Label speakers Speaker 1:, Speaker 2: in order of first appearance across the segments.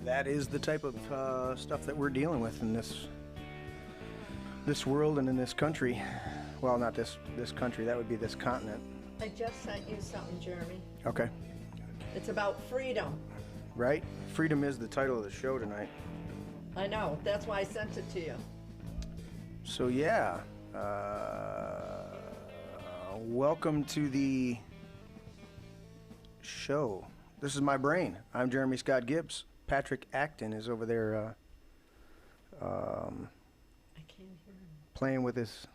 Speaker 1: That is the type of stuff that we're dealing with in this world and in this country. Well, not this country. That would be this continent.
Speaker 2: I just sent you something, Jeremy.
Speaker 1: Okay.
Speaker 2: It's about freedom.
Speaker 1: Right? Freedom is the title of the show tonight.
Speaker 2: I know. That's why I sent it to you.
Speaker 1: So yeah, welcome to the show. This is my brain. I'm Jeremy Scott Gibbs. Patrick Acton is over there
Speaker 2: I can't hear him.
Speaker 1: playing with his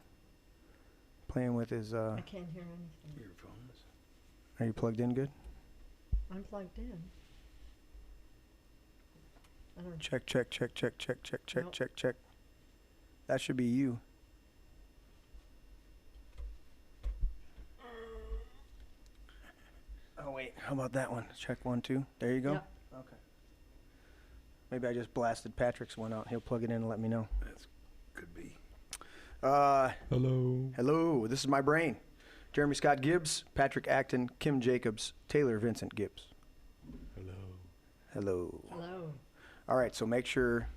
Speaker 2: I can't hear anything.
Speaker 3: Earphones.
Speaker 1: Are you plugged in good?
Speaker 2: I'm plugged in. I don't
Speaker 1: Check.
Speaker 2: Nope.
Speaker 1: Check. That should be you. Oh wait, how about that one? Check 1, 2. There you go.
Speaker 2: Yep.
Speaker 1: Okay. Maybe I just blasted Patrick's one out. He'll plug it in and let me know.
Speaker 3: That could be.
Speaker 4: Hello.
Speaker 1: Hello, this is my brain. Jeremy Scott Gibbs, Patrick Acton, Kim Jacobs, Taylor Vincent Gibbs.
Speaker 4: Hello.
Speaker 1: Hello.
Speaker 2: Hello.
Speaker 1: All right, so make sure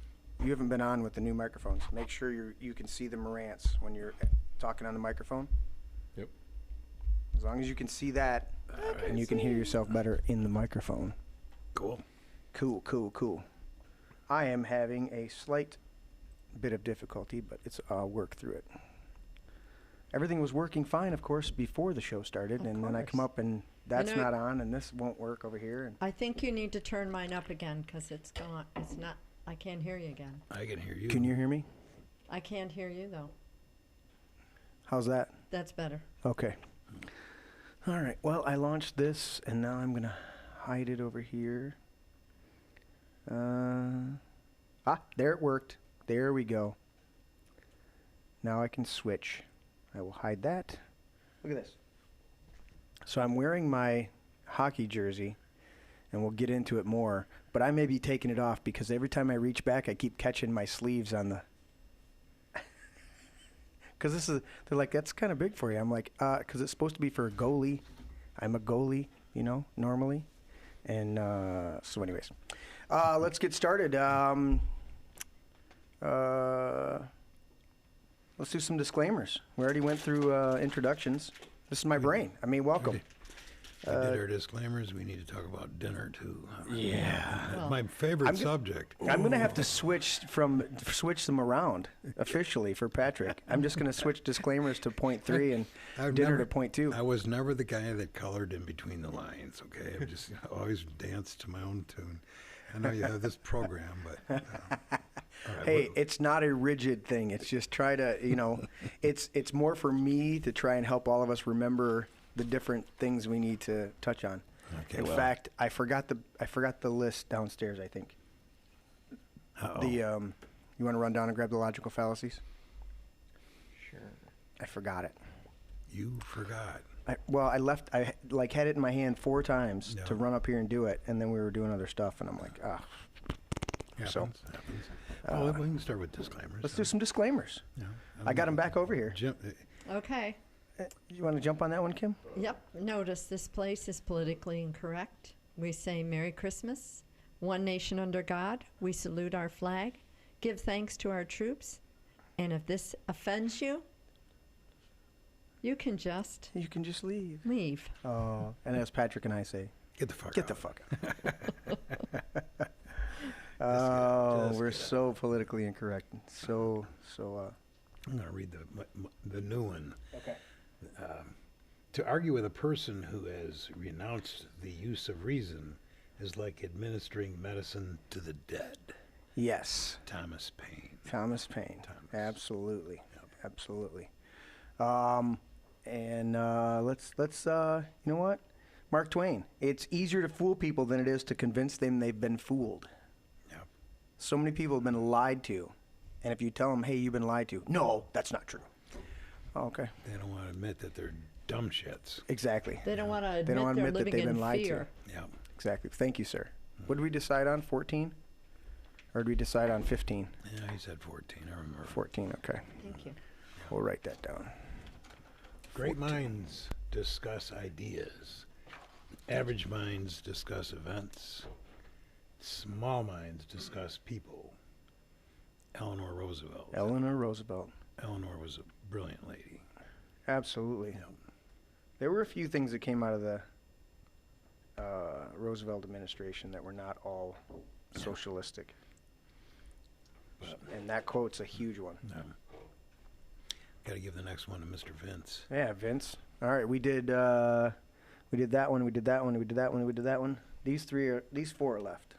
Speaker 1: you haven't been on with the new microphones. Make sure you can see the Marantz when you're talking on the microphone.
Speaker 4: Yep.
Speaker 1: As long as you can see that and you can hear yourself better in the microphone.
Speaker 3: Cool.
Speaker 1: Cool. I am having a slight bit of difficulty, but I'll work through it. Everything was working fine, of course, before the show started, and then I come up and that's not on, and this won't work over here. And
Speaker 2: I think you need to turn mine up again because it's gone. It's not. I can't hear you again.
Speaker 3: I can hear you.
Speaker 1: Can you hear me?
Speaker 2: I can't hear you though.
Speaker 1: How's that?
Speaker 2: That's better.
Speaker 1: Okay. All right. Well, I launched this, and now I'm gonna hide it over here. There it worked. There we go. Now I can switch. I will hide that. Look at this. So I'm wearing my hockey jersey, and we'll get into it more, but I may be taking it off because every time I reach back, I keep catching my sleeves on the... Because they're like, that's kind of big for you. I'm like, because it's supposed to be for a goalie. I'm a goalie, normally. And so anyways, let's get started. Let's do some disclaimers. We already went through introductions. This is my brain. I mean, welcome.
Speaker 3: We did our disclaimers. We need to talk about dinner, too.
Speaker 1: Yeah.
Speaker 3: That's my favorite subject.
Speaker 1: I'm going to have to switch them around officially for Patrick. I'm just going to switch disclaimers to point 3 and dinner to point 2.
Speaker 3: I was never the guy that colored in between the lines, okay? I've just always danced to my own tune. I know you have this program, but... right,
Speaker 1: hey, it's not a rigid thing. It's just try to, it's more for me to try and help all of us remember the different things we need to touch on.
Speaker 3: Okay,
Speaker 1: In fact, I forgot the list downstairs, I think.
Speaker 3: Uh-oh.
Speaker 1: You want to run down and grab the logical fallacies?
Speaker 4: Sure.
Speaker 1: I forgot it.
Speaker 3: You forgot.
Speaker 1: I had it in my hand 4 times to run up here and do it, and then we were doing other stuff, and I'm like,
Speaker 3: Happens. Oh, we can start with disclaimers.
Speaker 1: Let's do some disclaimers.
Speaker 3: Yeah.
Speaker 1: I got them back over here.
Speaker 3: Jim,
Speaker 2: Okay.
Speaker 1: You want to jump on that one, Kim?
Speaker 2: Yep. Notice this place is politically incorrect. We say Merry Christmas, one nation under God. We salute our flag, give thanks to our troops. And if this offends you, you can just
Speaker 1: leave.
Speaker 2: leave.
Speaker 1: Oh, and as Patrick and I say,
Speaker 3: get the fuck
Speaker 1: get
Speaker 3: out.
Speaker 1: the fuck out. Oh, we're so politically incorrect. So.
Speaker 3: I'm going to read the new one.
Speaker 1: Okay.
Speaker 3: To argue with a person who has renounced the use of reason is like administering medicine to the dead.
Speaker 1: Yes.
Speaker 3: Thomas Paine.
Speaker 1: Thomas Paine.
Speaker 3: Thomas.
Speaker 1: Absolutely.
Speaker 3: Yep.
Speaker 1: Absolutely. And let's you know what? Mark Twain. It's easier to fool people than it is to convince them they've been fooled.
Speaker 3: Yep.
Speaker 1: So many people have been lied to. And if you tell them, hey, you've been lied to. No, that's not true. Oh, okay.
Speaker 3: They don't want to admit that they're dumb shits.
Speaker 1: Exactly.
Speaker 2: They don't want to
Speaker 1: They don't
Speaker 2: admit
Speaker 1: wanna
Speaker 2: they're
Speaker 1: admit that
Speaker 2: living
Speaker 1: they've
Speaker 2: in
Speaker 1: been lied
Speaker 2: fear.
Speaker 1: to.
Speaker 3: Yeah.
Speaker 1: Exactly. Thank you, sir. What did we decide on? 14? Or did we decide on 15?
Speaker 3: Yeah, he said 14. I remember.
Speaker 1: 14, okay.
Speaker 2: Thank you.
Speaker 1: We'll write that down.
Speaker 3: Great minds discuss ideas. Average minds discuss events. Small minds discuss people. Eleanor Roosevelt.
Speaker 1: Eleanor Roosevelt.
Speaker 3: Eleanor was a brilliant lady.
Speaker 1: Absolutely.
Speaker 3: Yep.
Speaker 1: There were a few things that came out of the Roosevelt administration that were not all socialistic.
Speaker 3: But,
Speaker 1: And that quote's a huge one.
Speaker 3: got to give the next one to Mr. Vince.
Speaker 1: Yeah, Vince. All right, we did that one, we did that one, we did that one, we did that one. These four are left.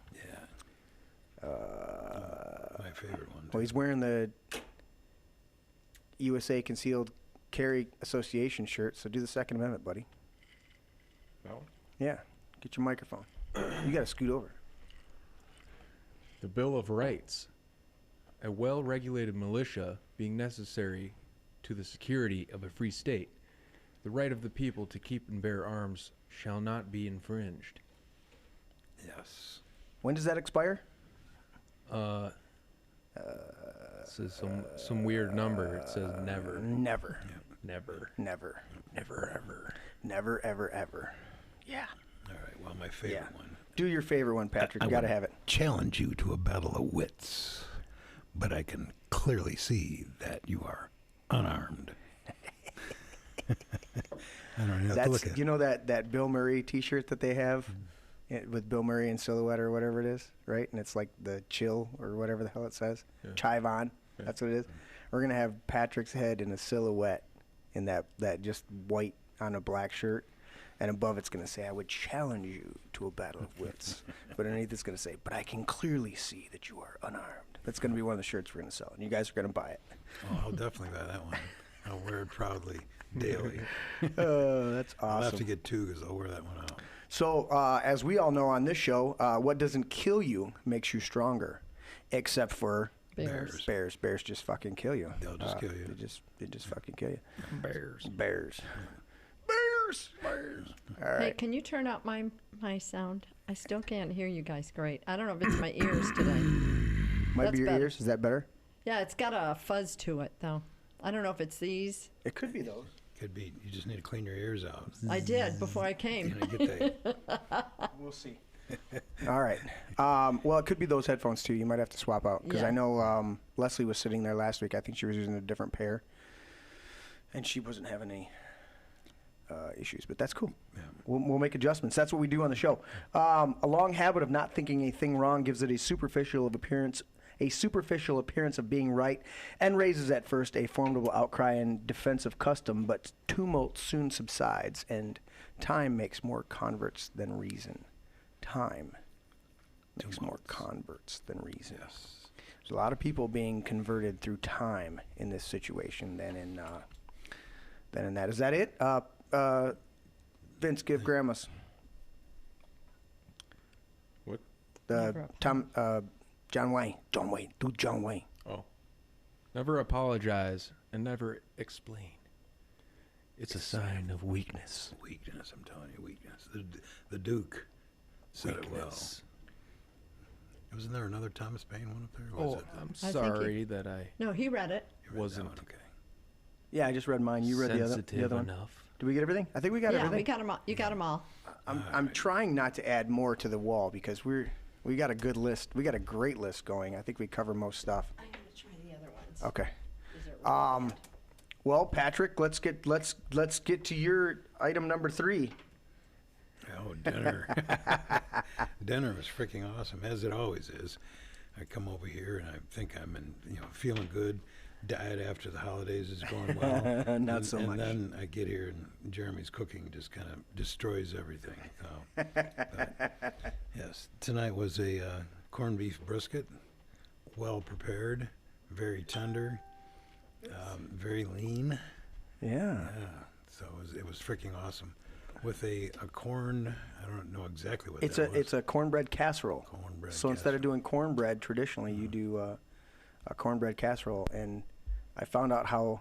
Speaker 3: Yeah. My favorite one.
Speaker 1: Well, he's wearing the USA Concealed Carry Association shirt, so do the Second Amendment, buddy.
Speaker 4: That one?
Speaker 1: Yeah, get your microphone. You got to scoot over.
Speaker 4: The Bill of Rights. A well-regulated militia being necessary to the security of a free state. The right of the people to keep and bear arms shall not be infringed.
Speaker 3: Yes.
Speaker 1: When does that expire?
Speaker 4: This is some weird number. It says never.
Speaker 1: Never.
Speaker 4: Never.
Speaker 1: Never.
Speaker 4: Never ever.
Speaker 1: Never, ever, ever. Yeah.
Speaker 3: All right. Well, my favorite
Speaker 1: Yeah.
Speaker 3: one.
Speaker 1: Do your favorite one, Patrick. You got to have it.
Speaker 3: Challenge you to a battle of wits, but I can clearly see that you are unarmed. I don't know. Have to look at.
Speaker 1: You know that Bill Murray T-shirt that they have with Bill Murray in silhouette or whatever it is, right? And it's like the chill or whatever the hell it says.
Speaker 4: Yeah.
Speaker 1: Chive on. Yeah. That's what it is. We're gonna have Patrick's head in a silhouette in that just white on a black shirt, and above it's gonna say, "I would challenge you to a battle of wits," but underneath it's gonna say, "But I can clearly see that you are unarmed." That's gonna be one of the shirts we're gonna sell, and you guys are gonna buy it.
Speaker 3: Oh, I'll definitely buy that one. I'll wear it proudly daily.
Speaker 1: Oh, that's awesome.
Speaker 3: I'll have to get two because I'll wear that one out.
Speaker 1: So, as we all know on this show, what doesn't kill you makes you stronger, except for
Speaker 2: Bears.
Speaker 1: Bears just fucking kill you.
Speaker 3: They'll just kill you.
Speaker 1: They just fucking kill you.
Speaker 4: Bears.
Speaker 1: Bears. All
Speaker 2: Hey,
Speaker 1: right.
Speaker 2: can you turn up my sound? I still can't hear you guys great. I don't know if it's my ears today.
Speaker 1: Might
Speaker 2: That's
Speaker 1: be your
Speaker 2: better.
Speaker 1: ears. Is that better?
Speaker 2: Yeah, it's got a fuzz to it, though. I don't know if it's these.
Speaker 1: It could be those.
Speaker 3: Could be. You just need to clean your ears out.
Speaker 2: I did before I came.
Speaker 3: You know, get that.
Speaker 1: We'll see. All right. Well, it could be those headphones too. You might have to swap out because
Speaker 2: Yeah.
Speaker 1: I know Leslie was sitting there last week. I think she was using a different pair, and she wasn't having any issues. But that's cool.
Speaker 3: Yeah.
Speaker 1: We'll make adjustments. That's what we do on the show. A long habit of not thinking a thing wrong gives it a superficial appearance of being right, and raises at first a formidable outcry and defensive custom, but tumult soon subsides, and time makes more converts than reason. Time makes more converts than reason.
Speaker 3: Yes.
Speaker 1: There's a lot of people being converted through time in this situation than in that. Is that it? Vince, give Grandma's.
Speaker 4: What?
Speaker 1: John Wayne. Do John Wayne.
Speaker 4: Oh. Never apologize and never explain. It's a sign of weakness.
Speaker 3: Weakness, I'm telling you, weakness. The Duke said it well. Wasn't there another Thomas Paine one up there? Or was
Speaker 4: Oh,
Speaker 3: it
Speaker 4: I'm
Speaker 2: I think
Speaker 4: sorry that I
Speaker 2: No, he read it.
Speaker 3: you read that
Speaker 4: wasn't
Speaker 3: one? Okay.
Speaker 1: Yeah, I just read mine. You read the
Speaker 4: sensitive
Speaker 1: other one.
Speaker 4: enough.
Speaker 1: Did we get everything? I think we got
Speaker 2: Yeah,
Speaker 1: everything.
Speaker 2: we got them all. You got them all.
Speaker 1: I'm trying not to add more to the wall because we got a good list. We got a great list going. I think we cover most stuff.
Speaker 2: I'm going to try the other ones.
Speaker 1: Okay.
Speaker 2: These are really bad.
Speaker 1: Well, Patrick, let's get to your item number 3.
Speaker 3: Oh, dinner. Dinner was freaking awesome, as it always is. I come over here and I think I'm feeling good. Diet after the holidays is going well.
Speaker 1: Not so much.
Speaker 3: And then I get here and Jeremy's cooking just kind of destroys everything. So, but, yes, tonight was a corned beef brisket, well prepared, very tender, very lean.
Speaker 1: Yeah.
Speaker 3: So it was freaking awesome. With a corn, I don't know exactly what
Speaker 1: It's
Speaker 3: that was.
Speaker 1: it's a cornbread casserole.
Speaker 3: Cornbread
Speaker 1: So instead of doing cornbread traditionally, you do a cornbread casserole, and I found out how.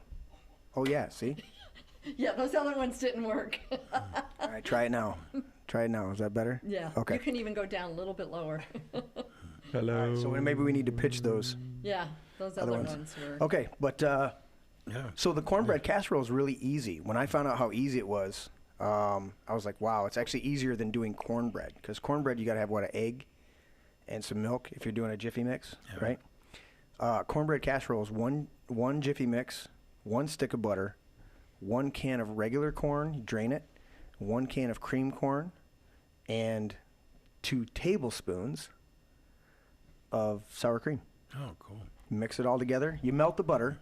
Speaker 1: Oh yeah, see.
Speaker 2: Yeah, those other ones didn't work.
Speaker 1: All right, try it now. Try it now. Is that better?
Speaker 2: Yeah.
Speaker 1: Okay.
Speaker 2: You can even go down a little bit lower.
Speaker 4: Hello.
Speaker 1: So maybe we need to pitch those.
Speaker 2: Yeah, those
Speaker 1: Other
Speaker 2: other
Speaker 1: ones.
Speaker 2: ones were.
Speaker 1: Okay, but
Speaker 3: Yeah.
Speaker 1: so the cornbread casserole is really easy. When I found out how easy it was, I was like, wow, it's actually easier than doing cornbread. Because cornbread, you got to have, an egg and some milk if you're doing a Jiffy Mix,
Speaker 3: Yeah.
Speaker 1: right? Cornbread casserole is one Jiffy Mix, 1 stick of butter, 1 can of regular corn, you drain it, 1 can of cream corn, and 2 tablespoons of sour cream.
Speaker 3: Oh, cool.
Speaker 1: Mix it all together. You melt the butter,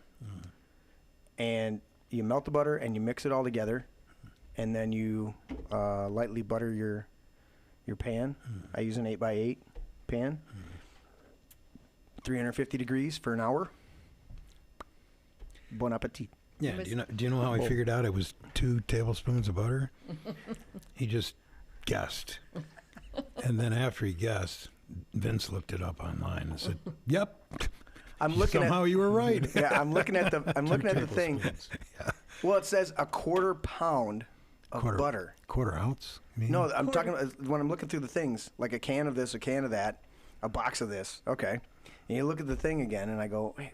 Speaker 1: and you mix it all together, and then you lightly butter your pan. I use an 8x8 pan. 350 degrees for an hour. Bon appetit.
Speaker 3: Yeah.
Speaker 2: was-
Speaker 3: Do you know how I figured out it was 2 tablespoons of butter? He just guessed, and then after he guessed, Vince looked it up online and said, "Yep."
Speaker 1: I'm looking
Speaker 3: Somehow
Speaker 1: at
Speaker 3: you were right.
Speaker 1: yeah. I'm looking at the thing.
Speaker 3: Tablespoons.
Speaker 1: Well, it says a quarter pound of butter.
Speaker 3: Quarter ounce? You mean?
Speaker 1: No, I'm talking about when I'm looking through the things, like a can of this, a can of that, a box of this. Okay. And you look at the thing again, and I go, wait,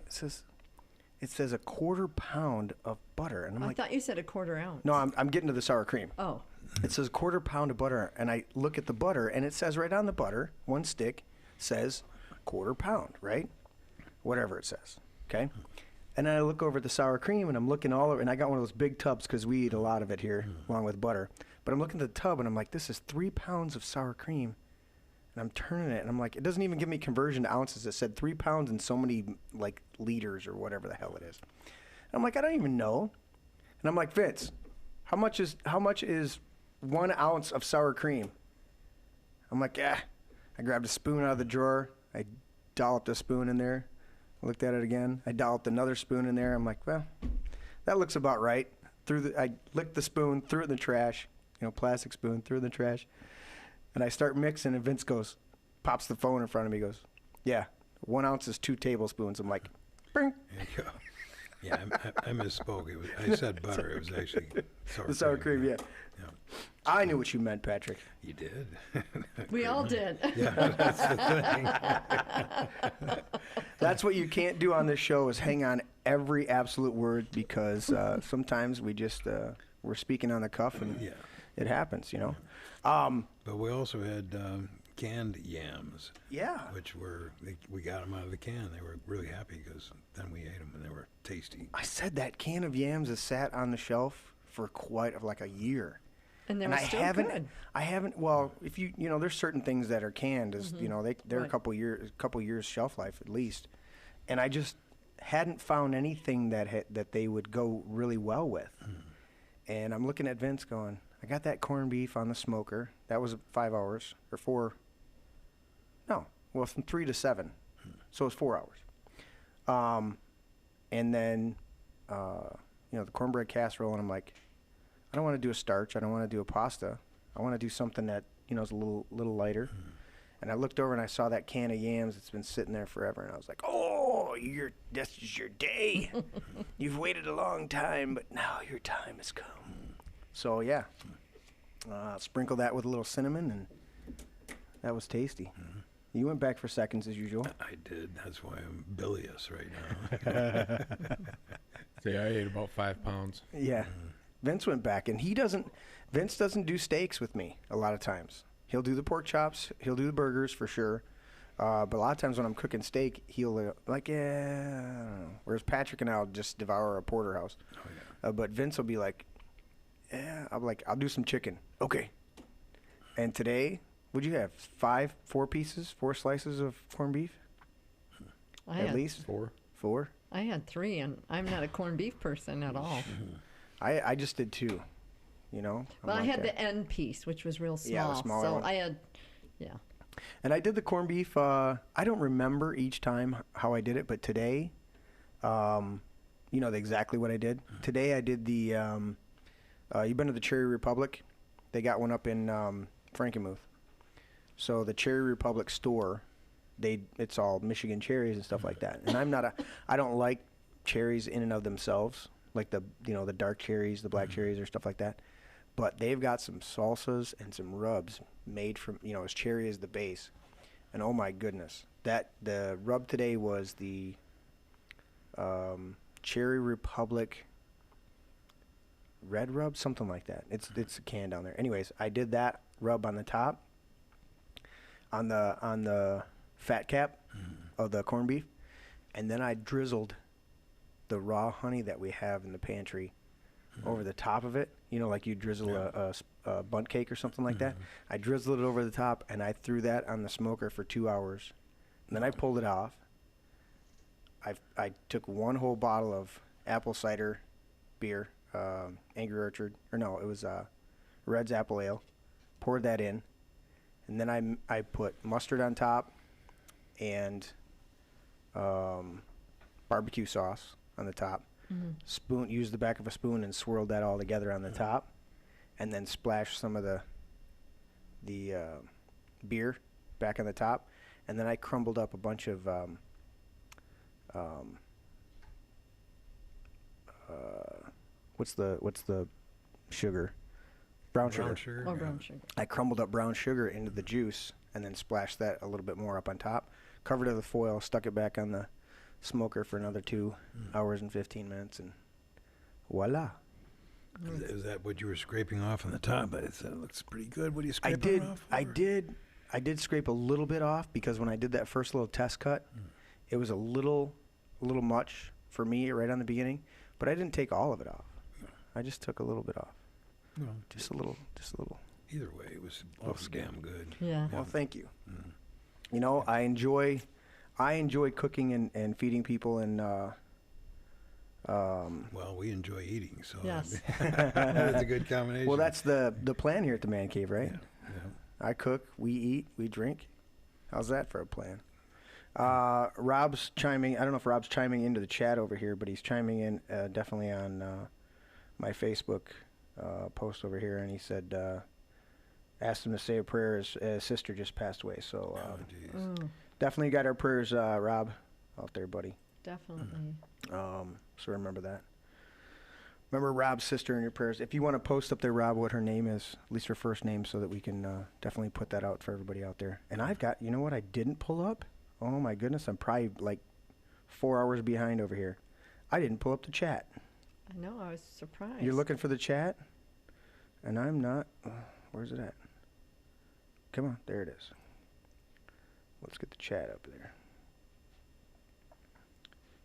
Speaker 1: it says a quarter pound of butter. And I'm
Speaker 2: I
Speaker 1: like,
Speaker 2: thought you said a quarter ounce.
Speaker 1: no, I'm getting to the sour cream.
Speaker 2: Oh.
Speaker 1: It says quarter pound of butter, and I look at the butter, and it says right on the butter, 1 stick, says quarter pound, right? Whatever it says, okay? And then I look over at the sour cream, and I'm looking all over, and I got one of those big tubs because we eat a lot of it here, along with butter. But I'm looking at the tub, and I'm like, this is 3 pounds of sour cream. And I'm turning it, and I'm like, it doesn't even give me conversion to ounces. It said 3 pounds and so many, like, liters or whatever the hell it is. And I'm like, I don't even know. And I'm like, Vince, how much is 1 ounce of sour cream? I'm like, I grabbed a spoon out of the drawer. I dolloped a spoon in there. I looked at it again. I dolloped another spoon in there. I'm like, well, that looks about right. I licked the spoon, threw it in the trash. Plastic spoon, threw it in the trash. And I start mixing, and Vince pops the phone in front of me, goes, yeah, 1 ounce is 2 tablespoons. I'm like, bring.
Speaker 3: There you go. Yeah, I misspoke. I said butter. It was actually sour
Speaker 1: The sour cream, yeah.
Speaker 3: Yeah.
Speaker 1: I knew what you meant, Patrick.
Speaker 3: You did.
Speaker 2: We all did.
Speaker 3: Yeah, that's the thing.
Speaker 1: That's what you can't do on this show is hang on every absolute word because sometimes we just we're speaking on the cuff and
Speaker 3: Yeah.
Speaker 1: it happens,
Speaker 3: But we also had canned yams.
Speaker 1: Yeah.
Speaker 3: Which we got them out of the can. They were really happy because then we ate them and they were tasty.
Speaker 1: I said that can of yams has sat on the shelf for quite like a year.
Speaker 2: And they
Speaker 1: And
Speaker 2: were
Speaker 1: I
Speaker 2: still
Speaker 1: haven't,
Speaker 2: good.
Speaker 1: I haven't. Well, if there's certain things that are canned, they're
Speaker 2: Mm-hmm. Right.
Speaker 1: a couple years shelf life at least, and I just hadn't found anything that they would go really well with. And I'm looking at Vince going, I got that corned beef on the smoker. That was 5 hours or 4. No, well, from 3 to 7, so it was 4 hours. And then the cornbread casserole, and I'm like, I don't want to do a starch. I don't want to do a pasta. I want to do something that is a little lighter. And I looked over and I saw that can of yams that's been sitting there forever, and I was like, oh, this is your day. You've waited a long time, but now your time has come. So yeah, sprinkle that with a little cinnamon, and that was tasty. You went back for seconds as usual.
Speaker 3: I did. That's why I'm bilious right now.
Speaker 4: See, I ate about 5 pounds.
Speaker 1: Yeah. Vince went back, and Vince doesn't do steaks with me a lot of times. He'll do the pork chops. He'll do the burgers for sure. But a lot of times when I'm cooking steak, he'll I don't know. Whereas Patrick and I'll just devour a porterhouse.
Speaker 3: Oh, yeah.
Speaker 1: But Vince will be like, I'll do some chicken. Okay. And today, what'd you have? 4 slices of corned beef? At least?
Speaker 4: 4.
Speaker 1: 4?
Speaker 2: I had 3, and I'm not a corned beef person at all.
Speaker 1: I just did 2, you know?
Speaker 2: But I had the end piece, which was real small.
Speaker 1: Yeah, the smaller
Speaker 2: so
Speaker 1: one.
Speaker 2: I had, yeah.
Speaker 1: And I did the corned beef. I don't remember each time how I did it, but today, you know exactly what I did. Today I did the, you've been to the Cherry Republic? They got one up in Frankenmuth. So the Cherry Republic store, it's all Michigan cherries and stuff like that. And I don't like cherries in and of themselves, like the dark cherries, the black cherries or stuff like that. But they've got some salsas and some rubs made from, as cherry as the base. And oh my goodness, the rub today was the Cherry Republic red rub, something like that. It's a can down there. Anyways, I did that rub on the top, on the fat cap of the corned beef, and then I drizzled the raw honey that we have in the pantry over the top of it. Like you drizzle a bundt cake or something like that. I drizzled it over the top, and I threw that on the smoker for 2 hours. And then I pulled it off. I took 1 whole bottle of apple cider beer, Angry Orchard, or no, it was Red's Apple Ale. Poured that in, and then I put mustard on top and barbecue sauce on the top. Used the back of a spoon and swirled that all together on the top, and then splashed some of the beer back on the top, and then I crumbled up a bunch of what's the sugar? Brown sugar.
Speaker 2: Or brown sugar.
Speaker 1: I crumbled up brown sugar into the juice and then splashed that a little bit more up on top, covered it with foil, stuck it back on the smoker for another 2 hours and 15 minutes, and voila.
Speaker 3: Is that what you were scraping off on the top? It looks pretty good. What are you scraping off for?
Speaker 1: I did scrape a little bit off because when I did that first little test cut, it was a little much for me right on the beginning, but I didn't take all of it off. I just took a little bit off.
Speaker 3: Well,
Speaker 1: just a little.
Speaker 3: Either way, it was awful damn good.
Speaker 2: Yeah.
Speaker 1: Well, thank you. I enjoy cooking and feeding people, and
Speaker 3: well, we enjoy eating, so
Speaker 2: Yes.
Speaker 3: that's a good combination.
Speaker 1: well, that's the plan here at the Man Cave, right?
Speaker 3: Yeah.
Speaker 1: I cook, we eat, we drink. How's that for a plan? Rob's chiming. I don't know if Rob's chiming into the chat over here, but he's chiming in definitely on my Facebook post over here, and he said, asked him to say a prayer. His sister just passed away, so definitely got our prayers, Rob, out there, buddy.
Speaker 2: Definitely.
Speaker 1: So remember that. Remember Rob's sister in your prayers. If you want to post up there, Rob, what her name is, at least her first name, so that we can definitely put that out for everybody out there. And I've got, you know what I didn't pull up? Oh my goodness, I'm probably like 4 hours behind over here. I didn't pull up the chat.
Speaker 2: I know, I was surprised.
Speaker 1: You're looking for the chat? And I'm not. Where's it at? Come on, there it is. Let's get the chat up there.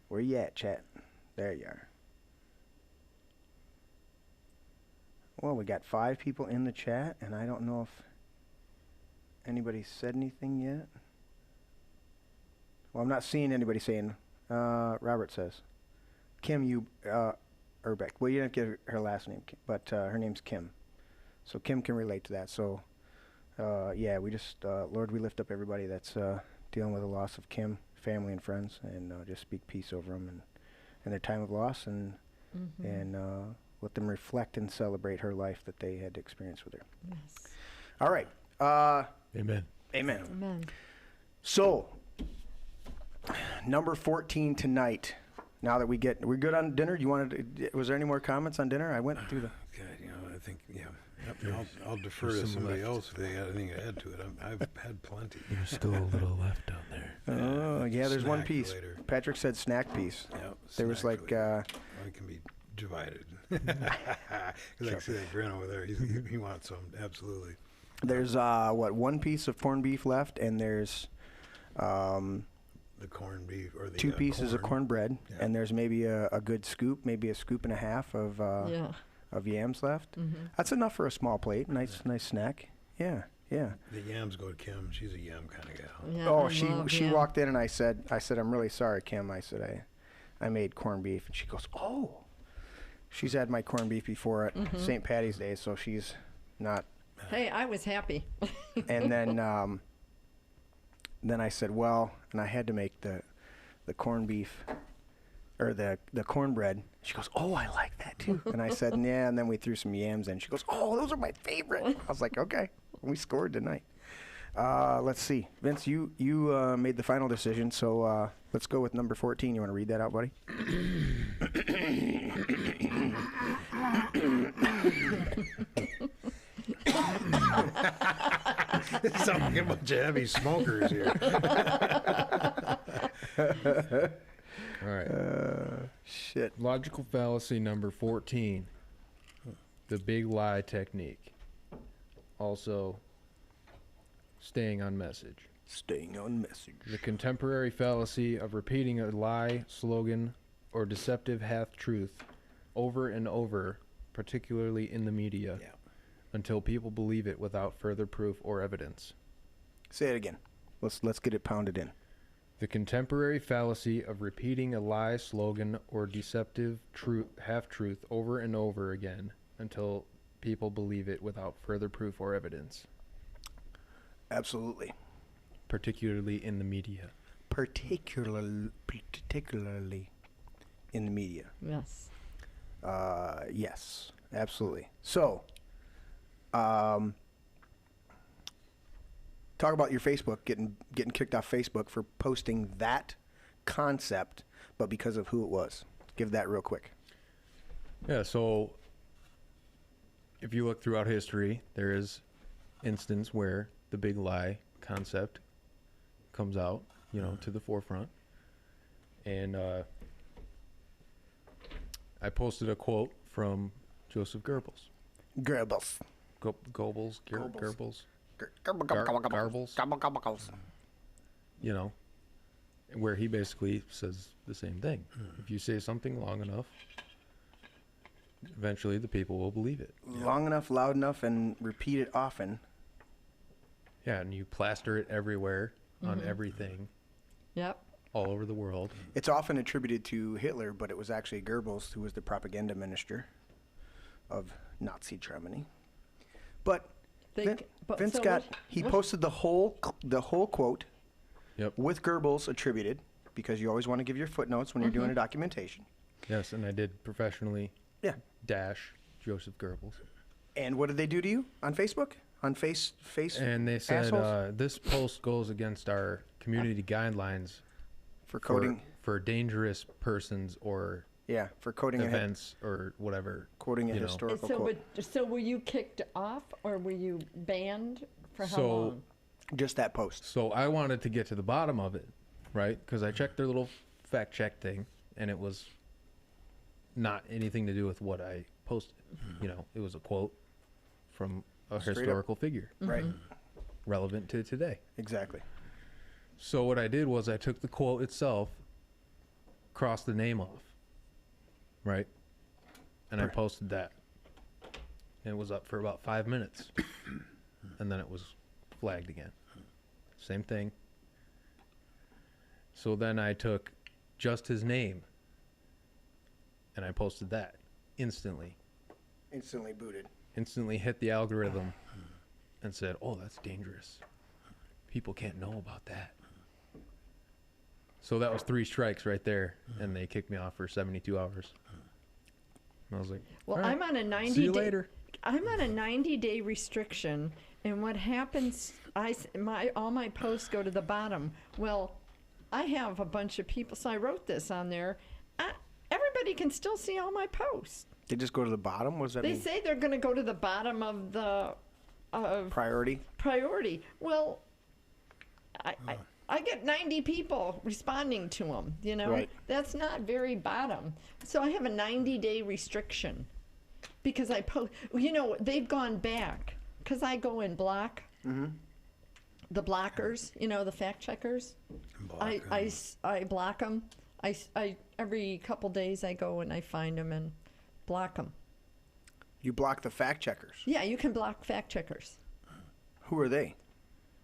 Speaker 1: Where you at, chat? There you are. Well, we got 5 people in the chat, and I don't know if anybody said anything yet. Well, I'm not seeing anybody saying. Robert says, Kim Urbeck. Well, you didn't get her last name, but her name's Kim. So Kim can relate to that. So, yeah, we just, Lord, we lift up everybody that's dealing with the loss of Kim, family and friends, and just speak peace over them and their time of loss, and let them reflect and celebrate her life that they had experienced with her.
Speaker 2: Yes.
Speaker 1: All right.
Speaker 4: Amen.
Speaker 1: Amen.
Speaker 2: Amen.
Speaker 1: So, number 14 tonight. Now that we're good on dinner. Was there any more comments on dinner? I went through the.
Speaker 3: God, think, yeah. I'll defer to
Speaker 4: some
Speaker 3: somebody
Speaker 4: left.
Speaker 3: else if they got anything to add to it. I've had plenty.
Speaker 4: There's still a little left down there.
Speaker 1: Oh, yeah, there's one
Speaker 3: Snack
Speaker 1: piece.
Speaker 3: later.
Speaker 1: Patrick said snack piece.
Speaker 3: Yeah,
Speaker 1: There was
Speaker 3: snack
Speaker 1: like,
Speaker 3: later. It can be divided. Because I can see that grin over there. He wants some, absolutely.
Speaker 1: there's, one piece of corned beef left, and there's
Speaker 3: The corned beef or the
Speaker 1: 2 pieces of cornbread,
Speaker 3: Yeah.
Speaker 1: and there's maybe a good scoop, maybe a scoop and a half of yams left. That's enough for a small plate. Nice snack. Yeah.
Speaker 3: The yams go to Kim. She's a yam kind of gal.
Speaker 2: Yeah,
Speaker 1: Oh,
Speaker 2: I love
Speaker 1: she
Speaker 2: yam.
Speaker 1: walked in and I said, I'm really sorry, Kim. I said, I made corned beef, and she goes, oh. She's had my corned beef before at St. Patty's Day, so she's not.
Speaker 2: Hey, I was happy.
Speaker 1: And then I said, well, and I had to make the corned beef or the cornbread. She goes, oh, I like that too. And I said, yeah. And then we threw some yams in. She goes, oh, those are my favorite. I was like, okay, we scored tonight. Let's see, Vince, you made the final decision, so let's go with number 14. You want to read that out, buddy?
Speaker 3: It sounds like a bunch of heavy smokers here.
Speaker 4: All right.
Speaker 1: Shit.
Speaker 4: Logical fallacy number 14. The big lie technique. Also, staying on message.
Speaker 1: Staying on message.
Speaker 4: The contemporary fallacy of repeating a lie, slogan, or deceptive half-truth over and over, particularly in the media,
Speaker 3: Yeah.
Speaker 4: until people believe it without further proof or evidence.
Speaker 1: Say it again. Let's get it pounded in.
Speaker 4: The contemporary fallacy of repeating a lie, slogan, or deceptive half-truth over and over again until people believe it without further proof or evidence,
Speaker 1: Absolutely.
Speaker 4: particularly in the media.
Speaker 1: Particularly in the media.
Speaker 2: Yes.
Speaker 1: Yes, absolutely. So, talk about your Facebook getting kicked off Facebook for posting that concept, but because of who it was. Give that real quick.
Speaker 4: Yeah, so if you look throughout history, there is instance where the big lie concept comes out, to the forefront. And I posted a quote from Joseph Goebbels.
Speaker 1: Goebbels.
Speaker 4: Goebbels?
Speaker 1: Goebbels.
Speaker 4: Goebbels? Garbles. Where he basically says the same thing. If you say something long enough, eventually the people will believe it.
Speaker 1: Long enough, loud enough, and repeat it often.
Speaker 4: Yeah, and you plaster it everywhere on everything
Speaker 2: Yep.
Speaker 4: all over the world.
Speaker 1: It's often attributed to Hitler, but it was actually Goebbels who was the propaganda minister of Nazi Germany. But Vince
Speaker 2: so
Speaker 1: got
Speaker 2: what-
Speaker 1: he
Speaker 2: what-
Speaker 1: posted the whole quote
Speaker 4: Yep.
Speaker 1: with Goebbels attributed, because you always want to give your footnotes when you're doing a documentation.
Speaker 4: Yes, and I did professionally
Speaker 1: Yeah.
Speaker 4: dash Joseph Goebbels.
Speaker 1: And what did they do to you on Facebook? On face
Speaker 4: And they said
Speaker 1: assholes?
Speaker 4: this post goes against our community guidelines
Speaker 1: For coding,
Speaker 4: for dangerous persons or
Speaker 1: for coding
Speaker 4: events or whatever.
Speaker 1: quoting a
Speaker 4: you know.
Speaker 1: historical
Speaker 2: So,
Speaker 1: quote.
Speaker 2: so were you kicked off or were you banned for how
Speaker 4: So-
Speaker 2: long?
Speaker 1: Just that post.
Speaker 4: So I wanted to get to the bottom of it, right? Because I checked their little fact check thing, and it was not anything to do with what I posted. It was a quote from a
Speaker 1: Straight up.
Speaker 4: historical figure
Speaker 1: Right.
Speaker 4: relevant to today.
Speaker 1: Exactly.
Speaker 4: So what I did was I took the quote itself, crossed the name off, right? And I
Speaker 1: Right.
Speaker 4: posted that. And it was up for about 5 minutes. And then it was flagged again. Same thing. So then I took just his name and I posted that instantly.
Speaker 1: Instantly booted.
Speaker 4: Instantly hit the algorithm and said, "Oh, that's dangerous. People can't know about that." So that was 3 strikes right there, and they kicked me off for 72 hours. And I was like,
Speaker 2: Well,
Speaker 4: "All right,
Speaker 2: I'm on a 90
Speaker 4: see you
Speaker 2: day,
Speaker 4: later."
Speaker 2: I'm on a 90-day restriction, and what happens? All my posts go to the bottom. Well, I have a bunch of people, so I wrote this on there. Everybody can still see all my posts.
Speaker 1: They just go to the bottom? What does that
Speaker 2: They
Speaker 1: mean?
Speaker 2: say they're going to go to the bottom of the
Speaker 1: Priority?
Speaker 2: priority. Well, I get 90 people responding to them, you know?
Speaker 1: Right.
Speaker 2: That's not very bottom. So I have a 90-day restriction because I post, you know, they've gone back because I go and block the blockers, you know, the fact checkers. I block them. I every couple days I go and I find them and block them.
Speaker 1: You block the fact checkers.
Speaker 2: Yeah, you can block fact checkers.
Speaker 1: Who are they?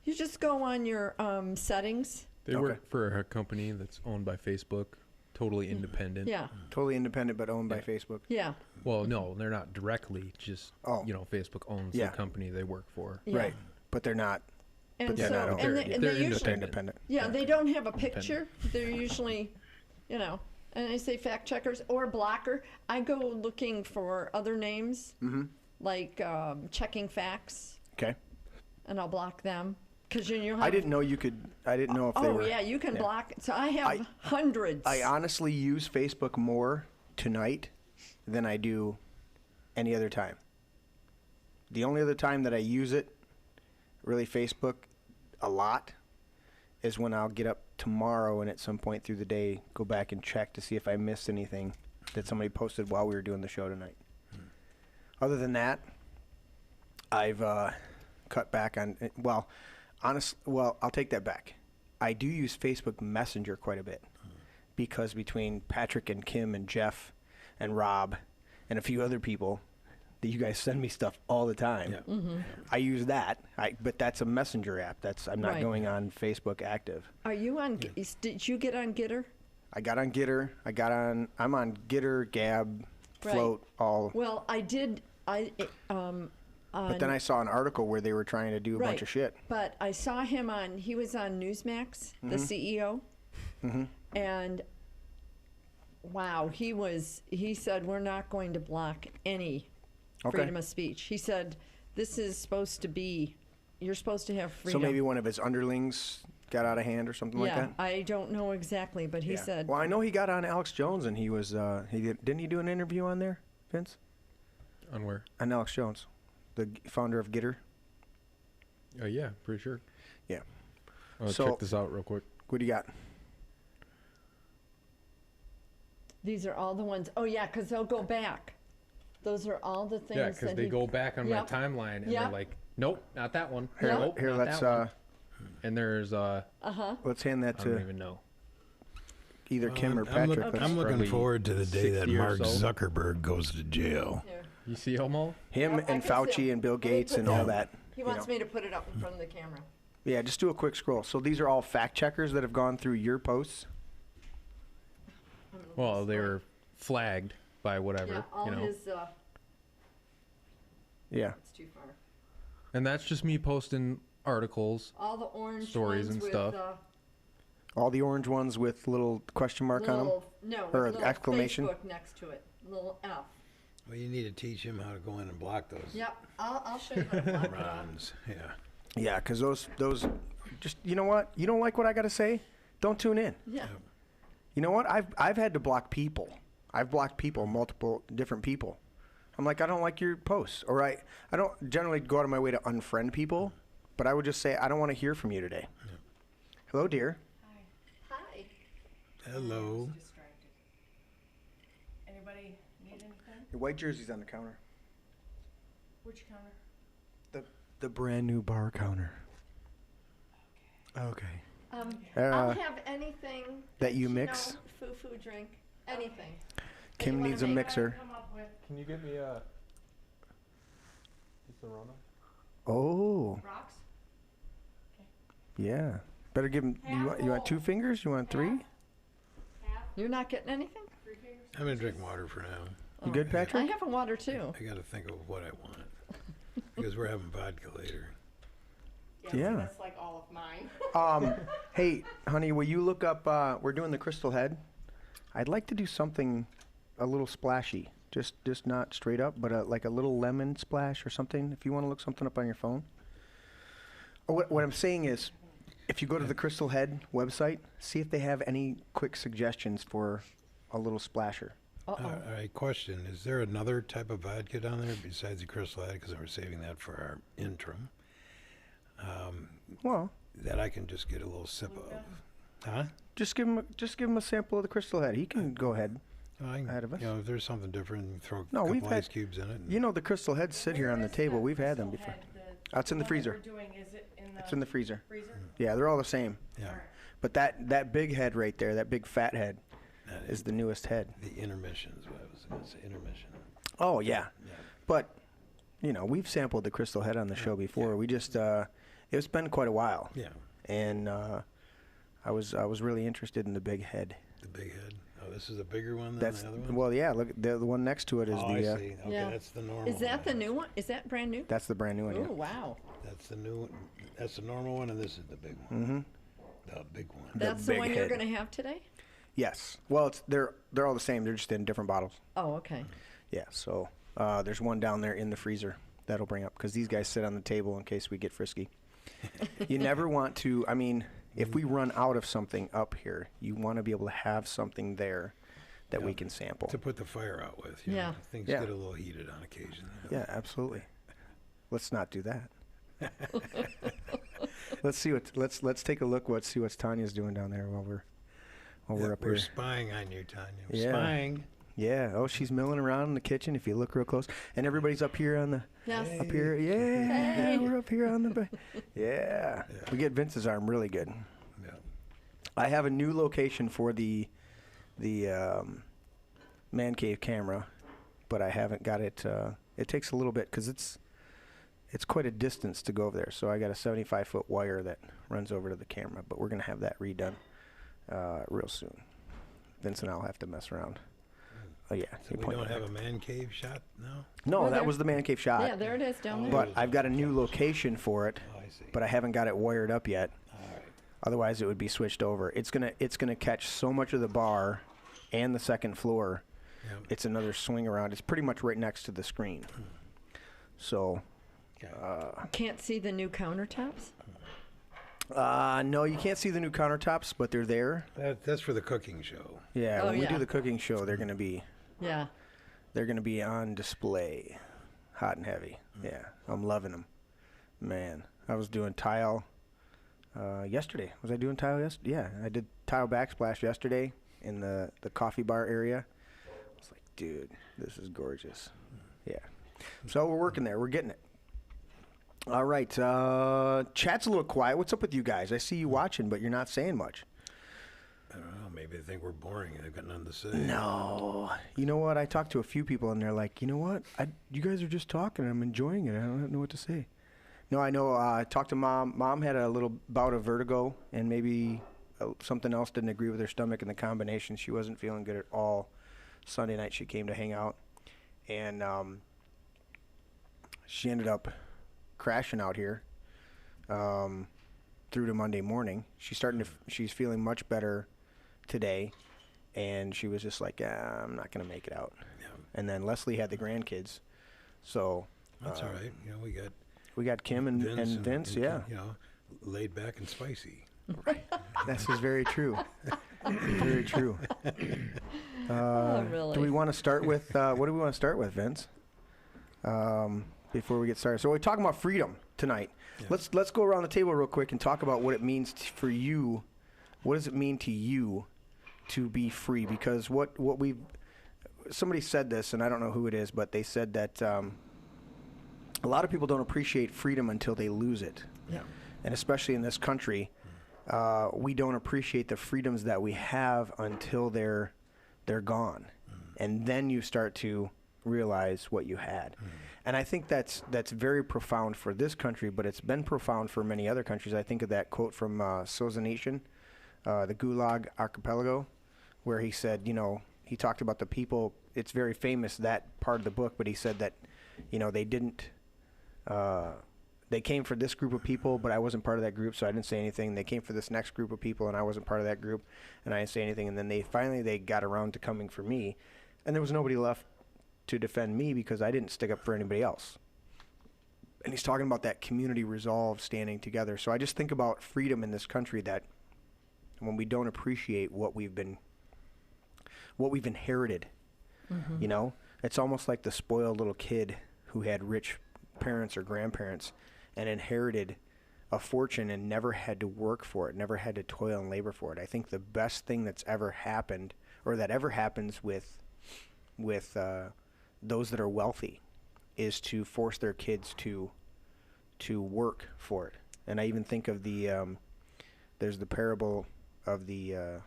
Speaker 2: You just go on your settings.
Speaker 4: They work for a company that's owned by Facebook, totally independent.
Speaker 2: Yeah,
Speaker 1: Totally independent but owned by Facebook.
Speaker 2: yeah,
Speaker 4: Well, no, they're not directly. Just Facebook owns
Speaker 1: Yeah.
Speaker 4: the company they work for.
Speaker 2: yeah.
Speaker 1: Right. But they're not.
Speaker 2: And
Speaker 1: they're not
Speaker 2: so,
Speaker 1: owned.
Speaker 2: and they
Speaker 4: They're
Speaker 2: usually,
Speaker 1: They're independent.
Speaker 2: yeah, they don't have a picture. They're usually, you know, and I say fact checkers or blocker. I go looking for other names, like checking facts,
Speaker 1: Okay.
Speaker 2: and I'll block them. Because you'll have,
Speaker 1: I didn't know you could. I didn't know if they
Speaker 2: oh,
Speaker 1: were.
Speaker 2: yeah, you can block. So I have hundreds.
Speaker 1: I honestly use Facebook more tonight than I do any other time. The only other time that I use it, really Facebook, a lot, is when I'll get up tomorrow and at some point through the day go back and check to see if I missed anything that somebody posted while we were doing the show tonight. Other than that, I've cut back on. Well, I'll take that back. I do use Facebook Messenger quite a bit because between Patrick and Kim and Jeff and Rob and a few other people, that you guys send me stuff all the time.
Speaker 3: Yeah.
Speaker 1: I use that. But that's a messenger app. I'm not
Speaker 2: Right.
Speaker 1: going on Facebook active.
Speaker 2: Are you on? Did you get on Gitter?
Speaker 1: I got on Gitter. I'm on Gitter, Gab,
Speaker 2: Right.
Speaker 1: Float, all.
Speaker 2: Well, I did.
Speaker 1: But then I saw an article where they were trying to do a bunch of shit.
Speaker 2: But I saw him he was on Newsmax, the CEO, and wow, he said, we're not going to block any freedom of speech. He said, this is supposed to be, you're supposed to have freedom.
Speaker 1: So maybe one of his underlings got out of hand or something like that?
Speaker 2: I don't know exactly, but he said.
Speaker 1: Well, I know he got on Alex Jones and he was, didn't he do an interview on there, Vince?
Speaker 4: On where?
Speaker 1: On Alex Jones, the founder of Gitter.
Speaker 4: Yeah, pretty sure.
Speaker 1: Yeah.
Speaker 4: Check this out real quick.
Speaker 1: What do you got?
Speaker 2: These are all the ones. Oh, yeah, because they'll go back. Those are all the things
Speaker 4: Yeah, because they go back on my timeline and they're like, nope, not that one. Nope,
Speaker 1: Here,
Speaker 4: not
Speaker 1: let's
Speaker 4: that one. And there's
Speaker 1: let's hand that
Speaker 4: I don't
Speaker 1: to
Speaker 4: even know.
Speaker 1: either Kim or
Speaker 3: I'm
Speaker 1: Patrick.
Speaker 3: I'm looking
Speaker 4: Probably
Speaker 3: forward to the day that
Speaker 4: 60 or
Speaker 3: Mark
Speaker 4: so.
Speaker 3: Zuckerberg goes to jail.
Speaker 2: Here.
Speaker 4: You see them all?
Speaker 1: Him
Speaker 2: Yep, I
Speaker 1: and
Speaker 2: can see
Speaker 1: Fauci
Speaker 2: him.
Speaker 1: and Bill
Speaker 2: Let me
Speaker 1: Gates
Speaker 2: put
Speaker 1: and all
Speaker 2: that-
Speaker 1: that.
Speaker 2: He wants me to put it up in front of the camera.
Speaker 1: Yeah, just do a quick scroll. So these are all fact checkers that have gone through your posts.
Speaker 4: Well, they were flagged by whatever,
Speaker 2: Yeah, all
Speaker 4: you know.
Speaker 2: his.
Speaker 1: Yeah.
Speaker 2: It's too far.
Speaker 4: And that's just me posting articles.
Speaker 2: All the orange
Speaker 4: Stories
Speaker 2: ones
Speaker 4: and
Speaker 2: with,
Speaker 4: stuff.
Speaker 1: All the orange ones with little question mark on them.
Speaker 2: No,
Speaker 1: Or
Speaker 2: with little
Speaker 1: exclamation?
Speaker 2: Facebook next to it. Little F.
Speaker 3: Well, you need to teach him how to go in and block those
Speaker 2: Yep, I'll show you how to block it off.
Speaker 3: runs. Yeah.
Speaker 1: Yeah, because those, just you know what? You don't like what I got to say? Don't tune in.
Speaker 2: Yeah.
Speaker 1: You know what? I've had to block people. I've blocked people, multiple different people. I'm like, I don't like your posts, or I don't generally go out of my way to unfriend people, but I would just say I don't want to hear from you today. Hello, dear.
Speaker 2: Hi.
Speaker 3: Hello.
Speaker 5: Distracted. Anybody need anything?
Speaker 1: Your white jersey's on the counter.
Speaker 5: Which counter?
Speaker 1: The brand new bar counter. Okay.
Speaker 2: I'll have anything
Speaker 1: That you mix?
Speaker 2: know, foo drink, anything.
Speaker 1: Kim
Speaker 2: wanna
Speaker 1: needs a
Speaker 2: make?
Speaker 1: mixer.
Speaker 5: Come up with
Speaker 4: Can you get me a Corona?
Speaker 1: Oh,
Speaker 5: rocks?
Speaker 1: yeah. Better give him. You want 2 fingers? You want 3?
Speaker 5: Half,
Speaker 2: You're not getting anything?
Speaker 5: 3 fingers?
Speaker 3: I'm going to drink water for now.
Speaker 1: You good,
Speaker 2: I
Speaker 1: Patrick?
Speaker 2: have a water too.
Speaker 3: I got to think of what I want. Because we're having vodka later.
Speaker 1: Yeah.
Speaker 5: That's like all of mine.
Speaker 1: Hey, honey, will you look up? We're doing the Crystal Head. I'd like to do something a little splashy, just not straight up, but like a little lemon splash or something. If you want to look something up on your phone. Oh, what I'm saying is, if you go to the Crystal Head website, see if they have any quick suggestions for a little splasher.
Speaker 3: All right, question. Is there another type of vodka down there besides the Crystal Head? Because we're saving that for our interim.
Speaker 1: Well,
Speaker 3: That I can just get a little sip of. Huh?
Speaker 1: just give him a sample of the Crystal Head. He can go ahead. Ahead of us.
Speaker 3: You know, if there's something different, throw a
Speaker 1: No, we've
Speaker 3: couple ice
Speaker 1: had-
Speaker 3: cubes in it. and-
Speaker 1: You know the Crystal Heads sit here on the table. We've had them before. It's in the freezer.
Speaker 5: We're doing, is it in the
Speaker 1: It's in the freezer.
Speaker 5: freezer?
Speaker 1: Yeah, they're all the same.
Speaker 3: Yeah,
Speaker 1: But that big head right there, that big fat head,
Speaker 3: that
Speaker 1: is the newest head.
Speaker 3: the intermission is what I was going to say. Intermission.
Speaker 1: Oh yeah,
Speaker 3: Yeah.
Speaker 1: but we've sampled the Crystal Head on the show before.
Speaker 3: Yeah.
Speaker 1: We just it's been quite a while,
Speaker 3: Yeah,
Speaker 1: and I was really interested in the big head.
Speaker 3: the big head. Oh, this is a bigger one than
Speaker 1: That's
Speaker 3: the other one?
Speaker 1: well, yeah. Look, the one next to it is
Speaker 3: oh,
Speaker 1: the.
Speaker 3: I see. Okay,
Speaker 2: Yeah.
Speaker 3: that's the normal
Speaker 2: Is that the
Speaker 3: one.
Speaker 2: new one? Is that brand new?
Speaker 1: That's the brand new one.
Speaker 2: Oh,
Speaker 1: Yeah.
Speaker 2: wow.
Speaker 3: That's the new one. That's the normal one, and this is the big one.
Speaker 1: Mm-hmm.
Speaker 3: The big one.
Speaker 2: That's the
Speaker 1: big
Speaker 2: one you're
Speaker 1: head.
Speaker 2: going to have today?
Speaker 1: Yes. Well, they're all the same. They're just in different bottles.
Speaker 2: Oh, okay.
Speaker 1: Yeah. So there's one down there in the freezer that'll bring up because these guys sit on the table in case we get frisky. You never want to. I mean, if we run out of something up here, you want to be able to have something there that we
Speaker 3: Yeah.
Speaker 1: can sample.
Speaker 3: To put the fire out with. You
Speaker 2: Yeah.
Speaker 3: know, things
Speaker 1: Yeah.
Speaker 3: get a little heated on occasion. you know.
Speaker 1: Yeah, absolutely. Let's not do that. Let's see what. Let's take a look. See what Tanya's doing down there while we're up
Speaker 3: We're
Speaker 1: here.
Speaker 3: spying on you, Tanya.
Speaker 1: Yeah.
Speaker 3: Spying.
Speaker 1: Yeah. Oh, she's milling around in the kitchen. If you look real close, and everybody's up here on the.
Speaker 2: Yes.
Speaker 1: Up here, yeah,
Speaker 2: Hey.
Speaker 1: we're up here on the back. Yeah.
Speaker 3: Yeah.
Speaker 1: We get Vince's arm really good.
Speaker 3: Yeah.
Speaker 1: I have a new location for the man cave camera, but I haven't got it. It takes a little bit because it's quite a distance to go over there. So I got a 75-foot wire that runs over to the camera, but we're gonna have that redone real soon. Vince and I'll have to mess around. Oh yeah.
Speaker 3: So
Speaker 1: you're
Speaker 3: we
Speaker 1: pointing
Speaker 3: don't have
Speaker 1: back.
Speaker 3: a man cave shot now?
Speaker 1: No,
Speaker 2: Oh,
Speaker 1: that
Speaker 2: there-
Speaker 1: was the man cave shot.
Speaker 2: Yeah, there it is down there.
Speaker 1: But I've got a new location for it,
Speaker 3: Oh, I see.
Speaker 1: but I haven't got it wired up yet.
Speaker 3: All right.
Speaker 1: Otherwise, it would be switched over. It's gonna catch so much of the bar and the second floor.
Speaker 3: Yeah.
Speaker 1: It's another swing around. It's pretty much right next to the screen. So,
Speaker 3: Okay.
Speaker 2: Can't see the new countertops?
Speaker 1: no, you can't see the new countertops, but they're there.
Speaker 3: That's for the cooking show.
Speaker 1: Yeah,
Speaker 2: Oh,
Speaker 1: when we do
Speaker 2: yeah.
Speaker 1: the cooking show, they're gonna be on display, hot and heavy. Yeah, I'm loving them. Man, I was doing tile yesterday. Was I doing tile yesterday? Yeah, I did tile backsplash yesterday in the coffee bar area. I was like, dude, this is gorgeous. Yeah. So we're working there. We're getting it. All right. Chat's a little quiet. What's up with you guys? I see you watching, but you're not saying much.
Speaker 3: I don't know. Maybe they think we're boring. They've got nothing to say.
Speaker 1: No. You know what? I talked to a few people, and they're like, you know what? You guys are just talking. I'm enjoying it. I don't know what to say. No, I know. I talked to Mom. Mom had a little bout of vertigo, and maybe something else didn't agree with her stomach in the combination. She wasn't feeling good at all. Sunday night, she came to hang out, and she ended up crashing out here through to Monday morning. She's feeling much better today, and she was just like, I'm not gonna make it out.
Speaker 3: Yeah.
Speaker 1: And then Leslie had the grandkids, so
Speaker 3: That's all right. You know,
Speaker 1: we got Kim and Vince. Yeah,
Speaker 3: You know, laid back and spicy.
Speaker 1: this is very true. Very true.
Speaker 2: Really?
Speaker 1: Do we want to start with what do we want to start with, Vince? Before we get started, so we're talking about freedom tonight.
Speaker 3: Yeah.
Speaker 1: Let's go around the table real quick and talk about what it means for you. What does it mean to you to be free? Because what somebody said this, and I don't know who it is, but they said that a lot of people don't appreciate freedom until they lose it.
Speaker 3: Yeah.
Speaker 1: And especially in this country, we don't appreciate the freedoms that we have until they're gone, and then you start to realize what you had. And I think that's very profound for this country, but it's been profound for many other countries. I think of that quote from Solzhenitsyn, the Gulag Archipelago, where he said, he talked about the people. It's very famous, that part of the book, but he said that, they didn't. They came for this group of people, but I wasn't part of that group, so I didn't say anything. They came for this next group of people, and I wasn't part of that group, and I didn't say anything. And then they finally got around to coming for me, and there was nobody left to defend me because I didn't stick up for anybody else. And he's talking about that community resolve, standing together. So I just think about freedom in this country, that when we don't appreciate what we've inherited, You know, it's almost like the spoiled little kid who had rich parents or grandparents and inherited a fortune and never had to work for it, never had to toil and labor for it. I think the best thing that's ever happened, or that ever happens with those that are wealthy, is to force their kids to work for it. And I even think of there's the parable of the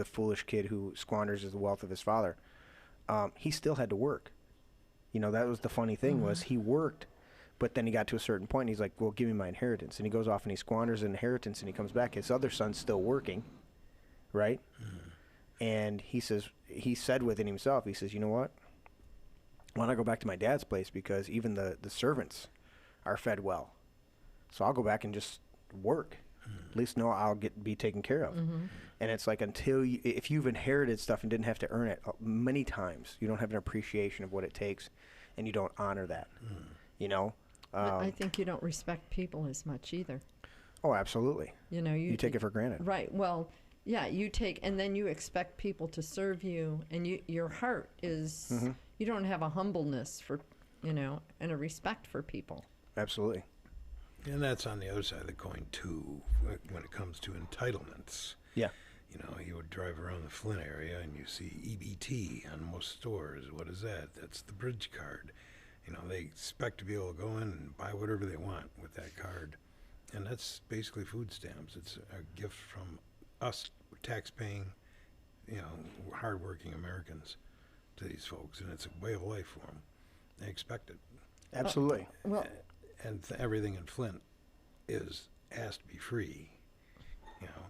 Speaker 1: foolish kid who squanders the wealth of his father. He still had to work. You know, that was the funny thing, was he worked, but then he got to a certain point and he's like, well, give me my inheritance. And he goes off and he squanders the inheritance and he comes back. His other son's still working, right? And he said within himself, he says, you know what? Why don't I go back to my dad's place, because even the servants are fed well. So I'll go back and just work. At least know I'll be taken care of. And it's like, if you've inherited stuff and didn't have to earn it, many times you don't have an appreciation of what it takes, and you don't honor that. You know.
Speaker 2: I think you don't respect people as much either.
Speaker 1: Oh, absolutely.
Speaker 2: You know,
Speaker 1: you take it for granted.
Speaker 2: Right. Well, yeah, you take, and then you expect people to serve you, and your heart is, you don't have a humbleness for, you know, and a respect for people.
Speaker 1: Absolutely.
Speaker 3: And that's on the other side of the coin, too, when it comes to entitlements.
Speaker 1: Yeah.
Speaker 3: You know, you would drive around the Flint area and you see EBT on most stores. What is that? That's the bridge card. You know, they expect to be able to go in and buy whatever they want with that card. And that's basically food stamps. It's a gift from us, tax-paying, you know, hardworking Americans to these folks. And it's a way of life for them. They expect it.
Speaker 1: Absolutely.
Speaker 2: Well,
Speaker 3: And everything in Flint has to be free. You know,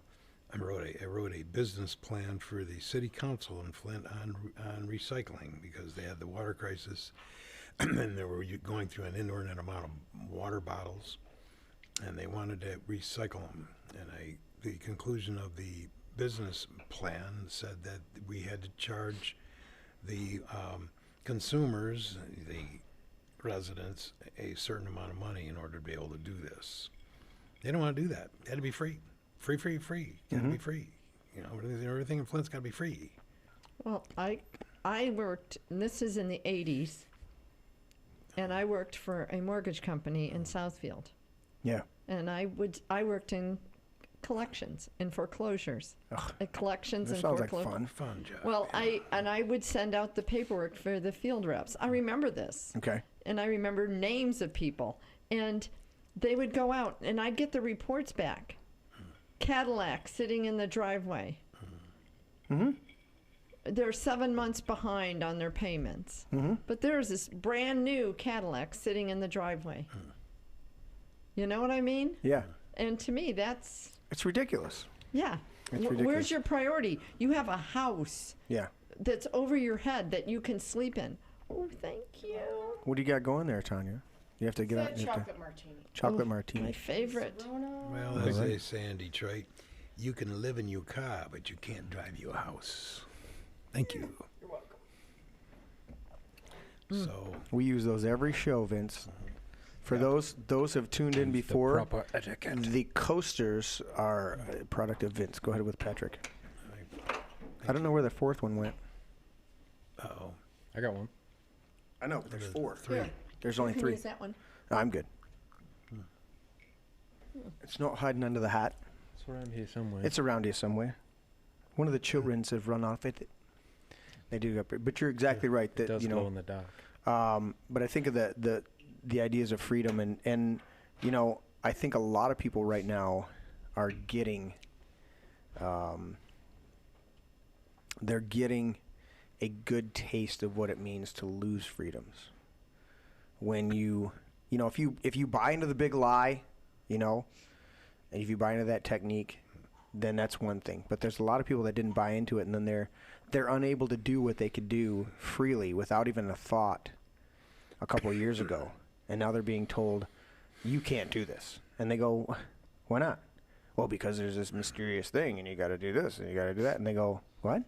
Speaker 3: I wrote a business plan for the city council in Flint on recycling, because they had the water crisis, and they were going through an inordinate amount of water bottles, and they wanted to recycle them. And the conclusion of the business plan said that we had to charge the consumers, the residents, a certain amount of money in order to be able to do this. They don't want to do that. It had to be free. Free. Got to be free. You know, everything in Flint's got to be free.
Speaker 2: well, I worked, and this is in the 80s, and I worked for a mortgage company in Southfield.
Speaker 1: Yeah.
Speaker 2: And I worked in collections and foreclosures. Collections
Speaker 1: That
Speaker 2: and
Speaker 1: sounds like
Speaker 2: foreclosures.
Speaker 1: fun.
Speaker 3: Fun job.
Speaker 2: Well, I would send out the paperwork for the field reps. I remember this.
Speaker 1: Okay.
Speaker 2: And I remember names of people. And they would go out, and I'd get the reports back. Cadillac sitting in the driveway. They're 7 months behind on their payments. But there's this brand new Cadillac sitting in the driveway. You know what I mean?
Speaker 1: Yeah.
Speaker 2: And to me, that's,
Speaker 1: It's ridiculous.
Speaker 2: yeah.
Speaker 1: It's ridiculous.
Speaker 2: Where's your priority? You have a house
Speaker 1: Yeah.
Speaker 2: that's over your head that you can sleep in. Oh, thank you.
Speaker 1: What do you got going there, Tanya? You have to get out.
Speaker 5: It's a
Speaker 1: You have to-
Speaker 5: chocolate martini.
Speaker 1: chocolate
Speaker 2: Oh,
Speaker 1: martini.
Speaker 2: My favorite.
Speaker 3: Well, as they say in Detroit, you can live in your car, but you can't drive your house. Thank you.
Speaker 5: You're welcome.
Speaker 3: So,
Speaker 1: We use those every show, Vince. For those who have tuned in before,
Speaker 4: The proper etiquette.
Speaker 1: the coasters are a product of Vince. Go ahead with Patrick. I don't know where the fourth one went.
Speaker 3: uh-oh.
Speaker 4: I got one.
Speaker 1: I know, but there's four.
Speaker 2: Here,
Speaker 1: There's only
Speaker 2: you can
Speaker 1: three.
Speaker 2: use that one.
Speaker 1: No, I'm good. It's not hiding under the hat.
Speaker 4: It's around here somewhere.
Speaker 1: It's around here somewhere. One of the children's have run off with it. They do up, but you're exactly right
Speaker 4: It
Speaker 1: that
Speaker 4: does
Speaker 1: you
Speaker 4: glow
Speaker 1: know.
Speaker 4: in the dark.
Speaker 1: But I think of the ideas of freedom, and you know, I think a lot of people right now are getting they're getting a good taste of what it means to lose freedoms. When you know, if you buy into the big lie, you know, and if you buy into that technique, then that's one thing. But there's a lot of people that didn't buy into it, and then they're unable to do what they could do freely without even a thought a couple of years ago. And now they're being told, you can't do this. And they go, why not? Well, because there's this mysterious thing, and you got to do this, and you got to do that. And they go, what?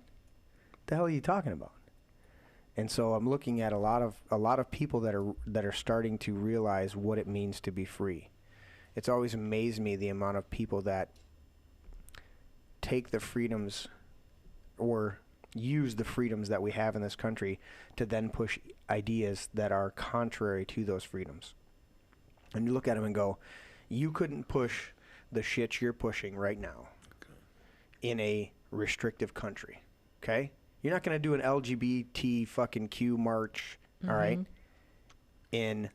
Speaker 1: The hell are you talking about? And so I'm looking at a lot of people that are starting to realize what it means to be free. It's always amazed me the amount of people that take the freedoms, or use the freedoms that we have in this country to then push ideas that are contrary to those freedoms. And you look at them and go, you couldn't push the shit you're pushing right now in a restrictive country, okay? You're not going to do an LGBT fucking Q march, all right, in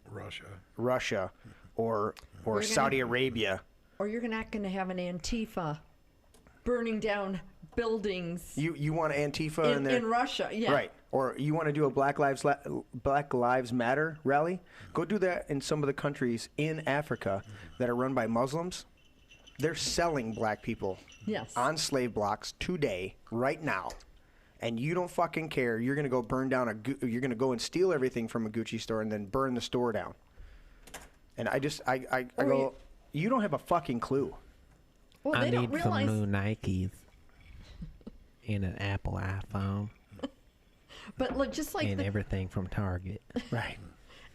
Speaker 1: Russia or Saudi Arabia.
Speaker 2: Or you're not going to have an Antifa burning down buildings.
Speaker 1: You want Antifa
Speaker 2: in Russia, yeah.
Speaker 1: Right. Or you want to do a Black Lives Matter rally? Go do that in some of the countries in Africa that are run by Muslims. They're selling black people on slave blocks today, right now. And you don't fucking care. You're going to go burn down you're going to go and steal everything from a Gucci store and then burn the store down. And I go, you don't have a fucking clue.
Speaker 2: Well,
Speaker 6: I need some new Nikes and an Apple iPhone.
Speaker 2: But look, just like
Speaker 6: and everything from Target.
Speaker 1: Right.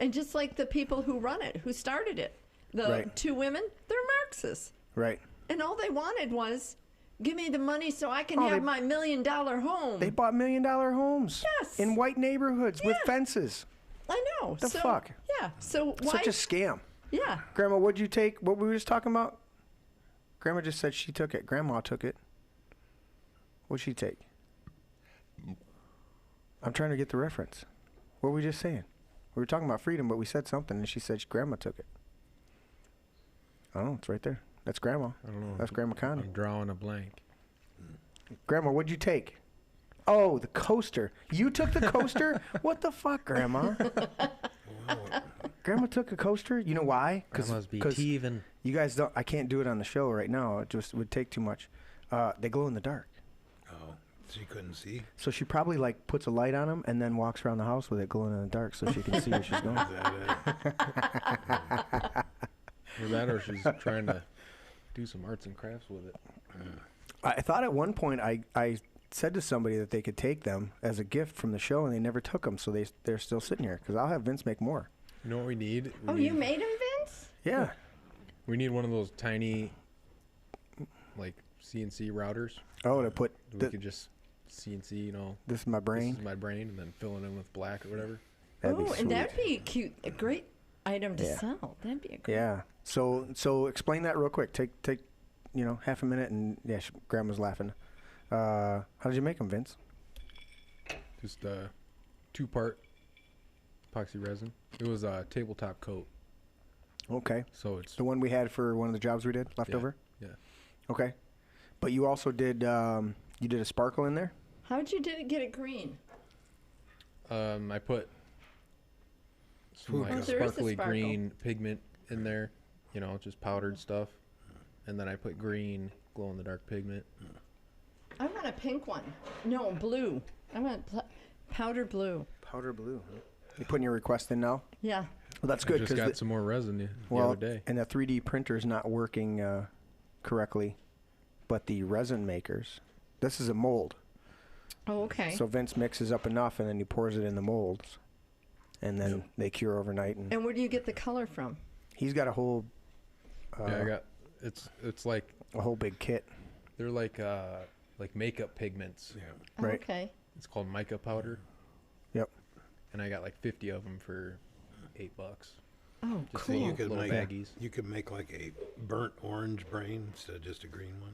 Speaker 2: And just like the people who run it, who started it, the two women, they're Marxists.
Speaker 1: Right.
Speaker 2: And all they wanted was, give me the money so I can have my $1 million home.
Speaker 1: They bought $1 million homes.
Speaker 2: Yes.
Speaker 1: In white neighborhoods with fences.
Speaker 2: I know.
Speaker 1: The fuck?
Speaker 2: Yeah. So why?
Speaker 1: Such a scam.
Speaker 2: Yeah.
Speaker 1: Grandma, what'd you take? What we were just talking about? Grandma just said she took it. Grandma took it. What'd she take? I'm trying to get the reference. What were we just saying? We were talking about freedom, but we said something, and she said Grandma took it. Oh, it's right there. That's Grandma.
Speaker 4: I don't know.
Speaker 1: That's Grandma Connie.
Speaker 4: I'm drawing a blank.
Speaker 1: Grandma, what'd you take? Oh, the coaster. You took the coaster? What the fuck, Grandma? Grandma took a coaster? You know why?
Speaker 6: Grandma's be teething.
Speaker 1: You guys don't. I can't do it on the show right now. It just would take too much. They glow in the dark.
Speaker 3: Oh, so you couldn't see?
Speaker 1: So she probably like puts a light on them and then walks around the house with it glowing in the dark so she can see where she's going.
Speaker 3: Is that it?
Speaker 4: Or that, or she's trying to do some arts and crafts with it.
Speaker 1: I thought at one point I said to somebody that they could take them as a gift from the show, and they never took them, so they're still sitting here because I'll have Vince make more.
Speaker 4: You know what we need?
Speaker 2: You made him, Vince?
Speaker 1: Yeah.
Speaker 4: We need one of those tiny, like, CNC routers.
Speaker 1: Oh, to put...
Speaker 4: We could just CNC, you know.
Speaker 1: This is my brain.
Speaker 4: This is my brain, and then fill it in with black or whatever.
Speaker 1: That'd be
Speaker 2: and that'd be cute. A great item to sell. That'd be a great.
Speaker 1: Yeah. So explain that real quick. Take half a minute, and Grandma's laughing. How did you make them, Vince?
Speaker 4: Just a 2-part epoxy resin. It was a tabletop coat.
Speaker 1: Okay.
Speaker 4: So it's
Speaker 1: the one we had for one of the jobs we did left over.
Speaker 4: Yeah.
Speaker 1: Okay. But you also did you did a sparkle in there?
Speaker 2: How'd you get it green?
Speaker 4: I put some like
Speaker 2: there is a
Speaker 4: sparkly
Speaker 2: sparkle.
Speaker 4: green pigment in there, just powdered stuff, and then I put green glow in the dark pigment.
Speaker 2: I want a pink one. No, blue. I want powder blue.
Speaker 1: Powder blue. Huh? You putting your request in now?
Speaker 2: Yeah.
Speaker 1: Well, that's
Speaker 4: I
Speaker 1: good
Speaker 4: just
Speaker 1: because
Speaker 4: got some more resin the other day.
Speaker 1: And the 3D printer is not working correctly, but the resin makers. This is a mold.
Speaker 2: Oh, okay.
Speaker 1: So Vince mixes up enough, and then he pours it in the molds, and then they cure overnight. And
Speaker 2: where do you get the color from?
Speaker 1: he's got a whole.
Speaker 4: Yeah, I got it's like
Speaker 1: a whole big kit.
Speaker 4: They're like makeup pigments.
Speaker 3: Yeah.
Speaker 1: Right.
Speaker 2: Okay.
Speaker 4: It's called mica powder.
Speaker 1: Yep.
Speaker 4: And I got like 50 of them for $8.
Speaker 2: Oh,
Speaker 4: Just
Speaker 2: cool.
Speaker 3: So you could
Speaker 4: little
Speaker 3: make
Speaker 4: baggies.
Speaker 3: you could make like a burnt orange brain instead of just a green one.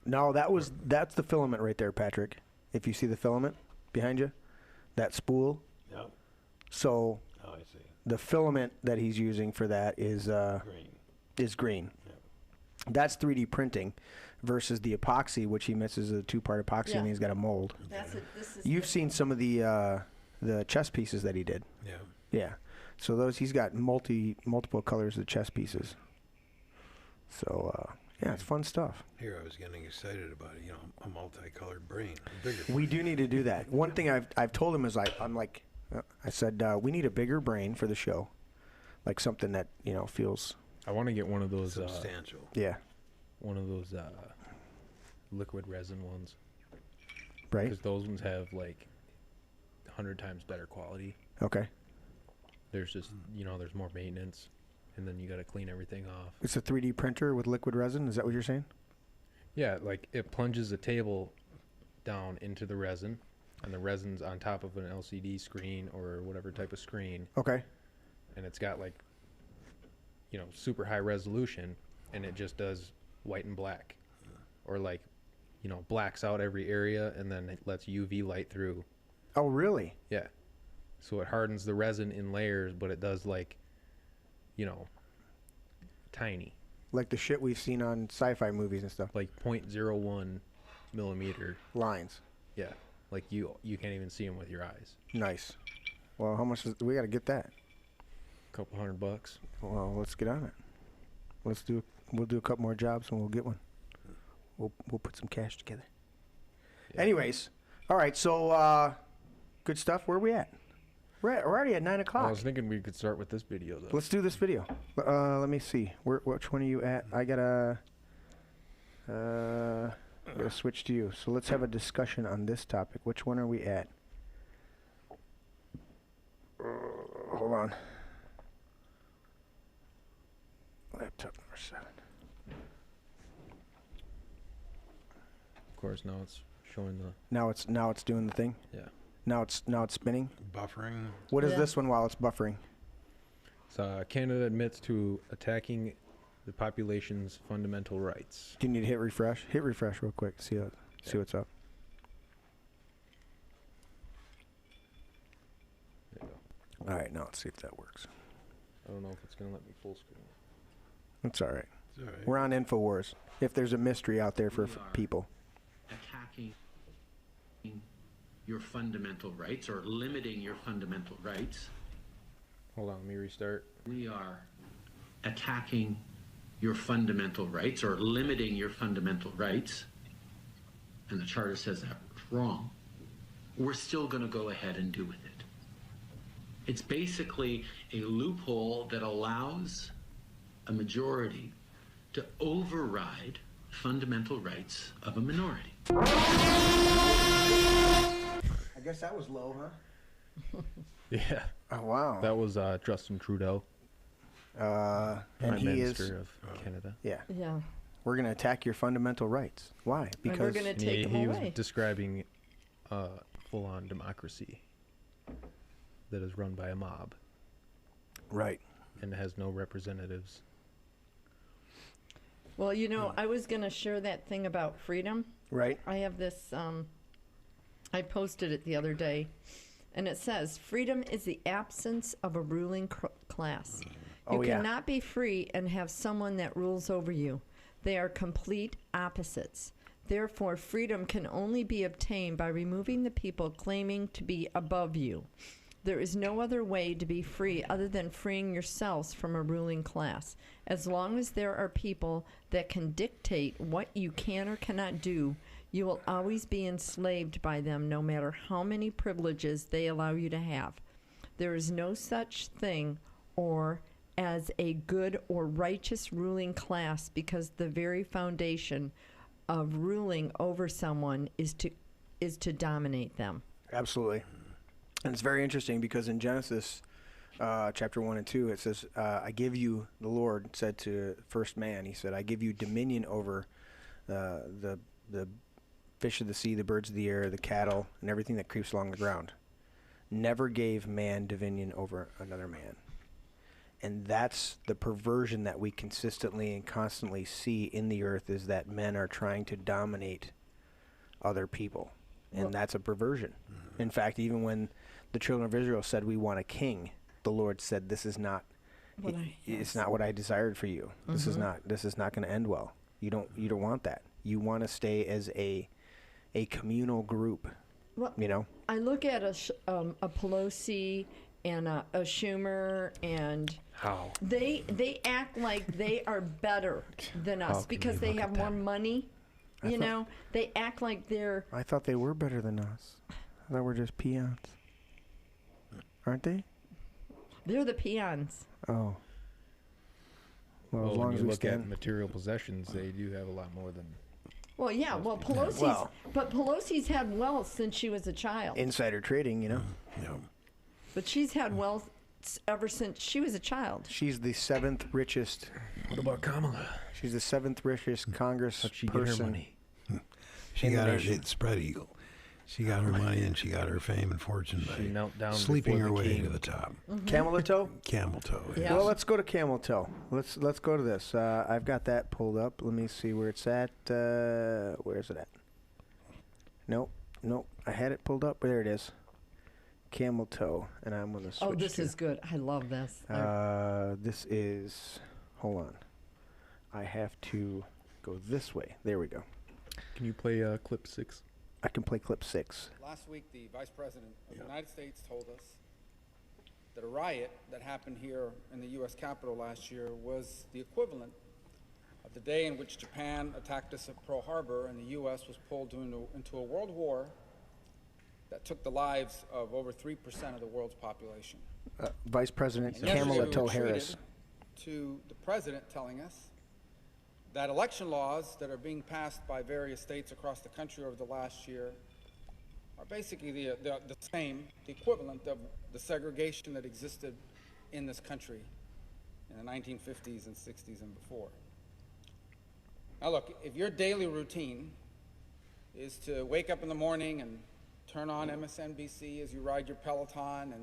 Speaker 1: No, that's the filament right there, Patrick. If you see the filament behind you, that spool.
Speaker 3: Yep.
Speaker 1: So
Speaker 3: Oh, I see.
Speaker 1: the filament that he's using for that is
Speaker 3: Green.
Speaker 1: green.
Speaker 3: Yep.
Speaker 1: That's 3D printing versus the epoxy, which he misses a 2-part epoxy,
Speaker 2: Yeah.
Speaker 1: and he's got a mold.
Speaker 2: This is
Speaker 1: You've seen some of the chess pieces that he did.
Speaker 3: Yeah.
Speaker 1: Yeah. So those he's got multiple colors of chess pieces. So yeah, it's fun stuff.
Speaker 3: Here I was getting excited about it. A multicolored brain. A bigger
Speaker 1: We do need to do that. One thing I've told him is I said we need a bigger brain for the show, like something that feels.
Speaker 4: I want to get one of those
Speaker 3: substantial.
Speaker 1: Yeah.
Speaker 4: one of those liquid resin ones,
Speaker 1: Right.
Speaker 4: because those ones have like 100 times better quality.
Speaker 1: Okay.
Speaker 4: There's just there's more maintenance, and then you got to clean everything off.
Speaker 1: It's a 3D printer with liquid resin. Is that what you're saying?
Speaker 4: Yeah, like it plunges a table down into the resin, and the resin's on top of an LCD screen or whatever type of screen,
Speaker 1: Okay.
Speaker 4: and it's got like, you know, super high resolution, and it just does white and black, or like, you know, blacks out every area and then it lets UV light through.
Speaker 1: Oh, really?
Speaker 4: Yeah. So it hardens the resin in layers, but it does like, you know, tiny,
Speaker 1: Like the shit we've seen on sci-fi movies and stuff.
Speaker 4: like 0.01 millimeter.
Speaker 1: Lines.
Speaker 4: Yeah. Like you can't even see them with your eyes.
Speaker 1: Nice. Well, how much we got to get that?
Speaker 4: Couple $100.
Speaker 1: Well, let's get on it. We'll do a couple more jobs and we'll get one. We'll put some cash together.
Speaker 4: Yeah.
Speaker 1: Anyways, all right. So good stuff. Where are we at? We're already at 9
Speaker 4: I
Speaker 1: o'clock.
Speaker 4: was thinking we could start with this video though.
Speaker 1: Let's do this video. Let me see. Which one are you at? I gotta switch to you. So let's have a discussion on this topic. Which one are we at? Hold on. Laptop number 7.
Speaker 4: Of course, now it's showing the
Speaker 1: Now it's doing the thing.
Speaker 4: yeah.
Speaker 1: Now it's spinning.
Speaker 3: Buffering.
Speaker 1: What is
Speaker 2: Yeah.
Speaker 1: this one while it's buffering?
Speaker 4: So Canada admits to attacking the population's fundamental rights.
Speaker 1: Do you need to hit refresh? Hit refresh real quick. See what's up.
Speaker 4: There you go.
Speaker 1: All right, now let's see if that works.
Speaker 4: I don't know if it's gonna let me full screen.
Speaker 1: That's all right.
Speaker 3: It's all right.
Speaker 1: We're on InfoWars. If there's a mystery out there for
Speaker 7: We are
Speaker 1: people.
Speaker 7: attacking your fundamental rights or limiting your fundamental rights.
Speaker 4: Hold on, let me restart.
Speaker 7: We are attacking your fundamental rights or limiting your fundamental rights. And the charter says that's wrong. We're still going to go ahead and do with it. It's basically a loophole that allows a majority to override fundamental rights of a minority.
Speaker 1: I guess that was low, huh?
Speaker 4: Yeah,
Speaker 1: Oh wow.
Speaker 4: that was Justin Trudeau,
Speaker 1: And
Speaker 4: Prime
Speaker 1: he is.
Speaker 4: Minister of Canada.
Speaker 1: Yeah.
Speaker 2: Yeah.
Speaker 1: We're gonna attack your fundamental rights. Why?
Speaker 2: And we're
Speaker 1: Because
Speaker 2: gonna
Speaker 4: And
Speaker 2: take them
Speaker 4: he was
Speaker 2: away.
Speaker 4: describing full-on democracy that is run by a mob
Speaker 1: right.
Speaker 4: and has no representatives.
Speaker 2: Well, you know, I was going to share that thing about freedom.
Speaker 1: Right.
Speaker 2: I have this, I posted it the other day, and it says, freedom is the absence of a ruling class. You
Speaker 1: Oh, yeah.
Speaker 2: cannot be free and have someone that rules over you. They are complete opposites. Therefore, freedom can only be obtained by removing the people claiming to be above you. There is no other way to be free other than freeing yourselves from a ruling class. As long as there are people that can dictate what you can or cannot do, you will always be enslaved by them, no matter how many privileges they allow you to have. There is no such thing as a good or righteous ruling class, because the very foundation of ruling over someone is to dominate them.
Speaker 1: Absolutely. And it's very interesting because in Genesis chapter 1 and 2, it says, I give you, the Lord said to first man, he said, I give you dominion over the fish of the sea, the birds of the air, the cattle, and everything that creeps along the ground. Never gave man dominion over another man. And that's the perversion that we consistently and constantly see in the earth, is that men are trying to dominate other people. And
Speaker 2: Well-
Speaker 1: that's a perversion. In fact, even when the children of Israel said, we want a king, the Lord said, this is not it's not what I desired for you. This is not going to end well. You don't want that. You want to stay as a communal group,
Speaker 2: Well,
Speaker 1: you know?
Speaker 2: I look at a Pelosi and a Schumer, and
Speaker 4: How?
Speaker 2: they act like they are better than
Speaker 4: How
Speaker 2: us
Speaker 4: can
Speaker 2: because
Speaker 4: you
Speaker 2: they
Speaker 4: look
Speaker 2: have
Speaker 4: at
Speaker 2: more
Speaker 4: them?
Speaker 2: money.
Speaker 1: I
Speaker 2: You
Speaker 1: thought-
Speaker 2: know, they act like they're.
Speaker 1: I thought they were better than us. I thought we're just peons. Aren't they?
Speaker 2: They're the peons.
Speaker 1: Oh. Well, as
Speaker 4: Well,
Speaker 1: long
Speaker 4: when
Speaker 1: as
Speaker 4: you
Speaker 1: we
Speaker 4: look at
Speaker 1: stand.
Speaker 4: material possessions, they do have a lot more than.
Speaker 2: Well, yeah. Well, Pelosi's,
Speaker 1: Well-
Speaker 2: but Pelosi's had wealth since she was a child.
Speaker 1: Insider trading, you know.
Speaker 3: Yeah.
Speaker 2: But she's had wealth ever since she was a child.
Speaker 1: She's the 7th richest.
Speaker 4: What about Kamala?
Speaker 1: She's the 7th richest Congress
Speaker 4: How'd she get her
Speaker 1: person.
Speaker 4: money?
Speaker 3: She
Speaker 1: In the
Speaker 3: got her
Speaker 1: nation.
Speaker 3: at Spread Eagle. She got her money and she got her fame and fortune
Speaker 4: She
Speaker 3: by
Speaker 4: knelt down
Speaker 3: sleeping
Speaker 4: before
Speaker 3: her
Speaker 4: the
Speaker 3: way
Speaker 4: king.
Speaker 3: to the top.
Speaker 1: Camel toe?
Speaker 3: Camel toe.
Speaker 2: Yeah.
Speaker 1: Well, let's go to camel toe. Let's go to this. I've got that pulled up. Let me see where it's at. Where is it at? Nope. I had it pulled up. There it is. Camel toe, and I'm gonna switch.
Speaker 2: Oh, this
Speaker 1: to,
Speaker 2: is good. I love this.
Speaker 1: This is. Hold on. I have to go this way. There we go.
Speaker 4: Can you play clip 6?
Speaker 1: I can play clip 6.
Speaker 8: Last week, the Vice President of the United States told us that a riot that happened here in the U.S. Capitol last year was the equivalent of the day in which Japan attacked us at Pearl Harbor and the U.S. was pulled into a world war that took the lives of over 3% of the world's population.
Speaker 1: Vice President
Speaker 8: And yesterday
Speaker 1: Kamala
Speaker 8: we
Speaker 1: Toe
Speaker 8: were treated
Speaker 1: Harris.
Speaker 8: to the President telling us that election laws that are being passed by various states across the country over the last year are basically the same, the equivalent of the segregation that existed in this country in the 1950s and 60s and before. Now look, if your daily routine is to wake up in the morning and turn on MSNBC as you ride your Peloton,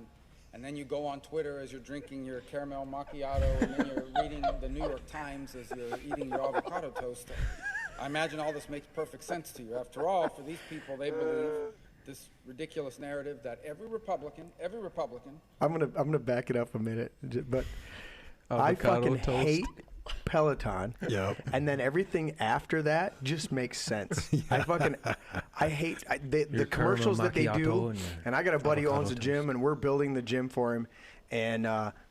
Speaker 8: and then you go on Twitter as you're drinking your caramel macchiato, and then you're reading the New York Times as you're eating your avocado toast, I imagine all this makes perfect sense to you. After all, for these people, they believe this ridiculous narrative that every Republican,
Speaker 1: I'm gonna back it up a minute, but I
Speaker 4: Avocado
Speaker 1: fucking
Speaker 4: toast.
Speaker 1: hate Peloton.
Speaker 3: Yep.
Speaker 1: And then everything after that just makes sense. I hate the
Speaker 4: Your
Speaker 1: commercials that they
Speaker 4: caramel
Speaker 1: do.
Speaker 4: macchiato and your
Speaker 1: And I got a buddy who
Speaker 4: avocado
Speaker 1: owns a
Speaker 4: toast.
Speaker 1: gym, and we're building the gym for him. And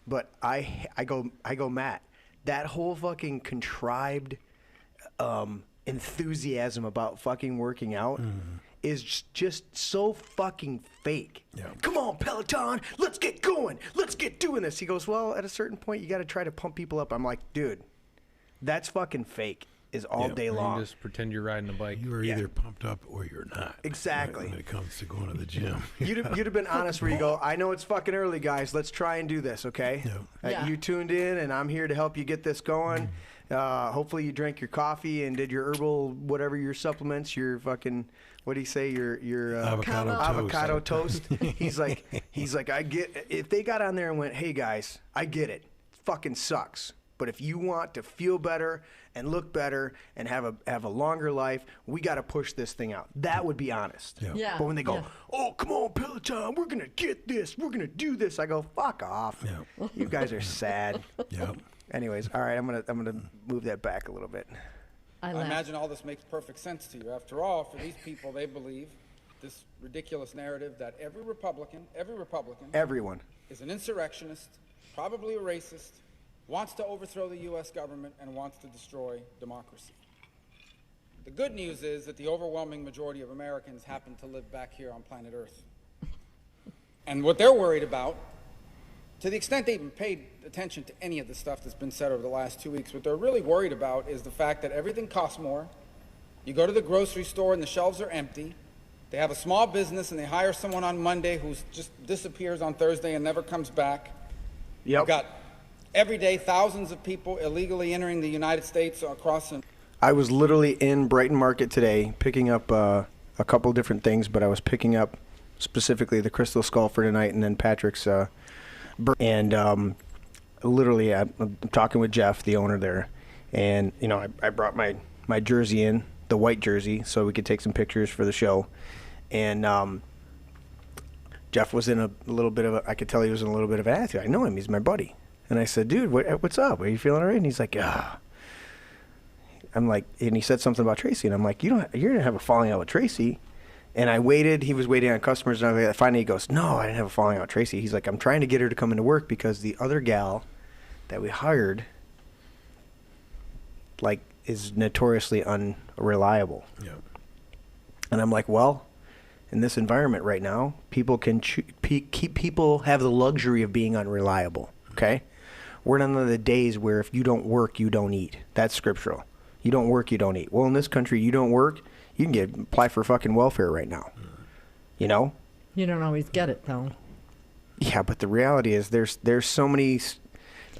Speaker 1: but I go, Matt, that whole fucking contrived enthusiasm about fucking working out is just so fucking fake.
Speaker 3: Yeah.
Speaker 1: Come on, Peloton, let's get going. Let's get doing this. He goes, well, at a certain point, you got to try to pump people up. I'm like, dude, that's fucking fake is all
Speaker 3: Yeah.
Speaker 1: day
Speaker 4: You
Speaker 1: long.
Speaker 4: just pretend you're riding a bike.
Speaker 3: You are
Speaker 1: Yeah.
Speaker 3: either pumped up or you're not.
Speaker 1: Exactly.
Speaker 3: When it comes to going to the gym.
Speaker 1: You'd have been honest where you go, I know it's fucking early, guys. Let's try and do this, okay?
Speaker 3: Yeah.
Speaker 2: Yeah.
Speaker 1: You tuned in, and I'm here to help you get this going. Hopefully you drank your coffee and did your herbal, whatever your supplements, your fucking, what do you say, your avocado toast. He's like, I get, if they got on there and went, hey guys, I get it. Fucking sucks. But if you want to feel better and look better and have a longer life, we got to push this thing out. That would be honest.
Speaker 3: Yeah.
Speaker 2: Yeah.
Speaker 1: But when they go,
Speaker 2: yeah.
Speaker 1: oh, come on, Peloton, we're going to get this. We're going to do this. I go, fuck off.
Speaker 3: Yeah.
Speaker 1: You guys are sad.
Speaker 3: Yep.
Speaker 1: Anyways, all right, I'm gonna move that back a little bit.
Speaker 2: I
Speaker 8: I
Speaker 2: laugh.
Speaker 8: imagine all this makes perfect sense to you. After all, for these people, they believe this ridiculous narrative that every Republican
Speaker 1: Everyone.
Speaker 8: is an insurrectionist, probably a racist, wants to overthrow the U.S. government, and wants to destroy democracy. The good news is that the overwhelming majority of Americans happen to live back here on planet Earth. And what they're worried about, to the extent they even paid attention to any of the stuff that's been said over the last 2 weeks, what they're really worried about is the fact that everything costs more. You go to the grocery store and the shelves are empty. They have a small business and they hire someone on Monday who just disappears on Thursday and never comes back. You've got every day thousands of people illegally entering the United States across.
Speaker 1: I was literally in Brighton Market today picking up a couple different things, but I was picking up specifically the Crystal Skull for tonight and then Patrick's. And literally, I'm talking with Jeff, the owner there, and you know, I brought my jersey in, the white jersey, so we could take some pictures for the show. And Jeff was in a little bit of I could tell he was in a little bit of an attitude. I know him; he's my buddy. And I said, "Dude, what's up? Are you feeling all right?" And he's like, "Ah." I'm like, and he said something about Tracy, and I'm like, you're gonna have a falling out with Tracy. And I waited. He was waiting on customers, and finally he goes, "No, I didn't have a falling out with Tracy." He's like, "I'm trying to get her to come into work because the other gal that we hired, like, is notoriously unreliable."
Speaker 3: Yeah.
Speaker 1: And I'm like, well, in this environment right now, people can people have the luxury of being unreliable. Okay, we're in one of the days where if you don't work, you don't eat. That's scriptural. You don't work, you don't eat. Well, in this country, you don't work, you can apply for fucking welfare right now. You know?
Speaker 2: You don't always get it, though.
Speaker 1: Yeah, but the reality is there's so many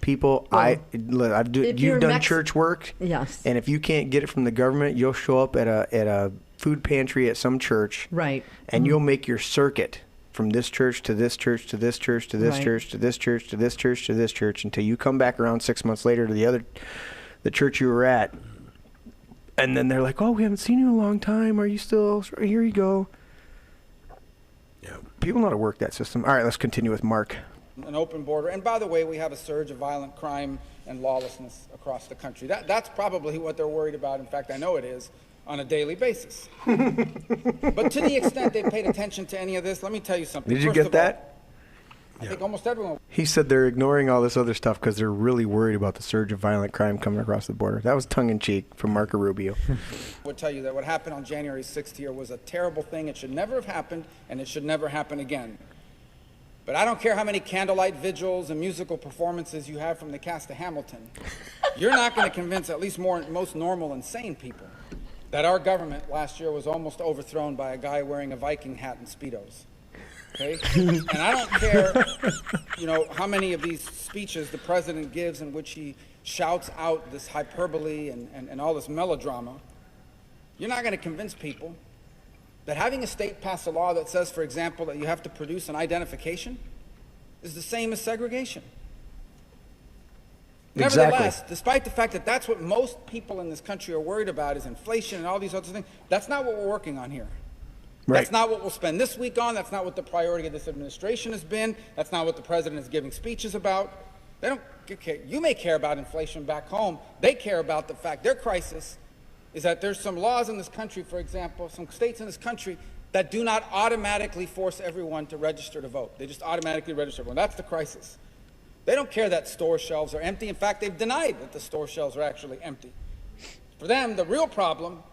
Speaker 1: people,
Speaker 2: Well,
Speaker 1: you've
Speaker 2: you're
Speaker 1: done church work,
Speaker 2: Yes.
Speaker 1: and if you can't get it from the government, you'll show up at a food pantry at some church,
Speaker 2: Right.
Speaker 1: and you'll make your circuit from this church to this church to this church to this
Speaker 2: Right.
Speaker 1: church to this church to this church to this church until you come back around 6 months later to the church you were at, and then they're like, "Oh, we haven't seen you in a long time. Are you still here? You go."
Speaker 3: Yeah.
Speaker 1: People know how to work that system. All right, let's continue with Mark.
Speaker 8: An open border. And by the way, we have a surge of violent crime and lawlessness across the country. That's probably what they're worried about. In fact, I know it is on a daily basis. But to the extent they've paid attention to any of this, let me tell you something.
Speaker 1: Did you
Speaker 8: First
Speaker 1: get
Speaker 8: of all,
Speaker 1: that?
Speaker 8: I think almost everyone
Speaker 1: He said they're ignoring all this other stuff because they're really worried about the surge of violent crime coming across the border. That was tongue-in-cheek from Marco Rubio.
Speaker 8: would tell you that what happened on January 6th here was a terrible thing. It should never have happened, and it should never happen again. But I don't care how many candlelight vigils and musical performances you have from the cast of Hamilton. You're not going to convince at least most normal and sane people that our government last year was almost overthrown by a guy wearing a Viking hat and Speedos. Okay? And I don't care, how many of these speeches the president gives in which he shouts out this hyperbole and all this melodrama. You're not going to convince people that having a state pass a law that says, for example, that you have to produce an identification is the same as segregation.
Speaker 1: Exactly.
Speaker 8: Nevertheless, despite the fact that that's what most people in this country are worried about is inflation and all these other things, that's not what we're working on here.
Speaker 1: Right.
Speaker 8: That's not what we'll spend this week on. That's not what the priority of this administration has been. That's not what the president is giving speeches about. They don't care. You may care about inflation back home. They care about the fact their crisis is that there's some laws in this country, for example, some states in this country that do not automatically force everyone to register to vote. They just automatically register everyone. That's the crisis. They don't care that store shelves are empty. In fact, they've denied that the store shelves are actually empty. For them, the real problem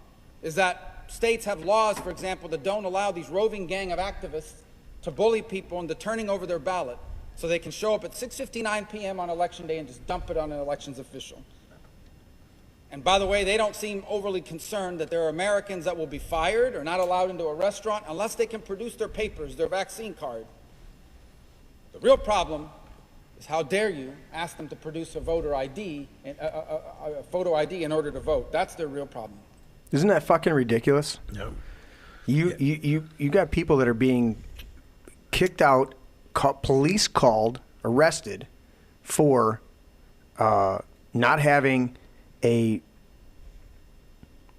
Speaker 8: is that states have laws, for example, that don't allow these roving gang of activists to bully people into turning over their ballot so they can show up at 6:59 p.m. on Election Day and just dump it on an elections official. And by the way, they don't seem overly concerned that there are Americans that will be fired or not allowed into a restaurant unless they can produce their papers, their vaccine card. The real problem is how dare you ask them to produce a voter ID, a photo ID in order to vote. That's their real problem.
Speaker 1: Isn't that fucking ridiculous?
Speaker 3: No.
Speaker 1: You got people that are being kicked out, police called, arrested for not having a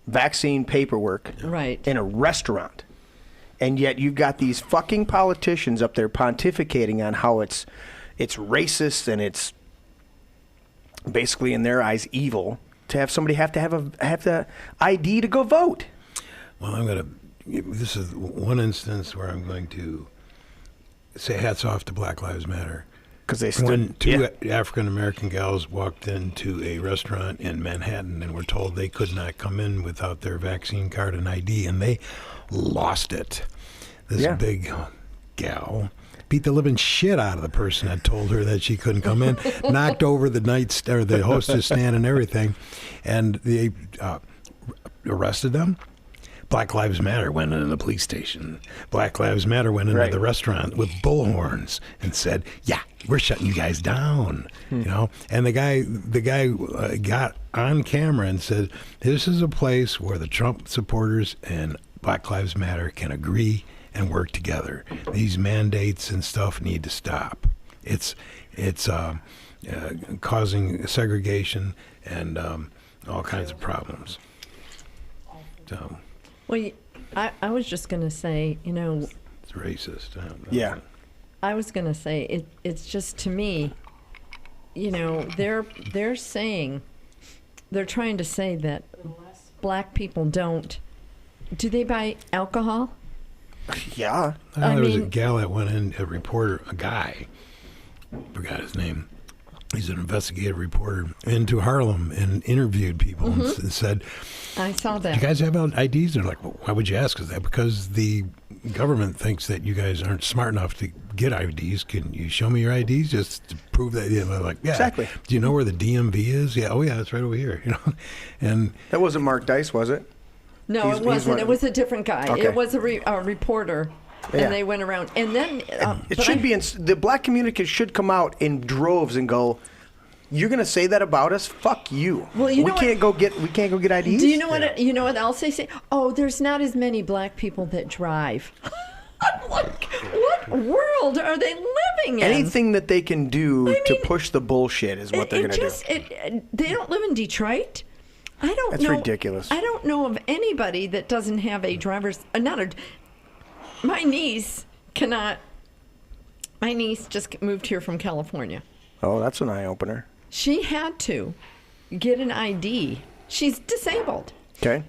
Speaker 1: vaccine paperwork
Speaker 2: Right.
Speaker 1: in a restaurant. And yet you've got these fucking politicians up there pontificating on how it's racist and it's basically in their eyes evil to have somebody have the ID to go vote.
Speaker 3: Well, this is one instance where I'm going to say hats off to Black Lives Matter.
Speaker 1: Because they
Speaker 3: When two African-American gals walked into a restaurant in Manhattan and were told they could not come in without their vaccine card and ID, and they lost it. This big gal beat the living shit out of the person that told her that she couldn't come in, knocked over the hostess stand and everything, and they arrested them. Black Lives Matter went into the police station. Black Lives Matter went into the restaurant with bullhorns and said, "Yeah, we're shutting you guys down." And the guy got on camera and said, "This is a place where the Trump supporters and Black Lives Matter can agree and work together. These mandates and stuff need to stop. It's causing segregation and all kinds of problems." So.
Speaker 2: Well, I was just going to say,
Speaker 3: It's racist.
Speaker 1: Yeah.
Speaker 2: I was going to say it's just, to me, they're trying to say that black people do they buy alcohol?
Speaker 1: Yeah.
Speaker 3: There was a gal that went in, a guy, forgot his name. He's an investigative reporter into Harlem and interviewed people and said,
Speaker 2: I saw that.
Speaker 3: "You guys have IDs?" They're like, "Well, why would you ask us that?" "Because the government thinks that you guys aren't smart enough to get IDs. Can you show me your IDs just to prove that?" They're like, "Yeah."
Speaker 1: Exactly.
Speaker 3: "Do you know where the DMV is?" "Yeah." "Oh, yeah, it's right over here." And
Speaker 1: That wasn't Mark Dice, was it?
Speaker 2: No, it wasn't. It was a different guy.
Speaker 1: Okay.
Speaker 2: It was a reporter,
Speaker 1: Yeah.
Speaker 2: and they went around. And then
Speaker 1: It should be the black community should come out in droves and go, You're gonna say that about us? Fuck you.
Speaker 2: Well, you know
Speaker 1: we can't go get IDs.
Speaker 2: Do you know what else they say? Oh, there's not as many black people that drive. I'm like, what world are they living in?
Speaker 1: Anything that they can do to push the bullshit is what they're gonna do.
Speaker 2: They don't live in Detroit. I don't
Speaker 1: That's
Speaker 2: know.
Speaker 1: ridiculous.
Speaker 2: I don't know of anybody that doesn't have a driver's. My niece cannot. My niece just moved here from California.
Speaker 1: Oh, that's an eye opener.
Speaker 2: She had to get an ID. She's disabled.
Speaker 1: Okay.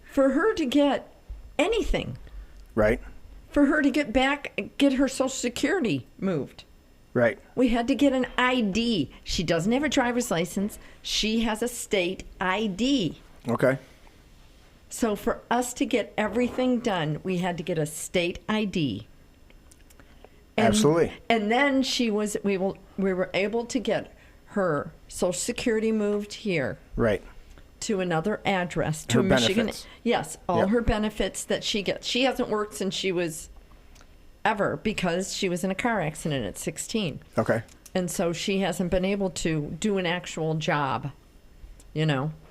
Speaker 2: For her to get anything.
Speaker 1: Right.
Speaker 2: For her to get her Social Security moved.
Speaker 1: Right.
Speaker 2: We had to get an ID. She doesn't have a driver's license. She has a state ID.
Speaker 1: Okay.
Speaker 2: So for us to get everything done, we had to get a state ID.
Speaker 1: Absolutely.
Speaker 2: And then we were able to get her Social Security moved here.
Speaker 1: Right.
Speaker 2: To another address, to
Speaker 1: Her
Speaker 2: Michigan.
Speaker 1: benefits.
Speaker 2: Yes, all her benefits that she gets. She hasn't worked since she was because she was in a car accident at 16.
Speaker 1: Okay.
Speaker 2: And so she hasn't been able to do an actual job,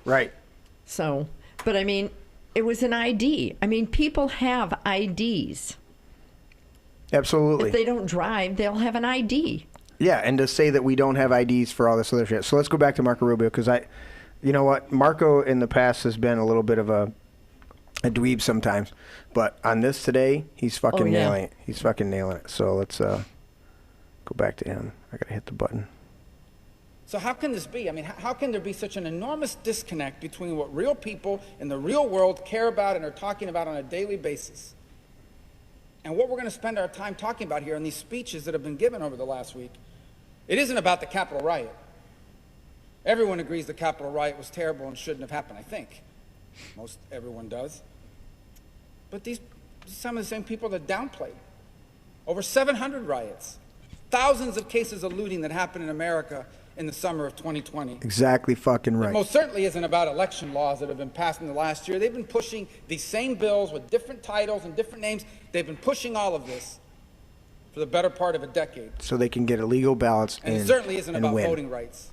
Speaker 1: Right.
Speaker 2: So, but I mean, it was an ID. I mean, people have IDs.
Speaker 1: Absolutely.
Speaker 2: If they don't drive, they'll have an ID.
Speaker 1: Yeah, and to say that we don't have IDs for all this other shit. So let's go back to Marco Rubio, because you know what? Marco in the past has been a little bit of a dweeb sometimes. But on this today, he's fucking nailing it. He's fucking nailing it. So let's go back to him. I got to hit the button.
Speaker 8: So how can this be? I mean, how can there be such an enormous disconnect between what real people in the real world care about and are talking about on a daily basis and what we're going to spend our time talking about here in these speeches that have been given over the last week? It isn't about the Capitol riot. Everyone agrees the Capitol riot was terrible and shouldn't have happened, I think. Most everyone does. But these some of the same people that downplayed. Over 700 riots, thousands of cases of looting that happened in America in the summer of 2020.
Speaker 1: Exactly fucking right.
Speaker 8: It most certainly isn't about election laws that have been passed in the last year. They've been pushing these same bills with different titles and different names. They've been pushing all of this for the better part of a decade.
Speaker 1: So they can get illegal ballots
Speaker 8: and it certainly isn't about
Speaker 1: win.
Speaker 8: Voting rights.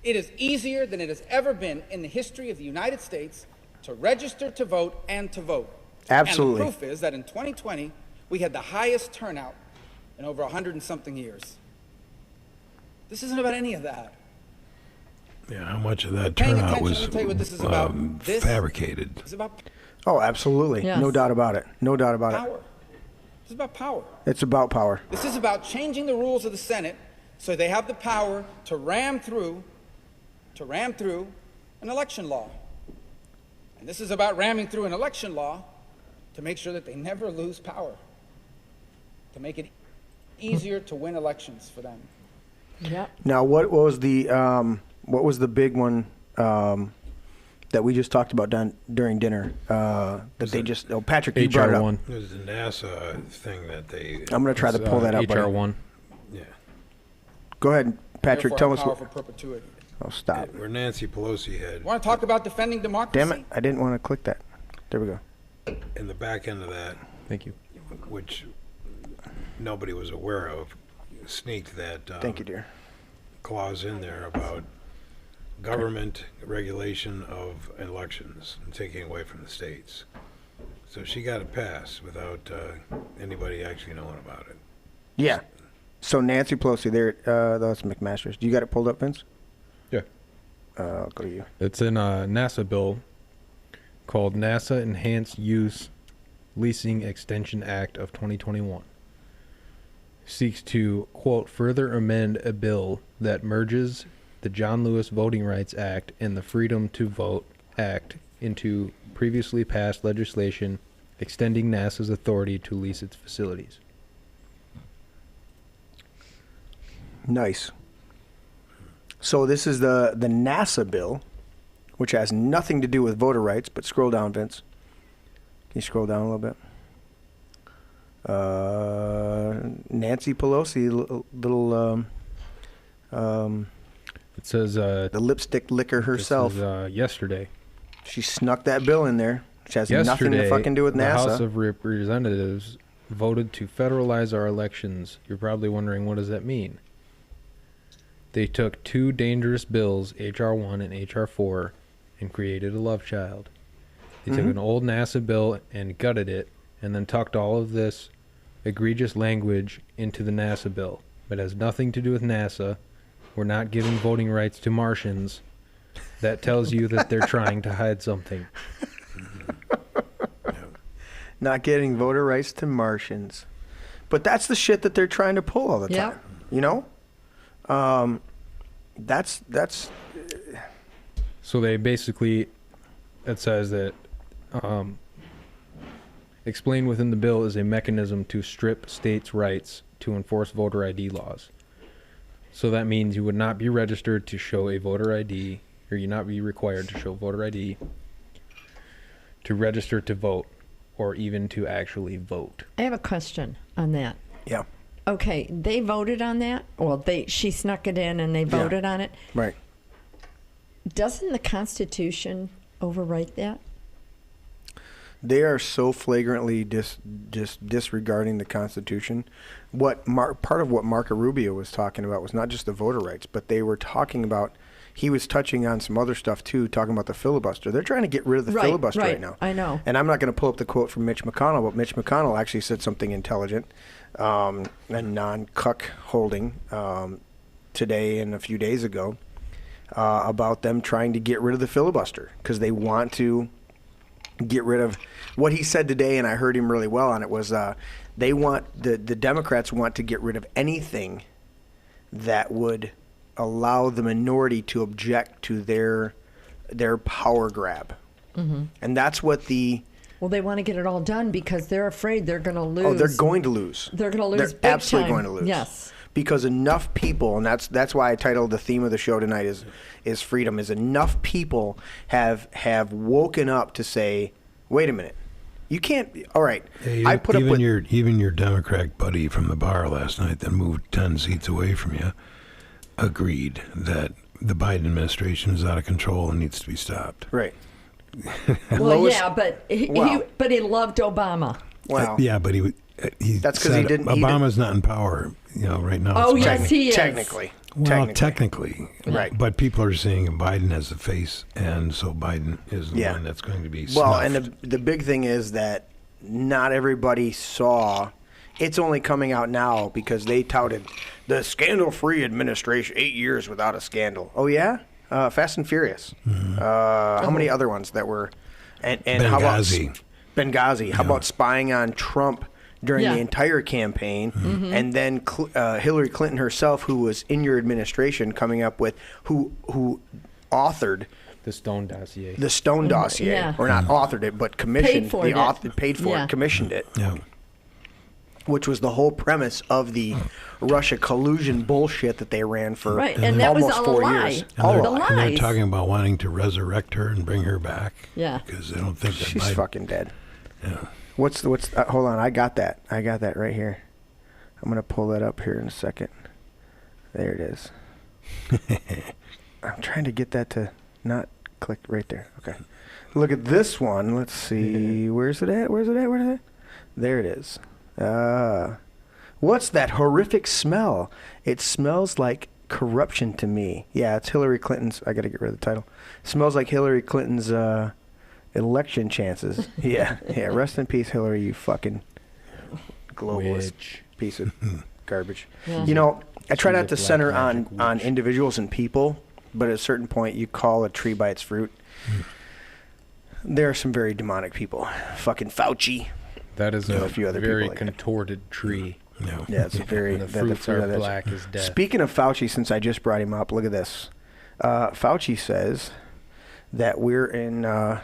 Speaker 8: It is easier than it has ever been in the history of the United States to register to vote and to vote.
Speaker 1: Absolutely.
Speaker 8: And the proof is that in 2020, we had the highest turnout in over 100 and something years. This isn't about any of that.
Speaker 3: Yeah, how much of that
Speaker 8: Paying
Speaker 3: turnout
Speaker 8: attention,
Speaker 3: was
Speaker 8: let me tell you what this is about. This
Speaker 3: fabricated?
Speaker 8: is about
Speaker 1: Oh, absolutely.
Speaker 2: Yes.
Speaker 1: No doubt about it. No doubt about
Speaker 8: power.
Speaker 1: it.
Speaker 8: This is about power.
Speaker 1: It's about power.
Speaker 8: This is about changing the rules of the Senate so they have the power to ram through an election law. And this is about ramming through an election law to make sure that they never lose power, to make it easier to win elections for them.
Speaker 2: Yep.
Speaker 1: Now, what was the big one that we just talked about during dinner? That they just Patrick, you brought it up.
Speaker 4: HR1.
Speaker 3: It was the NASA thing that they.
Speaker 1: I'm gonna try to pull that up. buddy.
Speaker 4: HR1.
Speaker 3: Yeah.
Speaker 1: Go ahead, Patrick.
Speaker 8: Therefore,
Speaker 1: Tell us
Speaker 8: power
Speaker 1: what.
Speaker 8: for perpetuity.
Speaker 1: Oh, stop.
Speaker 3: Where Nancy Pelosi had.
Speaker 8: Want to talk about defending democracy?
Speaker 1: Damn it! I didn't want to click that. There we go.
Speaker 3: In the back end of that,
Speaker 4: Thank you.
Speaker 3: which nobody was aware of, sneaked that
Speaker 1: Thank you, dear.
Speaker 3: clause in there about government regulation of elections and taking away from the states. So she got it passed without anybody actually knowing about it.
Speaker 1: Yeah. So Nancy Pelosi, there. That's McMaster's. Do you got it pulled up, Vince?
Speaker 4: Yeah.
Speaker 1: I'll go to you.
Speaker 4: It's in a NASA bill called NASA Enhanced Use Leasing Extension Act of 2021. Seeks to, quote, further amend a bill that merges the John Lewis Voting Rights Act and the Freedom to Vote Act into previously passed legislation extending NASA's authority to lease its facilities.
Speaker 1: Nice. So this is the NASA bill, which has nothing to do with voter rights, but scroll down, Vince. Can you scroll down a little bit? Nancy Pelosi, little
Speaker 4: It says
Speaker 1: the lipstick licker herself.
Speaker 4: This is, yesterday.
Speaker 1: She snuck that bill in there, which has nothing to fucking do with
Speaker 4: the
Speaker 1: NASA.
Speaker 4: House of Representatives voted to federalize our elections. You're probably wondering, what does that mean? they took two dangerous bills, H.R. 1 and H.R. 4, and created a love child. They took an old NASA bill and gutted it, and then tucked all of this egregious language into the NASA bill. But it has nothing to do with NASA. We're not giving voting rights to Martians. That tells you that they're trying to hide something.
Speaker 1: Not getting voter rights to Martians. But that's the shit that they're trying to pull all the time. You know? That's
Speaker 4: So they basically, it says that explained within the bill is a mechanism to strip states' rights to enforce voter ID laws. So that means you would not be registered to show a voter ID, or you not be required to show voter ID to register to vote, or even to actually vote.
Speaker 2: I have a question on that.
Speaker 1: Yeah.
Speaker 2: Okay, they voted on that? Well, she snuck it in and they voted on it.
Speaker 1: Right.
Speaker 2: Doesn't the Constitution overwrite that?
Speaker 1: They are so flagrantly just disregarding the Constitution. Part of what Marco Rubio was talking about was not just the voter rights, but they were talking about, he was touching on some other stuff too, talking about the filibuster. They're trying to get rid of the filibuster right now.
Speaker 2: I know.
Speaker 1: And I'm not going to pull up the quote from Mitch McConnell, but Mitch McConnell actually said something intelligent and non-cuck holding today and a few days ago about them trying to get rid of the filibuster because they want to get rid of what he said today, and I heard him really well on it, was they want, the Democrats want to get rid of anything that would allow the minority to object to their power grab. And that's what
Speaker 2: Well, they want to get it all done because they're afraid they're going to lose.
Speaker 1: Oh, they're going to lose.
Speaker 2: They're going to lose
Speaker 1: They're
Speaker 2: big
Speaker 1: absolutely
Speaker 2: time.
Speaker 1: going to lose.
Speaker 2: Yes.
Speaker 1: Because enough people, and that's why I titled the theme of the show tonight is freedom, is enough people have woken up to say, wait a minute, you can't, all right,
Speaker 3: Hey,
Speaker 1: I put up with...
Speaker 3: Even your Democrat buddy from the bar last night that moved 10 seats away from you agreed that the Biden administration is out of control and needs to be stopped.
Speaker 1: Right.
Speaker 2: Well, yeah, but he loved Obama.
Speaker 1: Wow.
Speaker 3: Yeah, but he
Speaker 1: That's 'cause he
Speaker 3: said
Speaker 1: didn't-
Speaker 3: Obama's not in power, right now.
Speaker 2: Oh,
Speaker 3: It's
Speaker 2: yes,
Speaker 3: Biden.
Speaker 2: he is.
Speaker 1: Technically.
Speaker 3: Well, technically.
Speaker 1: Right.
Speaker 3: But people are saying Biden has the face, and so Biden is the
Speaker 1: Yeah.
Speaker 3: one that's going to be
Speaker 1: Well,
Speaker 3: snuffed.
Speaker 1: and the big thing is that not everybody saw. It's only coming out now because they touted the scandal-free administration, 8 years without a scandal. Oh yeah, Fast and Furious. How many other ones that were? And how about
Speaker 3: Benghazi.
Speaker 1: Benghazi? How about spying on Trump during
Speaker 2: Yeah.
Speaker 1: the entire campaign, and then Hillary Clinton herself, who was in your administration, coming up with who authored
Speaker 4: The Stone dossier.
Speaker 1: the Stone dossier,
Speaker 2: Yeah.
Speaker 1: or not authored it, but commissioned
Speaker 2: for
Speaker 1: the
Speaker 2: it.
Speaker 1: author, paid for
Speaker 2: Yeah.
Speaker 1: it, commissioned it,
Speaker 3: Yeah.
Speaker 1: which was the whole premise of the Russia collusion bullshit that they ran for
Speaker 2: Right, and that was
Speaker 1: almost
Speaker 2: all
Speaker 1: 4
Speaker 2: a lie.
Speaker 1: years.
Speaker 3: And
Speaker 1: All
Speaker 3: they're,
Speaker 1: a lie.
Speaker 3: and they're
Speaker 2: lies.
Speaker 3: talking about wanting to resurrect her and bring her back.
Speaker 2: Yeah.
Speaker 3: Because they don't think that
Speaker 1: She's
Speaker 3: Biden.
Speaker 1: fucking dead.
Speaker 3: Yeah.
Speaker 1: What's hold on, I got that right here. I'm gonna pull that up here in a second. There it is. I'm trying to get that to not click right there. Okay. Look at this one. Let's see. Where's it at? There it is. What's that horrific smell? It smells like corruption to me. Yeah, it's Hillary Clinton's. I got to get rid of the title. Smells like Hillary Clinton's election chances. Yeah. Rest in peace, Hillary, you fucking globalist piece of garbage.
Speaker 2: Yeah.
Speaker 1: You know, I try
Speaker 4: She's
Speaker 1: not
Speaker 4: a
Speaker 1: to
Speaker 4: black
Speaker 1: center
Speaker 4: magic
Speaker 1: on
Speaker 4: witch.
Speaker 1: individuals and people, but at a certain point, you call a tree by its fruit. There are some very demonic people. Fucking Fauci.
Speaker 4: That is
Speaker 1: Yeah,
Speaker 4: a
Speaker 1: a few other
Speaker 4: very
Speaker 1: people like that.
Speaker 4: contorted tree.
Speaker 3: No.
Speaker 1: Yeah, it's a very.
Speaker 4: And the
Speaker 1: the
Speaker 4: fruits
Speaker 1: fruit
Speaker 4: are
Speaker 1: of this.
Speaker 4: black as death.
Speaker 1: Speaking of Fauci, since I just brought him up, look at this. Fauci says that we're in. I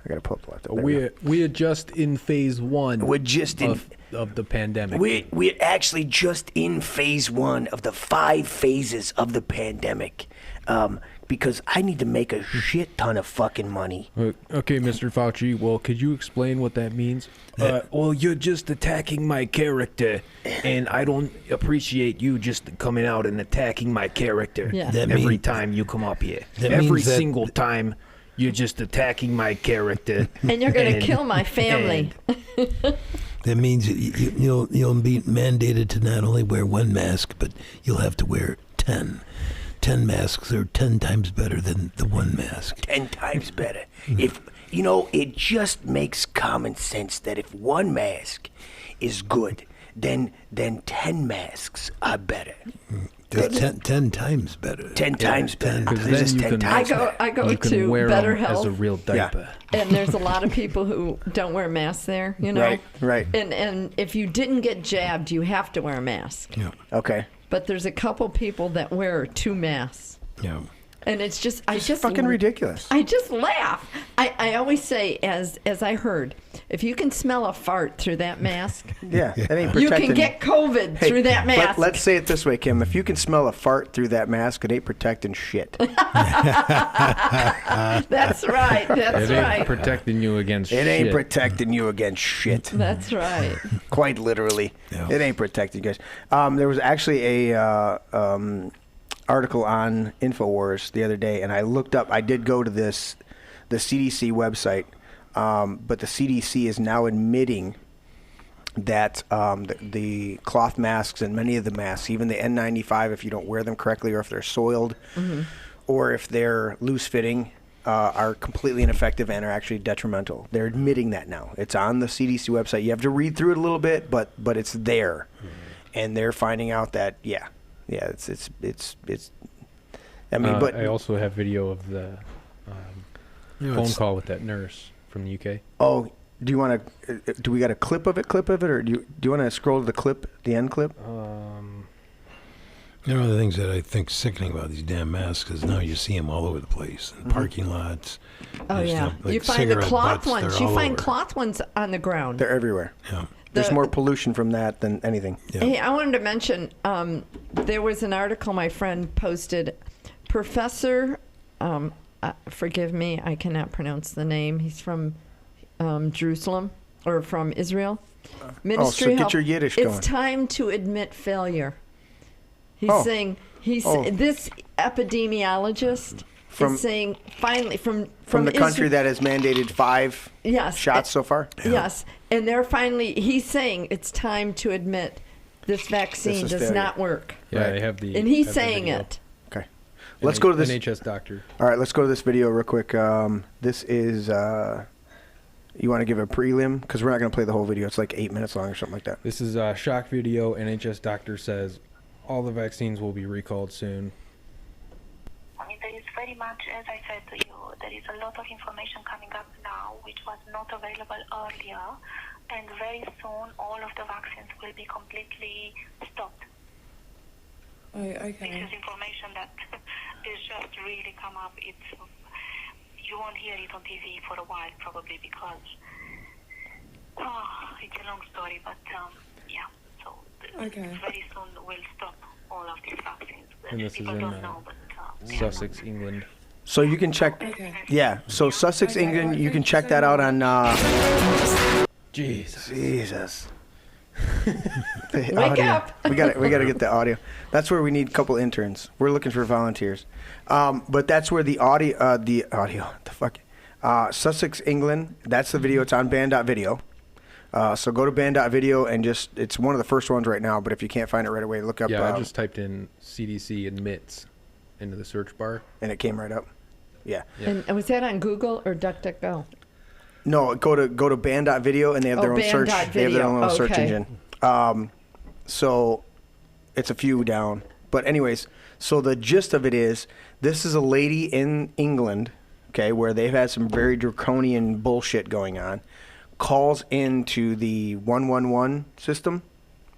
Speaker 1: gotta pull up the laptop. There we go.
Speaker 4: We are just in phase one
Speaker 1: We're just in.
Speaker 4: of the pandemic.
Speaker 1: We're actually just in phase 1 of the 5 phases of the pandemic. Because I need to make a shit ton of fucking money.
Speaker 4: Okay, Mr. Fauci, well, could you explain what that means? Well, you're just attacking my character, and I don't appreciate you just coming out and attacking my character
Speaker 2: Yeah.
Speaker 4: every time you come up here.
Speaker 3: that
Speaker 4: Every
Speaker 3: means that-
Speaker 4: single time, you're just attacking my character.
Speaker 2: And you're going to kill my family.
Speaker 3: That means you'll be mandated to not only wear one mask, but you'll have to wear 10. 10 masks are 10 times better than the one mask.
Speaker 1: 10 times better. If you know, it just makes common sense that if one mask is good, then 10 masks are better.
Speaker 3: That's 10 times better.
Speaker 1: 10 times better.
Speaker 4: Because
Speaker 1: This is
Speaker 4: then
Speaker 1: 10
Speaker 4: you can,
Speaker 1: times
Speaker 2: I go
Speaker 4: you can
Speaker 2: to
Speaker 4: wear
Speaker 2: Better
Speaker 4: them as
Speaker 2: Health,
Speaker 4: a real diaper.
Speaker 2: and there's a lot of people who don't wear masks there, you know.
Speaker 1: Right.
Speaker 2: And if you didn't get jabbed, you have to wear a mask.
Speaker 3: Yeah.
Speaker 1: Okay.
Speaker 2: But there's a couple people that wear 2 masks.
Speaker 3: Yeah.
Speaker 2: And it's just, I
Speaker 1: It's
Speaker 2: just
Speaker 1: fucking ridiculous.
Speaker 2: I just laugh. I always say, as I heard, if you can smell a fart through that mask,
Speaker 1: Yeah, that ain't
Speaker 2: you
Speaker 1: protecting.
Speaker 2: can get COVID through that mask.
Speaker 1: Let's say it this way, Kim. If you can smell a fart through that mask, it ain't protecting shit.
Speaker 2: That's right. That's
Speaker 4: It ain't
Speaker 2: right.
Speaker 4: protecting you against
Speaker 1: It ain't
Speaker 4: shit.
Speaker 1: protecting you against shit.
Speaker 2: That's right.
Speaker 1: Quite literally.
Speaker 3: Yeah.
Speaker 1: It ain't protecting you guys. There was actually a article on InfoWars the other day, and I looked up. I did go to the CDC website, but the CDC is now admitting that the cloth masks and many of the masks, even the N95, if you don't wear them correctly or if they're soiled or if they're loose-fitting, are completely ineffective and are actually detrimental. They're admitting that now. It's on the CDC website. You have to read through it a little bit, but it's there, and they're finding out that it's. I mean, but
Speaker 4: I also have video of the
Speaker 3: You know,
Speaker 4: phone
Speaker 3: it's-
Speaker 4: call with that nurse from the UK.
Speaker 1: oh, do you want to? Do we got a clip of it, or do you want to scroll to the clip, the end clip?
Speaker 3: You know, the things that I think sickening about these damn masks is now you see them all over the place, in parking lots.
Speaker 2: Oh,
Speaker 3: There's
Speaker 2: yeah.
Speaker 3: stuff like
Speaker 2: You find the
Speaker 3: cigarette
Speaker 2: cloth
Speaker 3: butts,
Speaker 2: ones.
Speaker 3: they're
Speaker 2: You
Speaker 3: all
Speaker 2: find
Speaker 3: over.
Speaker 2: cloth ones on the ground.
Speaker 1: They're everywhere.
Speaker 3: Yeah.
Speaker 1: There's
Speaker 2: The-
Speaker 1: more pollution from that than anything.
Speaker 3: Yeah.
Speaker 2: Hey, I wanted to mention there was an article my friend posted. Professor, forgive me, I cannot pronounce the name. He's from Jerusalem or from Israel. Ministry
Speaker 1: get
Speaker 2: Health.
Speaker 1: your Yiddish
Speaker 2: It's
Speaker 1: going.
Speaker 2: time to admit failure. He's
Speaker 1: Oh.
Speaker 2: saying
Speaker 1: Oh.
Speaker 2: this epidemiologist
Speaker 1: From-
Speaker 2: is saying finally from
Speaker 1: the country that has mandated 5
Speaker 2: yes
Speaker 1: shots so far.
Speaker 2: Yes, and they're finally. He's saying it's time to admit this vaccine
Speaker 1: is
Speaker 2: does
Speaker 1: failure.
Speaker 2: not work,
Speaker 4: Yeah,
Speaker 1: Right.
Speaker 4: I have the.
Speaker 2: and he's
Speaker 4: have the
Speaker 2: saying
Speaker 4: video.
Speaker 2: it.
Speaker 1: Okay. Let's go to this.
Speaker 4: NHS doctor.
Speaker 1: All right, let's go to this video real quick. This is. You want to give a prelim? Because we're not going to play the whole video. It's like 8 minutes long or something like that.
Speaker 4: This is a shock video. NHS doctor says all the vaccines will be recalled soon.
Speaker 9: I mean, there is very much, as I said to you, there is a lot of information coming up now which was not available earlier, and very soon all of the vaccines will be completely stopped.
Speaker 5: Oh,
Speaker 9: This
Speaker 5: okay.
Speaker 9: is information that is just really come up. You won't hear it on TV for a while probably because it's a long story, but yeah. So
Speaker 5: Okay.
Speaker 9: very soon we'll stop all of these vaccines.
Speaker 4: And this is
Speaker 9: People
Speaker 4: in,
Speaker 9: don't know, but yeah.
Speaker 4: Sussex, England.
Speaker 1: So you can check.
Speaker 5: Okay.
Speaker 1: Yeah. So Sussex,
Speaker 5: Okay,
Speaker 1: England.
Speaker 5: well,
Speaker 1: You can
Speaker 5: thank you
Speaker 1: check
Speaker 5: so
Speaker 1: that out
Speaker 5: much.
Speaker 1: on.
Speaker 4: Jesus.
Speaker 1: Jesus. The
Speaker 2: Wake
Speaker 1: audio.
Speaker 2: up.
Speaker 1: We got to get the audio. That's where we need a couple interns. We're looking for volunteers. But that's where the audio. The fuck. Sussex, England. That's the video. It's on band.video. So go to band.video and it's one of the first ones right now. But if you can't find it right away, look up.
Speaker 4: Yeah, I just typed in CDC admits into the search bar.
Speaker 1: and it came right up. Yeah.
Speaker 4: Yeah.
Speaker 2: And was that on Google or DuckDuckGo?
Speaker 1: No, go to band.video and they have their own search. They have their own little search
Speaker 2: Okay.
Speaker 1: engine. So it's a few down. But anyways, so the gist of it is this is a lady in England, okay, where they've had some very draconian bullshit going on, calls into the 111 system,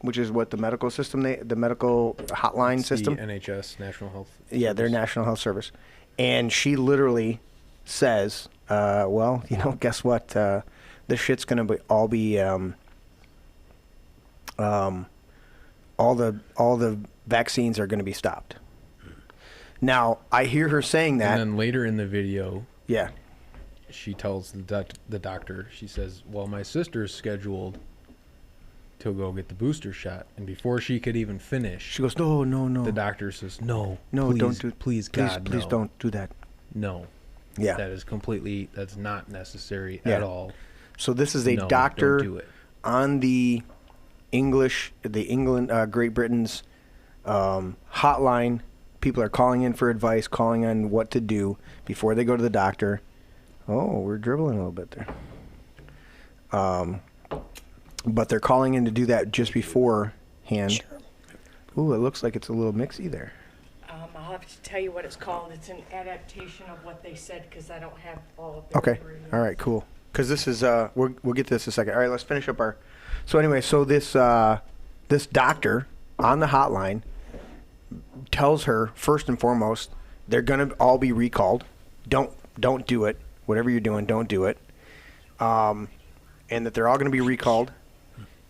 Speaker 1: which is what the medical system, the medical hotline
Speaker 4: It's
Speaker 1: system.
Speaker 4: The NHS, National Health.
Speaker 1: Yeah, their
Speaker 4: Service.
Speaker 1: National Health Service. And she literally says, well, guess what? This shit's going to all the vaccines are going to be stopped. Now, I hear her saying that.
Speaker 4: And then later in the video,
Speaker 1: Yeah.
Speaker 4: she tells the doctor, she says, well, my sister's scheduled to go get the booster shot. And before she could even finish,
Speaker 1: She goes, no.
Speaker 4: the doctor says, no,
Speaker 1: No,
Speaker 4: please,
Speaker 1: don't do.
Speaker 4: please,
Speaker 1: Please,
Speaker 4: God,
Speaker 1: please
Speaker 4: no.
Speaker 1: don't do that.
Speaker 4: No.
Speaker 1: Yeah.
Speaker 4: That's not necessary
Speaker 1: Yeah.
Speaker 4: at all.
Speaker 1: So this is a
Speaker 4: No,
Speaker 1: doctor
Speaker 4: don't do it.
Speaker 1: on the England, Great Britain's hotline People are calling in for advice, calling on what to do before they go to the doctor. Oh, we're dribbling a little bit there. But they're calling in to do that just beforehand.
Speaker 5: Sure.
Speaker 1: Ooh, it looks like it's a little mixy there.
Speaker 5: I'll have to tell you what it's called. It's an adaptation of what they said because I don't have all of their
Speaker 1: Okay.
Speaker 5: ingredients.
Speaker 1: All right, cool. Because this is, we'll get to this in a second. All right, let's finish up our. So anyway, so this this doctor on the hotline tells her first and foremost they're gonna all be recalled. Don't do it. Whatever you're doing, don't do it. And that they're all gonna be recalled.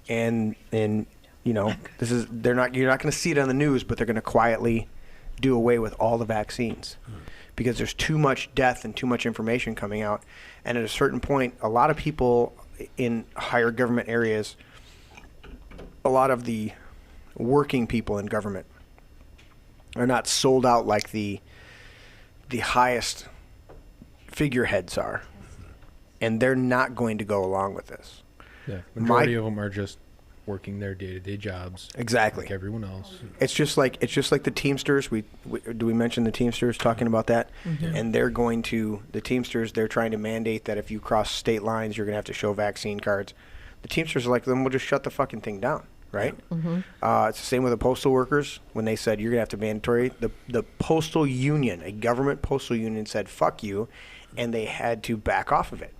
Speaker 1: And you know, you're not gonna see it on the news, but they're gonna quietly do away with all the vaccines because there's too much death and too much information coming out. And at a certain point, a lot of people in higher government areas, a lot of the working people in government are not sold out like the highest figureheads are. And they're not going to go along with this.
Speaker 4: Yeah, majority of them are just working their day-to-day jobs.
Speaker 1: Exactly.
Speaker 4: Like everyone else.
Speaker 1: It's just like the Teamsters. We mention the Teamsters talking about that?
Speaker 2: Mm-hmm.
Speaker 1: And the Teamsters, they're trying to mandate that if you cross state lines, you're going to have to show vaccine cards. The Teamsters are like, then we'll just shut the fucking thing down, right?
Speaker 2: Mm-hmm.
Speaker 1: It's the same with the postal workers. When they said you're going to have to mandatory, the postal union, a government postal union said, fuck you, and they had to back off of it.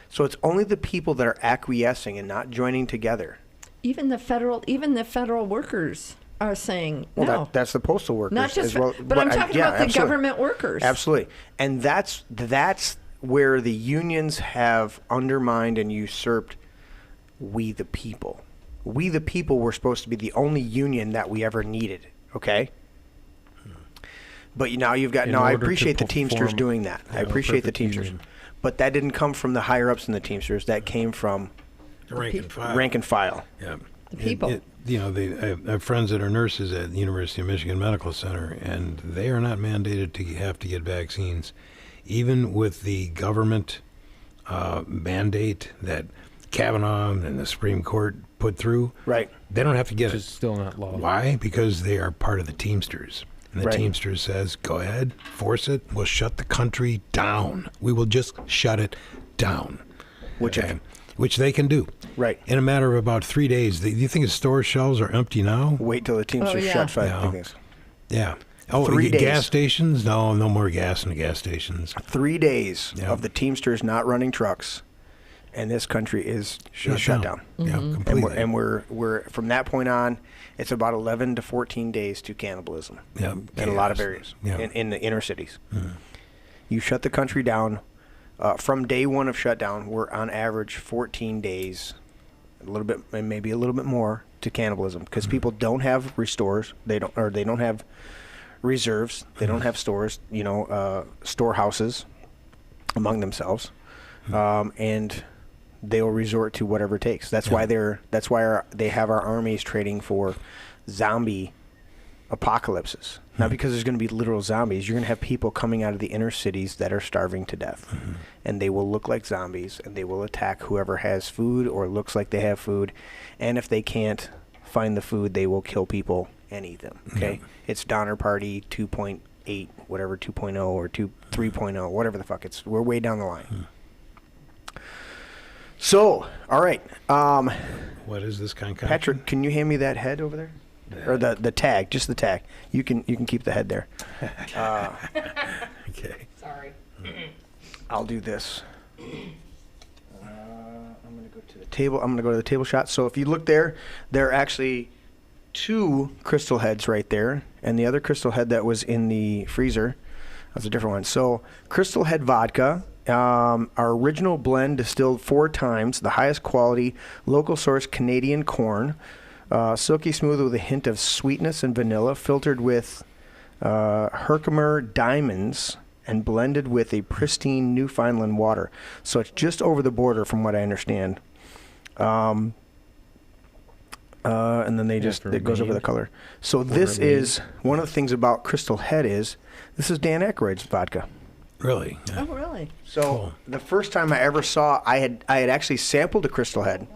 Speaker 1: So it's only the people that are acquiescing and not joining together.
Speaker 2: Even the federal workers are saying
Speaker 1: Well,
Speaker 2: no.
Speaker 1: that's the postal workers
Speaker 2: Not just,
Speaker 1: as well.
Speaker 2: but I'm talking about the
Speaker 1: absolutely.
Speaker 2: government workers.
Speaker 1: Absolutely, and that's where the unions have undermined and usurped we the people. We the people were supposed to be the only union that we ever needed. Okay. But now you've got. I appreciate the Teamsters doing that. I appreciate the Teamsters,
Speaker 3: union.
Speaker 1: but that didn't come from the higher ups in the Teamsters. That came from rank and file.
Speaker 3: Yeah.
Speaker 2: The people.
Speaker 3: I have friends that are nurses at the University of Michigan Medical Center, and they are not mandated to have to get vaccines. Even with the government mandate that Kavanaugh and the Supreme Court put through,
Speaker 1: Right.
Speaker 3: they don't have to get
Speaker 4: Which is
Speaker 3: it.
Speaker 4: still not law.
Speaker 3: Why? Because they are part of the Teamsters. And the
Speaker 1: Right.
Speaker 3: Teamsters says, go ahead, force it. We'll shut the country down. We will just shut it down. Which they can do.
Speaker 1: Right.
Speaker 3: In a matter of about 3 days. Do you think the store shelves are empty now?
Speaker 1: Wait till the Teamsters
Speaker 2: yeah.
Speaker 1: shut 5
Speaker 3: Yeah.
Speaker 1: things.
Speaker 3: Yeah. Oh,
Speaker 1: 3 days.
Speaker 3: gas stations? No more gas in the gas stations.
Speaker 1: 3 days
Speaker 3: Yeah.
Speaker 1: of the Teamsters not running trucks, and this country is shut down.
Speaker 3: Yeah,
Speaker 2: Mm-hmm.
Speaker 3: completely.
Speaker 1: And we're from that point on, it's about 11 to 14 days to cannibalism
Speaker 3: yeah,
Speaker 1: in a lot of
Speaker 3: chaos.
Speaker 1: areas
Speaker 3: Yeah.
Speaker 1: in the inner cities.
Speaker 3: Mhm.
Speaker 1: You shut the country down. From day one of shutdown, we're on average 14 days, a little bit, and maybe a little bit more to cannibalism because people don't have restores. They don't have reserves. They don't have stores. Storehouses among themselves, and they will resort to whatever it takes. That's why they have our armies trading for zombie apocalypses. Not because there's going to be literal zombies. You're going to have people coming out of the inner cities that are starving to death. And they will look like zombies, and they will attack whoever has food or looks like they have food. And if they can't find the food, they will kill people and eat them. Okay? It's Donner Party 2.8, whatever, 2.0 or 3.0, whatever the fuck. We're way down the line. So, all right.
Speaker 3: What is this concoction?
Speaker 1: Patrick, can you hand me that head over there? Or the tag, just the tag. You can keep the head there.
Speaker 3: Okay.
Speaker 5: Sorry.
Speaker 1: I'll do this. I'm going to go to the table. I'm going to go to the table shot. So if you look there are actually 2 crystal heads right there, and the other crystal head that was in the freezer, that's a different one. So Crystal Head vodka, our original blend distilled 4 times, the highest quality, local source Canadian corn. Silky smooth with a hint of sweetness and vanilla, filtered with Herkimer diamonds and blended with a pristine Newfoundland water. So it's just over the border from what I understand. And then it goes over the color. So this is, one of the things about Crystal Head is, this is Dan Aykroyd's vodka.
Speaker 3: Really?
Speaker 2: Oh, really?
Speaker 1: So
Speaker 3: Cool.
Speaker 1: the first time I ever saw, I had actually sampled a Crystal Head,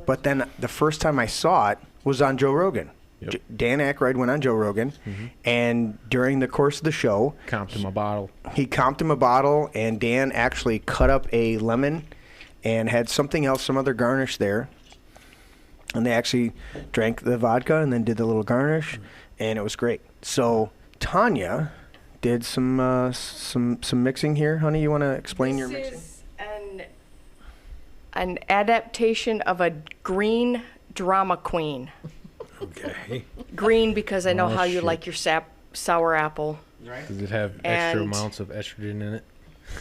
Speaker 1: but then the first time I saw it was on Joe Rogan.
Speaker 4: Yep.
Speaker 1: Dan Aykroyd went on Joe Rogan, and during the course of the show,
Speaker 4: Comped him a bottle.
Speaker 1: he comped him a bottle, and Dan actually cut up a lemon and had something else, some other garnish there. And they actually drank the vodka and then did the little garnish, and it was great. So Tanya did some mixing here. Honey, you want to explain your mixing?
Speaker 5: This is an adaptation of a green drama queen.
Speaker 3: Okay.
Speaker 5: Green because I know
Speaker 4: Oh,
Speaker 5: how you
Speaker 4: shit.
Speaker 5: like your sour apple.
Speaker 4: Does it have extra
Speaker 5: And-
Speaker 4: amounts of estrogen in it?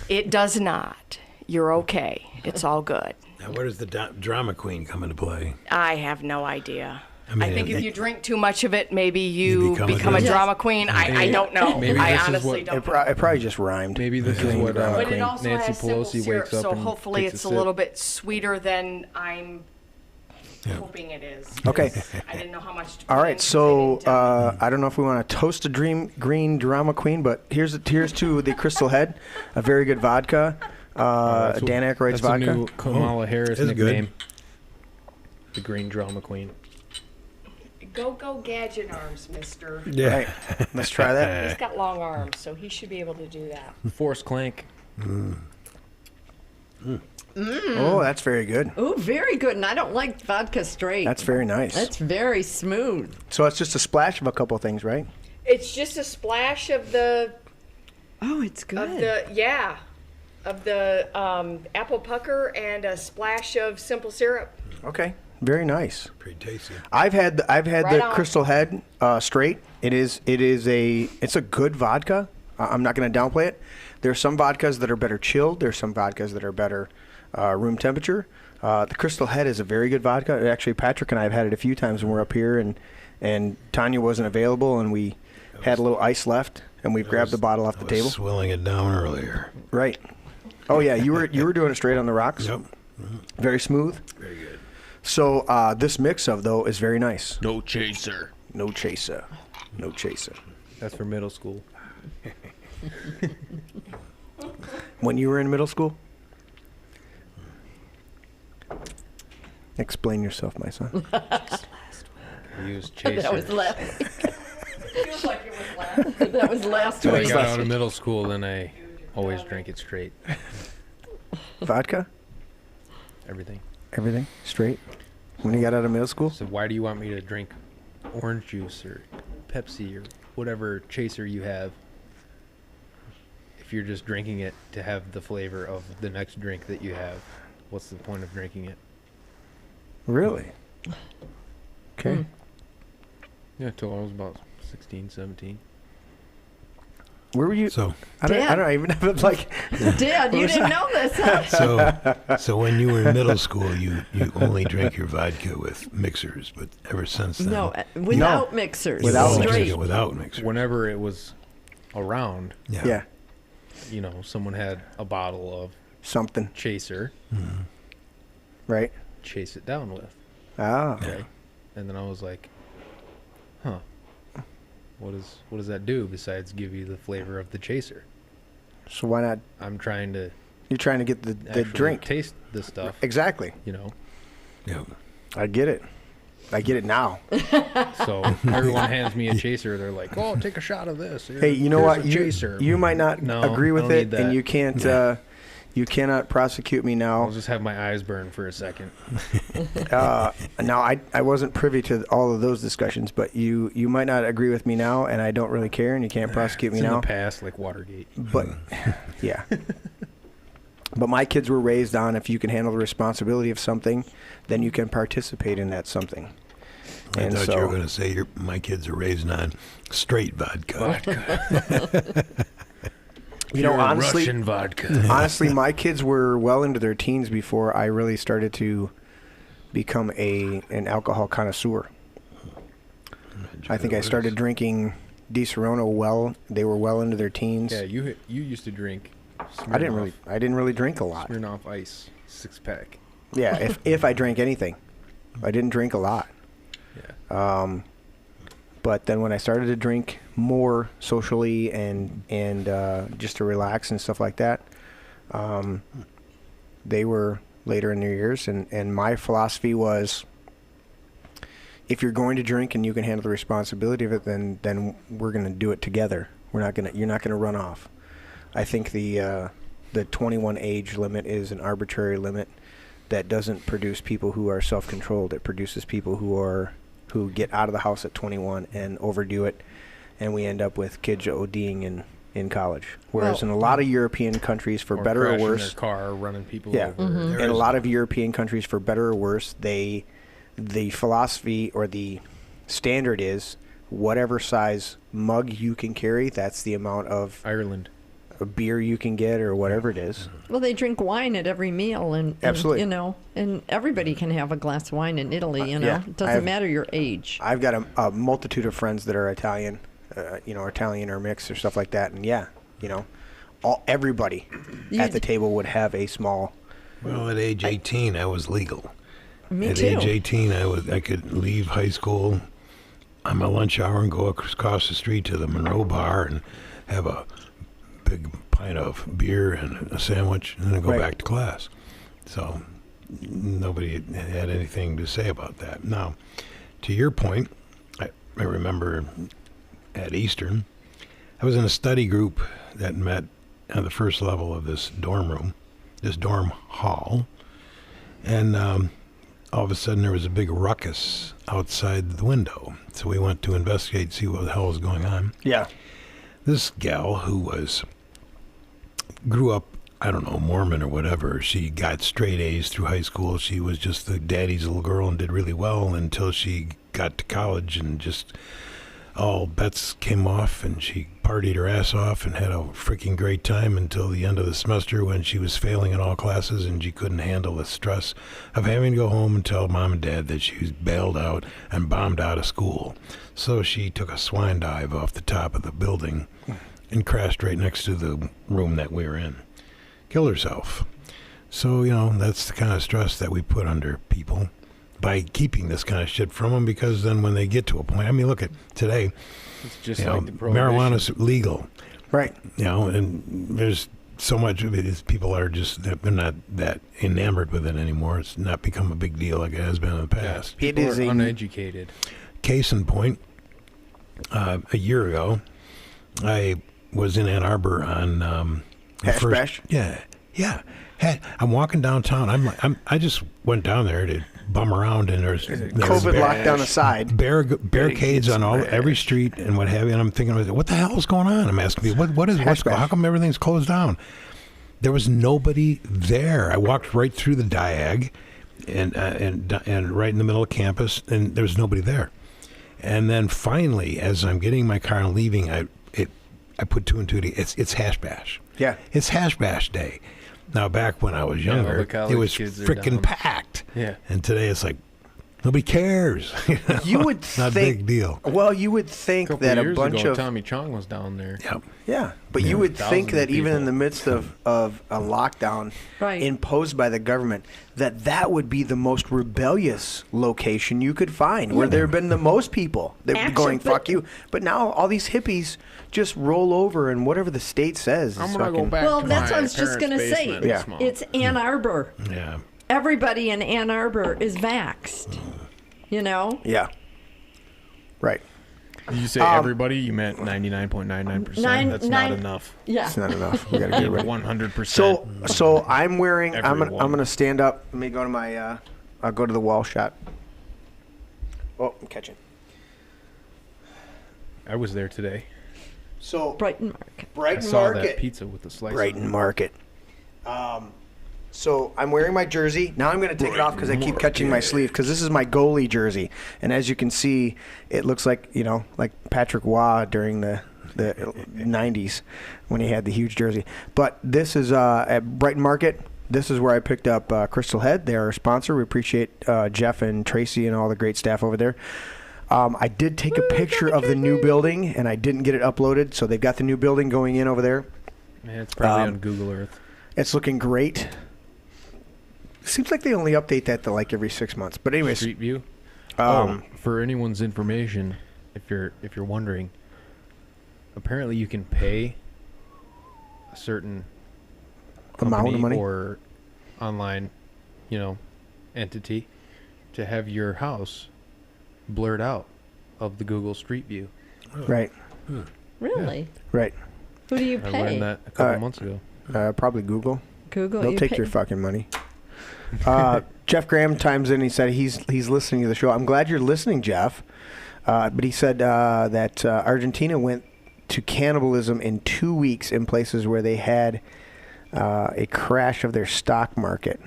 Speaker 5: It does not. You're okay. It's all good.
Speaker 3: Now, where does the drama queen come into play?
Speaker 5: I have no idea.
Speaker 3: I mean,
Speaker 5: I think if
Speaker 3: it-
Speaker 5: you drink too much of it, maybe you
Speaker 3: become
Speaker 5: become
Speaker 3: a
Speaker 5: a
Speaker 3: drama-
Speaker 5: drama queen. I don't know.
Speaker 4: maybe
Speaker 5: I
Speaker 4: this is
Speaker 5: honestly
Speaker 4: what-
Speaker 5: don't.
Speaker 1: It probably just rhymed.
Speaker 4: Maybe this is
Speaker 1: Green
Speaker 4: what
Speaker 1: drama
Speaker 5: But it
Speaker 1: queen.
Speaker 5: also
Speaker 4: Nancy
Speaker 5: has simple
Speaker 4: Pelosi
Speaker 5: syrup,
Speaker 4: wakes up
Speaker 5: so
Speaker 4: and
Speaker 5: hopefully
Speaker 4: takes a
Speaker 5: it's a
Speaker 4: sip.
Speaker 5: little bit sweeter than I'm
Speaker 3: Yeah.
Speaker 5: hoping it is.
Speaker 1: Okay.
Speaker 5: I didn't know how much to
Speaker 1: All
Speaker 5: put
Speaker 1: right,
Speaker 5: in 'cause
Speaker 1: so
Speaker 5: I didn't
Speaker 1: I don't know if we want to toast a green drama queen, but here's to the Crystal Head, a very good vodka,
Speaker 4: That's
Speaker 1: Dan Aykroyd's
Speaker 4: that's
Speaker 1: vodka.
Speaker 4: a new Kamala Harris
Speaker 3: that's good.
Speaker 4: nickname. The Green Drama Queen.
Speaker 5: Go gadget arms, mister.
Speaker 3: Yeah.
Speaker 1: Right, let's try that.
Speaker 5: He's got long arms, so he should be able to do that.
Speaker 4: Force Clank.
Speaker 1: Oh, that's very good.
Speaker 2: Ooh, very good. And I don't like vodka straight.
Speaker 1: That's very nice.
Speaker 2: That's very smooth.
Speaker 1: So it's just a splash of a couple things, right?
Speaker 5: It's just a splash of the
Speaker 2: Oh, it's good.
Speaker 5: of the apple pucker and a splash of simple syrup.
Speaker 1: Okay, very nice.
Speaker 3: Pretty tasty.
Speaker 1: I've had
Speaker 5: Right
Speaker 1: the
Speaker 5: on.
Speaker 1: Crystal Head straight. It's a good vodka. I'm not going to downplay it. There's some vodkas that are better chilled. There's some vodkas that are better room temperature. The Crystal Head is a very good vodka. Actually, Patrick and I have had it a few times when we're up here, and Tanya wasn't available, and we had a little ice left, and we grabbed the bottle off the
Speaker 3: I was
Speaker 1: table.
Speaker 3: swilling it down earlier.
Speaker 1: Right. Oh yeah, you were doing it straight on the rocks.
Speaker 3: Yep.
Speaker 1: Very smooth.
Speaker 3: Very good.
Speaker 1: So this mix of though is very nice.
Speaker 4: No chaser.
Speaker 1: No chaser. No chaser.
Speaker 4: That's for middle school.
Speaker 1: When you were in middle school? Explain yourself, my son.
Speaker 4: We used chaser.
Speaker 2: That was last.
Speaker 5: Feels like it was last.
Speaker 2: That was last
Speaker 4: When I
Speaker 2: week.
Speaker 4: got out of middle school, then I always drank it straight.
Speaker 1: Vodka?
Speaker 4: Everything.
Speaker 1: Everything? Straight? When you got out of middle school?
Speaker 4: So why do you want me to drink orange juice or Pepsi or whatever chaser you have if you're just drinking it to have the flavor of the next drink that you have? What's the point of drinking it?
Speaker 1: Really? Okay.
Speaker 4: Yeah, till I was about 16, 17.
Speaker 1: Where were you?
Speaker 3: So,
Speaker 1: I don't even have like.
Speaker 2: Dad, you didn't know this, huh?
Speaker 3: so when you were in middle school, you only drank your vodka with mixers, but ever since then,
Speaker 2: No, without mixers.
Speaker 1: Without
Speaker 3: you
Speaker 1: mixers.
Speaker 3: drink
Speaker 2: Straight.
Speaker 3: it without mixers.
Speaker 4: Whenever it was around,
Speaker 1: Yeah.
Speaker 4: you know, someone had a bottle of
Speaker 1: Something.
Speaker 4: chaser,
Speaker 1: Right?
Speaker 4: chase it down with.
Speaker 1: Ah.
Speaker 4: Okay. And then I was like, huh. What does that do besides give you the flavor of the chaser?
Speaker 1: So why not?
Speaker 4: I'm trying to
Speaker 1: You're trying to get the
Speaker 4: actually
Speaker 1: drink.
Speaker 4: taste the stuff,
Speaker 1: Exactly.
Speaker 4: you know.
Speaker 3: Yeah.
Speaker 1: I get it. I get it now.
Speaker 4: So everyone hands me a chaser. They're like, "Oh, take a shot of this."
Speaker 1: Hey, you know
Speaker 4: Here's
Speaker 1: what?
Speaker 4: a chaser.
Speaker 1: You might not
Speaker 4: No,
Speaker 1: agree
Speaker 4: I
Speaker 1: with
Speaker 4: don't
Speaker 1: it,
Speaker 4: need
Speaker 1: and
Speaker 4: that.
Speaker 1: you can't. You cannot prosecute me
Speaker 4: I'll
Speaker 1: now.
Speaker 4: just have my eyes burn for a second.
Speaker 1: Now, I wasn't privy to all of those discussions, but you might not agree with me now, and I don't really care, and you can't prosecute me
Speaker 4: It's in
Speaker 1: now.
Speaker 4: the past, like Watergate.
Speaker 1: But yeah. But my kids were raised on if you can handle the responsibility of something, then you can participate in that something.
Speaker 3: I
Speaker 1: And
Speaker 3: thought you
Speaker 1: so-
Speaker 3: were going to say my kids are raised on straight vodka.
Speaker 1: You know,
Speaker 4: Pure
Speaker 1: honestly,
Speaker 4: Russian vodka.
Speaker 1: honestly, my kids were well into their teens before I really started to become an alcohol connoisseur. I think I started drinking Di Serono they were well into their teens.
Speaker 4: Yeah, you used to drink.
Speaker 1: I didn't really drink a lot.
Speaker 4: Smirnoff Ice 6-pack.
Speaker 1: Yeah, if I drank anything, I didn't drink a lot.
Speaker 4: Yeah.
Speaker 1: But then when I started to drink more socially and just to relax and stuff like that, they were later in their years, and my philosophy was, if you're going to drink and you can handle the responsibility of it, then we're going to do it together. You're not going to run off. I think the 21 age limit is an arbitrary limit that doesn't produce people who are self-controlled. It produces people who get out of the house at 21 and overdo it, and we end up with kids ODing in college. Whereas in a lot of European countries, for better or worse,
Speaker 4: their car, running people
Speaker 1: yeah,
Speaker 4: over.
Speaker 1: in a lot of European countries, for better or worse, the philosophy or the standard is whatever size mug you can carry, that's the amount of
Speaker 4: Ireland
Speaker 1: beer you can get or whatever it is.
Speaker 2: Well, they drink wine at every meal, and
Speaker 1: Absolutely.
Speaker 2: you know, and everybody can have a glass of wine in Italy. You know,
Speaker 1: yeah.
Speaker 2: it doesn't matter your age.
Speaker 1: I've got a multitude of friends that are Italian, Italian or mixed or stuff like that, and everybody at the table would have a small.
Speaker 3: Well, at age 18, I was legal.
Speaker 2: Me
Speaker 3: at
Speaker 2: too.
Speaker 3: age 18, I could leave high school on my lunch hour and go across the street to the Monroe Bar and have a big pint of beer and a sandwich, and then go back to class. So nobody had anything to say about that. Now, to your point, I remember at Eastern, I was in a study group that met on the first level of this dorm hall, and all of a sudden there was a big ruckus outside the window. So we went to investigate, see what the hell was going on.
Speaker 1: Yeah.
Speaker 3: This gal who grew up, I don't know, Mormon or whatever. She got straight A's through high school. She was just the daddy's little girl and did really well until she got to college, and just all bets came off, and she partied her ass off and had a freaking great time until the end of the semester, when she was failing in all classes and she couldn't handle the stress of having to go home and tell mom and dad that she was bailed out and bombed out of school. So she took a swine dive off the top of the building and crashed right next to the room that we were in. Killed herself. So, that's the kind of stress that we put under people by keeping this kind of shit from them, because then when they get to a point, I mean, look at today,
Speaker 4: It's just like the prohibition.
Speaker 3: marijuana's legal.
Speaker 1: Right.
Speaker 3: And there's so much of it is people are just, they're not that enamored with it anymore. It's not become a big deal like it has been in the past.
Speaker 1: It
Speaker 4: People
Speaker 1: is
Speaker 4: are uneducated.
Speaker 3: Case in point, a year ago, I was in Ann Arbor on the
Speaker 1: Hash bash?
Speaker 3: Yeah. I'm walking downtown. I just went down there to bum around, and there's
Speaker 1: COVID lockdown aside.
Speaker 3: Barricades on every street and what have you. And I'm thinking, what the hell is going on? I'm asking people, how come everything's closed down? There was nobody there. I walked right through the diag, and right in the middle of campus, and there was nobody there. And then finally, as I'm getting in my car and leaving, I put two and two together. It's hash bash.
Speaker 1: Yeah.
Speaker 3: It's hash bash day. Now, back when I was younger, it was freaking packed.
Speaker 4: Yeah.
Speaker 3: And today it's like, nobody cares.
Speaker 1: You would
Speaker 3: Not a
Speaker 1: think,
Speaker 3: big deal.
Speaker 1: Well, you would think that a bunch
Speaker 4: ago,
Speaker 1: of
Speaker 4: Tommy Chong was down there.
Speaker 3: Yep.
Speaker 1: yeah, but you would think
Speaker 4: Thousands
Speaker 1: that
Speaker 4: of
Speaker 1: even in
Speaker 4: people.
Speaker 1: the midst of a lockdown
Speaker 2: Right.
Speaker 1: imposed by the government, that would be the most rebellious location you could find, where there have been the most people that were going, fuck you. But now all these hippies just roll over, and whatever the state says
Speaker 4: I'm
Speaker 1: is
Speaker 4: going to go
Speaker 1: fucking...
Speaker 4: back
Speaker 2: Well,
Speaker 4: to
Speaker 2: that's
Speaker 4: my
Speaker 2: what I was just
Speaker 4: parents'
Speaker 2: gonna say.
Speaker 4: basement and
Speaker 1: Yeah.
Speaker 4: smoke.
Speaker 2: It's Ann Arbor.
Speaker 3: Yeah.
Speaker 2: Everybody in Ann Arbor is vaxxed. You know?
Speaker 1: Yeah. Right.
Speaker 4: Did you say everybody? You meant 99.99%. That's not enough.
Speaker 2: Yeah.
Speaker 1: It's not enough. We got to get rid of it.
Speaker 4: 100%.
Speaker 1: So I'm wearing. I'm
Speaker 4: Everyone.
Speaker 1: gonna stand up. Let me go to my. I'll go to the wall shot. Oh, I'm catching.
Speaker 4: I was there today.
Speaker 1: So
Speaker 2: Brighton Market.
Speaker 4: I
Speaker 1: Brighton
Speaker 4: saw
Speaker 1: Market.
Speaker 4: that pizza with the slice.
Speaker 1: Brighton Market. So I'm wearing my jersey. Now I'm going to take it off because I keep catching my sleeve, because this is my goalie jersey. And as you can see, it looks like, like Patrick Waugh during the 90s when he had the huge jersey. But this is at Brighton Market. This is where I picked up Crystal Head. They are a sponsor. We appreciate Jeff and Tracy and all the great staff over there. I did take a picture of the new building, and I didn't get it uploaded. So they've got the new building going in over there.
Speaker 4: Man, it's probably on Google Earth.
Speaker 1: It's looking great. Seems like they only update that to like every 6 months. But anyways,
Speaker 4: Street View. For anyone's information, if you're wondering, apparently you can pay a certain
Speaker 1: amount of
Speaker 4: company
Speaker 1: money.
Speaker 4: or online, entity to have your house blurred out of the Google Street View.
Speaker 1: Right.
Speaker 2: Really?
Speaker 1: Right.
Speaker 2: Who do you
Speaker 4: I
Speaker 2: pay?
Speaker 4: learned that a couple months ago.
Speaker 1: Probably Google.
Speaker 2: Google.
Speaker 1: They'll
Speaker 2: you
Speaker 1: take
Speaker 2: pay?
Speaker 1: your fucking money. Jeff Graham chimes in. He said he's listening to the show. I'm glad you're listening, Jeff. But he said that Argentina went to cannibalism in 2 weeks in places where they had a crash of their stock market.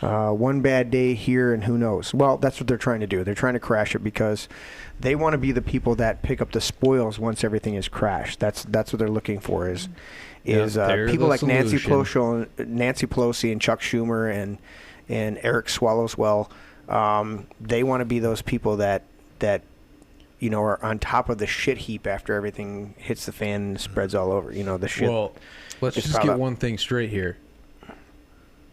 Speaker 1: One bad day here and who knows. Well, that's what they're trying to do. They're trying to crash it because they want to be the people that pick up the spoils once everything is crashed. That's what they're looking for is people like Nancy Pelosi and Chuck Schumer and Eric Swallowswell. They want to be those people that are on top of the shit heap after everything hits the fan and spreads all over. The shit.
Speaker 4: Well, let's just get one thing straight here.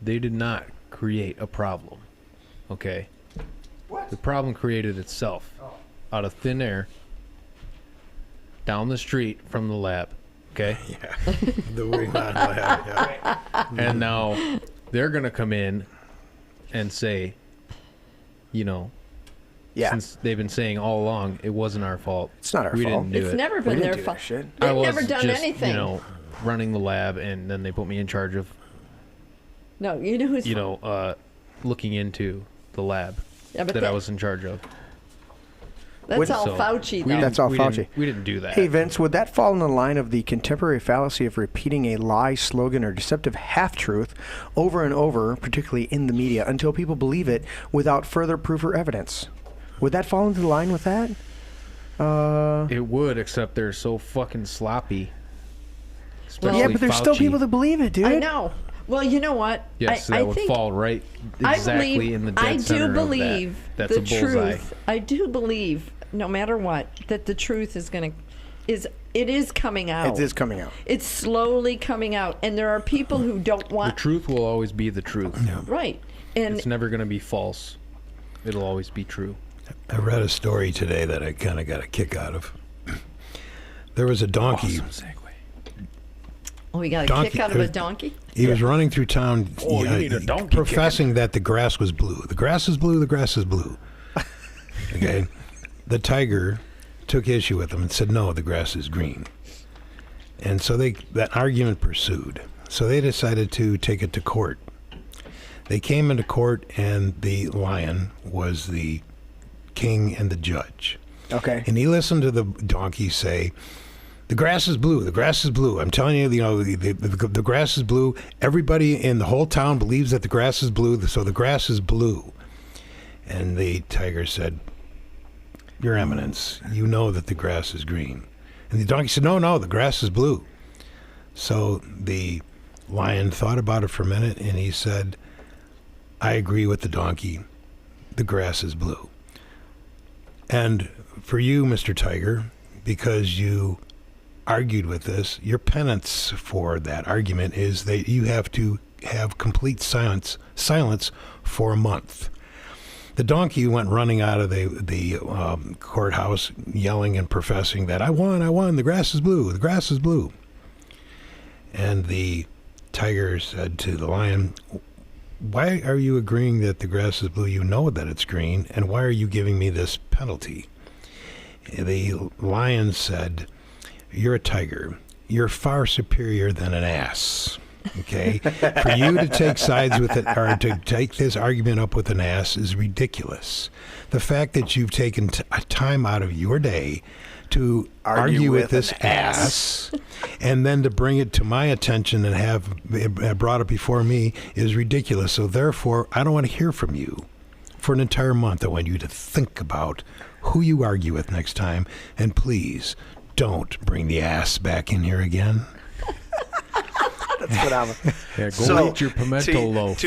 Speaker 4: They did not create a problem, okay? What? The problem created itself out of thin air, down the street from the lab, okay?
Speaker 3: Yeah, the Wuhan lab, yeah.
Speaker 4: And now they're going to come in and say, since they've been saying all along, it wasn't our fault.
Speaker 1: It's not our
Speaker 4: we
Speaker 1: fault.
Speaker 4: Didn't do
Speaker 2: It's
Speaker 4: it.
Speaker 2: never been their fault. They've never done anything.
Speaker 4: Running the lab, and then they put me in charge of
Speaker 2: No, you know who's
Speaker 4: looking into the lab
Speaker 2: but
Speaker 4: that I was in charge of.
Speaker 2: That's all Fauci, though.
Speaker 1: That's all Fauci.
Speaker 4: We didn't do that.
Speaker 1: Hey, Vince, would that fall in the line of the contemporary fallacy of repeating a lie, slogan, or deceptive half-truth over and over, particularly in the media, until people believe it without further proof or evidence? Would that fall into the line with that?
Speaker 4: It would, except they're so fucking sloppy.
Speaker 1: Yeah, but there's still people that believe it, dude.
Speaker 2: I know. Well, you know what?
Speaker 4: Yes, that would fall right exactly in the dead center of that. That's
Speaker 2: the
Speaker 4: a bullseye.
Speaker 2: Truth. I do believe, no matter what, that the truth is it is coming out.
Speaker 1: It is coming out.
Speaker 2: It's slowly coming out, and there are people who don't want.
Speaker 4: The truth will always be the truth.
Speaker 3: Yeah.
Speaker 2: Right, and
Speaker 4: it's never going to be false. It'll always be true.
Speaker 3: I read a story today that I kind of got a kick out of. There was a donkey.
Speaker 4: Awesome segue.
Speaker 2: Oh, we got a kick out of a donkey?
Speaker 3: He was running through town
Speaker 4: you need a donkey
Speaker 3: professing that the grass was blue. The grass is blue, the grass is blue. Okay? The tiger took issue with him and said, no, the grass is green. And so that argument pursued. So they decided to take it to court. They came into court, and the lion was the king and the judge.
Speaker 1: Okay.
Speaker 3: And he listened to the donkey say, the grass is blue. The grass is blue. I'm telling you, the grass is blue. Everybody in the whole town believes that the grass is blue, so the grass is blue. And the tiger said, Your Eminence, you know that the grass is green. And the donkey said, no, the grass is blue. So the lion thought about it for a minute, and he said, I agree with the donkey. The grass is blue. And for you, Mr. Tiger, because you argued with this, your penance for that argument is that you have to have complete silence for a month. The donkey went running out of the courthouse yelling and professing that I won, the grass is blue, the grass is blue. And the tiger said to the lion, why are you agreeing that the grass is blue? You know that it's green, and why are you giving me this penalty? The lion said, you're a tiger. You're far superior than an ass. Okay? For you to take sides with it, or to take this argument up with an ass is ridiculous. The fact that you've taken time out of your day to argue with this ass and then to bring it to my attention and have it brought it before me is ridiculous. So therefore, I don't want to hear from you for an entire month. I want you to think about who you argue with next time, and please don't bring the ass back in here again.
Speaker 1: That's what I'm.
Speaker 4: Yeah, go eat your pimento loaf.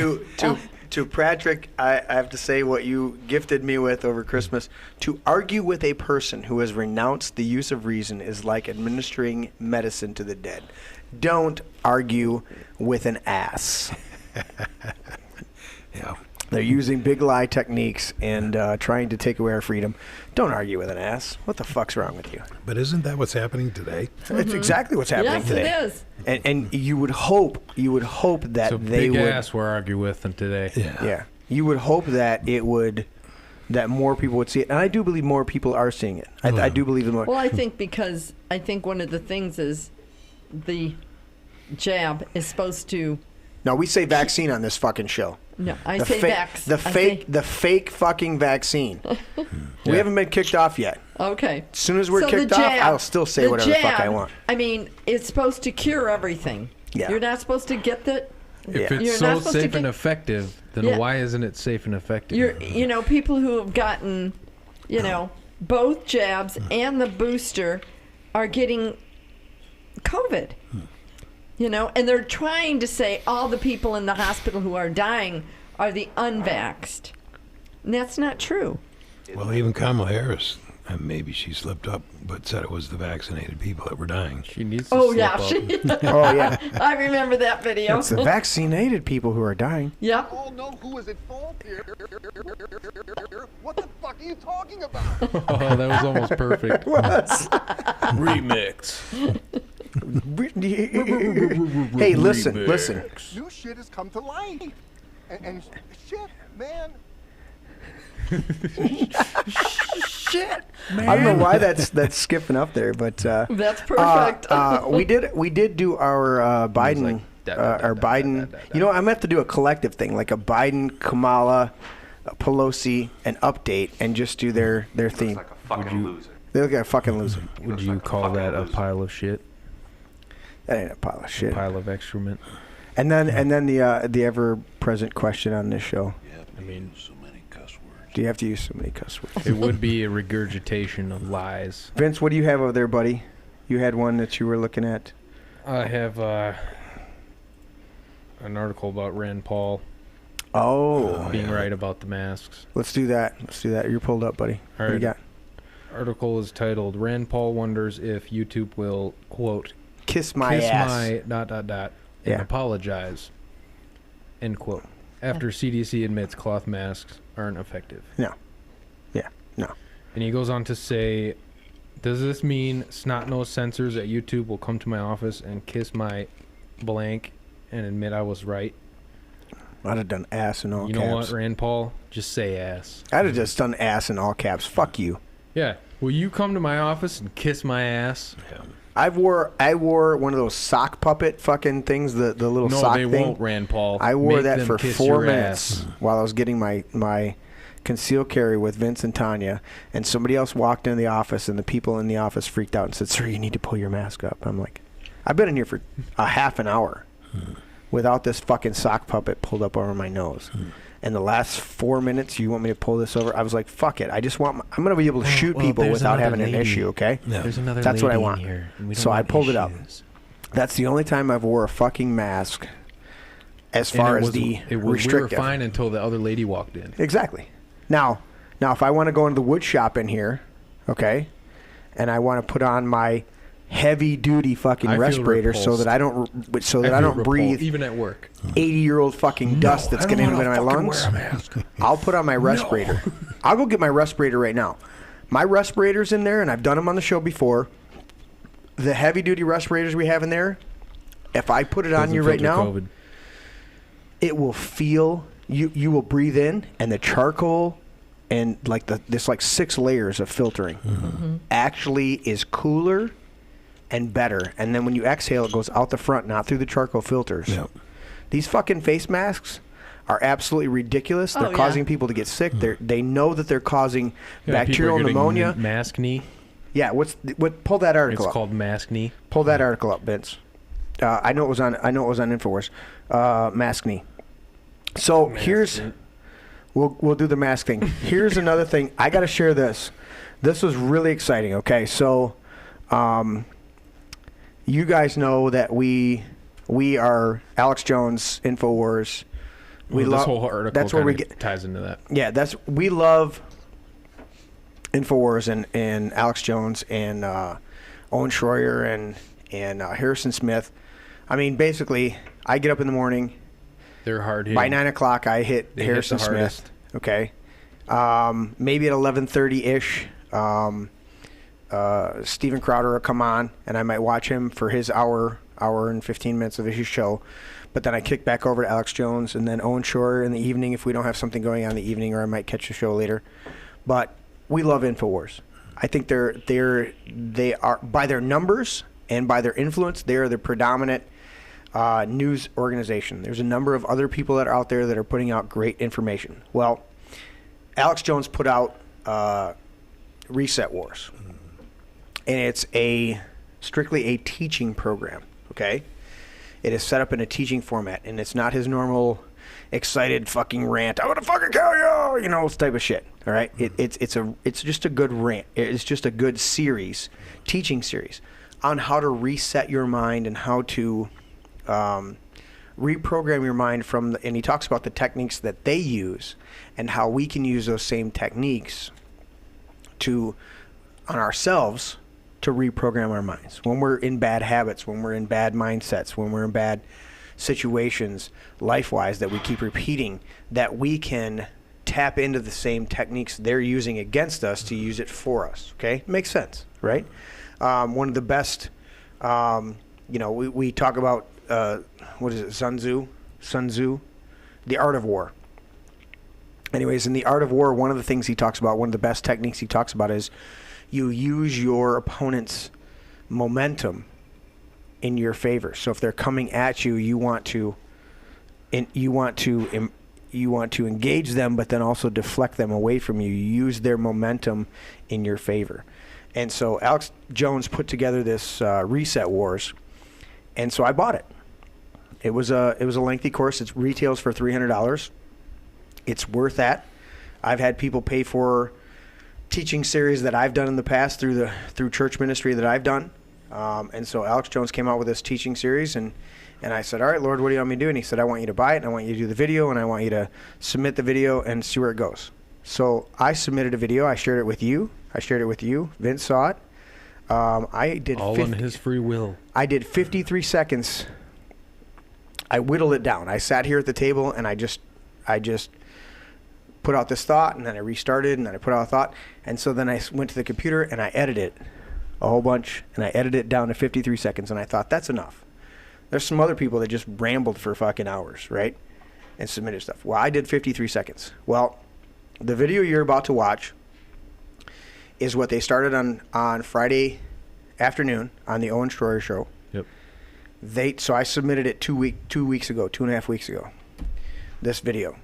Speaker 1: To Patrick, I have to say what you gifted me with over Christmas. To argue with a person who has renounced the use of reason is like administering medicine to the dead. Don't argue with an ass.
Speaker 3: Yeah.
Speaker 1: They're using big lie techniques and trying to take away our freedom. Don't argue with an ass. What the fuck's wrong with you?
Speaker 3: But isn't that what's happening today?
Speaker 1: It's exactly what's happening today.
Speaker 2: Yes, it is.
Speaker 1: And you would hope that
Speaker 4: so
Speaker 1: they
Speaker 4: big
Speaker 1: would.
Speaker 4: ass we're arguing with them today.
Speaker 1: Yeah. You would hope that it would that more people would see it. And I do believe more people are seeing it. I do believe more.
Speaker 2: Well, I think because I think one of the things is the jab is supposed to.
Speaker 1: No, we say vaccine on this fucking show.
Speaker 2: No, I say vax.
Speaker 1: The fake fucking vaccine. We haven't been kicked off yet.
Speaker 2: Okay.
Speaker 1: As soon as we're kicked off, I'll still say whatever the fuck I want.
Speaker 2: I mean, it's supposed to cure everything.
Speaker 1: Yeah.
Speaker 2: You're not supposed to get the.
Speaker 4: If it's so safe and effective, then why isn't it safe and effective?
Speaker 2: People who have gotten, both jabs and the booster are getting COVID. And they're trying to say all the people in the hospital who are dying are the unvaxxed. And that's not true.
Speaker 3: Well, even Kamala Harris, maybe she slipped up, but said it was the vaccinated people that were dying.
Speaker 4: She needs to slip up.
Speaker 1: Oh, yeah.
Speaker 2: I remember that video.
Speaker 1: It's the vaccinated people who are dying.
Speaker 2: Yep.
Speaker 10: You all know who is at fault here. What the fuck are you talking about?
Speaker 4: Oh, that was almost perfect.
Speaker 1: It was.
Speaker 4: Remix.
Speaker 1: Hey, listen.
Speaker 10: New shit has come to light. And shit, man.
Speaker 1: Shit, man. I don't know why that's skipping up there, but
Speaker 2: that's perfect.
Speaker 1: we did do our Biden, Biden. I'm gonna have to do a collective thing, like a Biden, Kamala, Pelosi, an update, and just do their theme.
Speaker 11: Like a fucking loser.
Speaker 1: They look like a fucking loser.
Speaker 4: Would you call that a pile of shit?
Speaker 1: That ain't a pile of shit.
Speaker 4: A pile of excrement.
Speaker 1: And then the ever-present question on this show.
Speaker 3: I mean, so many cuss words.
Speaker 1: Do you have to use so many cuss words?
Speaker 4: It would be a regurgitation of lies.
Speaker 1: Vince, what do you have over there, buddy? You had one that you were looking at.
Speaker 4: I have an article about Rand Paul.
Speaker 1: Oh.
Speaker 4: Being right about the masks.
Speaker 1: Let's do that. You're pulled up, buddy.
Speaker 4: All right.
Speaker 1: What do you got?
Speaker 4: Article is titled, Rand Paul wonders if YouTube will, quote,
Speaker 1: kiss my ass.
Speaker 4: And apologize, end quote. After CDC admits cloth masks aren't effective.
Speaker 1: No.
Speaker 4: And he goes on to say, does this mean snot-nosed censors at YouTube will come to my office and kiss my blank and admit I was right?
Speaker 1: I'd have done ass in all caps.
Speaker 4: You know what, Rand Paul? Just say ass.
Speaker 1: I'd have just done ass in all caps. Fuck you.
Speaker 4: Yeah. Will you come to my office and kiss my ass?
Speaker 3: Yeah.
Speaker 1: I wore one of those sock puppet fucking things, the little sock thing.
Speaker 4: No, they won't, Rand Paul.
Speaker 1: I wore that for 4 minutes while I was getting my concealed carry with Vince and Tanya, and somebody else walked in the office, and the people in the office freaked out and said, "Sir, you need to pull your mask up." I'm like, I've been in here for a half an hour without this fucking sock puppet pulled up over my nose. And the last 4 minutes, you want me to pull this over? I was like, fuck it. I just want I'm going to be able to shoot people without having an issue, okay?
Speaker 6: No. There's another
Speaker 1: That's what I
Speaker 6: lady
Speaker 1: want.
Speaker 6: in here, and we don't
Speaker 1: So I
Speaker 6: want
Speaker 1: pulled it up.
Speaker 6: issues.
Speaker 1: That's the only time I've wore a fucking mask as far as the restrictive.
Speaker 4: We were fine until the other lady walked in.
Speaker 1: Exactly. Now, if I want to go into the wood shop in here, okay, and I want to put on my heavy-duty fucking respirator so that I don't breathe
Speaker 4: even at work
Speaker 1: 80-year-old fucking dust that's getting into my lungs, I'll put on my respirator. I'll go get my respirator right now. My respirator's in there, and I've done them on the show before. The heavy-duty respirators we have in there, if I put it on you right now, COVID. It will feel, you will breathe in, and the charcoal and like this like 6 layers of filtering actually is cooler and better. And then when you exhale, it goes out the front, not through the charcoal filters.
Speaker 3: Yep.
Speaker 1: These fucking face masks are absolutely ridiculous. They're causing people to get sick. They know that they're causing bacterial pneumonia.
Speaker 4: Mask knee.
Speaker 1: Yeah, pull that article up.
Speaker 4: It's called mask knee.
Speaker 1: Pull that article up, Vince. I know it was on InfoWars. Mask knee. So here's we'll do the mask thing. Here's another thing. I got to share this. This was really exciting. Okay, so you guys know that we are Alex Jones, InfoWars.
Speaker 4: This whole article that's where we get ties into that.
Speaker 1: Yeah, we love InfoWars and Alex Jones and Owen Schroyer and Harrison Smith. I mean, basically, I get up in the morning.
Speaker 4: They're hard hitting.
Speaker 1: By 9 o'clock, I hit Harrison Smith. Okay, maybe at 11:30-ish. Steven Crowder will come on, and I might watch him for his hour hour and 15 minutes of his show. But then I kick back over to Alex Jones and then Owen Shore in the evening if we don't have something going on in the evening, or I might catch the show later. But we love InfoWars. I think they are, by their numbers and by their influence, they are the predominant news organization. There's a number of other people that are out there that are putting out great information. Well, Alex Jones put out Reset Wars, and it's strictly a teaching program, okay? It is set up in a teaching format, and it's not his normal excited fucking rant, I'm gonna fucking kill you, you know, type of shit, all right? It's just a good rant. It's just a good series, teaching series, on how to reset your mind and how to reprogram your mind and he talks about the techniques that they use and how we can use those same techniques on ourselves to reprogram our minds when we're in bad habits, when we're in bad mindsets, when we're in bad situations life-wise that we keep repeating, that we can tap into the same techniques they're using against us to use it for us. Okay, makes sense, right? One of the best, we talk about what is it, Sun Tzu, The Art of War. Anyways, in The Art of War, one of the things he talks about, one of the best techniques he talks about is you use your opponent's momentum in your favor. So if they're coming at you, you want to engage them, but then also deflect them away from you. You use their momentum in your favor. And so Alex Jones put together this Reset Wars, and so I bought it. It was a lengthy course. It retails for $300. It's worth that. I've had people pay for teaching series that I've done in the past through church ministry that I've done. And so Alex Jones came out with this teaching series, and I said, all right, Lord, what do you want me to do? And he said, I want you to buy it, and I want you to do the video, and I want you to submit the video and see where it goes. So I submitted a video. I shared it with you. Vince saw it. I did
Speaker 4: all on his free will.
Speaker 1: I did 53 seconds. I whittled it down. I sat here at the table, and I just put out this thought, and then I restarted, and then I put out a thought. And so then I went to the computer, and I edited it a whole bunch, and I edited it down to 53 seconds, and I thought, that's enough. There's some other people that just rambled for fucking hours, right, and submitted stuff. Well, I did 53 seconds. Well, the video you're about to watch is what they started on Friday afternoon on the Owen Shroyer Show.
Speaker 4: Yep.
Speaker 1: So I submitted it 2.5 weeks ago, this video.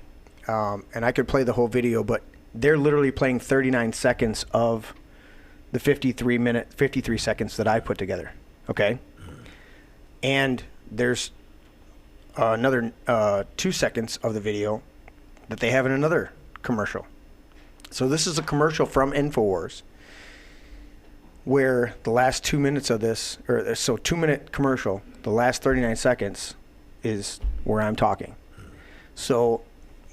Speaker 1: And I could play the whole video, but they're literally playing 39 seconds of the 53 seconds that I put together. Okay. And there's another 2 seconds of the video that they have in another commercial. So this is a commercial from InfoWars where the last 2 minutes of this, 2-minute commercial, the last 39 seconds is where I'm talking. So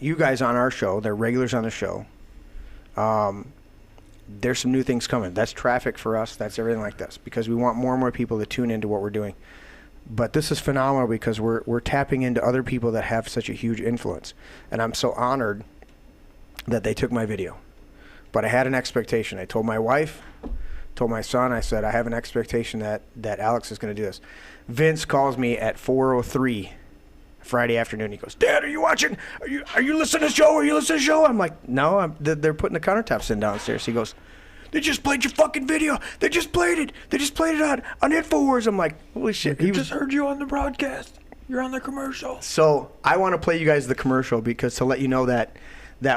Speaker 1: you guys on our show, they're regulars on the show. There's some new things coming. That's traffic for us. That's everything like this, because we want more and more people to tune into what we're doing. But this is phenomenal because we're tapping into other people that have such a huge influence. And I'm so honored that they took my video. But I had an expectation. I told my wife, told my son, I said, I have an expectation that Alex is going to do this. Vince calls me at 4:03 Friday afternoon. He goes, Dad, are you watching? Are you listening to the show? Are you listening to the show? I'm like, no, they're putting the countertops in downstairs. He goes, they just played your fucking video. They just played it. They just played it on InfoWars. I'm like, holy shit.
Speaker 4: He just heard you on the broadcast. You're on the commercial.
Speaker 1: So I want to play you guys the commercial because to let you know that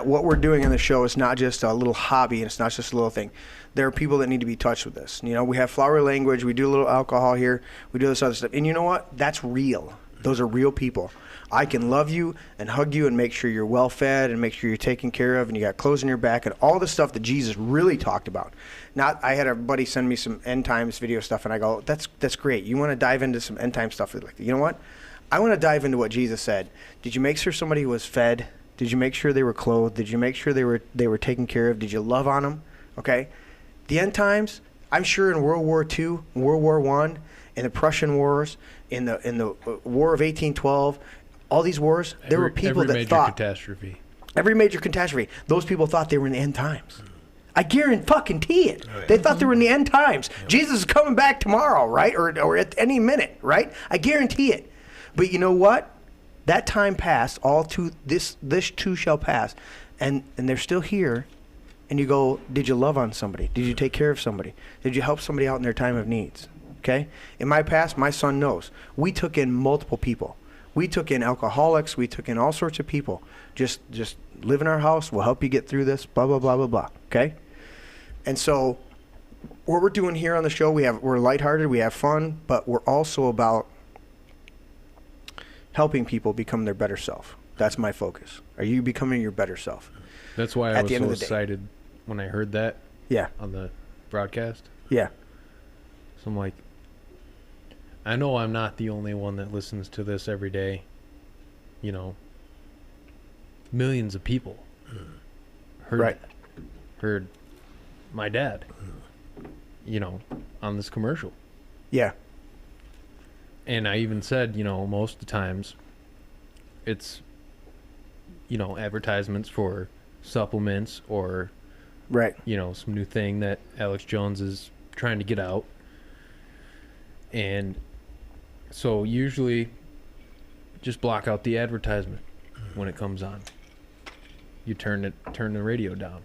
Speaker 1: what we're doing in the show is not just a little hobby and it's not just a little thing. There are people that need to be touched with this. You know, we have flowery language. We do a little alcohol here. We do this other stuff. And you know what? That's real. Those are real people. I can love you and hug you and make sure you're well fed and make sure you're taken care of and you got clothes on your back and all the stuff that Jesus really talked about. I had a buddy send me some end times video stuff and I go, that's great. You want to dive into some end time stuff? Like, you know what? I want to dive into what Jesus said. Did you make sure somebody was fed? Did you make sure they were clothed? Did you make sure they were taken care of? Did you love on them? Okay. The end times, I'm sure in World War II, World War I, in the Prussian Wars, in the War of 1812, all these wars, there were people that thought
Speaker 4: catastrophe.
Speaker 1: Every major catastrophe, those people thought they were in the end times. I guarantee it.
Speaker 3: Oh, yeah.
Speaker 1: They thought they were in the end times. Jesus is coming back tomorrow, right? Or at any minute, right? I guarantee it. But you know what? That time passed. This too shall pass. And they're still here. And you go, did you love on somebody? Did you take care of somebody? Did you help somebody out in their time of needs? Okay? In my past, my son knows. We took in multiple people. We took in alcoholics. We took in all sorts of people. Just live in our house. We'll help you get through this. Blah, blah, blah, blah, blah. Okay? And so what we're doing here on the show, we're lighthearted. We have fun. But we're also about helping people become their better self. That's my focus. Are you becoming your better self?
Speaker 4: That's why I was so excited when I heard that.
Speaker 1: Yeah.
Speaker 4: On the broadcast.
Speaker 1: Yeah.
Speaker 4: So I'm like, I know I'm not the only one that listens to this every day. You know, millions of people heard my dad, you know, on this commercial.
Speaker 1: Yeah.
Speaker 4: And I even said, you know, most of the times it's, you know, advertisements for supplements or,
Speaker 1: right,
Speaker 4: you know, some new thing that Alex Jones is trying to get out. And so usually just block out the advertisement when it comes on. You turn the radio down.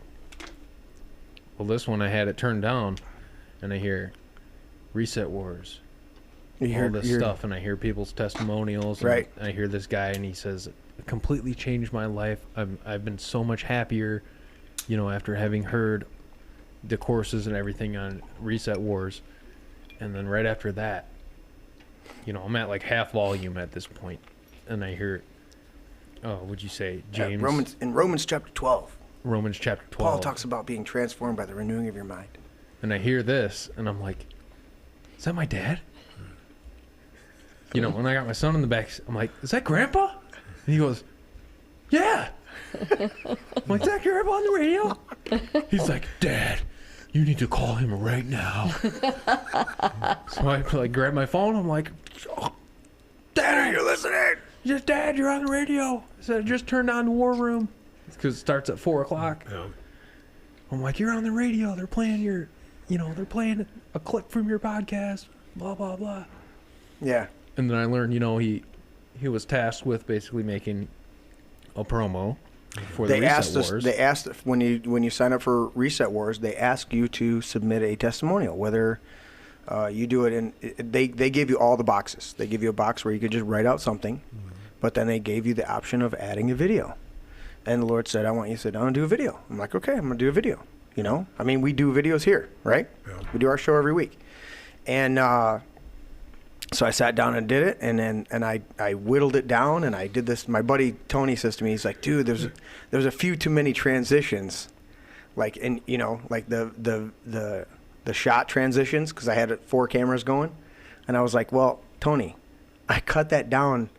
Speaker 4: Well, this one I had it turned down, and I hear Reset Wars, all this stuff, and I hear people's testimonials.
Speaker 1: Right.
Speaker 4: And I hear this guy, and he says, "It completely changed my life. I've been so much happier, you know, after having heard the courses and everything on Reset Wars." And then right after that, you know, I'm at like half volume at this point, and I hear, what'd you say, James?
Speaker 1: Romans chapter 12.
Speaker 4: Romans chapter 12.
Speaker 1: Paul talks about being transformed by the renewing of your mind.
Speaker 4: And I hear this, and I'm like, is that my dad? You know, when I got my son in the back, I'm like, is that Grandpa? And he goes, yeah. I'm like, is that Grandpa on the radio? He's like, Dad, you need to call him right now. So I like grab my phone. I'm like, oh, Dad, are you listening? Just Dad, you're on the radio. I said, I just turned on the War Room because it starts at 4 o'clock.
Speaker 3: Yeah.
Speaker 4: I'm like, you're on the radio. They're playing they're playing a clip from your podcast. Blah blah blah.
Speaker 1: Yeah.
Speaker 4: And then I learned, you know, he was tasked with basically making a promo for the Reset Wars.
Speaker 1: They asked when you sign up for Reset Wars, they ask you to submit a testimonial. Whether you do it they gave you all the boxes. They give you a box where you could just write out something, but then they gave you the option of adding a video. And the Lord said, I want you to sit down and do a video. I'm like, okay, I'm going to do a video. You know, I mean, we do videos here, right?
Speaker 3: Yeah.
Speaker 1: We do our show every week. And so I sat down and did it, and I whittled it down, and I did this. My buddy Tony says to me, he's like, dude, there's a few too many transitions, like, and you know, like the shot transitions, because I had 4 cameras going, and I was like, well, Tony, I cut that down,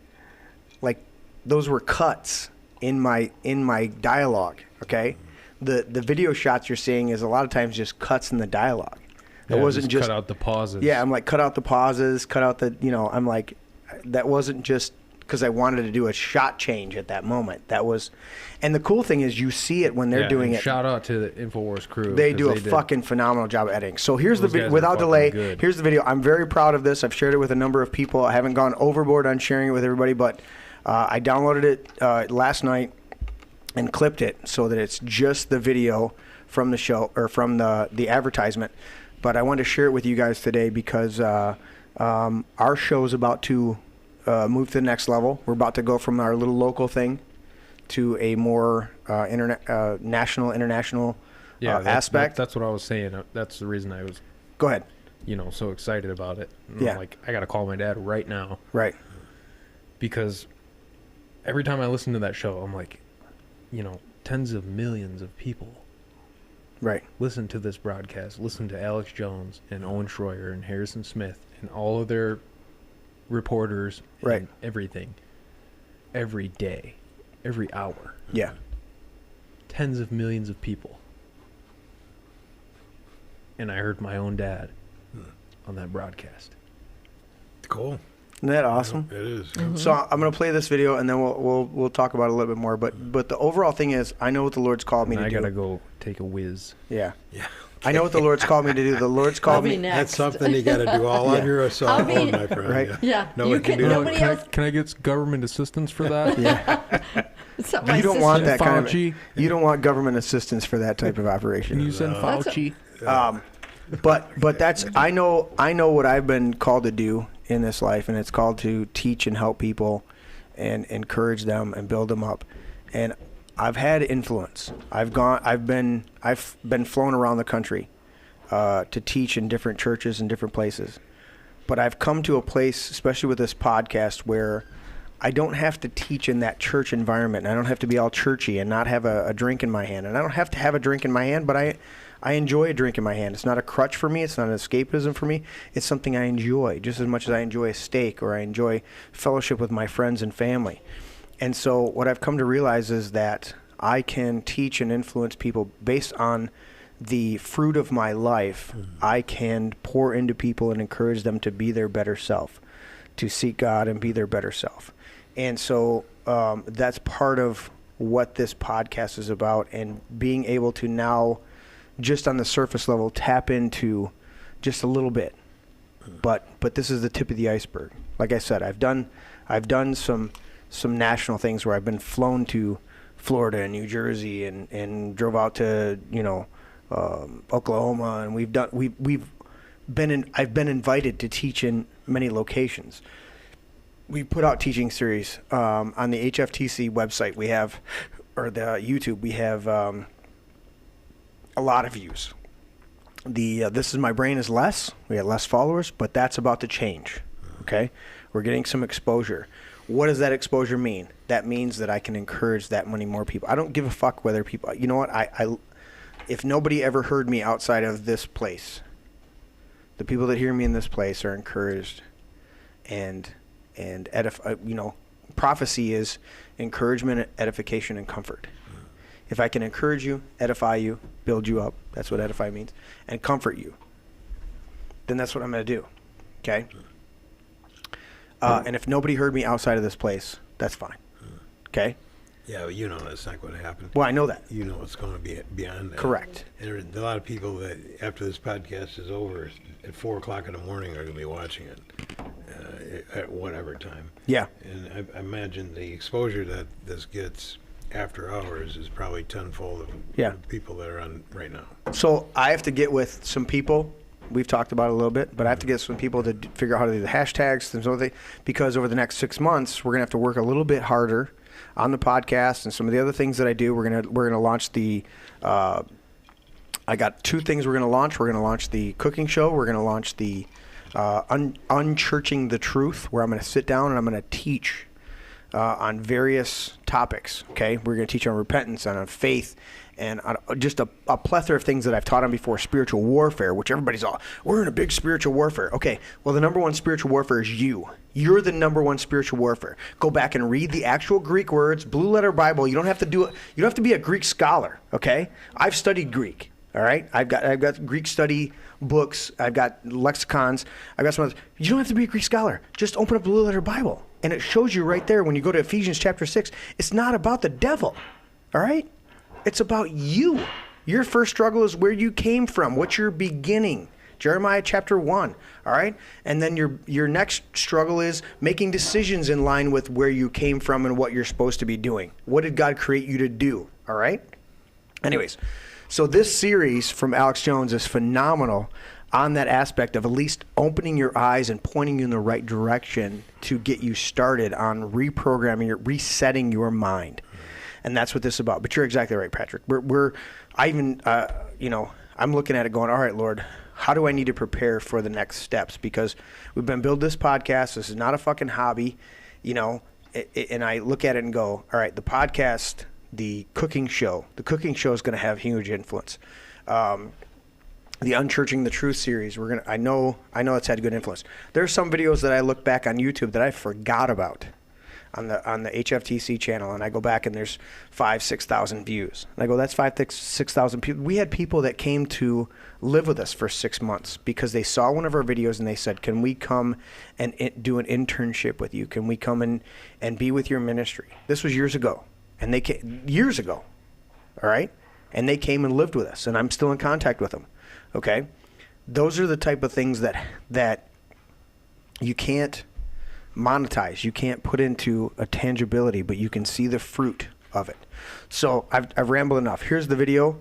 Speaker 1: like those were cuts in my dialogue. Okay, the video shots you're seeing is a lot of times just cuts in the dialogue.
Speaker 4: Yeah,
Speaker 1: it wasn't just
Speaker 4: cut out the pauses.
Speaker 1: Yeah, I'm like, cut out the pauses, cut out the, you know, I'm like, that wasn't just because I wanted to do a shot change at that moment. That was, and the cool thing is you see it when they're doing it.
Speaker 4: Shout out to the InfoWars crew.
Speaker 1: They do a fucking phenomenal job of editing. So here's the video, without delay,
Speaker 4: good.
Speaker 1: Here's the video. I'm very proud of this. I've shared it with a number of people. I haven't gone overboard on sharing it with everybody, but I downloaded it last night and clipped it so that it's just the video from the show, or from the advertisement. But I wanted to share it with you guys today because our show is about to move to the next level. We're about to go from our little local thing to a more national, international aspect.
Speaker 4: That's what I was saying. That's the reason I was.
Speaker 1: Go ahead.
Speaker 4: You know, so excited about it. And
Speaker 1: Yeah.
Speaker 4: I'm like, I got to call my dad right now.
Speaker 1: Right.
Speaker 4: Because every time I listen to that show, I'm like, you know, tens of millions of people.
Speaker 1: Right.
Speaker 4: Listen to this broadcast. Listen to Alex Jones and Owen Schroyer and Harrison Smith and all of their reporters.
Speaker 1: Right.
Speaker 4: And everything. Every day. Every hour.
Speaker 1: Yeah.
Speaker 4: Tens of millions of people. And I heard my own dad on that broadcast.
Speaker 3: Cool.
Speaker 1: Isn't that awesome?
Speaker 3: It is.
Speaker 1: So I'm going to play this video, and then we'll talk about it a little bit more. But the overall thing is, I know what the Lord's called me to do.
Speaker 4: I gotta go take a whiz.
Speaker 1: Yeah.
Speaker 3: Yeah.
Speaker 1: I know what the Lord's called me to do. The Lord's called me.
Speaker 3: That's something you got to do all on your cell phone, my friend.
Speaker 1: Right.
Speaker 2: Yeah.
Speaker 3: No
Speaker 2: You
Speaker 3: one can
Speaker 2: can-
Speaker 3: do
Speaker 2: nobody
Speaker 3: that.
Speaker 2: else-
Speaker 4: Can I get government assistance for that?
Speaker 1: Yeah.
Speaker 2: So my
Speaker 1: You don't
Speaker 2: sister-
Speaker 1: want that kind of.
Speaker 4: Fauci.
Speaker 1: You don't want government assistance for that type of
Speaker 4: Can
Speaker 1: operation.
Speaker 4: you send
Speaker 2: That's a-
Speaker 4: Fauci?
Speaker 1: But that's I know what I've been called to do in this life, and it's called to teach and help people, and encourage them and build them up. And I've had influence. I've been flown around the country to teach in different churches and different places. But I've come to a place, especially with this podcast, where I don't have to teach in that church environment. And I don't have to be all churchy and not have a drink in my hand. And I don't have to have a drink in my hand, but I enjoy a drink in my hand. It's not a crutch for me. It's not an escapism for me. It's something I enjoy just as much as I enjoy a steak or I enjoy fellowship with my friends and family. And so what I've come to realize is that I can teach and influence people based on the fruit of my life. I can pour into people and encourage them to be their better self, to seek God and be their better self. And so that's part of what this podcast is about, and being able to now, just on the surface level, tap into just a little bit. But this is the tip of the iceberg. Like I said, I've done some national things where I've been flown to Florida and New Jersey and drove out to Oklahoma, and I've been invited to teach in many locations. We put out teaching series on the HFTC website. We have, or the YouTube, we have a lot of views. The This Is My Brain is less. We had less followers, but that's about to change. Okay, we're getting some exposure. What does that exposure mean? That means that I can encourage that many more people. I don't give a fuck whether people. You know what? If nobody ever heard me outside of this place, the people that hear me in this place are encouraged, and prophecy is encouragement, edification, and comfort. If I can encourage you, edify you, build you up, that's what edify means, and comfort you, then that's what I'm going to do. Okay? And if nobody heard me outside of this place, that's fine. Okay?
Speaker 3: Yeah, well, you know that's not going to happen.
Speaker 1: Well, I know that.
Speaker 3: You know it's going to be beyond that.
Speaker 1: Correct.
Speaker 3: And there are a lot of people that, after this podcast is over, at 4 o'clock in the morning, are going to be watching it at whatever time.
Speaker 1: Yeah.
Speaker 3: And I imagine the exposure that this gets after hours is probably tenfold of people that are on right now.
Speaker 1: So I have to get with some people. We've talked about it a little bit, but I have to get some people to figure out how to do the hashtags and so they, because over the next 6 months, we're going to have to work a little bit harder on the podcast and some of the other things that I do. We're going to launch the I got 2 things we're going to launch. We're going to launch the cooking show. We're going to launch the Unchurching the Truth, where I'm going to sit down and I'm going to teach on various topics. Okay, we're going to teach on repentance and on faith and on just a plethora of things that I've taught on before. Spiritual warfare, which everybody's all, we're in a big spiritual warfare. Okay, well, the number one spiritual warfare is you. You're the number one spiritual warfare. Go back and read the actual Greek words, Blue Letter Bible. You don't have to do it. You don't have to be a Greek scholar. Okay, I've studied Greek. All right, I've got Greek study books. I've got lexicons. I've got some others. You don't have to be a Greek scholar. Just open up Blue Letter Bible, and it shows you right there when you go to Ephesians chapter 6. It's not about the devil. All right, it's about you. Your first struggle is where you came from. What's your beginning? Jeremiah chapter 1. All right, and then your next struggle is making decisions in line with where you came from and what you're supposed to be doing. What did God create you to do? All right. Anyways. So this series from Alex Jones is phenomenal on that aspect of at least opening your eyes and pointing you in the right direction to get you started on reprogramming, resetting your mind. And that's what this is about. But you're exactly right, Patrick. I'm looking at it going, all right, Lord, how do I need to prepare for the next steps? Because we've been building this podcast. This is not a fucking hobby, and I look at it and go, all right, the podcast, the cooking show is going to have huge influence. The Unchurching the Truth series, I know it's had good influence. There's some videos that I look back on YouTube that I forgot about on the HFTC channel, and I go back and there's 5,000-6,000 views. And I go, that's 5,000-6,000 people. We had people that came to live with us for 6 months because they saw one of our videos and they said, can we come and do an internship with you? Can we come and be with your ministry? This was years ago, and they came years ago, all right? And they came and lived with us, and I'm still in contact with them, okay? Those are the type of things that you can't monetize. You can't put into a tangibility, but you can see the fruit of it. So I've rambled enough. Here's the video.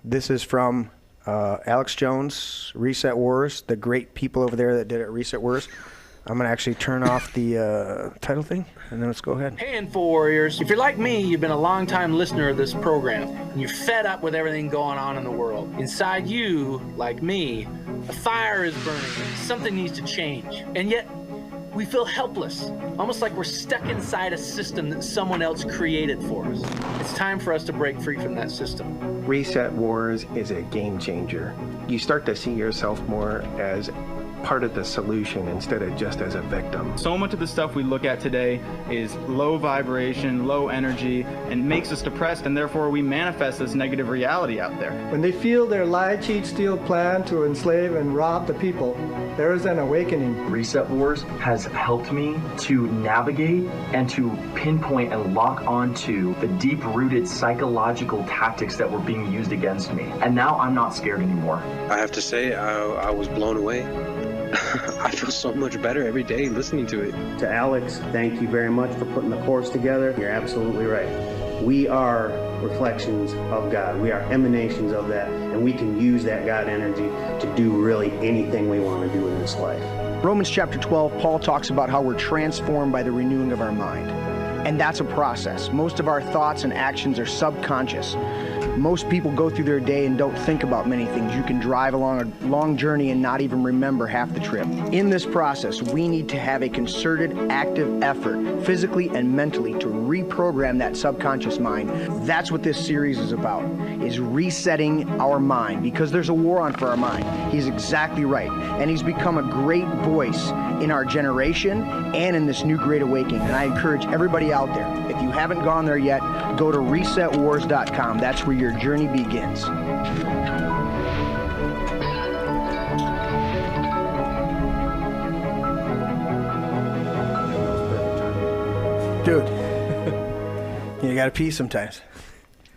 Speaker 1: This is from Alex Jones, Reset Wars, the great people over there that did it at Reset Wars. I'm going to actually turn off the title thing, and then let's go ahead.
Speaker 11: Hey, Info Warriors. If you're like me, you've been a long-time listener of this program, and you're fed up with everything going on in the world. Inside you, like me, a fire is burning. Something needs to change. And yet, we feel helpless, almost like we're stuck inside a system that someone else created for us. It's time for us to break free from that system.
Speaker 12: Reset Wars is a game changer. You start to see yourself more as part of the solution instead of just as a victim.
Speaker 13: So much of the stuff we look at today is low vibration, low energy, and makes us depressed, and therefore we manifest this negative reality out there.
Speaker 14: When they feel their lie, cheat, steal plan to enslave and rob the people, there is an awakening.
Speaker 15: Reset Wars has helped me to navigate and to pinpoint and lock onto the deep-rooted psychological tactics that were being used against me. And now I'm not scared anymore.
Speaker 16: I have to say, I was blown away. I feel so much better every day listening to it.
Speaker 17: To Alex, thank you very much for putting the course together. You're absolutely right. We are reflections of God. We are emanations of that, and we can use that God energy to do really anything we want to do in this life.
Speaker 1: Romans chapter 12, Paul talks about how we're transformed by the renewing of our mind. And that's a process. Most of our thoughts and actions are subconscious. Most people go through their day and don't think about many things. You can drive along a long journey and not even remember half the trip. In this process, we need to have a concerted, active effort, physically and mentally, to reprogram that subconscious mind. That's what this series is about, is resetting our mind, because there's a war on for our mind. He's exactly right. And he's become a great voice in our generation and in this new great awakening. And I encourage everybody out there, if you haven't gone there yet, go to resetwars.com. That's where your journey begins. Dude, you gotta pee sometimes.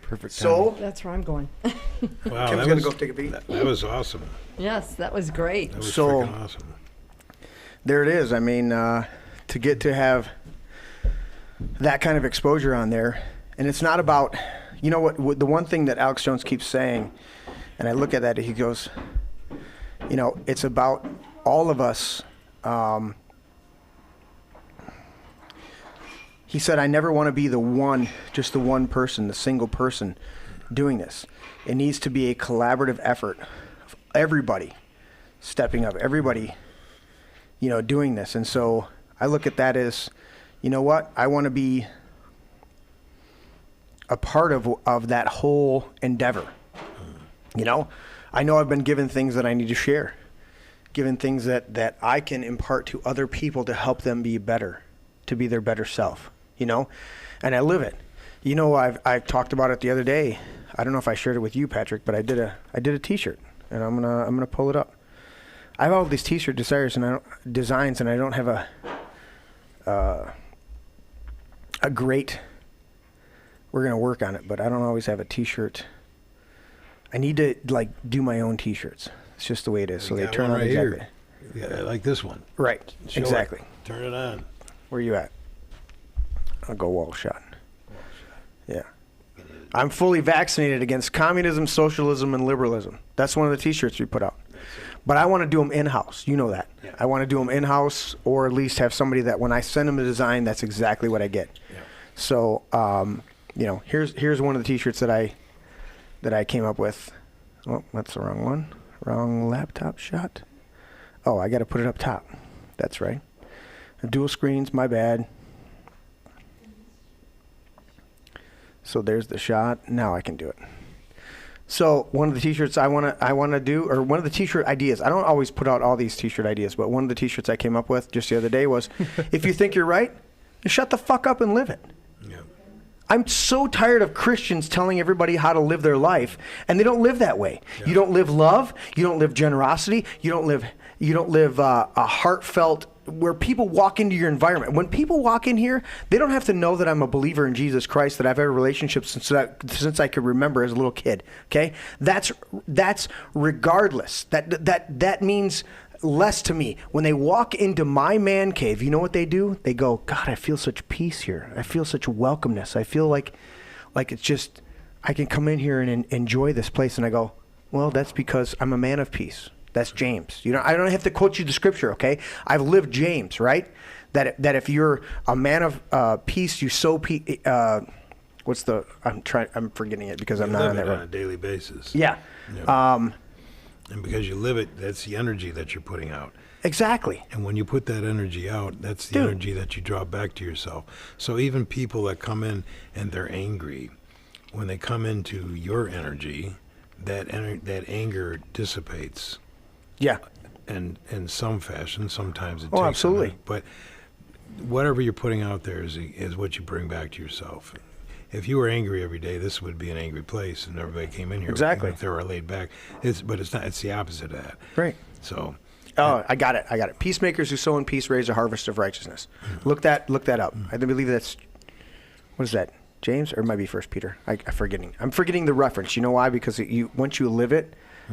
Speaker 4: Perfect.
Speaker 1: So
Speaker 2: that's where I'm going.
Speaker 3: Wow,
Speaker 1: Kim's gonna go take a pee.
Speaker 3: That was awesome.
Speaker 2: Yes, that was great.
Speaker 3: That was
Speaker 1: So-
Speaker 3: freaking awesome.
Speaker 1: There it is. I mean, to get to have that kind of exposure on there, and it's not about, you know what the one thing that Alex Jones keeps saying, and I look at that, he goes, you know, it's about all of us. He said, I never want to be just the one person, the single person doing this. It needs to be a collaborative effort of everybody stepping up, everybody, you know, doing this. And so I look at that as, you know what, I want to be a part of that whole endeavor. You know I've been given things that I need to share, given things that I can impart to other people to help them be better, to be their better self, you know, and I live it. You know, I talked about it the other day. I don't know if I shared it with you, Patrick, but I did a T-shirt, and I'm gonna pull it up. I have all these T-shirt designs, and I don't have a great. We're gonna work on it, but I don't always have a T-shirt. I need to do my own T-shirts. It's just the way it is. So they turn on exactly.
Speaker 3: Yeah, like this one.
Speaker 1: Right.
Speaker 3: Show
Speaker 1: exactly.
Speaker 3: It. Turn it on.
Speaker 1: Where are you at? I'll go wall shot. Yeah. I'm fully vaccinated against communism, socialism, and liberalism. That's one of the T-shirts we put out. But I want to do them in-house. You know that. Yeah. I want to do them in-house, or at least have somebody that when I send them a design, that's exactly what I get. Yeah. So, you know, here's one of the T-shirts that I came up with. Oh, that's the wrong one. Wrong laptop shot. Oh, I got to put it up top. That's right. Dual screens, my bad. So there's the shot. Now I can do it. So one of the T-shirts I want to do, or one of the T-shirt ideas. I don't always put out all these T-shirt ideas, but one of the T-shirts I came up with just the other day was, if you think you're right, Shut the fuck up and live it. I'm so tired of Christians telling everybody how to live their life, and they don't live that way. Yeah. You don't live love. You don't live generosity. You don't live a heartfelt, where people walk into your environment. When people walk in here, they don't have to know that I'm a believer in Jesus Christ, that I've had a relationship since I could remember as a little kid. Okay, that's regardless. That means less to me. When they walk into my man cave, you know what they do? They go, God, I feel such peace here. I feel such welcomeness. I feel like it's just, I can come in here and enjoy this place. And I go, well, that's because I'm a man of peace. That's James. You know, I don't have to quote you the scripture, okay? I've lived James, right? That if you're a man of peace, you sow peace. I'm forgetting it because I'm not on that road.
Speaker 3: On a daily basis.
Speaker 1: Yeah.
Speaker 3: And because you live it, that's the energy that you're putting out.
Speaker 1: Exactly.
Speaker 3: And when you put that energy out, that's the energy that you draw back to yourself. So even people that come in and they're angry, when they come into your energy, that anger dissipates.
Speaker 1: Yeah.
Speaker 3: And in some fashion, sometimes it takes
Speaker 1: absolutely.
Speaker 3: But whatever you're putting out there is what you bring back to yourself. If you were angry every day, this would be an angry place, and everybody came in here.
Speaker 1: Exactly.
Speaker 3: If they were laid back, but it's not. It's the opposite of that.
Speaker 1: Right.
Speaker 3: So.
Speaker 1: Oh, I got it. Peacemakers who sow in peace raise a harvest of righteousness. Look that up. I believe that's, what is that? James, or it might be 1 Peter. I'm forgetting the reference. You know why? Because once you live it,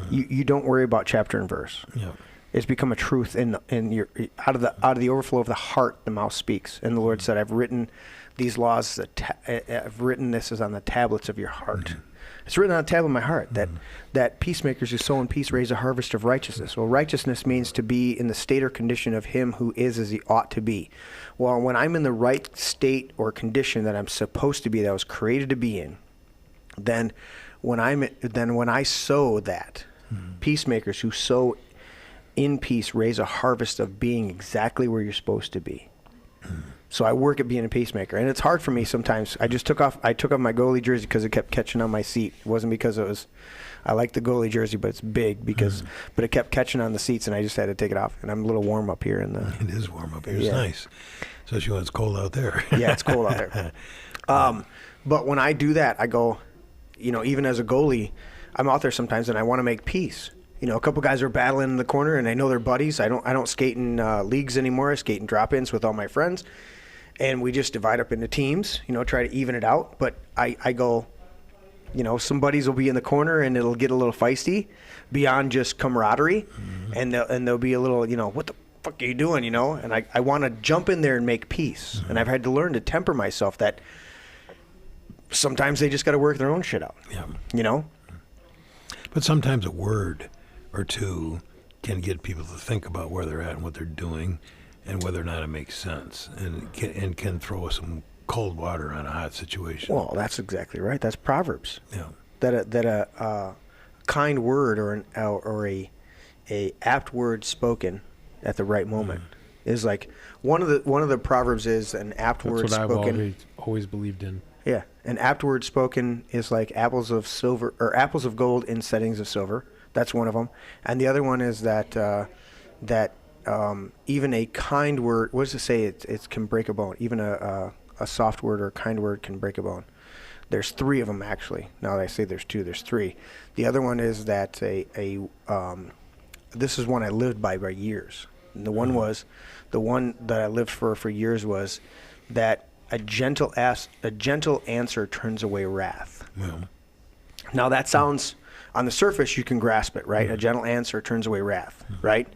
Speaker 1: you don't worry about chapter and verse.
Speaker 3: Yeah.
Speaker 1: It's become a truth in your out of the overflow of the heart, the mouth speaks. And the Lord said, I've written these laws, I've written this is on the tablets of your heart. It's written on the tablet of my heart that peacemakers who sow in peace raise a harvest of righteousness. Well, righteousness means to be in the state or condition of him who is as he ought to be. Well, when I'm in the right state or condition that I'm supposed to be, that I was created to be in, then when I sow that, peacemakers who sow in peace raise a harvest of being exactly where you're supposed to be. So I work at being a peacemaker, and it's hard for me sometimes. I took off my goalie jersey because it kept catching on my seat. It wasn't because I like the goalie jersey, but it's big but it kept catching on the seats, and I just had to take it off. And I'm a little warm up here
Speaker 3: It is warm up here. It's nice, especially when it's cold out there.
Speaker 1: Yeah, it's cold out there. But when I do that, I go, even as a goalie, I'm out there sometimes, and I want to make peace. A couple guys are battling in the corner, and I know they're buddies. I don't skate in leagues anymore. I skate in drop-ins with all my friends. And we just divide up into teams, try to even it out. But I go, some buddies will be in the corner and it'll get a little feisty beyond just camaraderie. And they'll be a little, what the fuck are you doing, And I want to jump in there and make peace. And I've had to learn to temper myself that sometimes they just got to work their own shit out,
Speaker 3: But sometimes a word or two can get people to think about where they're at and what they're doing, and whether or not it makes sense, and can throw some cold water on a hot situation.
Speaker 1: Well, that's exactly right. That's Proverbs.
Speaker 3: Yeah.
Speaker 1: That a kind word or a apt word spoken at the right moment is like one of the Proverbs is an apt word spoken.
Speaker 4: That's what I've always believed in.
Speaker 1: Yeah, an apt word spoken is like apples of silver or apples of gold in settings of silver. That's one of them, and the other one is that even a kind word, what does it say? It can break a bone. Even a soft word or a kind word can break a bone. There's three of them, actually. Now that I say there's two, there's three. The other one is that this is one I lived by years. And the one that I lived for years was that a gentle answer turns away wrath.
Speaker 3: Yeah.
Speaker 1: Now that sounds, on the surface, you can grasp it, right? A gentle answer turns away wrath, right?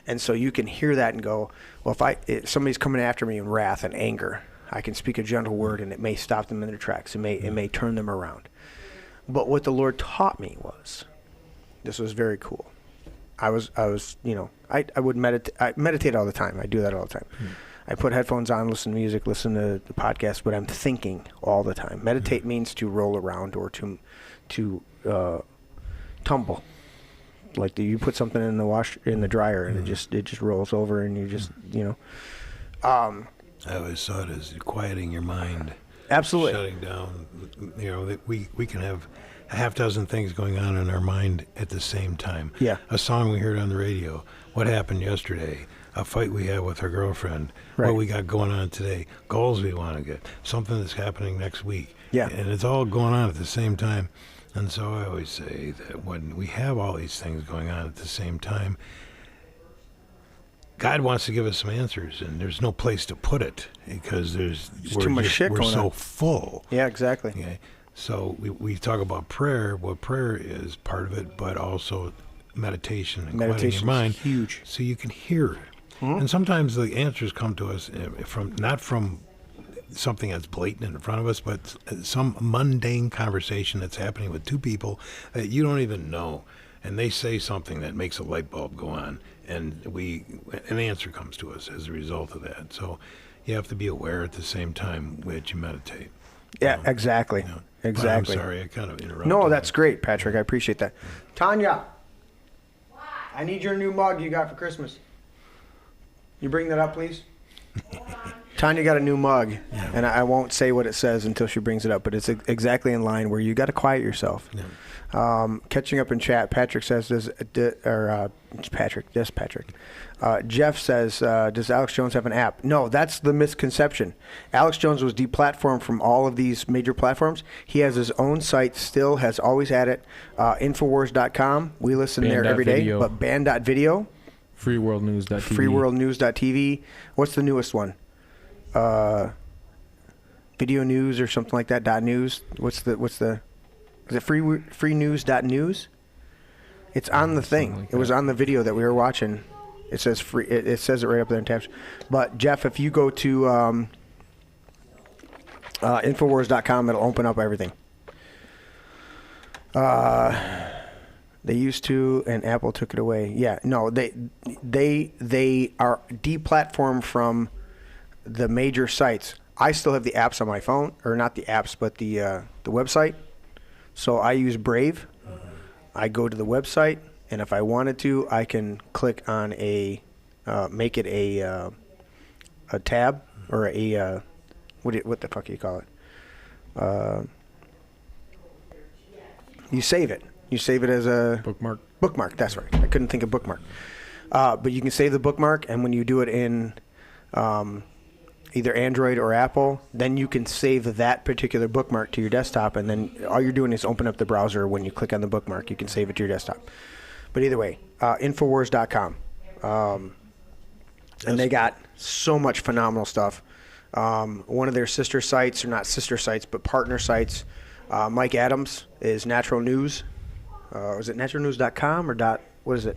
Speaker 1: And so you can hear that and go, well, if somebody's coming after me in wrath and anger, I can speak a gentle word and it may stop them in their tracks. It may turn them around. But what the Lord taught me was, this was very cool. I would meditate. I meditate all the time. I do that all the time. I put headphones on, listen to music, listen to the podcast, but I'm thinking all the time. Meditate means to roll around or to tumble. Like you put something in the dryer and it just rolls over and you just I
Speaker 3: always saw it as quieting your mind.
Speaker 1: Absolutely.
Speaker 3: shutting down. You know, that we can have a half dozen things going on in our mind at the same time.
Speaker 1: Yeah.
Speaker 3: A song we heard on the radio. What happened yesterday? A fight we had with our girlfriend.
Speaker 1: Right.
Speaker 3: What we got going on today. Goals we want to get. Something that's happening next week.
Speaker 1: Yeah.
Speaker 3: And it's all going on at the same time. And so I always say that when we have all these things going on at the same time, God wants to give us some answers, and there's no place to put it because there's
Speaker 1: too much shit
Speaker 3: we're
Speaker 1: going
Speaker 3: so
Speaker 1: on.
Speaker 3: full.
Speaker 1: Yeah, exactly.
Speaker 3: Okay. So we talk about prayer. Well, prayer is part of it, but also meditation and quieting
Speaker 1: Meditation
Speaker 3: your mind,
Speaker 1: is huge.
Speaker 3: so you can hear it. And sometimes the answers come to us from not from something that's blatant in front of us, but some mundane conversation that's happening with two people that you don't even know, and they say something that makes a light bulb go on, and an answer comes to us as a result of that. So you have to be aware at the same time that you meditate.
Speaker 1: Yeah, exactly. Exactly.
Speaker 3: I'm sorry, I kind of interrupted.
Speaker 1: No, that's great, Patrick. I appreciate that. Tanya, I need your new mug you got for Christmas. You bring that up, please? Tanya got a new mug, and I won't say what it says until she brings it up, but it's exactly in line where you got to quiet yourself. Catching up in chat, Patrick says, Patrick. Jeff says, does Alex Jones have an app? No, that's the misconception. Alex Jones was deplatformed from all of these major platforms. He has his own site, still has always had it. Infowars.com. We listen there every day.
Speaker 4: Video.
Speaker 1: But band.video.
Speaker 4: Freeworldnews.tv.
Speaker 1: Freeworldnews.tv. What's the newest one? Video news or something like that. .news. What's the? Is it freenews.news? It's on the thing.
Speaker 4: Like
Speaker 1: it was on the video that we were watching. It says free. It says it right up there in tabs. But Jeff, if you go to Infowars.com, it'll open up everything. They used to, and Apple took it away. Yeah, no, they are deplatformed from the major sites. I still have the apps on my phone, or not the apps, but the website. So I use Brave. I go to the website, and if I wanted to, I can click on make it a tab or a what the fuck do you call it? You save it. You save it as a
Speaker 4: bookmark.
Speaker 1: Bookmark. That's right. I couldn't think of bookmark. But you can save the bookmark, and when you do it in either Android or Apple, then you can save that particular bookmark to your desktop, and then all you're doing is open up the browser. When you click on the bookmark, you can save it to your desktop. But either way, Infowars.com. And they got so much phenomenal stuff. One of their sister sites, or not sister sites, but partner sites, Mike Adams, is Natural News. Is it naturalnews.com or what is it?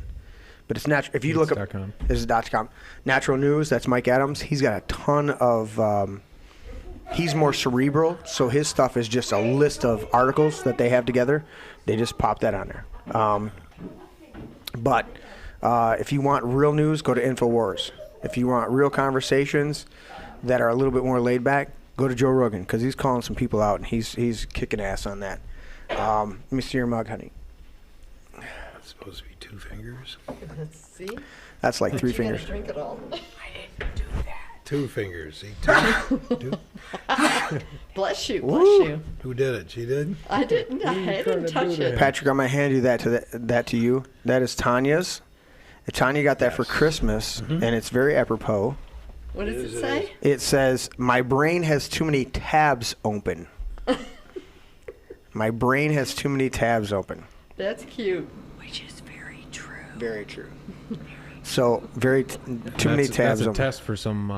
Speaker 1: But it's natural. If you look up, this is .com. Natural News. That's Mike Adams. He's got a ton of. He's more cerebral, so his stuff is just a list of articles that they have together. They just pop that on there. But if you want real news, go to Infowars. If you want real conversations that are a little bit more laid back, go to Joe Rogan, because he's calling some people out and he's kicking ass on that. Let me see your mug, honey.
Speaker 3: It's supposed to be 2 fingers.
Speaker 2: Let's see.
Speaker 1: That's like 3
Speaker 2: You gotta
Speaker 1: fingers.
Speaker 2: drink it all.
Speaker 3: 2 fingers. See, two.
Speaker 2: Bless you.
Speaker 1: Woo.
Speaker 2: Bless you.
Speaker 3: Who did it? She did?
Speaker 2: I didn't. I didn't touch it.
Speaker 1: Patrick, I'm gonna hand you that to you. That is Tanya's. Tanya got that for Christmas, and it's very apropos.
Speaker 2: What does it say?
Speaker 1: It says, "My brain has too many tabs open." My brain has too many tabs open.
Speaker 2: That's cute.
Speaker 5: Which is very true.
Speaker 1: Very true. So too many tabs
Speaker 4: That's a
Speaker 1: open.
Speaker 4: test for some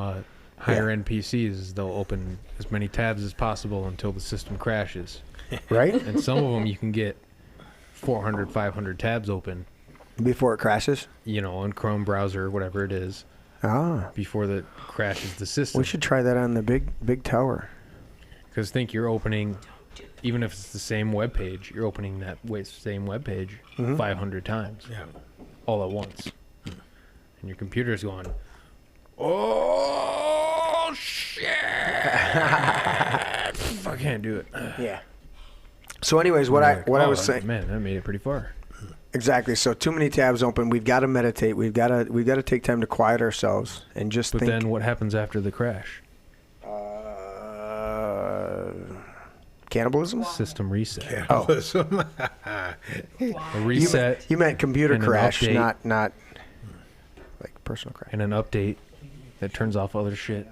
Speaker 4: higher end PCs. They'll open as many tabs as possible until the system crashes.
Speaker 1: Right?
Speaker 4: And some of them you can get 400, 500 tabs open.
Speaker 1: Before it crashes?
Speaker 4: You know, on Chrome browser or whatever it is.
Speaker 1: Ah.
Speaker 4: Before that crashes the system.
Speaker 1: We should try that on the big tower.
Speaker 4: Because think you're opening, even if it's the same web page, you're opening that same web page 500 times.
Speaker 3: Yeah.
Speaker 4: All at once. And your computer's going, oh, shit. I can't do it.
Speaker 1: Yeah. So anyways, what I was saying.
Speaker 4: Man, that made it pretty far.
Speaker 1: Exactly. So too many tabs open. We've got to meditate. We've got to take time to quiet ourselves and just
Speaker 4: But
Speaker 1: think.
Speaker 4: then what happens after the crash?
Speaker 1: Cannibalism?
Speaker 6: System reset.
Speaker 3: Cannibalism.
Speaker 6: A reset.
Speaker 1: You meant computer
Speaker 6: and an
Speaker 1: crash,
Speaker 6: update.
Speaker 1: not like personal crash.
Speaker 6: And an update that turns off other shit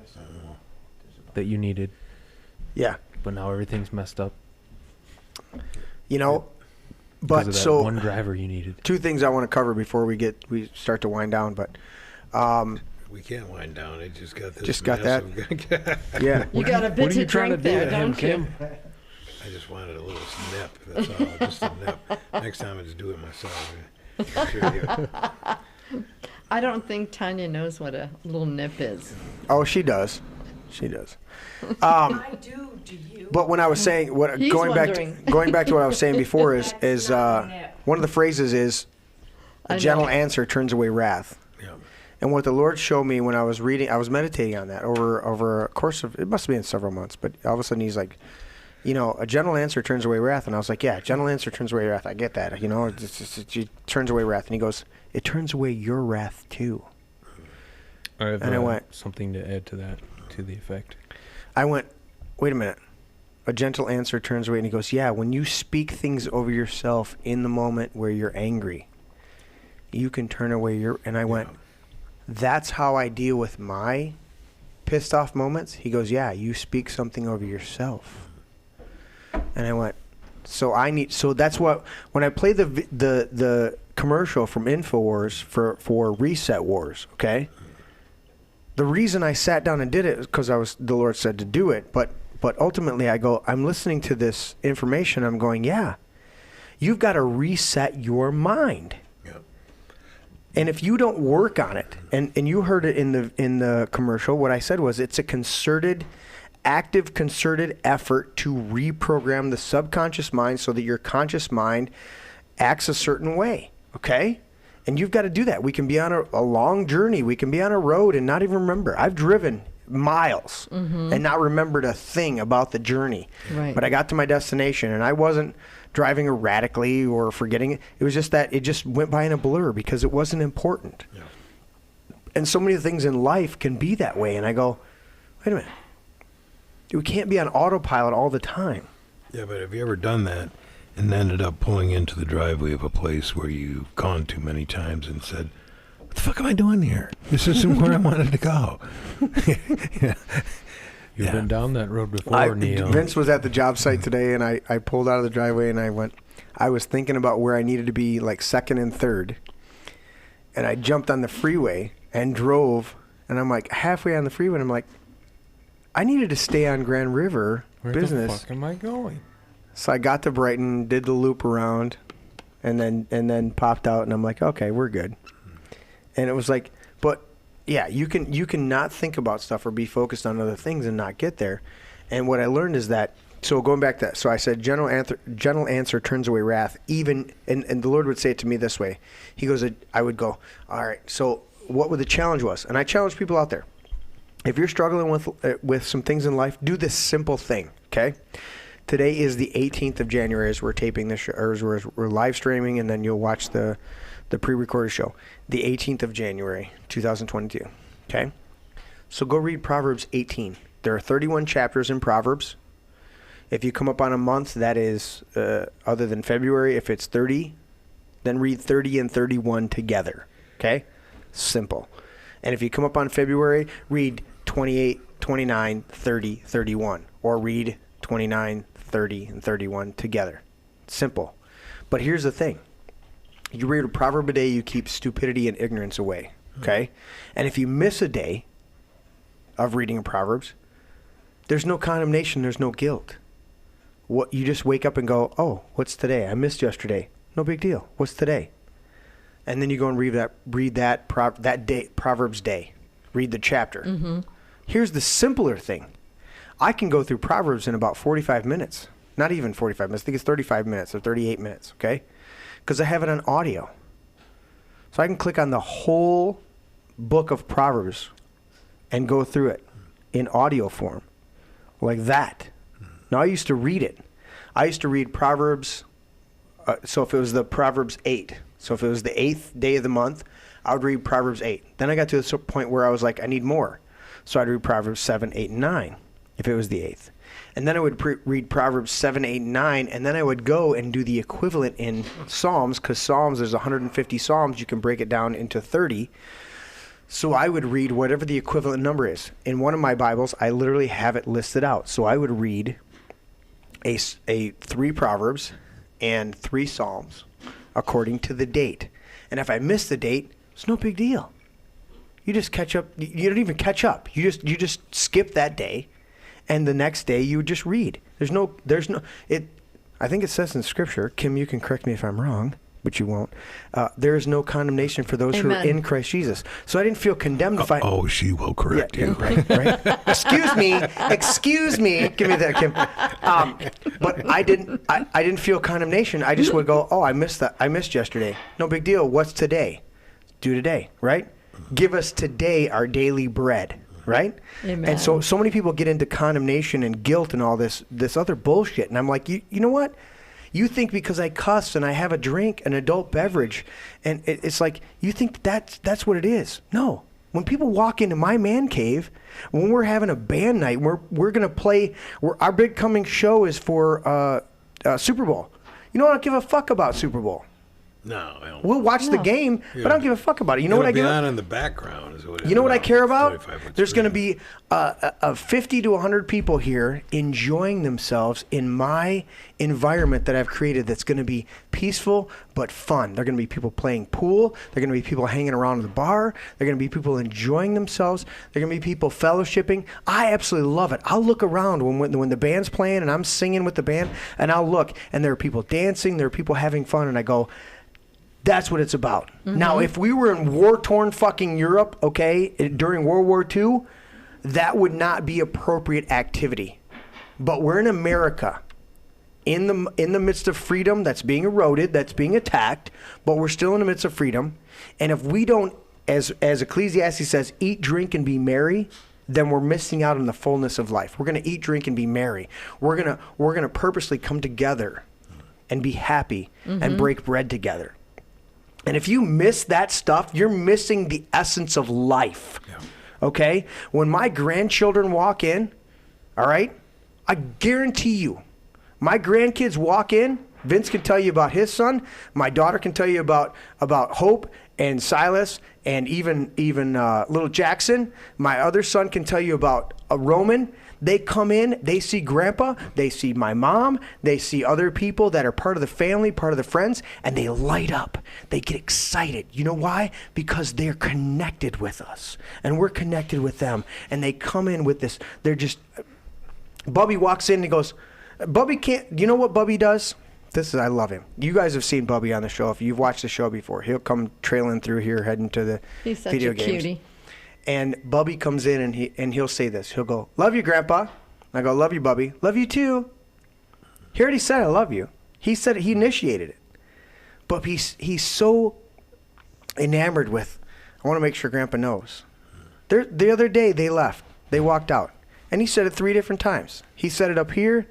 Speaker 6: that you needed.
Speaker 1: Yeah.
Speaker 6: But now everything's messed up.
Speaker 1: You know,
Speaker 6: Because
Speaker 1: but
Speaker 6: of that
Speaker 1: so
Speaker 6: one driver you needed.
Speaker 1: two things I want to cover before we start to wind down. But
Speaker 3: we can't wind down. I just got this.
Speaker 1: Just got that.
Speaker 3: massive-
Speaker 1: Yeah.
Speaker 2: You got a bit to drink there, don't you?
Speaker 3: I just wanted a little snip. That's all. Just a nip. Next time I just do it myself. I'm sure you.
Speaker 2: I don't think Tanya knows what a little nip is.
Speaker 1: Oh, she does. She does.
Speaker 5: I do you?
Speaker 1: But when I was saying
Speaker 2: He's
Speaker 1: going
Speaker 2: wondering.
Speaker 1: back to what I was saying before is one of the phrases is a gentle answer turns away wrath.
Speaker 3: Yeah.
Speaker 1: And what the Lord showed me when I was reading, I was meditating on that over a course of, it must have been several months, but all of a sudden he's like, you know, a gentle answer turns away wrath. And I was like, yeah, gentle answer turns away wrath. I get that. You know, it turns away wrath. And he goes, it turns away your wrath too.
Speaker 6: I have
Speaker 1: And I went,
Speaker 6: something to add to that, to the effect.
Speaker 1: I went, wait a minute. A gentle answer turns away. And he goes, yeah, when you speak things over yourself in the moment where you're angry, you can turn away your, and I went, that's how I deal with my pissed off moments. He goes, yeah, you speak something over yourself. And I went, so that's what, when I play the commercial from InfoWars for Reset Wars, okay? The reason I sat down and did it is because the Lord said to do it, but ultimately I go, I'm listening to this information, I'm going, yeah, you've got to reset your mind. And if you don't work on it, and you heard it in the commercial, what I said was it's a active concerted effort to reprogram the subconscious mind so that your conscious mind acts a certain way, okay? And you've got to do that. We can be on a long journey. We can be on a road and not even remember. I've driven miles and not remembered a thing about the journey.
Speaker 2: Right.
Speaker 1: But I got to my destination, and I wasn't driving erratically or forgetting it. It was just that it just went by in a blur because it wasn't important. Yeah. And so many things in life can be that way. And I go, wait a minute. We can't be on autopilot all the time.
Speaker 3: Yeah, but have you ever done that and ended up pulling into the driveway of a place where you've gone too many times and said, what the fuck am I doing here? This isn't where I wanted to go. Yeah.
Speaker 6: You've been down that road before, Neil.
Speaker 1: Vince was at the job site today, and I pulled out of the driveway, and I was thinking about where I needed to be, like second and third. And I jumped on the freeway and drove, and I'm like halfway on the freeway, and I'm like, I needed to stay on Grand River business.
Speaker 6: Where the fuck am I going?
Speaker 1: So I got to Brighton, did the loop around, and then popped out, and I'm like, okay, we're good. And it was like, but yeah, you can not think about stuff or be focused on other things and not get there. And what I learned is that, so going back to that, so I said, gentle answer turns away wrath. Even, and the Lord would say it to me this way. He goes, I would go, all right, so what the challenge was? And I challenge people out there. If you're struggling with some things in life, do this simple thing, okay? Today is the 18th of January as we're taping this show, or as we're live streaming, and then you'll watch the pre-recorded show. The 18th of January, 2022, okay? So go read Proverbs 18. There are 31 chapters in Proverbs. If you come up on a month that is, other than February, if it's 30, then read 30 and 31 together, okay? Simple. And if you come up on February, read 28, 29, 30, 31. Or read 29, 30, and 31 together. Simple. But here's the thing. You read a proverb a day, you keep stupidity and ignorance away, okay? And if you miss a day of reading Proverbs, there's no condemnation, there's no guilt. What you just wake up and go, oh, what's today? I missed yesterday. No big deal. What's today? And then you go and read that day, Proverbs day. Read the chapter.
Speaker 2: Mm-hmm.
Speaker 1: Here's the simpler thing. I can go through Proverbs in about 45 minutes. Not even 45 minutes. I think it's 35 minutes or 38 minutes, okay? Because I have it on audio. So I can click on the whole book of Proverbs and go through it in audio form like that. Now, I used to read it. I used to read Proverbs, so if it was the Proverbs 8, so if it was the 8th day of the month, I would read Proverbs 8. Then I got to the point where I was like, I need more. So I'd read Proverbs 7, 8, and 9. if it was the 8th. And then I would read Proverbs 7, 8, and 9, and then I would go and do the equivalent in Psalms, because Psalms, there's 150 Psalms. You can break it down into 30. So I would read whatever the equivalent number is. In one of my Bibles, I literally have it listed out. So I would read a 3 Proverbs and 3 Psalms according to the date. And if I miss the date, it's no big deal. You just catch up. You don't even catch up. You just skip that day, and the next day you would just read. I think it says in Scripture, Kim, you can correct me if I'm wrong, but you won't. There is no condemnation for those who are in Christ Jesus. So I didn't feel condemned if I.
Speaker 3: Oh, she will correct you.
Speaker 1: Right. Excuse me. Give me that, Kim. But I didn't feel condemnation. I just would go, oh, I missed that. I missed yesterday. No big deal. What's today? Do today, right? Give us today our daily bread, right?
Speaker 2: Amen.
Speaker 1: And so many people get into condemnation and guilt and all this other bullshit. And I'm like, you know what? You think because I cuss and I have a drink, an adult beverage, and it's like, you think that's what it is. No. When people walk into my man cave, when we're having a band night, we're going to play, our big coming show is for Super Bowl. You know, I don't give a fuck about Super Boll.
Speaker 3: No.
Speaker 1: We'll watch the game, but I don't give a fuck about it. You know what I
Speaker 3: give?
Speaker 1: It'll
Speaker 3: be on in the background. Is what
Speaker 1: you know what I care about? There's going to be 50 to 100 people here enjoying themselves in my environment that I've created that's going to be peaceful but fun. There are going to be people playing pool. There are going to be people hanging around the bar. There are going to be people enjoying themselves. There are going to be people fellowshipping. I absolutely love it. I'll look around when the band's playing and I'm singing with the band, and I'll look, and there are people dancing. There are people having fun, and I go, that's what it's about. Mm-hmm. Now, if we were in war-torn fucking Europe, okay, during World War II, that would not be appropriate activity. But we're in America, in the midst of freedom that's being eroded, that's being attacked, but we're still in the midst of freedom. And if we don't, as Ecclesiastes says, eat, drink, and be merry, then we're missing out on the fullness of life. We're going to eat, drink, and be merry. We're gonna purposely come together and be happy and break bread together. And if you miss that stuff, you're missing the essence of life, okay? When my grandchildren walk in, all right, I guarantee you, my grandkids walk in, Vince can tell you about his son, my daughter can tell you about Hope and Silas and even little Jackson. My other son can tell you about Roman. They come in, they see Grandpa, they see my mom, they see other people that are part of the family, part of the friends, and they light up. They get excited. You know why? Because they're connected with us, and we're connected with them. And they come in with this. They're just. Bubby walks in and he goes, Bubby can't. You know what Bubby does? I love him. You guys have seen Bubby on the show. If you've watched the show before, he'll come trailing through here, heading to the video games. He's such a cutie. And Bubby comes in and he'll say this. He'll go, love you, Grandpa. I go, love you, Bubby. Love you too. He already said I love you. He said it, he initiated it. But he's so enamored with, I want to make sure Grandpa knows. The other day they left. They walked out. And he said it 3 different times. He said it up here.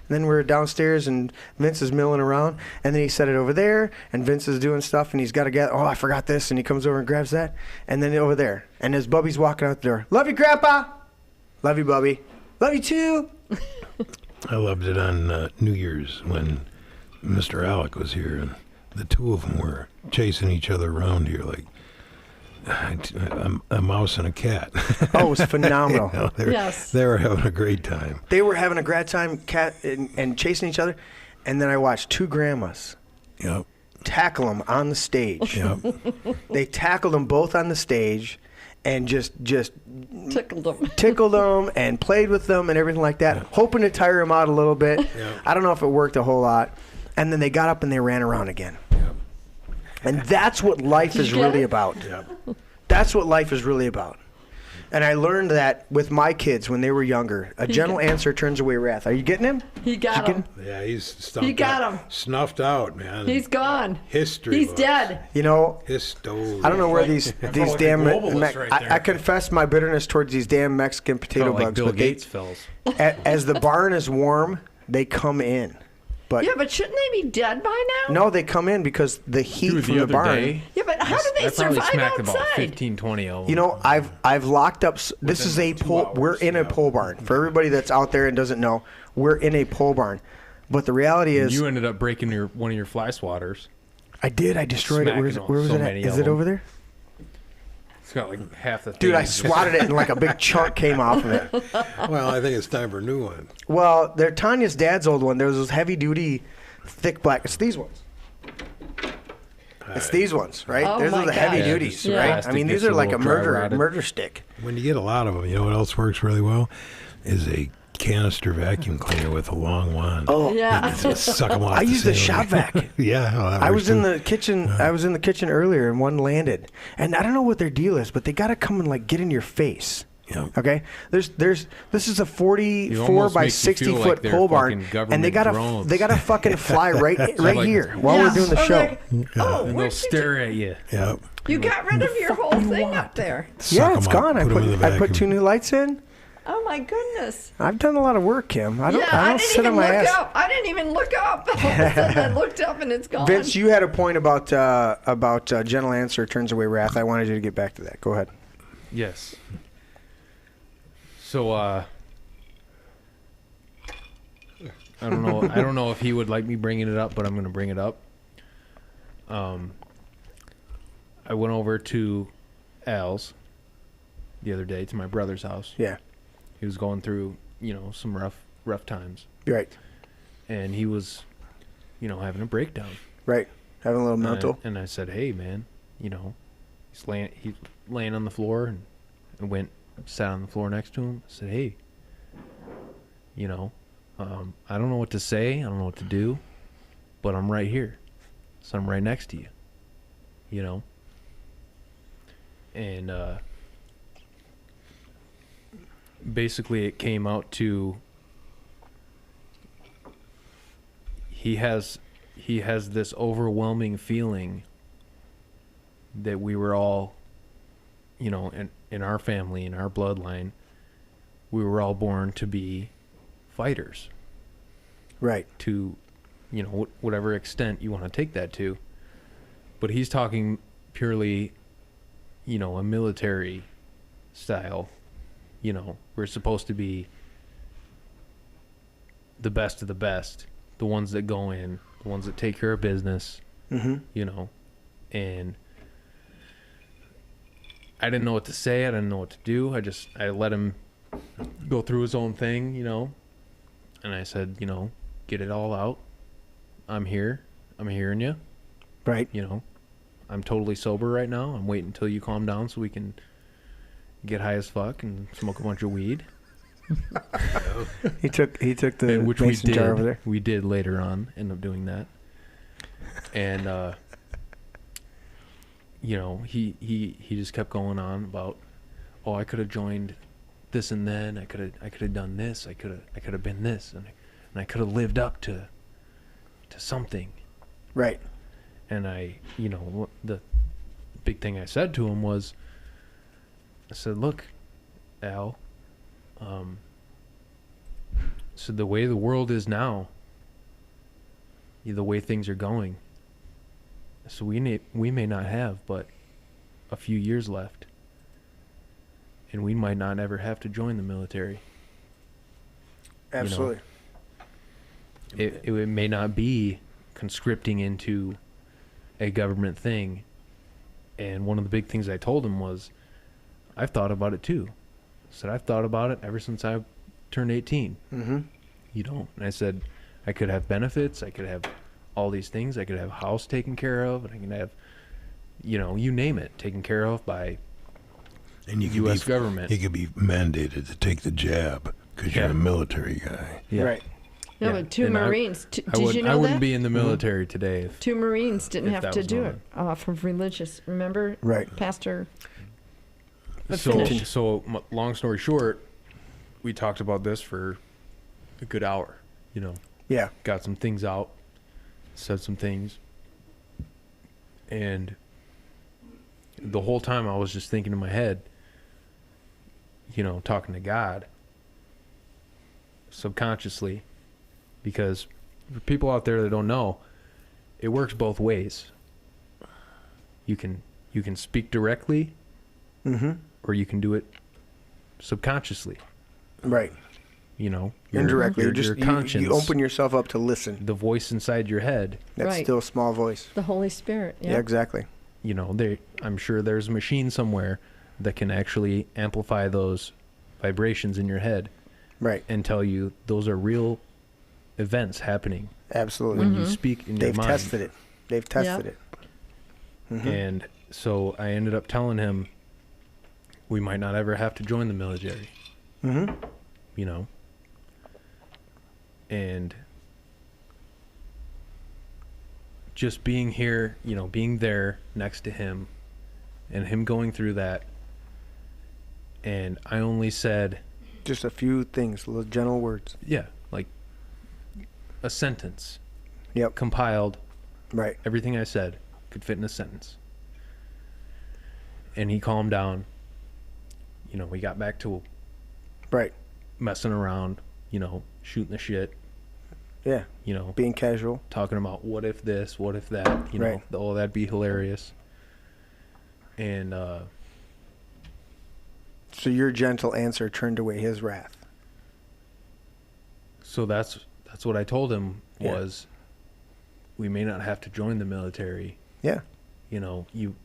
Speaker 1: And then we're downstairs and Vince is milling around. And then he said it over there. And Vince is doing stuff. And he's got to get, oh, I forgot this. And he comes over and grabs that. And then over there. And as Bubby's walking out the door, love you, Grandpa. Love you, Bubby. Love you, too.
Speaker 3: I loved it on New Year's when Mr. Alec was here. And the two of them were chasing each other around here like a mouse and a cat.
Speaker 1: Oh, it was phenomenal.
Speaker 3: They were having a great time.
Speaker 1: They were having a great time and chasing each other. And then I watched 2 grandmas tackle them on the stage. They tackled them both on the stage and just tickled them and played with them and everything like that, hoping to tire them out a little bit. I don't know if it worked a whole lot. And then they got up and they ran around again. And that's what life is really about. That's what life is really about. And I learned that with my kids when they were younger. A gentle answer turns away wrath. Are you getting him?
Speaker 2: He got him.
Speaker 3: Yeah, he's stumped.
Speaker 2: He got him.
Speaker 3: Snuffed out, man.
Speaker 2: He's gone.
Speaker 3: History.
Speaker 2: He's dead.
Speaker 1: You know,
Speaker 3: I
Speaker 1: don't know where these damn. I confess my bitterness towards these damn Mexican potato bugs.
Speaker 4: Bill Gates fells.
Speaker 1: As the barn is warm, they come in. But
Speaker 2: yeah, but shouldn't they be dead by now?
Speaker 1: no, they come in because the heat
Speaker 4: Dude,
Speaker 1: from
Speaker 4: the
Speaker 1: the
Speaker 4: other
Speaker 1: barn.
Speaker 4: day,
Speaker 2: Yeah, but how do they
Speaker 4: I probably
Speaker 2: survive
Speaker 4: smacked
Speaker 2: outside?
Speaker 4: about 15, 20 of them.
Speaker 1: You know, I've locked up. This is a pole. We're in a pole barn. For everybody that's out there and doesn't know, we're in a pole barn. But the reality is,
Speaker 4: you ended up breaking one of your fly swatters.
Speaker 1: I did. I destroyed it. Where was it at? Is it over there?
Speaker 4: It's got like half the thing.
Speaker 1: Dude, I swatted it and like a big chunk came off of it.
Speaker 3: Well, I think it's time for a new one.
Speaker 1: Well, they're Tanya's dad's old one. There was those heavy duty, thick black. It's these ones. It's these ones, right?
Speaker 2: Oh
Speaker 1: There's
Speaker 2: my
Speaker 1: the heavy
Speaker 2: gosh.
Speaker 1: duties,
Speaker 2: Yeah.
Speaker 1: right? I mean, these are like a murder stick.
Speaker 3: When you get a lot of them, you know what else works really well? Is a canister vacuum cleaner with a long wand.
Speaker 1: Oh,
Speaker 2: yeah.
Speaker 3: Just suck them off.
Speaker 1: I used the shop vac.
Speaker 3: Yeah, well, that
Speaker 1: I
Speaker 3: works
Speaker 1: was in
Speaker 3: too.
Speaker 1: the kitchen. I was in the kitchen earlier, and one landed. And I don't know what their deal is, but they got to come and like get in your face.
Speaker 3: Yeah.
Speaker 1: Okay. This is a 44
Speaker 4: almost
Speaker 1: by
Speaker 4: makes you
Speaker 1: 60
Speaker 4: feel
Speaker 1: foot
Speaker 4: like they're
Speaker 1: pole barn,
Speaker 4: fucking
Speaker 1: and
Speaker 4: government
Speaker 1: they gotta
Speaker 4: drones.
Speaker 1: fucking fly right
Speaker 4: like-
Speaker 1: here while we're doing the
Speaker 2: I'm
Speaker 1: show.
Speaker 2: like, oh,
Speaker 4: And they'll
Speaker 2: where'd you
Speaker 4: stare at you.
Speaker 3: Yeah.
Speaker 2: You got rid of your whole thing up there.
Speaker 1: Yeah,
Speaker 3: Suck
Speaker 1: it's
Speaker 3: 'em up,
Speaker 1: gone. I
Speaker 3: put 'em in the
Speaker 1: put
Speaker 3: vacuum.
Speaker 1: 2 new lights in.
Speaker 2: Oh my goodness.
Speaker 1: I've done a lot of work, Kim. I don't
Speaker 2: didn't
Speaker 1: sit
Speaker 2: even
Speaker 1: on my
Speaker 2: look
Speaker 1: ass.
Speaker 2: up. I didn't even look up. All of a sudden I looked up and it's gone.
Speaker 1: Vince, you had a point about gentle answer turns away wrath. I wanted you to get back to that. Go ahead.
Speaker 4: Yes. So I don't know. I don't know if he would like me bringing it up, but I'm going to bring it up. I went over to Al's the other day to my brother's house.
Speaker 1: Yeah.
Speaker 4: He was going through, some rough times,
Speaker 1: Right.
Speaker 4: and he was, having a breakdown.
Speaker 1: Right. Having a little mental.
Speaker 4: And I said, "Hey, man, he's laying on the floor," and went sat on the floor next to him. I said, "Hey, I don't know what to say. I don't know what to do, but I'm right here, so I'm right next to you, And basically, it came out to he has this overwhelming feeling that we were all, in our family, in our bloodline, we were all born to be fighters.
Speaker 1: Right.
Speaker 4: To, whatever extent you want to take that to. But he's talking purely, a military style. We're supposed to be the best of the best, the ones that go in, the ones that take care of business, and I didn't know what to say. I didn't know what to do. I let him go through his own thing, and I said, get it all out. I'm here. I'm hearing you.
Speaker 1: Right.
Speaker 4: I'm totally sober right now. I'm waiting until you calm down so we can get high as fuck and smoke a bunch of weed.
Speaker 1: He took the
Speaker 4: which we
Speaker 1: mason
Speaker 4: did.
Speaker 1: jar over there.
Speaker 4: We did later on end up doing that. And he just kept going on about, oh, I could have joined this and then I could have done this. I could have been this and I could have lived up to something.
Speaker 1: Right.
Speaker 4: And the big thing I said to him was, I said, look, Al, so the way the world is now, the way things are going, so we may not have but a few years left, and we might not ever have to join the military.
Speaker 1: Absolutely.
Speaker 4: It may not be conscripting into a government thing. And one of the big things I told him was, I've thought about it too. I said, I've thought about it ever since I turned 18.
Speaker 1: Mm-hmm.
Speaker 4: And I said, I could have benefits. I could have all these things. I could have a house taken care of. And I can have, you name it, taken care of by
Speaker 3: and you
Speaker 4: U.S. government.
Speaker 3: You could be mandated to take the jab because you're a military guy.
Speaker 4: Yeah.
Speaker 1: Right.
Speaker 2: No, but two
Speaker 4: And
Speaker 2: Marines. Did you know
Speaker 4: I wouldn't
Speaker 2: that?
Speaker 4: be in the military today if
Speaker 2: 2 Marines didn't
Speaker 4: if
Speaker 2: have
Speaker 4: that
Speaker 2: to
Speaker 4: was
Speaker 2: do
Speaker 4: not.
Speaker 2: it off of religious. Remember?
Speaker 1: Right.
Speaker 2: Pastor. But
Speaker 4: So,
Speaker 2: finish.
Speaker 4: long story short, we talked about this for a good hour.
Speaker 1: Yeah.
Speaker 4: Got some things out, said some things, and the whole time I was just thinking in my head, talking to God subconsciously, because for people out there that don't know, it works both ways. You can speak directly, or you can do it subconsciously.
Speaker 1: Right.
Speaker 4: You know,
Speaker 1: indirectly.
Speaker 4: Your conscience.
Speaker 1: You open yourself up to listen.
Speaker 4: The voice inside your head.
Speaker 1: That's still a small voice.
Speaker 2: The Holy Spirit.
Speaker 1: Yeah, exactly.
Speaker 4: You know, I'm sure there's a machine somewhere that can actually amplify those vibrations in your head.
Speaker 1: Right.
Speaker 4: And tell you those are real events happening.
Speaker 1: Absolutely.
Speaker 4: When you speak in your mind.
Speaker 1: They've tested it. They've tested it.
Speaker 4: And so I ended up telling him we might not ever have to join the military. You know. And just being here, you know, being there next to him and him going through that. And I only said
Speaker 1: just a few things, little gentle words.
Speaker 4: Yeah, like a sentence.
Speaker 1: Yep.
Speaker 4: Compiled.
Speaker 1: Right.
Speaker 4: Everything I said could fit in a sentence. And he calmed down. You know, we got back to messing around, you know, shooting the shit.
Speaker 1: Yeah.
Speaker 4: You know,
Speaker 1: being casual.
Speaker 4: Talking about what if this, what if that, you know, oh, that'd be hilarious. And
Speaker 1: so your gentle answer turned away his wrath.
Speaker 4: So that's what I told him was we may not have to join the military.
Speaker 1: Yeah.
Speaker 4: You know, you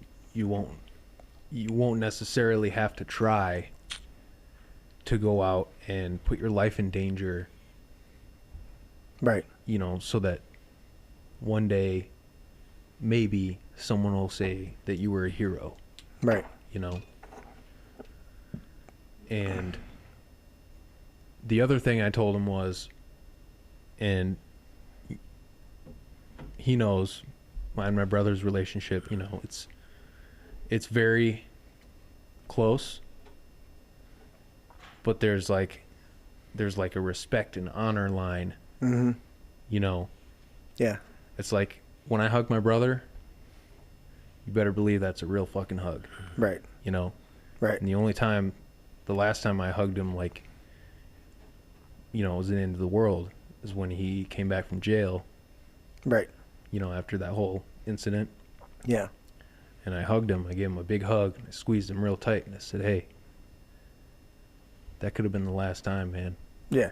Speaker 4: won't necessarily have to try to go out and put your life in danger.
Speaker 1: Right.
Speaker 4: You know, so that one day maybe someone will say that you were a hero.
Speaker 1: Right.
Speaker 4: You know. And the other thing I told him was, and he knows mine and my brother's relationship, you know, it's very close, but there's like a respect and honor line. You know.
Speaker 1: Yeah.
Speaker 4: It's like when I hug my brother, you better believe that's a real fucking hug.
Speaker 1: Right.
Speaker 4: You know.
Speaker 1: Right.
Speaker 4: And the last time I hugged him, like, you know, it was the end of the world, is when he came back from jail.
Speaker 1: Right.
Speaker 4: You know, after that whole incident.
Speaker 1: Yeah.
Speaker 4: And I hugged him. I gave him a big hug. And I squeezed him real tight. And I said, hey, that could have been the last time, man.
Speaker 1: Yeah.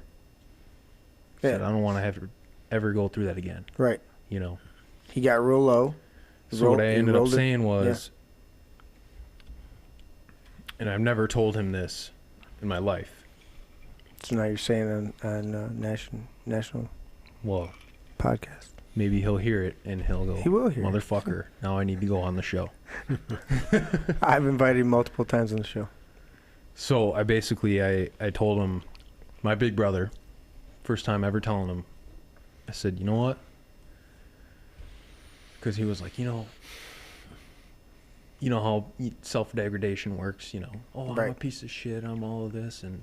Speaker 4: I said, I don't want to have to ever go through that again.
Speaker 1: Right.
Speaker 4: You know.
Speaker 1: He got real low.
Speaker 4: So what I ended up saying was, and I've never told him this in my life.
Speaker 1: So now you're saying on national podcast.
Speaker 4: Maybe he'll hear it and he'll go,
Speaker 1: he will hear
Speaker 4: motherfucker, now I need to go on the show.
Speaker 1: I've invited him multiple times on the show.
Speaker 4: So I basically, I told him, my big brother, first time ever telling him, I said, you know what? Because he was like, you know how self-degradation works, you know. Oh, I'm a piece of shit, I'm all of this, and,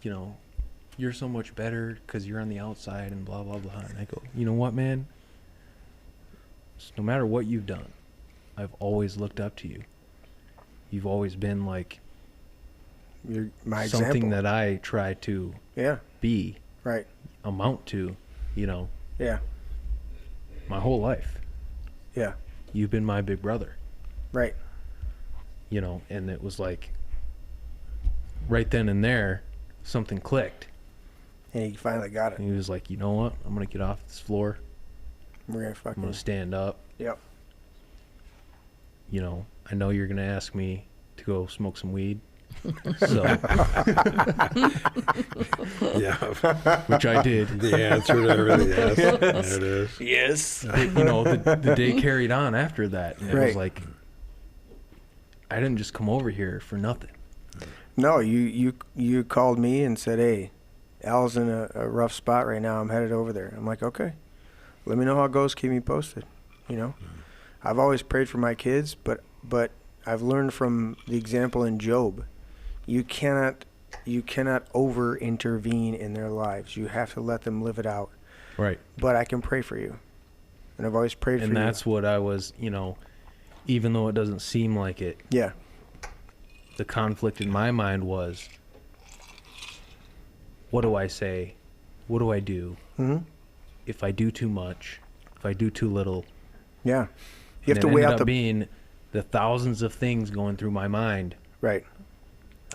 Speaker 4: you know, you're so much better because you're on the outside and blah, blah, blah. And I go, you know what, man? No matter what you've done, I've always looked up to you. You've always been like
Speaker 1: you're my
Speaker 4: something
Speaker 1: example.
Speaker 4: that I try to be,
Speaker 1: right,
Speaker 4: amount to, you know.
Speaker 1: Yeah.
Speaker 4: My whole life.
Speaker 1: Yeah.
Speaker 4: You've been my big brother.
Speaker 1: Right.
Speaker 4: You know, and it was like right then and there, something clicked.
Speaker 1: And he finally got it.
Speaker 4: And he was like, you know what? I'm going to get off this floor.
Speaker 1: We're going to fucking...
Speaker 4: I'm going to stand up.
Speaker 1: Yep.
Speaker 4: You know, I know you're going to ask me to go smoke some weed. So,
Speaker 3: yeah,
Speaker 4: which I did.
Speaker 3: The answer to everything, yes. There it is.
Speaker 1: Yes.
Speaker 4: You know, the day carried on after that. And it was like, I didn't just come over here for nothing.
Speaker 1: No, you called me and said, hey, Al's in a rough spot right now. I'm headed over there. I'm like, okay. Let me know how it goes. Keep me posted. You know, I've always prayed for my kids, but I've learned from the example in Job. You cannot over intervene in their lives. You have to let them live it out.
Speaker 4: Right.
Speaker 1: But I can pray for you. And I've always prayed for you.
Speaker 4: And that's what I was, you know, even though it doesn't seem like it.
Speaker 1: Yeah.
Speaker 4: The conflict in my mind was, what do I say? What do I do?
Speaker 6: if I do too much, if I do too little.
Speaker 1: Yeah. You have
Speaker 6: And
Speaker 1: to
Speaker 6: it
Speaker 1: weigh
Speaker 6: ended
Speaker 1: out
Speaker 6: up being the thousands of things going through my mind.
Speaker 1: Right.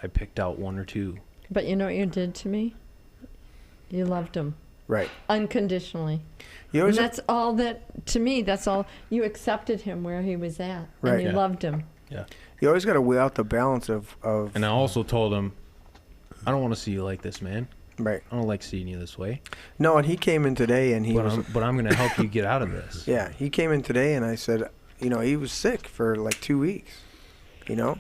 Speaker 6: I picked out one or two.
Speaker 2: But you know what you did to me? You loved him.
Speaker 1: Right.
Speaker 2: Unconditionally.
Speaker 1: You
Speaker 2: And
Speaker 1: always
Speaker 2: that's all that, to me, that's all. You accepted him where he was at.
Speaker 1: Right.
Speaker 2: And you
Speaker 1: Yeah.
Speaker 2: loved him.
Speaker 6: Yeah.
Speaker 1: You always got to weigh out the balance of.
Speaker 6: And I also told him, I don't want to see you like this, man.
Speaker 1: Right.
Speaker 6: I don't like seeing you this way.
Speaker 1: No, and he came in today and he was.
Speaker 6: But I'm going to help you get out of this.
Speaker 1: Yeah, he came in today and I said, you know, he was sick for like 2 weeks. You know,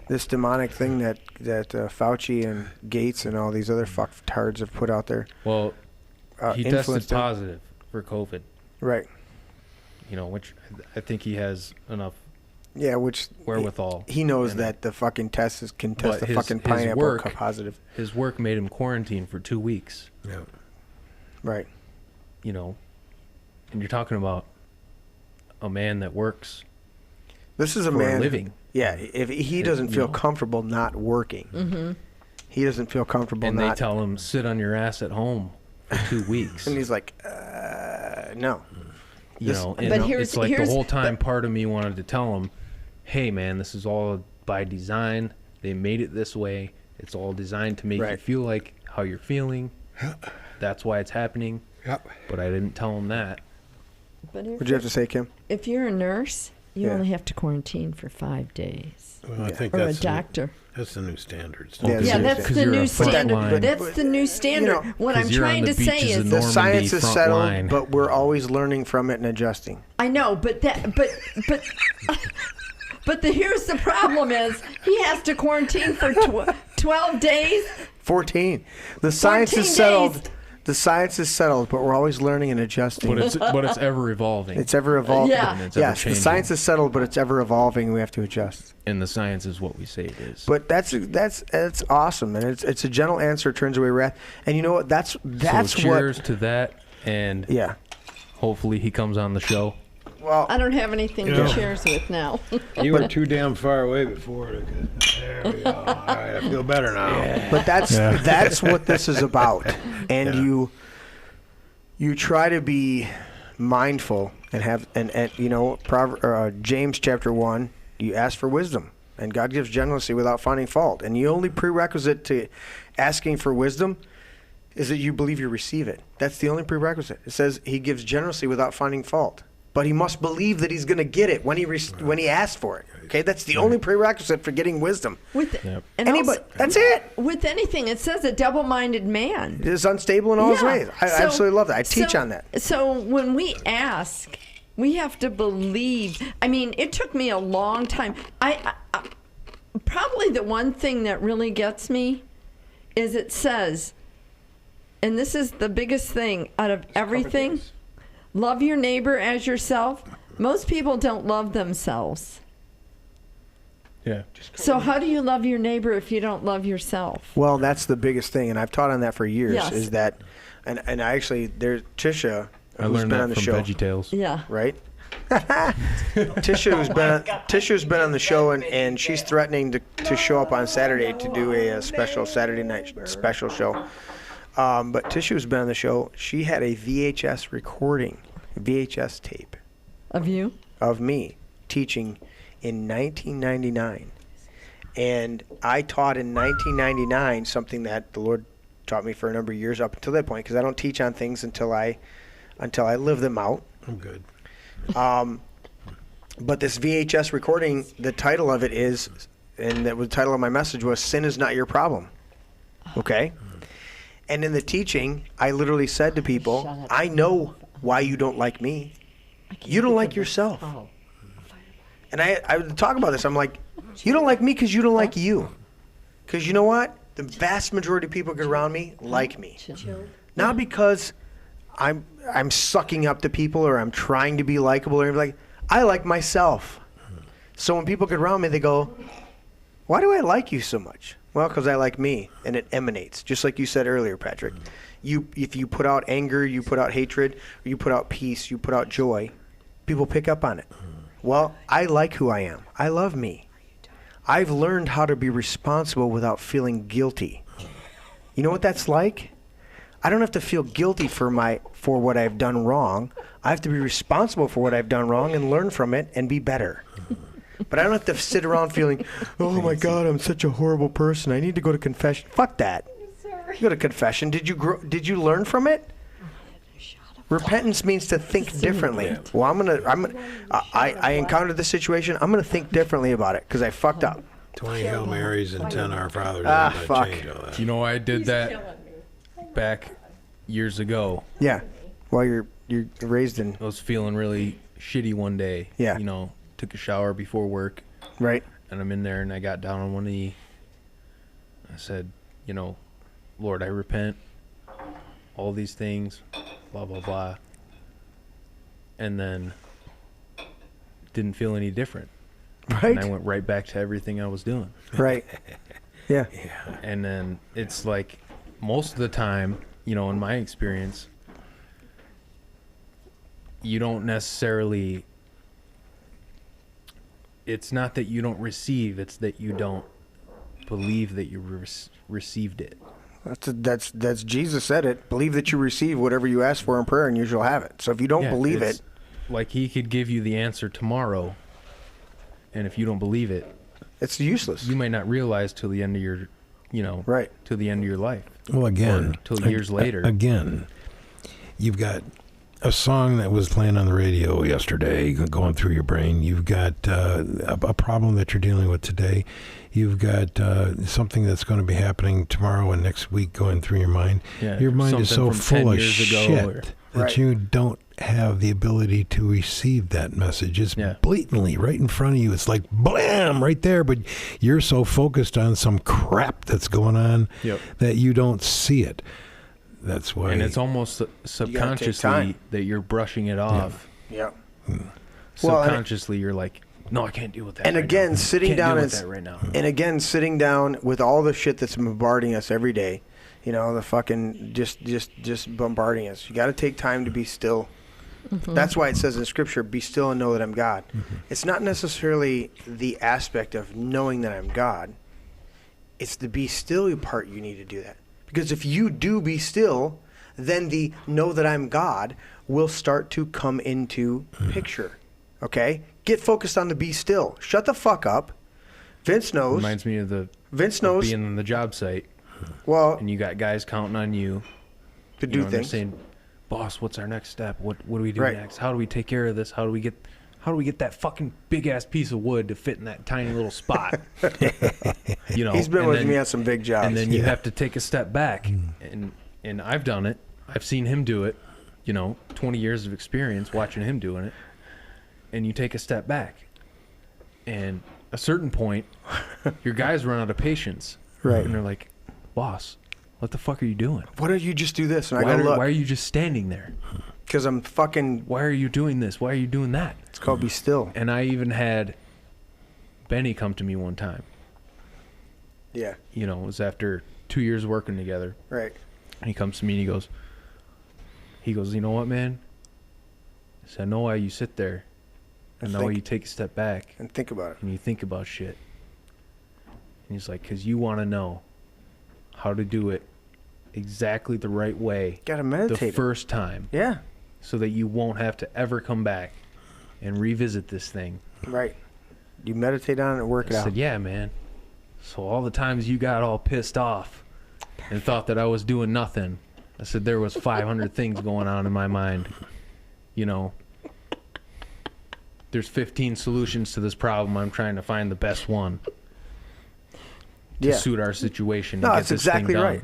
Speaker 1: this demonic thing that Fauci and Gates and all these other fucktards have put out there.
Speaker 6: Well, he tested
Speaker 1: influenced him.
Speaker 6: positive for COVID.
Speaker 1: Right.
Speaker 6: You know, which I think he has enough.
Speaker 1: Yeah, which
Speaker 6: wherewithal.
Speaker 1: He knows
Speaker 6: And-
Speaker 1: that the fucking test can test
Speaker 6: but
Speaker 1: the fucking pineapple
Speaker 6: work,
Speaker 1: positive.
Speaker 6: His work made him quarantine for 2 weeks.
Speaker 3: Yeah.
Speaker 1: Right.
Speaker 6: You know, and you're talking about a man that works.
Speaker 1: This is a
Speaker 6: for
Speaker 1: man.
Speaker 6: living.
Speaker 1: Yeah, if he doesn't feel comfortable not working,
Speaker 2: Mm-hmm.
Speaker 1: he doesn't feel comfortable
Speaker 6: And
Speaker 1: not.
Speaker 6: they tell him sit on your ass at home for 2 weeks.
Speaker 1: And he's like, no.
Speaker 6: You
Speaker 1: This-
Speaker 6: know,
Speaker 1: But
Speaker 6: and
Speaker 1: here's-
Speaker 6: it's like the
Speaker 1: here's
Speaker 6: whole time part of me wanted to tell him, hey man, this is all by design. They made it this way. It's all designed to make you
Speaker 1: Right.
Speaker 6: feel like how you're feeling. That's why it's happening. But I didn't tell him that.
Speaker 2: But
Speaker 1: What'd you have to say, Kim?
Speaker 2: If you're a nurse, you
Speaker 1: Yeah.
Speaker 2: only have to quarantine for 5 days.
Speaker 3: Well, I think
Speaker 2: or
Speaker 3: that's
Speaker 2: a doctor.
Speaker 3: That's the new standards.
Speaker 2: Yeah, that's the new standard. That's the new standard.
Speaker 1: know,
Speaker 2: What I'm trying to say is
Speaker 1: the science is settled, but we're always learning from it and adjusting.
Speaker 2: I know, but here's the problem: is he has to quarantine for 12 days.
Speaker 1: 14. The science
Speaker 2: 14
Speaker 1: is settled.
Speaker 2: days.
Speaker 1: The science is settled, but we're always learning and adjusting.
Speaker 6: But it's ever evolving.
Speaker 1: It's ever evolving.
Speaker 2: Yeah.
Speaker 6: And it's ever
Speaker 1: Yes, the
Speaker 6: changing.
Speaker 1: science is settled, but it's ever evolving, and we have to adjust.
Speaker 6: And the science is what we say it is.
Speaker 1: But that's awesome, and it's a gentle answer turns away wrath. And you know what? That's
Speaker 6: so cheers
Speaker 1: what.
Speaker 6: to that, and
Speaker 1: yeah,
Speaker 6: hopefully he comes on the show.
Speaker 1: Well,
Speaker 2: I don't have anything
Speaker 3: Yeah.
Speaker 2: to cheers with now.
Speaker 3: You were too damn far away before. There we go. All right, I feel better now.
Speaker 1: But that's what this is about, and you try to be mindful and have and you know James chapter 1. You ask for wisdom, and God gives generously without finding fault. And the only prerequisite to asking for wisdom is that you believe you receive it. That's the only prerequisite. It says He gives generously without finding fault, but he must believe that he's going to get it when he asks for it. Okay, that's the only prerequisite for getting wisdom.
Speaker 2: And
Speaker 1: Anybody,
Speaker 2: also,
Speaker 1: that's it.
Speaker 2: With anything, it says a double-minded man.
Speaker 1: It is unstable in all his
Speaker 2: Yeah.
Speaker 1: ways. I
Speaker 2: So-
Speaker 1: absolutely love that. I teach
Speaker 2: so-
Speaker 1: on that.
Speaker 2: So when we ask, we have to believe. I mean, it took me a long time. I probably the one thing that really gets me is it says, and this is the biggest thing out of everything, love your neighbor as yourself. Most people don't love themselves.
Speaker 6: Yeah.
Speaker 2: So how do you love your neighbor if you don't love yourself?
Speaker 1: Well, that's the biggest thing, and I've taught on that for years.
Speaker 2: Yes.
Speaker 1: Is that, and I actually there's Tisha,
Speaker 6: I
Speaker 1: who's
Speaker 6: learned
Speaker 1: been
Speaker 6: that
Speaker 1: on the
Speaker 6: from
Speaker 1: show,
Speaker 6: VeggieTales.
Speaker 2: Yeah.
Speaker 1: right? Tisha's been on the show, and she's threatening to show up on Saturday to do a special Saturday night special show. But Tisha's been on the show. She had a VHS tape
Speaker 2: Of you?
Speaker 1: of me teaching in 1999. And I taught in 1999 something that the Lord taught me for a number of years up until that point, because I don't teach on things until I live them out.
Speaker 3: I'm good.
Speaker 1: But this VHS recording, the title of it is, and the title of my message was, "Sin is not your problem." Okay? And in the teaching, I literally said to people, I know why you don't like me. You don't like yourself. And I would talk about this. I'm like, you don't like me because you don't like you. Because you know what? The vast majority of people around me like me. Not because I'm sucking up to people or I'm trying to be likable or anything. Like, I like myself. So when people get around me, they go, why do I like you so much? Well, because I like me, and it emanates, just like you said earlier, Patrick. If you put out anger, you put out hatred, or you put out peace, you put out joy, people pick up on it. Well, I like who I am. I love me. I've learned how to be responsible without feeling guilty. You know what that's like? I don't have to feel guilty for what I've done wrong. I have to be responsible for what I've done wrong and learn from it and be better. But I don't have to sit around feeling, oh my God, I'm such a horrible person. I need to go to confession. Fuck that.
Speaker 2: Sorry.
Speaker 1: You go to confession. Did you learn from it? Repentance means to think differently. Yeah. Well, I encountered this situation. I'm gonna think differently about it because I fucked up.
Speaker 3: 20 Hail Marys and 10 Our Fathers.
Speaker 1: Fuck.
Speaker 3: Change all that.
Speaker 4: You know, I did that back years ago.
Speaker 1: Yeah. While you're raised in.
Speaker 4: I was feeling really shitty one day.
Speaker 1: Yeah.
Speaker 4: You know, took a shower before work.
Speaker 1: Right.
Speaker 4: And I'm in there and I got down on one knee. I said, you know, Lord, I repent. All these things, blah, blah, blah. And then didn't feel any different.
Speaker 1: Right.
Speaker 4: And I went right back to everything I was doing.
Speaker 1: Right. Yeah.
Speaker 4: And then it's like most of the time, you know, in my experience, you don't necessarily, it's not that you don't receive, it's that you don't believe that you received it.
Speaker 1: That's Jesus said it. Believe that you receive whatever you ask for in prayer and you shall have it. So if you don't believe it.
Speaker 4: Like he could give you the answer tomorrow. And if you don't believe it,
Speaker 1: it's useless.
Speaker 4: You might not realize till the end of your, you know,
Speaker 1: right,
Speaker 4: till the end of your life.
Speaker 3: Well, again,
Speaker 4: till years later.
Speaker 3: Again, you've got a song that was playing on the radio yesterday going through your brain. You've got a problem that you're dealing with today. You've got something that's going to be happening tomorrow and next week going through your mind.
Speaker 4: Yeah,
Speaker 3: your mind is so full of
Speaker 4: shit
Speaker 3: that you don't have the ability to receive that message. It's blatantly right in front of you. It's like blam right there, but you're so focused on some crap that's going on that you don't see it. That's why.
Speaker 4: And it's almost subconsciously that you're brushing it off.
Speaker 1: Yeah.
Speaker 4: Subconsciously, you're like, no, I can't deal with that.
Speaker 1: And
Speaker 4: right
Speaker 1: again,
Speaker 4: now.
Speaker 1: sitting down
Speaker 4: right now.
Speaker 1: And again, sitting down with all the shit that's bombarding us every day. You know, the fucking just bombarding us. You got to take time to be still. Mm-hmm. That's why it says in Scripture, "Be still and know that I'm God." Mm-hmm. It's not necessarily the aspect of knowing that I'm God. It's the be still part you need to do that. Because if you do be still, then the know that I'm God will start to come into picture. Okay? Get focused on the be still. Shut the fuck up. Vince knows.
Speaker 4: Reminds me of
Speaker 1: Vince knows
Speaker 4: being on the job site.
Speaker 1: Well,
Speaker 4: and you got guys counting on you
Speaker 1: to do things.
Speaker 4: Saying, "Boss, what's our next step? What do we do next? How do we take care of this? How do we get that fucking big ass piece of wood to fit in that tiny little spot?" You know,
Speaker 1: he's been with me on some big jobs.
Speaker 4: And then you have to take a step back, and I've done it. I've seen him do it. You know, 20 years of experience watching him doing it. And you take a step back, and at a certain point, your guys run out of patience.
Speaker 1: Right.
Speaker 4: And they're like, "Boss, what the fuck are you doing?
Speaker 1: Why don't you just do this?" And
Speaker 4: why are you just standing there?
Speaker 1: Because I'm fucking...
Speaker 4: Why are you doing this? Why are you doing that?
Speaker 1: It's called be still.
Speaker 4: And I even had Benny come to me one time.
Speaker 1: Yeah.
Speaker 4: You know, it was after 2 years working together.
Speaker 1: Right.
Speaker 4: And he comes to me and he goes, "You know what, man? I said, I know why you sit there. And now you take a step back.
Speaker 1: And think about it.
Speaker 4: And you think about shit." And he's like, "Because you want to know how to do it exactly the right way.
Speaker 1: Gotta meditate
Speaker 4: the first time.
Speaker 1: Yeah.
Speaker 4: So that you won't have to ever come back and revisit this thing."
Speaker 1: Right. You meditate on it and work it out.
Speaker 4: I said, "Yeah, man. So all the times you got all pissed off and thought that I was doing nothing," I said, "there was 500 things going on in my mind. You know, there's 15 solutions to this problem. I'm trying to find the best one to suit our situation."
Speaker 1: No,
Speaker 4: and get
Speaker 1: that's
Speaker 4: this
Speaker 1: exactly
Speaker 4: thing done.
Speaker 1: right.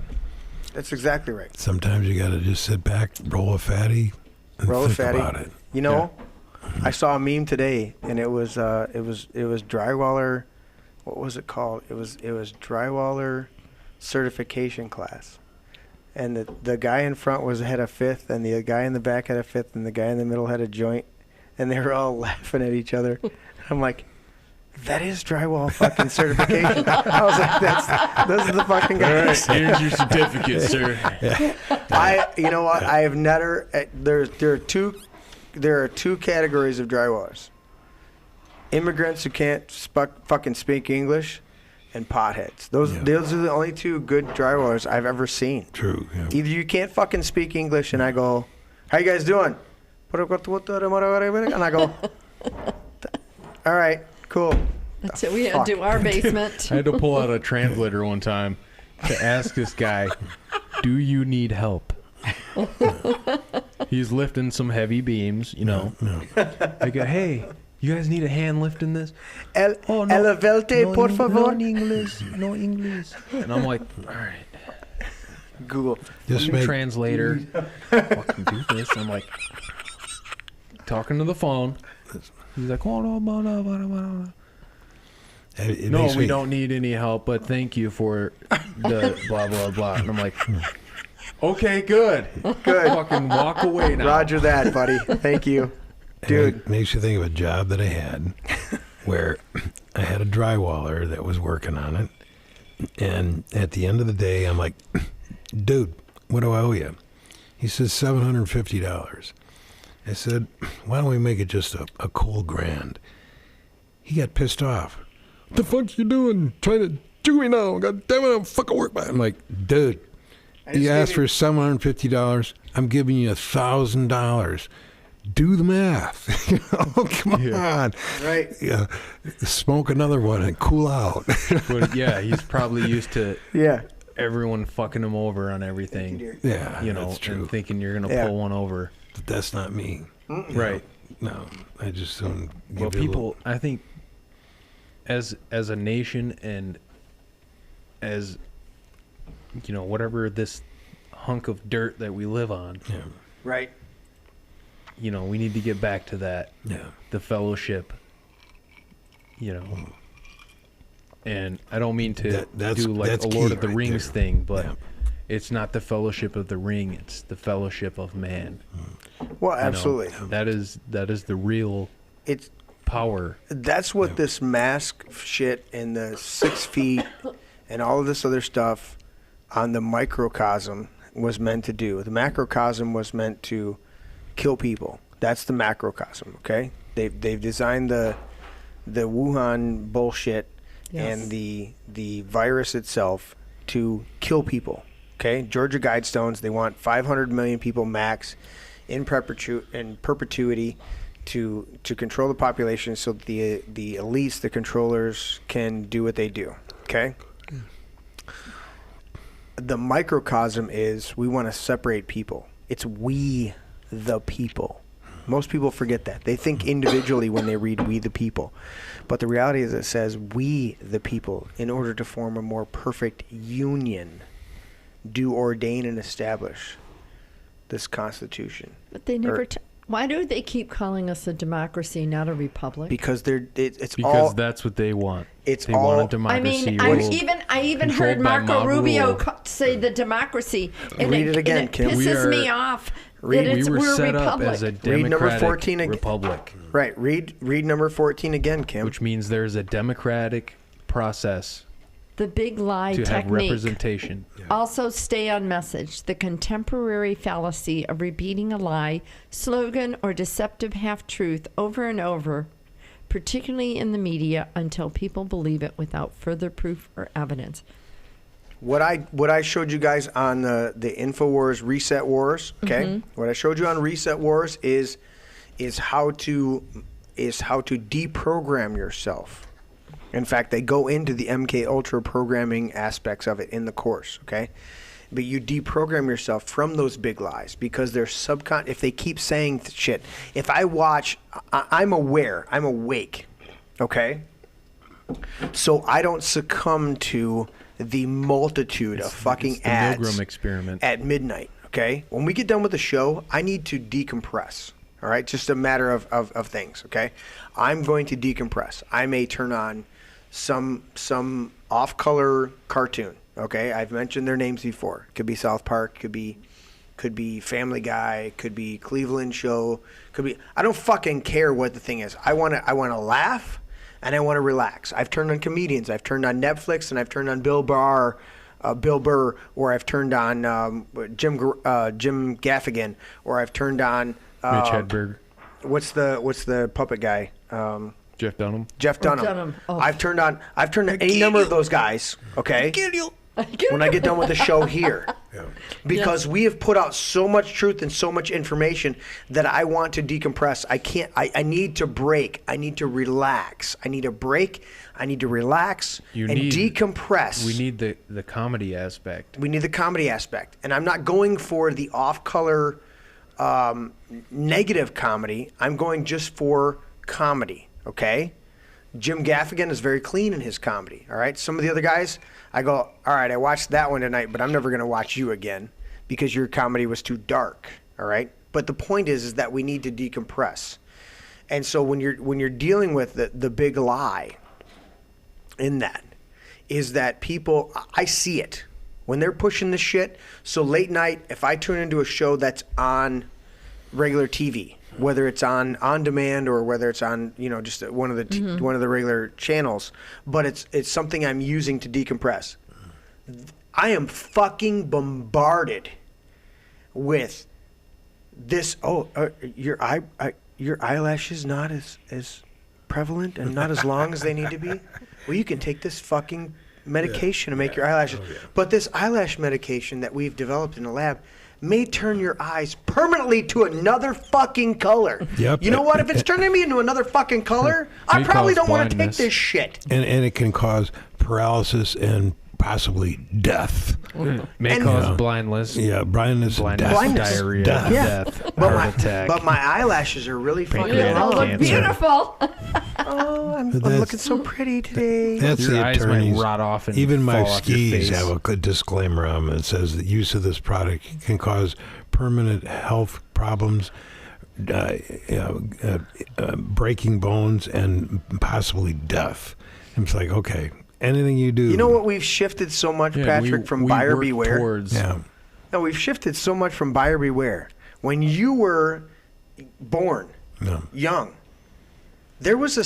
Speaker 1: That's exactly right.
Speaker 3: Sometimes you got to just sit back, roll a fatty, and think about it.
Speaker 1: You know, I saw a meme today, and it was drywaller. What was it called? It was drywaller certification class, and the guy in front had a fifth, and the guy in the back had a fifth, and the guy in the middle had a joint, and they were all laughing at each other. I'm like, that is drywall fucking certification. I was like, those are the fucking guys.
Speaker 4: All right, here's your certificate, sir.
Speaker 1: You know what? I have never. There are two categories of drywallers: immigrants who can't fucking speak English, and potheads. Those are the only two good drywallers I've ever seen.
Speaker 3: True. Yeah.
Speaker 1: Either you can't fucking speak English, and I go, "How you guys doing?" And I go, "All right, cool."
Speaker 2: That's it. We had to do our basement.
Speaker 4: I had to pull out a translator one time to ask this guy, "Do you need help?" He's lifting some heavy beams, you know.
Speaker 3: No.
Speaker 4: I go, "Hey, you guys need a hand lifting this?"
Speaker 1: Elevelte, por favor.
Speaker 4: No English, no English. And I'm like, all right.
Speaker 1: Google.
Speaker 3: Just
Speaker 4: translator. Fucking do this. I'm like, talking to the phone. He's like, oh, no, no, we don't need any help, but thank you for the blah, blah, blah. And I'm like, okay, good.
Speaker 1: Good.
Speaker 4: Fucking walk away now.
Speaker 1: Roger that, buddy. Thank you. Dude.
Speaker 3: It makes you think of a job that I had where I had a drywaller that was working on it. And at the end of the day, I'm like, dude, what do I owe you? He says $750. I said, why don't we make it just a cool grand? He got pissed off. What the fuck you doing? Trying to do me now? God damn it, I'm fucking work. I'm like, dude, you asked for $750. I'm giving you $1,000. Do the math. Come on.
Speaker 1: Right.
Speaker 3: Yeah. Smoke another one and cool out.
Speaker 4: But yeah, he's probably used to
Speaker 1: Yeah.
Speaker 4: everyone fucking him over on everything.
Speaker 3: Yeah,
Speaker 4: you know,
Speaker 3: that's true.
Speaker 4: and thinking you're gonna pull one over.
Speaker 3: But that's not me.
Speaker 4: Right.
Speaker 3: No, I just don't.
Speaker 4: Well,
Speaker 3: give you a
Speaker 4: people,
Speaker 3: little-
Speaker 4: I think, as a nation and as you know, whatever this hunk of dirt that we live on,
Speaker 1: Right.
Speaker 4: you know, we need to get back to that.
Speaker 3: Yeah.
Speaker 4: The fellowship. You know. And I don't mean to
Speaker 3: that's
Speaker 4: do like a
Speaker 3: key
Speaker 4: Lord of the
Speaker 3: right
Speaker 4: Rings
Speaker 3: there.
Speaker 4: thing, but it's not the fellowship of the ring; it's the fellowship of man.
Speaker 1: Well,
Speaker 4: You know,
Speaker 1: absolutely.
Speaker 4: that is the real.
Speaker 1: It's
Speaker 4: power.
Speaker 1: That's what this mask shit and the 6 feet and all of this other stuff on the microcosm was meant to do. The macrocosm was meant to kill people. That's the macrocosm. Okay, they've designed the Wuhan bullshit and the virus itself to kill people. Okay, Georgia Guidestones. They want 500 million people max in perpetuity to control the population, so that the elites, the controllers, can do what they do. Okay. The microcosm is we want to separate people. It's we the people. Most people forget that. They think individually when they read we the people. But the reality is it says we the people, in order to form a more perfect union, do ordain and establish this Constitution.
Speaker 2: But they never. Why do they keep calling us a democracy, not a republic?
Speaker 1: Because it's
Speaker 4: Because
Speaker 1: all.
Speaker 4: that's what they want.
Speaker 1: It's
Speaker 4: they
Speaker 1: all.
Speaker 4: want a democracy.
Speaker 2: I
Speaker 4: ruled-
Speaker 2: mean, I even
Speaker 4: controlled
Speaker 2: heard
Speaker 4: by
Speaker 2: Marco
Speaker 4: mob
Speaker 2: Rubio
Speaker 4: rule.
Speaker 2: say the democracy, and
Speaker 1: Read it again,
Speaker 2: and
Speaker 1: Kim.
Speaker 2: it
Speaker 1: We
Speaker 2: pisses
Speaker 1: are-
Speaker 2: me off
Speaker 1: Read-
Speaker 2: that it's,
Speaker 4: we were
Speaker 2: we're a
Speaker 4: set
Speaker 2: republic.
Speaker 4: up as a
Speaker 1: Read number
Speaker 4: democratic
Speaker 1: 14 again.
Speaker 4: republic,
Speaker 1: Right. Read number 14 again, Kim.
Speaker 4: which means there's a democratic process
Speaker 2: The big lie
Speaker 4: to have
Speaker 2: technique.
Speaker 4: representation.
Speaker 2: Also, stay on message. The contemporary fallacy of repeating a lie, slogan, or deceptive half-truth over and over, particularly in the media, until people believe it without further proof or evidence.
Speaker 1: What I showed you guys on the InfoWars Reset Wars, okay?
Speaker 2: Mhm.
Speaker 1: What I showed you on Reset Wars is how to deprogram yourself. In fact, they go into the MK Ultra programming aspects of it in the course, okay? But you deprogram yourself from those big lies because they're if they keep saying shit. If I watch, I'm aware, I'm awake, okay? So I don't succumb to the multitude of fucking
Speaker 4: It's the
Speaker 1: ads
Speaker 4: Milgram experiment.
Speaker 1: at midnight, okay? When we get done with the show, I need to decompress, all right? Just a matter of things, okay? I'm going to decompress. I may turn on some off-color cartoon, okay? I've mentioned their names before. Could be South Park, could be Family Guy, could be Cleveland Show, could be I don't fucking care what the thing is. I want to laugh and I want to relax. I've turned on comedians, I've turned on Netflix, and I've turned on Bill Burr, or I've turned on Jim Gaffigan, or I've turned on
Speaker 4: Mitch Hedberg.
Speaker 1: What's the puppet guy?
Speaker 4: Jeff Dunham.
Speaker 1: Jeff Dunham.
Speaker 2: Dunham. Oh.
Speaker 1: I've turned on any number of those guys, okay? When I get done with the show here. Because we have put out so much truth and so much information that I want to decompress. I need to break. I need to relax. I need a break. I need to relax decompress.
Speaker 6: We need the comedy aspect.
Speaker 1: We need the comedy aspect. And I'm not going for the off-color negative comedy. I'm going just for comedy, okay? Jim Gaffigan is very clean in his comedy, all right? Some of the other guys, I go, all right, I watched that one tonight, but I'm never going to watch you again because your comedy was too dark, all right? But the point is that we need to decompress. And so when you're dealing with the big lie in that is that people, I see it when they're pushing this shit. So late night, if I tune into a show that's on regular TV, whether it's on demand or whether it's on, just one of the regular channels, but it's something I'm using to decompress. I am fucking bombarded with this. Your eyelashes not as prevalent and not as long as they need to be. Well, you can take this fucking medication to make your eyelashes. But this eyelash medication that we've developed in the lab may turn your eyes permanently to another fucking color.
Speaker 3: Yep.
Speaker 1: You know what? If it's turning me into another fucking color, I probably don't want to take this shit.
Speaker 3: And it can cause paralysis and possibly death.
Speaker 6: May cause blindness.
Speaker 3: Yeah, blindness,
Speaker 6: diarrhea, death, heart attack.
Speaker 1: But my eyelashes are really fucking
Speaker 2: long. They look beautiful.
Speaker 1: I'm looking so pretty today.
Speaker 3: That's
Speaker 6: your
Speaker 3: the
Speaker 6: eyes
Speaker 3: attorneys.
Speaker 6: might rot off and
Speaker 3: even my
Speaker 6: fall off your
Speaker 3: skis
Speaker 6: face.
Speaker 3: have a good disclaimer on them that says the use of this product can cause permanent health problems, breaking bones, and possibly death. And it's like, okay, anything you do.
Speaker 1: You know what? We've shifted so much, Patrick, from buyer beware. No, we've shifted so much from buyer beware. When you were born, young, there was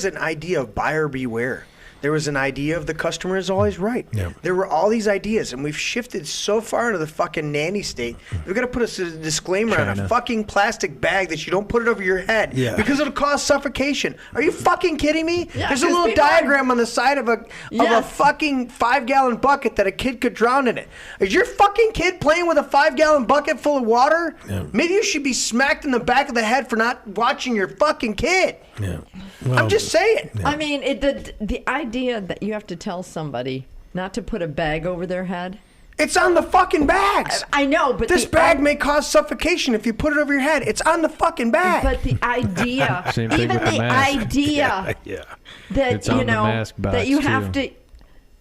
Speaker 1: an idea of buyer beware. There was an idea of the customer is always right. There were all these ideas, and we've shifted so far into the fucking nanny state. We've got to put a disclaimer on a fucking plastic bag that you don't put it over your head because it'll cause suffocation. Are you fucking kidding me?
Speaker 2: Yeah,
Speaker 1: there's a little diagram on the side of a fucking 5-gallon bucket that a kid could drown in it. Is your fucking kid playing with a 5-gallon bucket full of water? Maybe you should be smacked in the back of the head for not watching your fucking kid.
Speaker 3: Well,
Speaker 1: I'm just saying.
Speaker 2: I mean, the idea that you have to tell somebody not to put a bag over their head.
Speaker 1: It's on the fucking bags.
Speaker 2: I know, but
Speaker 1: this bag may cause suffocation if you put it over your head. It's on the fucking bag.
Speaker 2: But the idea,
Speaker 6: Same thing
Speaker 2: even
Speaker 6: with the mask.
Speaker 2: idea that
Speaker 6: It's on the mask box,
Speaker 2: that you have
Speaker 6: too.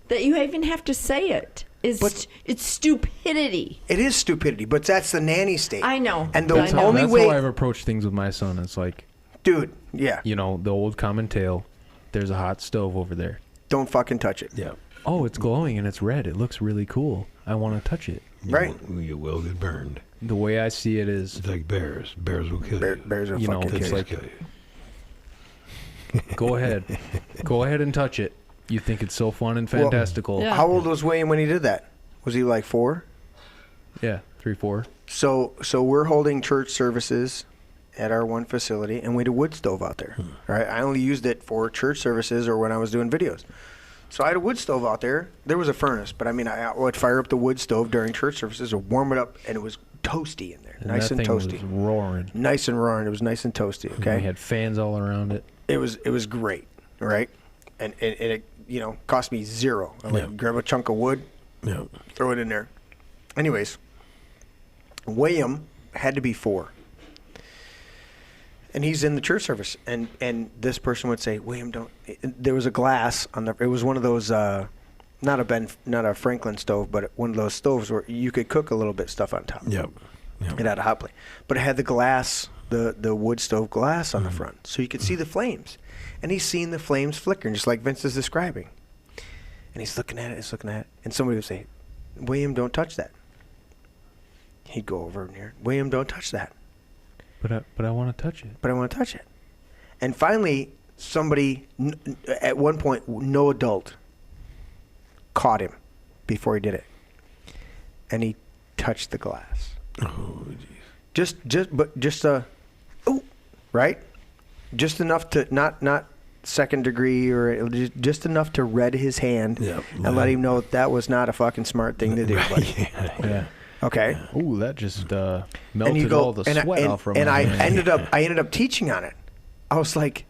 Speaker 2: that you even have to say it is it's stupidity.
Speaker 1: It is stupidity, but that's the nanny state.
Speaker 2: I know.
Speaker 1: And the
Speaker 6: That's
Speaker 1: only
Speaker 6: how
Speaker 1: way,
Speaker 6: I've approached things with my son. It's like,
Speaker 1: dude, yeah,
Speaker 6: the old common tale. There's a hot stove over there.
Speaker 1: Don't fucking touch it.
Speaker 3: Yeah.
Speaker 6: Oh, it's glowing and it's red. It looks really cool. I want to touch it.
Speaker 1: Right.
Speaker 3: You will get burned.
Speaker 6: The way I see it is,
Speaker 3: It's like bears. Bears will kill you.
Speaker 1: Bears are
Speaker 6: you know,
Speaker 1: fucking
Speaker 6: it's
Speaker 1: kill
Speaker 6: like,
Speaker 3: you.
Speaker 6: go ahead and touch it. You think it's so fun and fantastical.
Speaker 2: Yeah.
Speaker 1: How old was William when he did that? Was he like 4?
Speaker 6: Yeah, 3, 4.
Speaker 1: So we're holding church services at our one facility, and we had a wood stove out there. Right? I only used it for church services or when I was doing videos. So I had a wood stove out there. There was a furnace, but I mean, I would fire up the wood stove during church services or warm it up, and it was toasty in there, nice and
Speaker 6: that thing
Speaker 1: toasty,
Speaker 6: was roaring.
Speaker 1: nice and roaring. It was nice and toasty.
Speaker 6: And
Speaker 1: Okay,
Speaker 6: we had fans all around it.
Speaker 1: it was great, right? And it cost me $0. I grab a chunk of wood, throw it in there. Anyways, William had to be 4. And he's in the church service, and this person would say, "William, don't." There was a glass on the. It was one of those, not a Franklin stove, but one of those stoves where you could cook a little bit stuff on top.
Speaker 3: Yep.
Speaker 1: It had a hot plate, but it had the glass, the wood stove glass on the front, so you could see the flames. And he's seeing the flames flickering, just like Vince is describing. And he's looking at it, and somebody would say, "William, don't touch that." He'd go over near, "William, don't touch that."
Speaker 6: But I want to touch it.
Speaker 1: But I want to touch it. And finally, somebody, at one point, no adult, caught him before he did it. And he touched the glass.
Speaker 3: Oh, geez.
Speaker 1: Just right? Just enough to not second degree or just enough to red his hand and let him know that was not a fucking smart thing to do, buddy.
Speaker 6: Yeah.
Speaker 1: Okay.
Speaker 6: Ooh, that just melted all the sweat off from
Speaker 1: and
Speaker 6: my
Speaker 1: I
Speaker 6: hand.
Speaker 1: ended up teaching on it. I was like,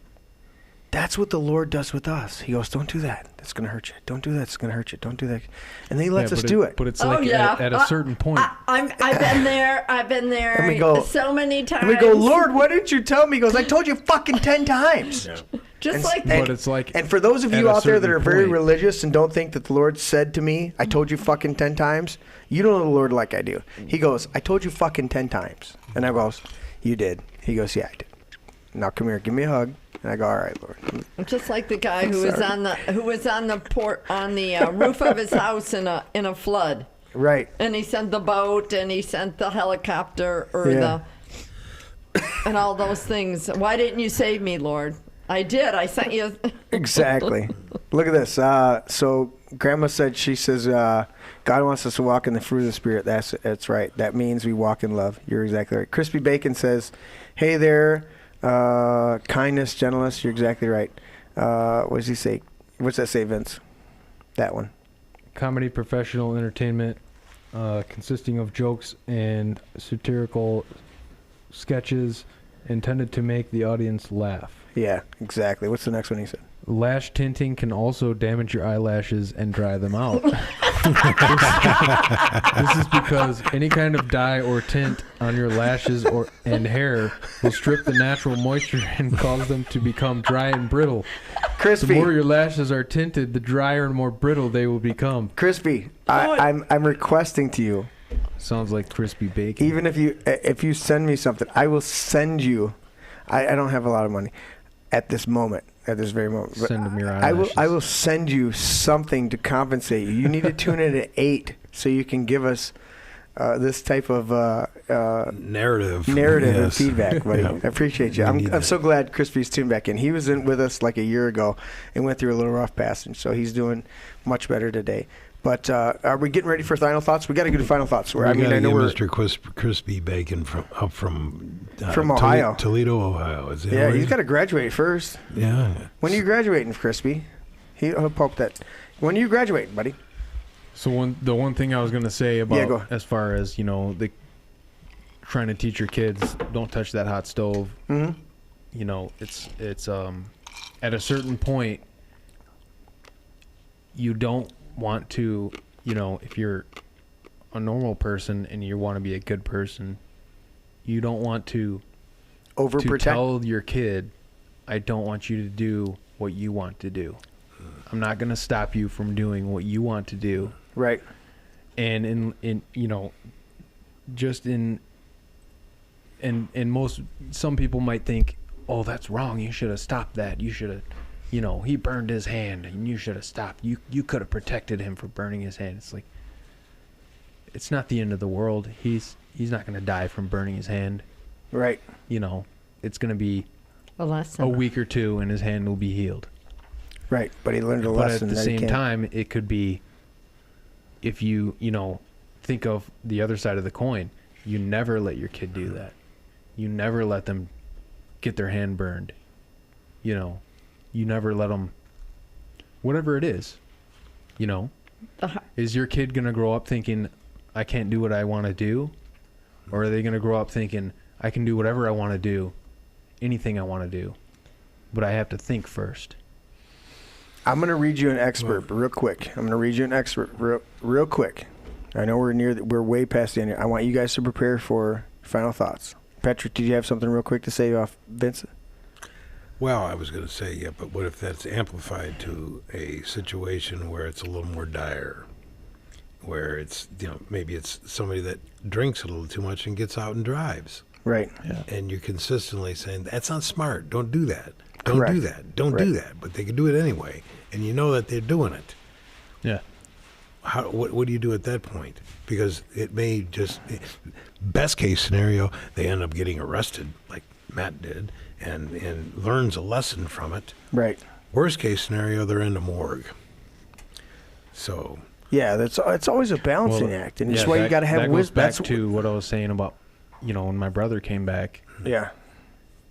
Speaker 1: that's what the Lord does with us. He goes, don't do that. That's going to hurt you. Don't do that. It's going to hurt you. Don't do that. And then he lets us do it.
Speaker 6: But it's like at a certain point.
Speaker 2: I've been there. I've been there
Speaker 1: And we go,
Speaker 2: so many times.
Speaker 1: And we go, Lord, why didn't you tell me? He goes, I told you fucking 10 times.
Speaker 2: Just
Speaker 6: but it's like,
Speaker 1: and for those of
Speaker 6: at
Speaker 1: you
Speaker 6: a
Speaker 1: out there that
Speaker 6: certain
Speaker 1: are very
Speaker 6: point-
Speaker 1: religious and don't think that the Lord said to me, I told you fucking 10 times, you don't know the Lord like I do. He goes, I told you fucking 10 times. And I goes, you did. He goes, yeah, I did. Now come here, give me a hug. And I go, all right, Lord.
Speaker 2: Just like the guy who was on the roof of his house in a flood.
Speaker 1: Right.
Speaker 2: And he sent the boat and he sent the helicopter or and all those things. Why didn't you save me, Lord? I did. I sent you.
Speaker 1: Exactly. Look at this. So Grandma said, she says, God wants us to walk in the fruit of the Spirit. That's right. That means we walk in love. You're exactly right. Crispy Bacon says, hey there, kindness, gentleness. You're exactly right. What does he say? What's that say, Vince? That one.
Speaker 6: Comedy, professional entertainment, consisting of jokes and satirical sketches intended to make the audience laugh.
Speaker 1: Yeah, exactly. What's the next one he said?
Speaker 6: Lash tinting can also damage your eyelashes and dry them out. This is because any kind of dye or tint on your lashes and hair will strip the natural moisture and cause them to become dry and brittle.
Speaker 1: Crispy.
Speaker 6: The more your lashes are tinted, the drier and more brittle they will become.
Speaker 1: Crispy, I'm requesting to you.
Speaker 6: Sounds like crispy bacon.
Speaker 1: Even if you send me something, I will send you. I don't have a lot of money at this moment. At this very moment, but
Speaker 6: Send them your
Speaker 1: I will send you something to compensate you. You need to tune in at 8 so you can give us this type of
Speaker 3: narrative
Speaker 1: and
Speaker 3: yes.
Speaker 1: feedback, buddy.
Speaker 3: Yeah.
Speaker 1: I appreciate you. I'm so glad Crispy's tuned back in. He was in with us like a year ago and went through a little rough passage, so he's doing much better today. But are we getting ready for final thoughts? We got to go to final thoughts.
Speaker 3: I know we're Mr. Crispy Bacon from
Speaker 1: Ohio,
Speaker 3: Toledo, Ohio. Is
Speaker 1: yeah, he's got to graduate first.
Speaker 3: Yeah.
Speaker 1: When are you graduating, Crispy? He'll poke that. When are you graduating, buddy?
Speaker 6: So the one thing I was gonna say about
Speaker 1: go.
Speaker 6: as far as the trying to teach your kids don't touch that hot stove.
Speaker 1: Mm-hmm.
Speaker 6: It's at a certain point you don't want to, if you're a normal person and you want to be a good person, you don't want to
Speaker 1: overprotect.
Speaker 6: Tell your kid, I don't want you to do what you want to do. I'm not going to stop you from doing what you want to do.
Speaker 1: Right.
Speaker 6: And some people might think, oh, that's wrong. You should have stopped that. You should have, he burned his hand and you should have stopped. You could have protected him from burning his hand. It's like, it's not the end of the world. He's not going to die from burning his hand.
Speaker 1: Right.
Speaker 6: It's going to be
Speaker 2: a lesson.
Speaker 6: A week or two and his hand will be healed.
Speaker 1: Right. But he learned a lesson.
Speaker 6: But at the same time, it could be, if you think of the other side of the coin, you never let your kid do that. You never let them get their hand burned. You never let them, whatever it is, is your kid going to grow up thinking, I can't do what I want to do? Or are they going to grow up thinking, I can do whatever I want to do, anything I want to do, but I have to think first?
Speaker 1: I'm going to read you an excerpt real quick. Real quick. I know we're way past the end here. I want you guys to prepare for final thoughts. Patrick, did you have something real quick to say off Vincent?
Speaker 3: Well, I was going to say, yeah, but what if that's amplified to a situation where it's a little more dire, where it's, maybe it's somebody that drinks a little too much and gets out and drives.
Speaker 1: Right.
Speaker 3: Yeah. And you're consistently saying, that's not smart. Don't do that. Don't
Speaker 1: Correct.
Speaker 3: do that. Don't do that. But they can do it anyway. And you know that they're doing it.
Speaker 6: Yeah.
Speaker 3: What do you do at that point? Because it may just, best case scenario, they end up getting arrested like Matt did and learns a lesson from it.
Speaker 1: Right.
Speaker 3: Worst case scenario, they're in the morgue. So.
Speaker 1: Yeah, it's always a balancing act. And that's why you got to have
Speaker 6: wisdom. That goes back
Speaker 1: that's
Speaker 6: to what I was saying about, when my brother came back.
Speaker 1: Yeah.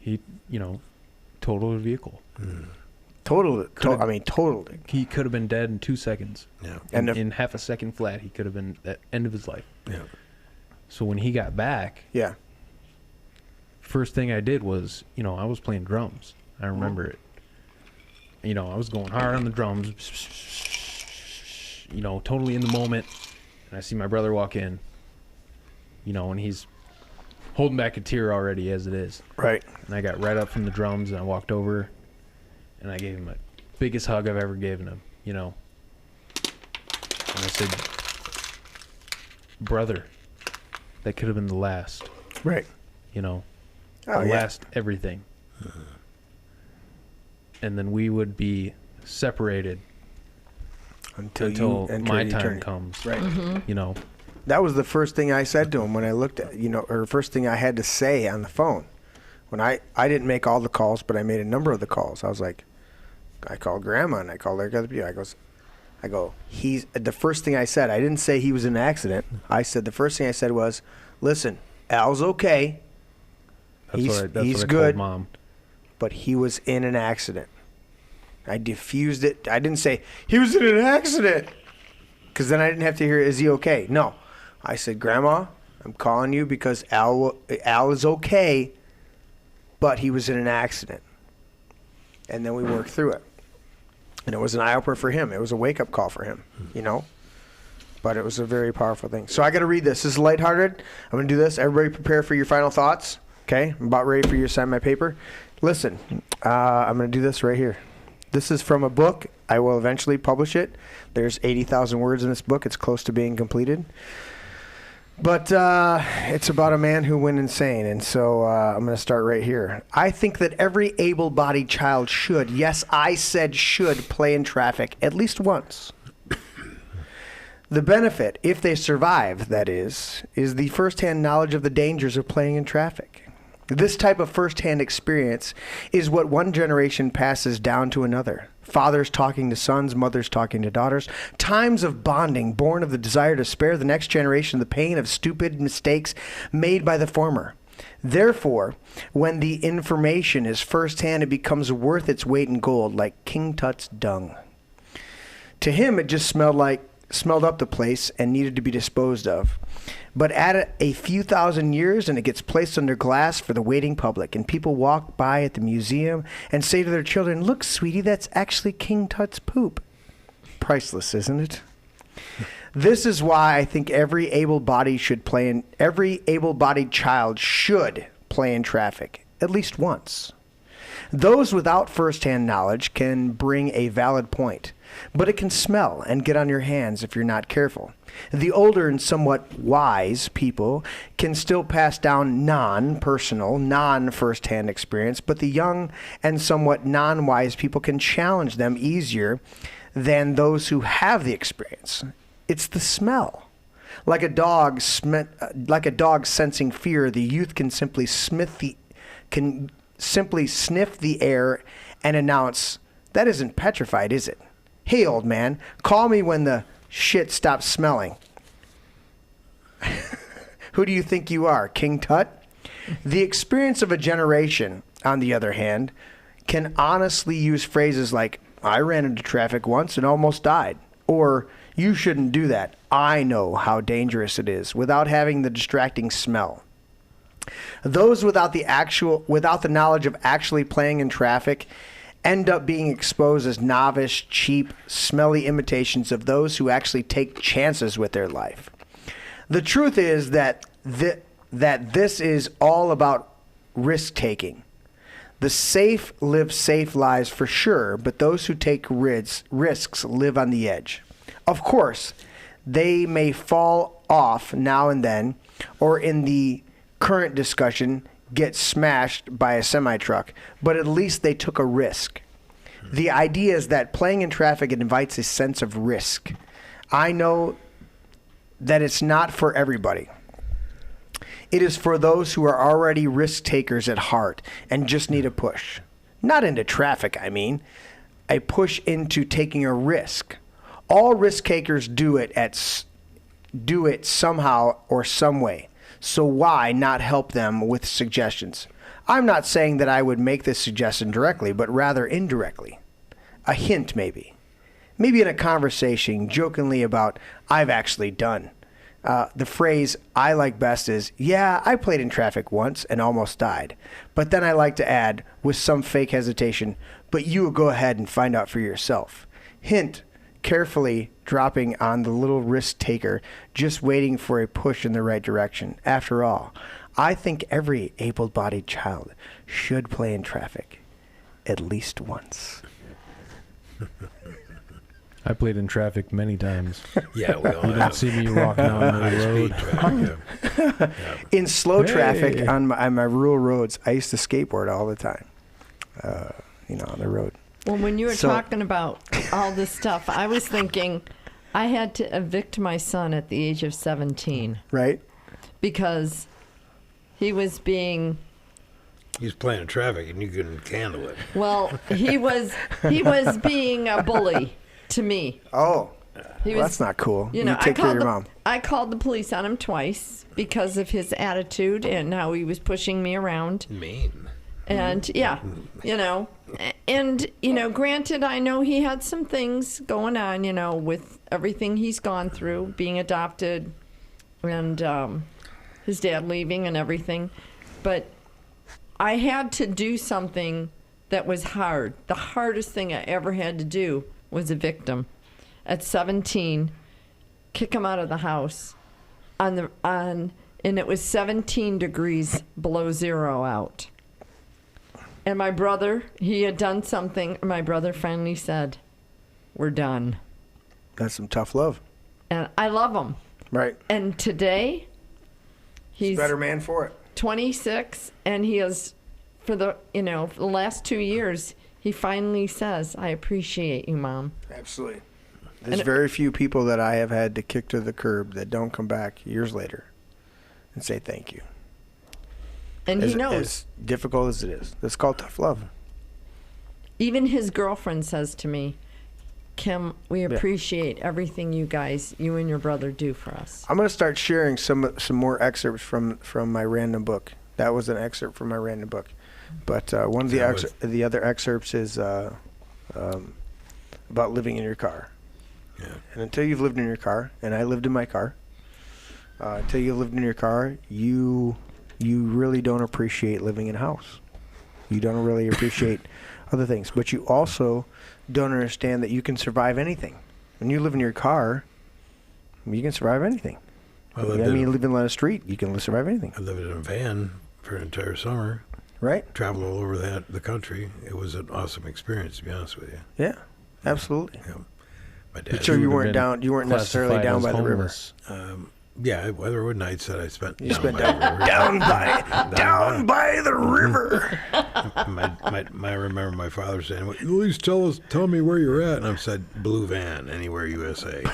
Speaker 6: He, totaled a vehicle.
Speaker 1: Totaled.
Speaker 6: He could have been dead in 2 seconds.
Speaker 3: Yeah.
Speaker 6: And in half a second flat, he could have been at the end of his life.
Speaker 3: Yeah.
Speaker 6: So when he got back,
Speaker 1: yeah,
Speaker 6: first thing I did was, I was playing drums. I remember it. I was going hard on the drums, totally in the moment. And I see my brother walk in, and he's holding back a tear already as it is.
Speaker 1: Right.
Speaker 6: And I got right up from the drums and I walked over and I gave him the biggest hug I've ever given him, And I said, brother, that could have been the last.
Speaker 1: Right.
Speaker 6: The last everything. And then we would be separated until my time comes.
Speaker 1: Right.
Speaker 2: Mm-hmm.
Speaker 1: That was the first thing I said to him when I looked at, or first thing I had to say on the phone. When I didn't make all the calls, but I made a number of the calls. I was like, I called Grandma and I called her. I go, the first thing I said, I didn't say he was in an accident. I said, the first thing I said was, listen, Al's okay. He's
Speaker 6: what I
Speaker 1: good,
Speaker 6: told Mom.
Speaker 1: But he was in an accident. I diffused it. I didn't say, he was in an accident. Because then I didn't have to hear, is he okay? No. I said, Grandma, I'm calling you because Al is okay, but he was in an accident. And then we worked through it. And it was an eye-opener for him. It was a wake-up call for him, But it was a very powerful thing. So I got to read this. This is lighthearted. I'm going to do this. Everybody prepare for your final thoughts. Okay? I'm about ready for you to sign my paper. Listen, I'm going to do this right here. This is from a book. I will eventually publish it. There's 80,000 words in this book. It's close to being completed. But it's about a man who went insane, and so I'm going to start right here. I think that every able-bodied child should, yes, I said should, play in traffic at least once. The benefit, if they survive, that is the first-hand knowledge of the dangers of playing in traffic. This type of first-hand experience is what one generation passes down to another. Fathers talking to sons, mothers talking to daughters. Times of bonding born of the desire to spare the next generation the pain of stupid mistakes made by the former. Therefore, when the information is first-hand, it becomes worth its weight in gold, like King Tut's dung. To him, it just smelled up the place and needed to be disposed of. But add a few thousand years and it gets placed under glass for the waiting public, and people walk by at the museum and say to their children, look, sweetie, that's actually King Tut's poop. Priceless, isn't it? This is why I think every able-bodied child should play in traffic, at least once. Those without first-hand knowledge can bring a valid point, but it can smell and get on your hands if you're not careful. The older and somewhat wise people can still pass down non-personal, non-first-hand experience, but the young and somewhat non-wise people can challenge them easier than those who have the experience. It's the smell. Like a dog sensing fear, the youth can simply sniff the air and announce, that isn't petrified, is it? Hey, old man, call me when the shit stops smelling. Who do you think you are, King Tut? The experience of a generation, on the other hand, can honestly use phrases like, I ran into traffic once and almost died, or you shouldn't do that. I know how dangerous it is, without having the distracting smell. Those without the knowledge of actually playing in traffic end up being exposed as novice, cheap, smelly imitations of those who actually take chances with their life. The truth is that this is all about risk-taking. The safe live safe lives for sure, but those who take risks live on the edge. Of course, they may fall off now and then, or in the current discussion, get smashed by a semi-truck, but at least they took a risk. The idea is that playing in traffic invites a sense of risk. I know that it's not for everybody. It is for those who are already risk takers at heart and just need a push. Not into traffic, I mean. A push into taking a risk. All risk takers do it somehow or some way. So why not help them with suggestions? I'm not saying that I would make this suggestion directly, but rather indirectly. a hint maybe in a conversation, jokingly about, I've actually done. The phrase I like best is, yeah, I played in traffic once and almost died. But then I like to add, with some fake hesitation, but you will go ahead and find out for yourself. Hint, carefully dropping on the little risk taker, just waiting for a push in the right direction. After all, I think every able-bodied child should play in traffic at least once.
Speaker 6: I played in traffic many times.
Speaker 3: Yeah, we all
Speaker 6: You don't see me walking down the road.
Speaker 3: Traffic,
Speaker 1: In slow traffic on my rural roads, I used to skateboard all the time, on the road.
Speaker 2: Well, when you were talking about all this stuff, I was thinking I had to evict my son at the age of 17.
Speaker 1: Right.
Speaker 2: Because he was being...
Speaker 3: He was playing in traffic, and you couldn't handle it.
Speaker 2: Well, he was being a bully to me.
Speaker 1: Oh.
Speaker 2: He
Speaker 1: Well, that's not cool.
Speaker 2: You know,
Speaker 1: take care of your mom.
Speaker 2: I called the police on him twice because of his attitude and how he was pushing me around.
Speaker 3: Mean.
Speaker 2: And granted, I know he had some things going on, with everything he's gone through, being adopted and his dad leaving and everything. But I had to do something that was hard. The hardest thing I ever had to do was evict him. At 17, kick him out of the house and it was 17 degrees below zero out. And my brother, he had done something. My brother finally said, "We're done."
Speaker 1: That's some tough love.
Speaker 2: And I love him.
Speaker 1: Right.
Speaker 2: And today, he's
Speaker 1: a better man for it. 26,
Speaker 2: and he is, for the last 2 years, he finally says, "I appreciate you, Mom."
Speaker 1: Absolutely. There's very few people that I have had to kick to the curb that don't come back years later and say thank you.
Speaker 2: And he knows.
Speaker 1: As difficult as it is. That's called tough love.
Speaker 2: Even his girlfriend says to me, "Kim, we appreciate everything you and your brother do for us."
Speaker 1: I'm going to start sharing some more excerpts from my random book. That was an excerpt from my random book. But one of the other excerpts is about living in your car.
Speaker 3: Yeah.
Speaker 1: And until you've lived in your car, and I lived in my car, until you've lived in your car, you really don't appreciate living in a house. You don't really appreciate other things. But you also don't understand that you can survive anything. When you live in your car, you can survive anything. You live on a street, you can survive anything.
Speaker 3: I lived in a van for an entire summer.
Speaker 1: Right.
Speaker 3: Traveled all over the country. It was an awesome experience, to be honest with you.
Speaker 1: Yeah, absolutely.
Speaker 3: Yeah. My dad.
Speaker 1: So you weren't necessarily down by the river.
Speaker 3: Yeah, there were nights that I spent
Speaker 1: down by the river.
Speaker 3: I remember my father saying, well, at least tell me where you're at. And I said, blue van, anywhere USA.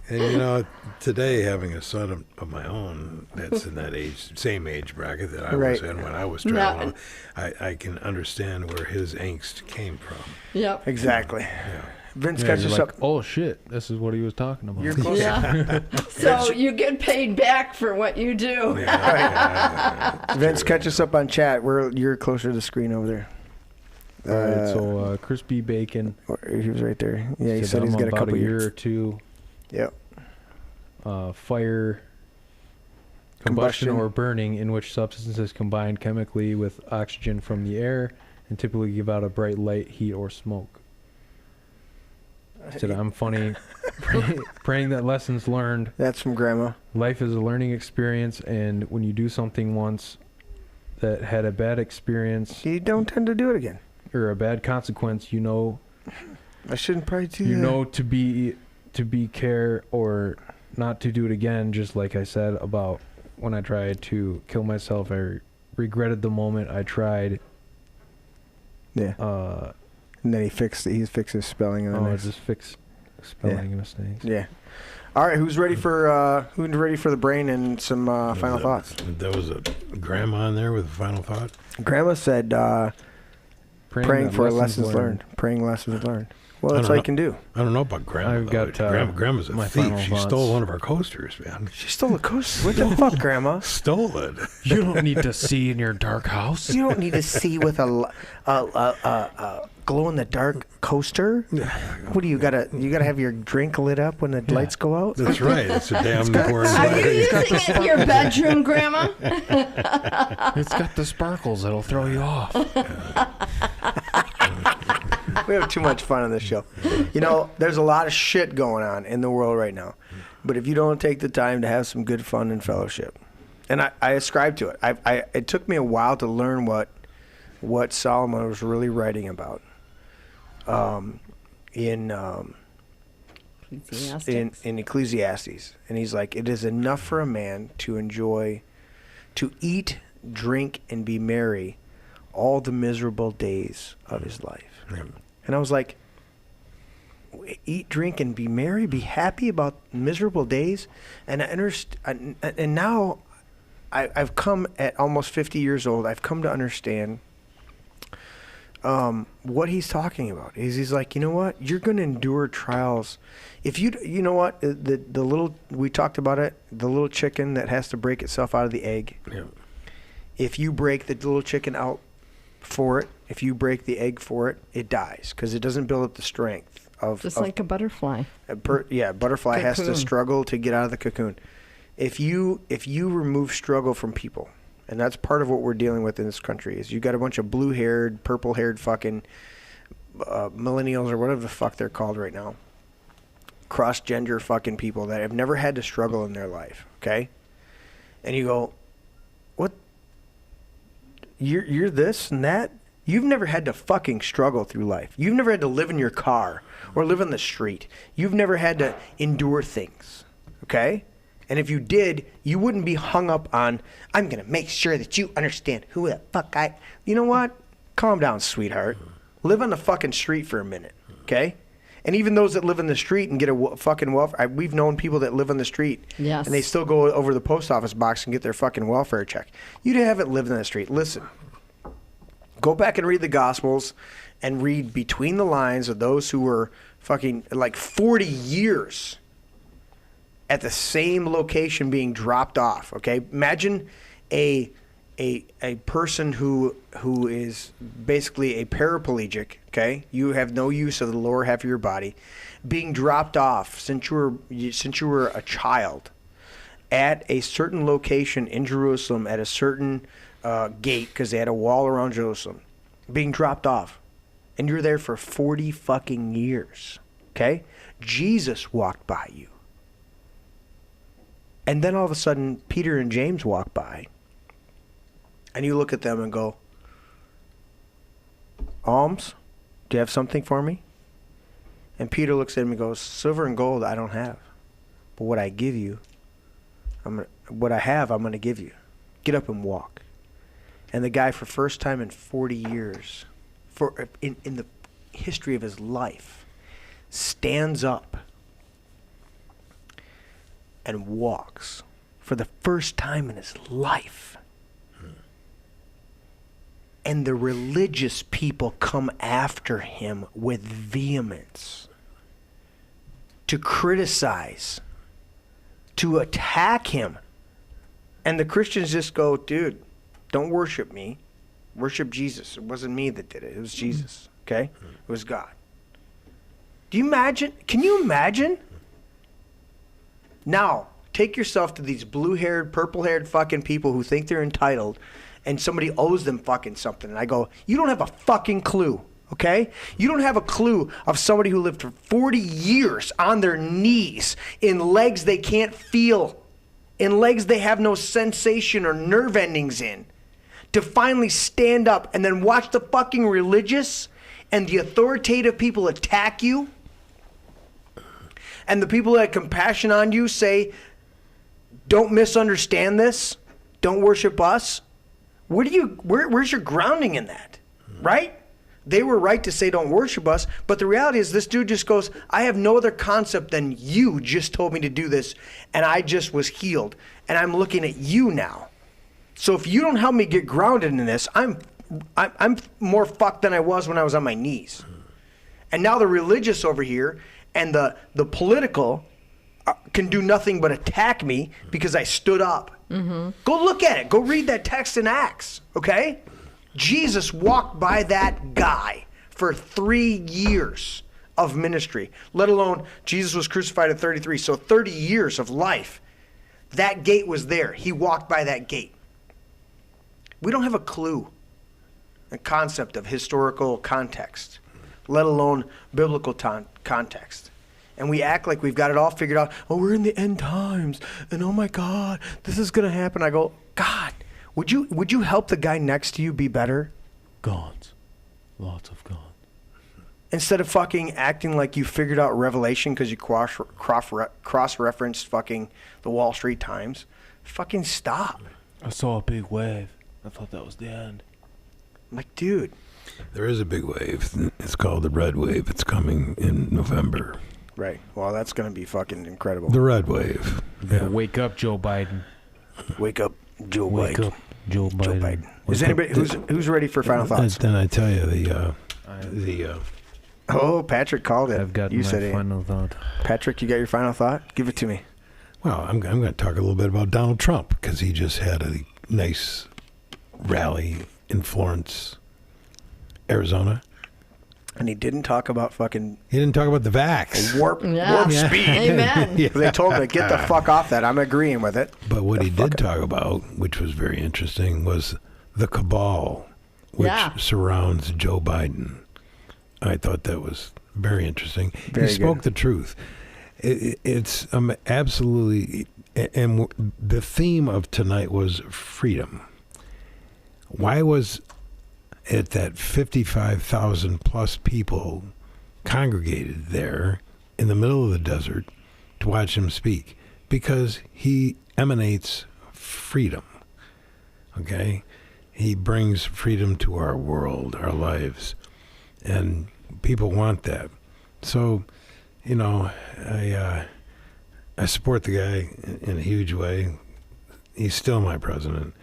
Speaker 3: and today having a son of my own that's in that same age bracket that I was in when I was traveling, I can understand where his angst came from.
Speaker 2: Yep.
Speaker 1: Exactly.
Speaker 3: Yeah.
Speaker 1: Vince catches up.
Speaker 6: Oh shit! This is what he was talking about.
Speaker 1: You're close.
Speaker 2: Yeah. So you get paid back for what you do.
Speaker 1: Vince, catch us up on chat. You're closer to the screen over there.
Speaker 6: All right. So crispy bacon.
Speaker 1: He was right there. Yeah, he said he's got a couple
Speaker 6: year
Speaker 1: years.
Speaker 6: or two.
Speaker 1: Yep.
Speaker 6: Fire. Combustion or burning, in which substances combine chemically with oxygen from the air and typically give out a bright light, heat, or smoke. Said I'm funny, praying that lessons learned.
Speaker 1: That's from Grandma.
Speaker 6: Life is a learning experience, and when you do something once that had a bad experience,
Speaker 1: you don't tend to do it again,
Speaker 6: or a bad consequence.
Speaker 1: I shouldn't probably do that.
Speaker 6: You know to be care or not to do it again. Just like I said about when I tried to kill myself, I regretted the moment I tried.
Speaker 1: Yeah. And then he fixed his spelling.
Speaker 6: Just fix spelling mistakes.
Speaker 1: Yeah. All right, who's ready for the brain and some final thoughts?
Speaker 3: There was a grandma in there with a final thought.
Speaker 1: Grandma said, "Praying for lessons learned. Praying lessons learned." Well, that's all you can do.
Speaker 3: I don't know about Grandma.
Speaker 6: I've got,
Speaker 3: Grandma's a
Speaker 6: my
Speaker 3: thief.
Speaker 6: final
Speaker 3: She
Speaker 6: thoughts.
Speaker 3: stole one of our coasters, man.
Speaker 1: She stole a coaster. What the fuck, Grandma?
Speaker 3: Stole it.
Speaker 6: You don't need to see in your dark house.
Speaker 1: You don't need to see with a glow in the dark coaster. What do you gotta have your drink lit up when the lights go out?
Speaker 3: That's right. It's a damn important.
Speaker 2: Are you using it in your bedroom, Grandma?
Speaker 6: It's got the sparkles that'll throw you off.
Speaker 1: We have too much fun on this show. You know, there's a lot of shit going on in the world right now. But if you don't take the time to have some good fun and fellowship, and I ascribe to it. It took me a while to learn what Solomon was really writing about. In Ecclesiastes. And he's like, it is enough for a man to eat, drink, and be merry all the miserable days of his life. And I was like, eat, drink, and be merry, be happy about miserable days. And and now I've come at almost 50 years old, I've come to understand what he's talking about. He's like, you know what? You're going to endure trials. If you know what? The little, we talked about it, the little chicken that has to break itself out of the egg.
Speaker 3: Yeah.
Speaker 1: If you break the little chicken out for it, if you break the egg for it, it dies because it doesn't build up the strength of.
Speaker 2: Just like a butterfly.
Speaker 1: Butterfly has to
Speaker 2: Cocoon.
Speaker 1: struggle to get out of the cocoon. If you remove struggle from people, and that's part of what we're dealing with in this country, is you got a bunch of blue-haired, purple-haired fucking millennials or whatever the fuck they're called right now, cross-gender fucking people that have never had to struggle in their life, okay? And you go, what? You're this and that? You've never had to fucking struggle through life. You've never had to live in your car or live on the street. You've never had to endure things, okay? And if you did, you wouldn't be hung up on, I'm going to make sure that you understand who the fuck I... You know what? Calm down, sweetheart. Live on the fucking street for a minute, okay? And even those that live in the street and get a fucking welfare... We've known people that live on the street.
Speaker 2: Yes.
Speaker 1: And they still go over the post office box and get their fucking welfare check. You haven't lived on the street. Listen. Go back and read the Gospels and read between the lines of those who were fucking like 40 years at the same location being dropped off, okay? Imagine a person who is basically a paraplegic, okay? You have no use of the lower half of your body, being dropped off since you were a child at a certain location in Jerusalem at a certain gate, because they had a wall around Jerusalem, being dropped off. And you're there for 40 fucking years, okay? Jesus walked by you. And then all of a sudden, Peter and James walk by. And you look at them and go, alms, do you have something for me? And Peter looks at him and goes, silver and gold I don't have. But what I give you, what I have, I'm going to give you. Get up and walk. And the guy, for first time in 40 years, in the history of his life, stands up and walks for the first time in his life. And the religious people come after him with vehemence to criticize, to attack him. And the Christians just go, dude, don't worship me. Worship Jesus. It wasn't me that did it. It was Jesus, okay? It was God. Do you imagine? Can you imagine? Now, take yourself to these blue-haired, purple-haired fucking people who think they're entitled and somebody owes them fucking something. And I go, you don't have a fucking clue, okay? You don't have a clue of somebody who lived for 40 years on their knees in legs they can't feel, in legs they have no sensation or nerve endings in, to finally stand up and then watch the fucking religious and the authoritative people attack you. And the people that have compassion on you say, don't misunderstand this. Don't worship us. Where's your grounding in that? Right? They were right to say don't worship us. But the reality is this dude just goes, I have no other concept than you just told me to do this. And I just was healed. And I'm looking at you now. So if you don't help me get grounded in this, I'm more fucked than I was when I was on my knees. And now the religious over here and the political can do nothing but attack me because I stood up.
Speaker 2: Mm-hmm.
Speaker 1: Go look at it. Go read that text in Acts, okay? Jesus walked by that guy for 3 years of ministry, let alone Jesus was crucified at 33. So 30 years of life. That gate was there. He walked by that gate. We don't have a clue, a concept of historical context, let alone biblical context. And we act like we've got it all figured out. Oh, we're in the end times, and oh my God, this is gonna happen. I go, God, would you help the guy next to you be better?
Speaker 6: Gods, lots of gods.
Speaker 1: Instead of fucking acting like you figured out Revelation because you cross-referenced fucking the Wall Street Times, fucking stop.
Speaker 6: I saw a big wave. I thought that was the end.
Speaker 1: I'm like, dude.
Speaker 3: There is a big wave. It's called the red wave. It's coming in November.
Speaker 1: Right. Well, that's going to be fucking incredible.
Speaker 3: The red wave.
Speaker 6: Yeah. Wake up, Joe Biden.
Speaker 1: Wake up, Joe
Speaker 6: Wake
Speaker 1: Biden.
Speaker 6: up, Joe Biden.
Speaker 1: Is anybody who's ready for final thoughts?
Speaker 3: Then I tell you
Speaker 1: Oh, Patrick called it.
Speaker 6: I've got
Speaker 1: you
Speaker 6: my
Speaker 1: said
Speaker 6: final thought.
Speaker 1: Patrick, you got your final thought? Give it to me.
Speaker 3: Well, I'm going to talk a little bit about Donald Trump because he just had a nice rally in Florence, Arizona.
Speaker 1: And he didn't talk about fucking...
Speaker 3: He didn't talk about the vax.
Speaker 1: Warp speed.
Speaker 2: Amen.
Speaker 3: Yeah.
Speaker 1: They told him to get the fuck off that. I'm agreeing with it.
Speaker 3: But what he did talk about, which was very interesting, was the cabal which surrounds Joe Biden. I thought that was very interesting.
Speaker 1: Very
Speaker 3: he spoke
Speaker 1: good.
Speaker 3: the truth. It's absolutely... And the theme of tonight was freedom. Why was it that 55,000 plus people congregated there in the middle of the desert to watch him speak? Because he emanates freedom, okay? He brings freedom to our world, our lives, and people want that. So, you know, I support the guy in a huge way. He's still my president.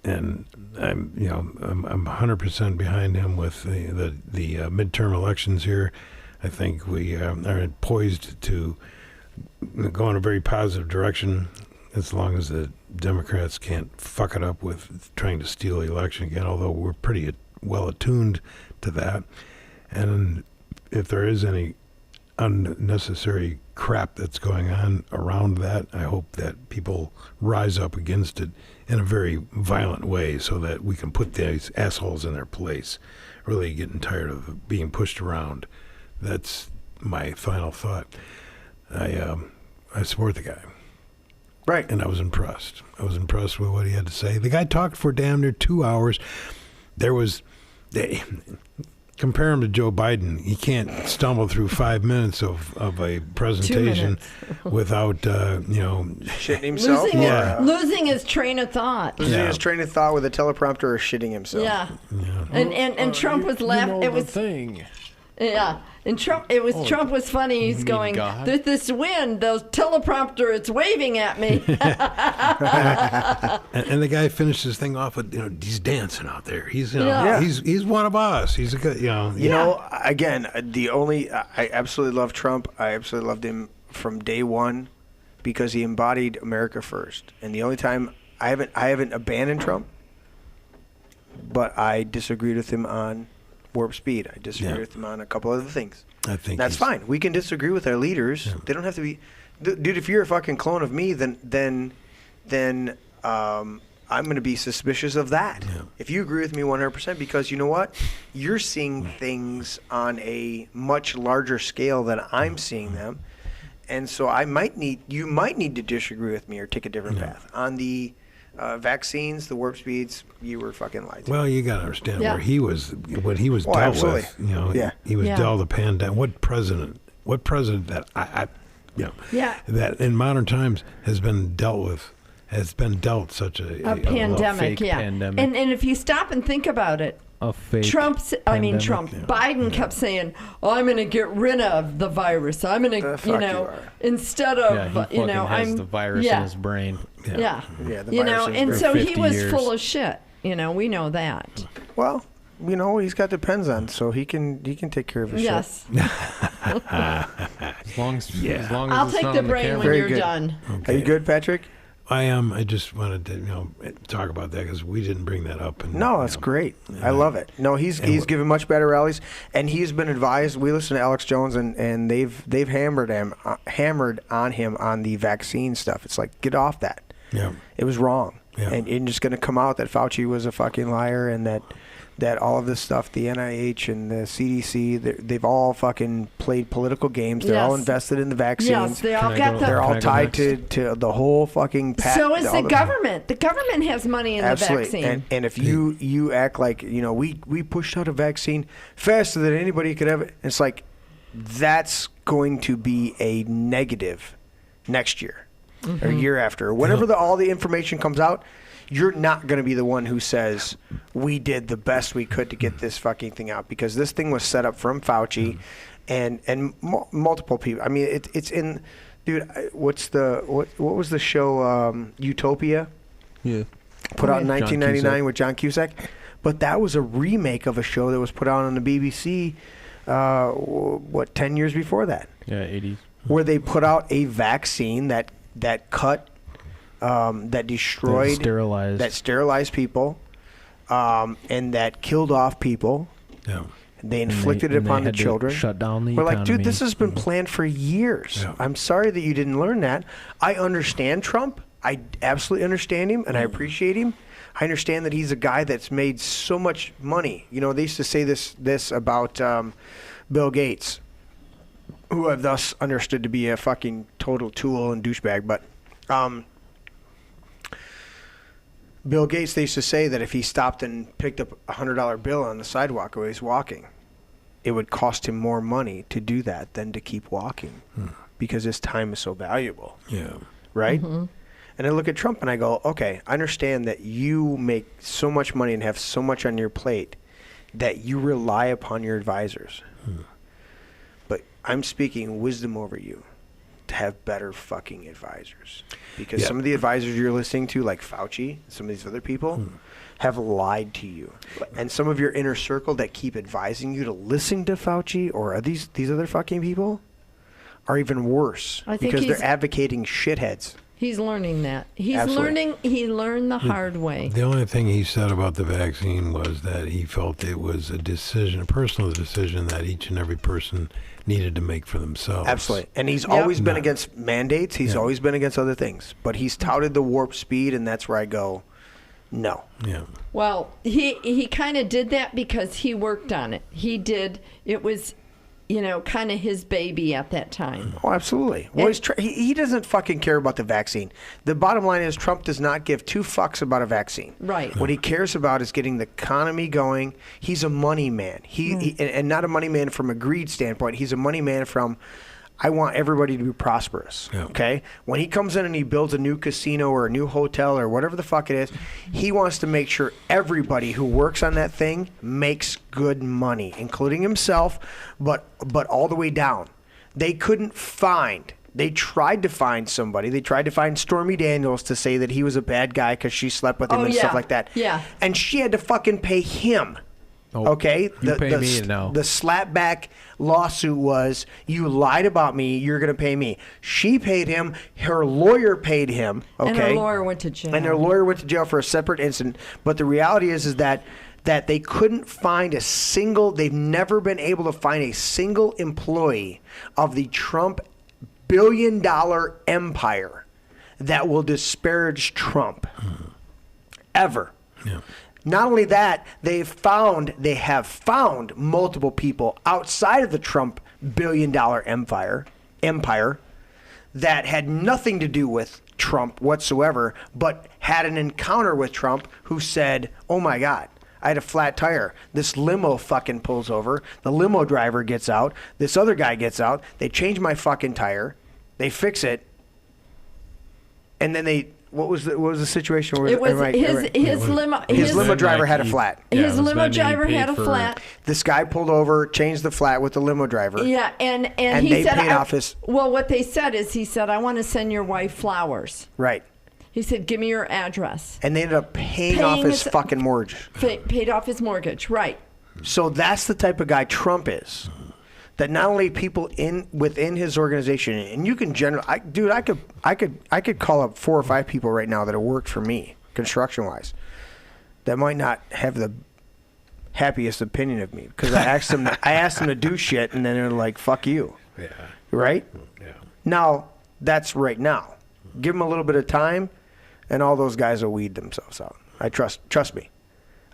Speaker 3: And I'm 100% behind him with the midterm elections here. I think we are poised to go in a very positive direction as long as the Democrats can't fuck it up with trying to steal the election again, although we're pretty well attuned to that. And if there is any unnecessary crap that's going on around that, I hope that people rise up against it in a very violent way so that we can put these assholes in their place. Really getting tired of being pushed around. That's my final thought. I support the guy.
Speaker 1: Right.
Speaker 3: And I was impressed. I was impressed with what he had to say. The guy talked for damn near 2 hours. Compare him to Joe Biden. He can't stumble through 5 minutes of a presentation without,
Speaker 1: shitting himself?
Speaker 2: Losing his train of thought.
Speaker 1: Losing his train of thought with a teleprompter or shitting himself.
Speaker 2: Yeah. And Trump was laughing. It was
Speaker 4: thing.
Speaker 2: Yeah. And Trump, Trump was funny. He's going, there's this wind, those teleprompter, it's waving at me.
Speaker 3: and the guy finished his thing off with, he's dancing out there. He's he's one of us. He's a good,
Speaker 1: again, I absolutely love Trump. I absolutely loved him from day one because he embodied America first. And the only time I haven't abandoned Trump, but I disagreed with him on warp speed. I disagree with him on a couple other things.
Speaker 3: I think
Speaker 1: that's fine. We can disagree with our leaders. Yeah. They don't have to be, dude. If you're a fucking clone of me, then I'm going to be suspicious of that. Yeah. If you agree with me 100%, because you know what, you're seeing things on a much larger scale than I'm seeing them, and so you might need to disagree with me or take a different path on the vaccines, the warp speeds. You were fucking lied to.
Speaker 3: Well, you got to understand what he was dealt
Speaker 1: absolutely.
Speaker 3: with. He was dealt a pandemic. What president that that in modern times has been dealt such a
Speaker 2: pandemic.
Speaker 6: Pandemic.
Speaker 2: And if you stop and think about it, Biden kept saying, I'm going to get rid of the virus. I'm going to, instead of,
Speaker 6: has the virus in his brain.
Speaker 2: And so he was full of shit. We know that.
Speaker 1: Well, you know, he's got the pens on, so he can take care of his
Speaker 2: Yes.
Speaker 1: shit.
Speaker 4: As long as
Speaker 2: I'll
Speaker 4: it's
Speaker 2: take
Speaker 4: not
Speaker 2: the
Speaker 4: on
Speaker 2: brain when
Speaker 1: Very
Speaker 2: you're
Speaker 1: good.
Speaker 2: done.
Speaker 1: Are you good, Patrick?
Speaker 3: I am. I just wanted to, talk about that because we didn't bring that up. And,
Speaker 1: No, it's great. I love it. No, he's given much better rallies, and he's been advised. We listen to Alex Jones, and they've hammered on him on the vaccine stuff. It's like, get off that.
Speaker 3: Yeah.
Speaker 1: It was wrong,
Speaker 3: Yeah.
Speaker 1: and just going to come out that Fauci was a fucking liar, and that all of this stuff, the NIH and the CDC, they've all fucking played political games. They're all
Speaker 2: Yes.
Speaker 1: invested in the vaccines.
Speaker 2: Yes, they all got the.
Speaker 1: They're all tied to the whole fucking.
Speaker 2: So is the government. The government has money in the vaccine.
Speaker 1: And if you act like, we pushed out a vaccine faster than anybody could ever, it's like, that's going to be a negative next year or year after. Whenever all the information comes out, you're not going to be the one who says, we did the best we could to get this fucking thing out, because this thing was set up from Fauci and multiple people. I mean, it's in, dude, what was the show, Utopia?
Speaker 4: Yeah.
Speaker 1: Put out in
Speaker 4: John
Speaker 1: 1999
Speaker 4: Cusack.
Speaker 1: with John Cusack. But that was a remake of a show that was put out on the BBC, 10 years before that?
Speaker 6: Yeah, 80s.
Speaker 1: Where they put out a vaccine that cut, that destroyed, that sterilized people, and that killed off people.
Speaker 3: Yeah.
Speaker 1: They inflicted it upon the children.
Speaker 6: Shut down the
Speaker 1: We're like, dude,
Speaker 6: economy.
Speaker 1: this has been planned for years.
Speaker 3: Yeah.
Speaker 1: I'm sorry that you didn't learn that. I understand Trump. I absolutely understand him, and I appreciate him. I understand that he's a guy that's made so much money. They used to say this about Bill Gates, who I've thus understood to be a fucking total tool and douchebag. But Bill Gates, they used to say that if he stopped and picked up a $100 bill on the sidewalk while he's walking, it would cost him more money to do that than to keep walking because his time is so valuable.
Speaker 3: Yeah.
Speaker 1: Right? And I look at Trump and I go, okay, I understand that you make so much money and have so much on your plate that you rely upon your advisors. But I'm speaking wisdom over you to have better fucking advisors. Because some of the advisors you're listening to, like Fauci, some of these other people, have lied to you. And some of your inner circle that keep advising you to listen to Fauci or are these other fucking people are even worse.
Speaker 2: I think
Speaker 1: because
Speaker 2: he's-
Speaker 1: they're advocating shitheads.
Speaker 2: He's learning that. He's
Speaker 1: Absolutely.
Speaker 2: He learned the hard way.
Speaker 3: The only thing he said about the vaccine was that he felt it was a personal decision that each and every person needed to make for themselves.
Speaker 1: Absolutely. And he's always been against mandates. He's always been against other things. But he's touted the warp speed, and that's where I go, no.
Speaker 3: Yeah.
Speaker 2: Well, he kind of did that because he worked on it. He did. It was, kind of his baby at that time.
Speaker 1: Oh, absolutely. Well, he doesn't fucking care about the vaccine. The bottom line is Trump does not give two fucks about a vaccine.
Speaker 2: Right.
Speaker 1: What he cares about is getting the economy going. He's a money man. And not a money man from a greed standpoint. He's a money man from, I want everybody to be prosperous. Okay? When he comes in and he builds a new casino or a new hotel or whatever the fuck it is, he wants to make sure everybody who works on that thing makes good money, including himself, but all the way down. They couldn't find. They tried to find somebody. They tried to find Stormy Daniels to say that he was a bad guy because she slept with him and stuff like that.
Speaker 2: Yeah.
Speaker 1: And she had to fucking pay him.
Speaker 6: Oh,
Speaker 1: Okay,
Speaker 6: you pay me now.
Speaker 1: The slapback lawsuit was, you lied about me, you're going to pay me. She paid him, her lawyer paid him, okay?
Speaker 2: And her lawyer went to jail.
Speaker 1: And her lawyer went to jail for a separate incident. But the reality is that they couldn't find they've never been able to find a single employee of the Trump billion-dollar empire that will disparage Trump. Ever.
Speaker 3: Yeah.
Speaker 1: Not only that, they have found multiple people outside of the Trump billion-dollar empire that had nothing to do with Trump whatsoever, but had an encounter with Trump who said, oh my God, I had a flat tire. This limo fucking pulls over. The limo driver gets out. This other guy gets out. They change my fucking tire. They fix it. And then what was the situation? Where
Speaker 2: It was his limo.
Speaker 1: His limo driver had a flat.
Speaker 2: His limo driver had a flat.
Speaker 1: This guy pulled over, changed the flat with the limo driver.
Speaker 2: Yeah, and he
Speaker 1: they
Speaker 2: said,
Speaker 1: paid off his.
Speaker 2: Well, what they said is, he said, I want to send your wife flowers.
Speaker 1: Right.
Speaker 2: He said, give me your address.
Speaker 1: And they ended up paying off his fucking mortgage.
Speaker 2: Paid off his mortgage, right.
Speaker 1: So that's the type of guy Trump is. That not only people within his organization, and you can I could call up 4 or 5 people right now that have worked for me, construction-wise, that might not have the happiest opinion of me because I asked them to do shit, and then they're like, "Fuck you."
Speaker 3: Yeah.
Speaker 1: Right?
Speaker 3: Yeah.
Speaker 1: Now that's right now. Give them a little bit of time, and all those guys will weed themselves out. I trust me.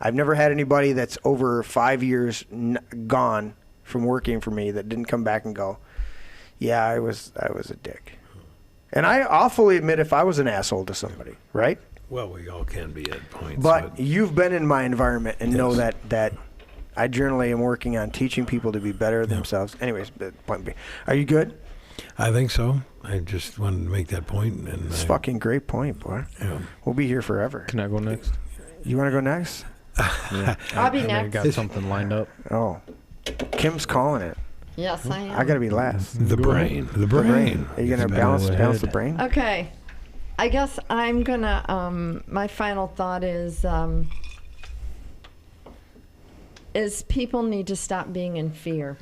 Speaker 1: I've never had anybody that's over 5 years gone from working for me that didn't come back and go, "Yeah, I was a dick." And I'll fully admit if I was an asshole to somebody, right?
Speaker 3: Well, we all can be at points.
Speaker 1: But you've been in my environment and know that I generally am working on teaching people to be better themselves. Anyways, point B. Are you good?
Speaker 3: I think so. I just wanted to make that point. And
Speaker 1: it's a fucking great point, boy.
Speaker 3: Yeah.
Speaker 1: We'll be here forever.
Speaker 6: Can I go next?
Speaker 1: You want to go next?
Speaker 6: Yeah.
Speaker 2: I'll be
Speaker 6: I
Speaker 2: next.
Speaker 6: got something lined up.
Speaker 1: Oh. Kim's calling it.
Speaker 2: Yes, I am.
Speaker 1: I got to be last.
Speaker 3: The brain. The brain.
Speaker 1: Are you going to balance the brain?
Speaker 2: Okay. I guess I'm going to, my final thought is people need to stop being in fear.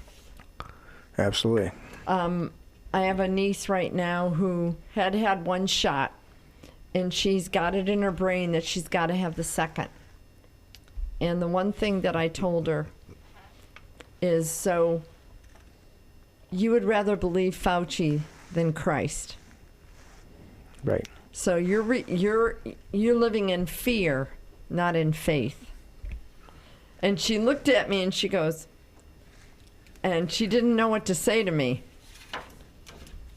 Speaker 1: Absolutely.
Speaker 2: I have a niece right now who had one shot, and she's got it in her brain that she's got to have the second. And the one thing that I told her is, so you would rather believe Fauci than Christ.
Speaker 1: Right.
Speaker 2: So you're living in fear, not in faith. And she looked at me and she goes, and she didn't know what to say to me.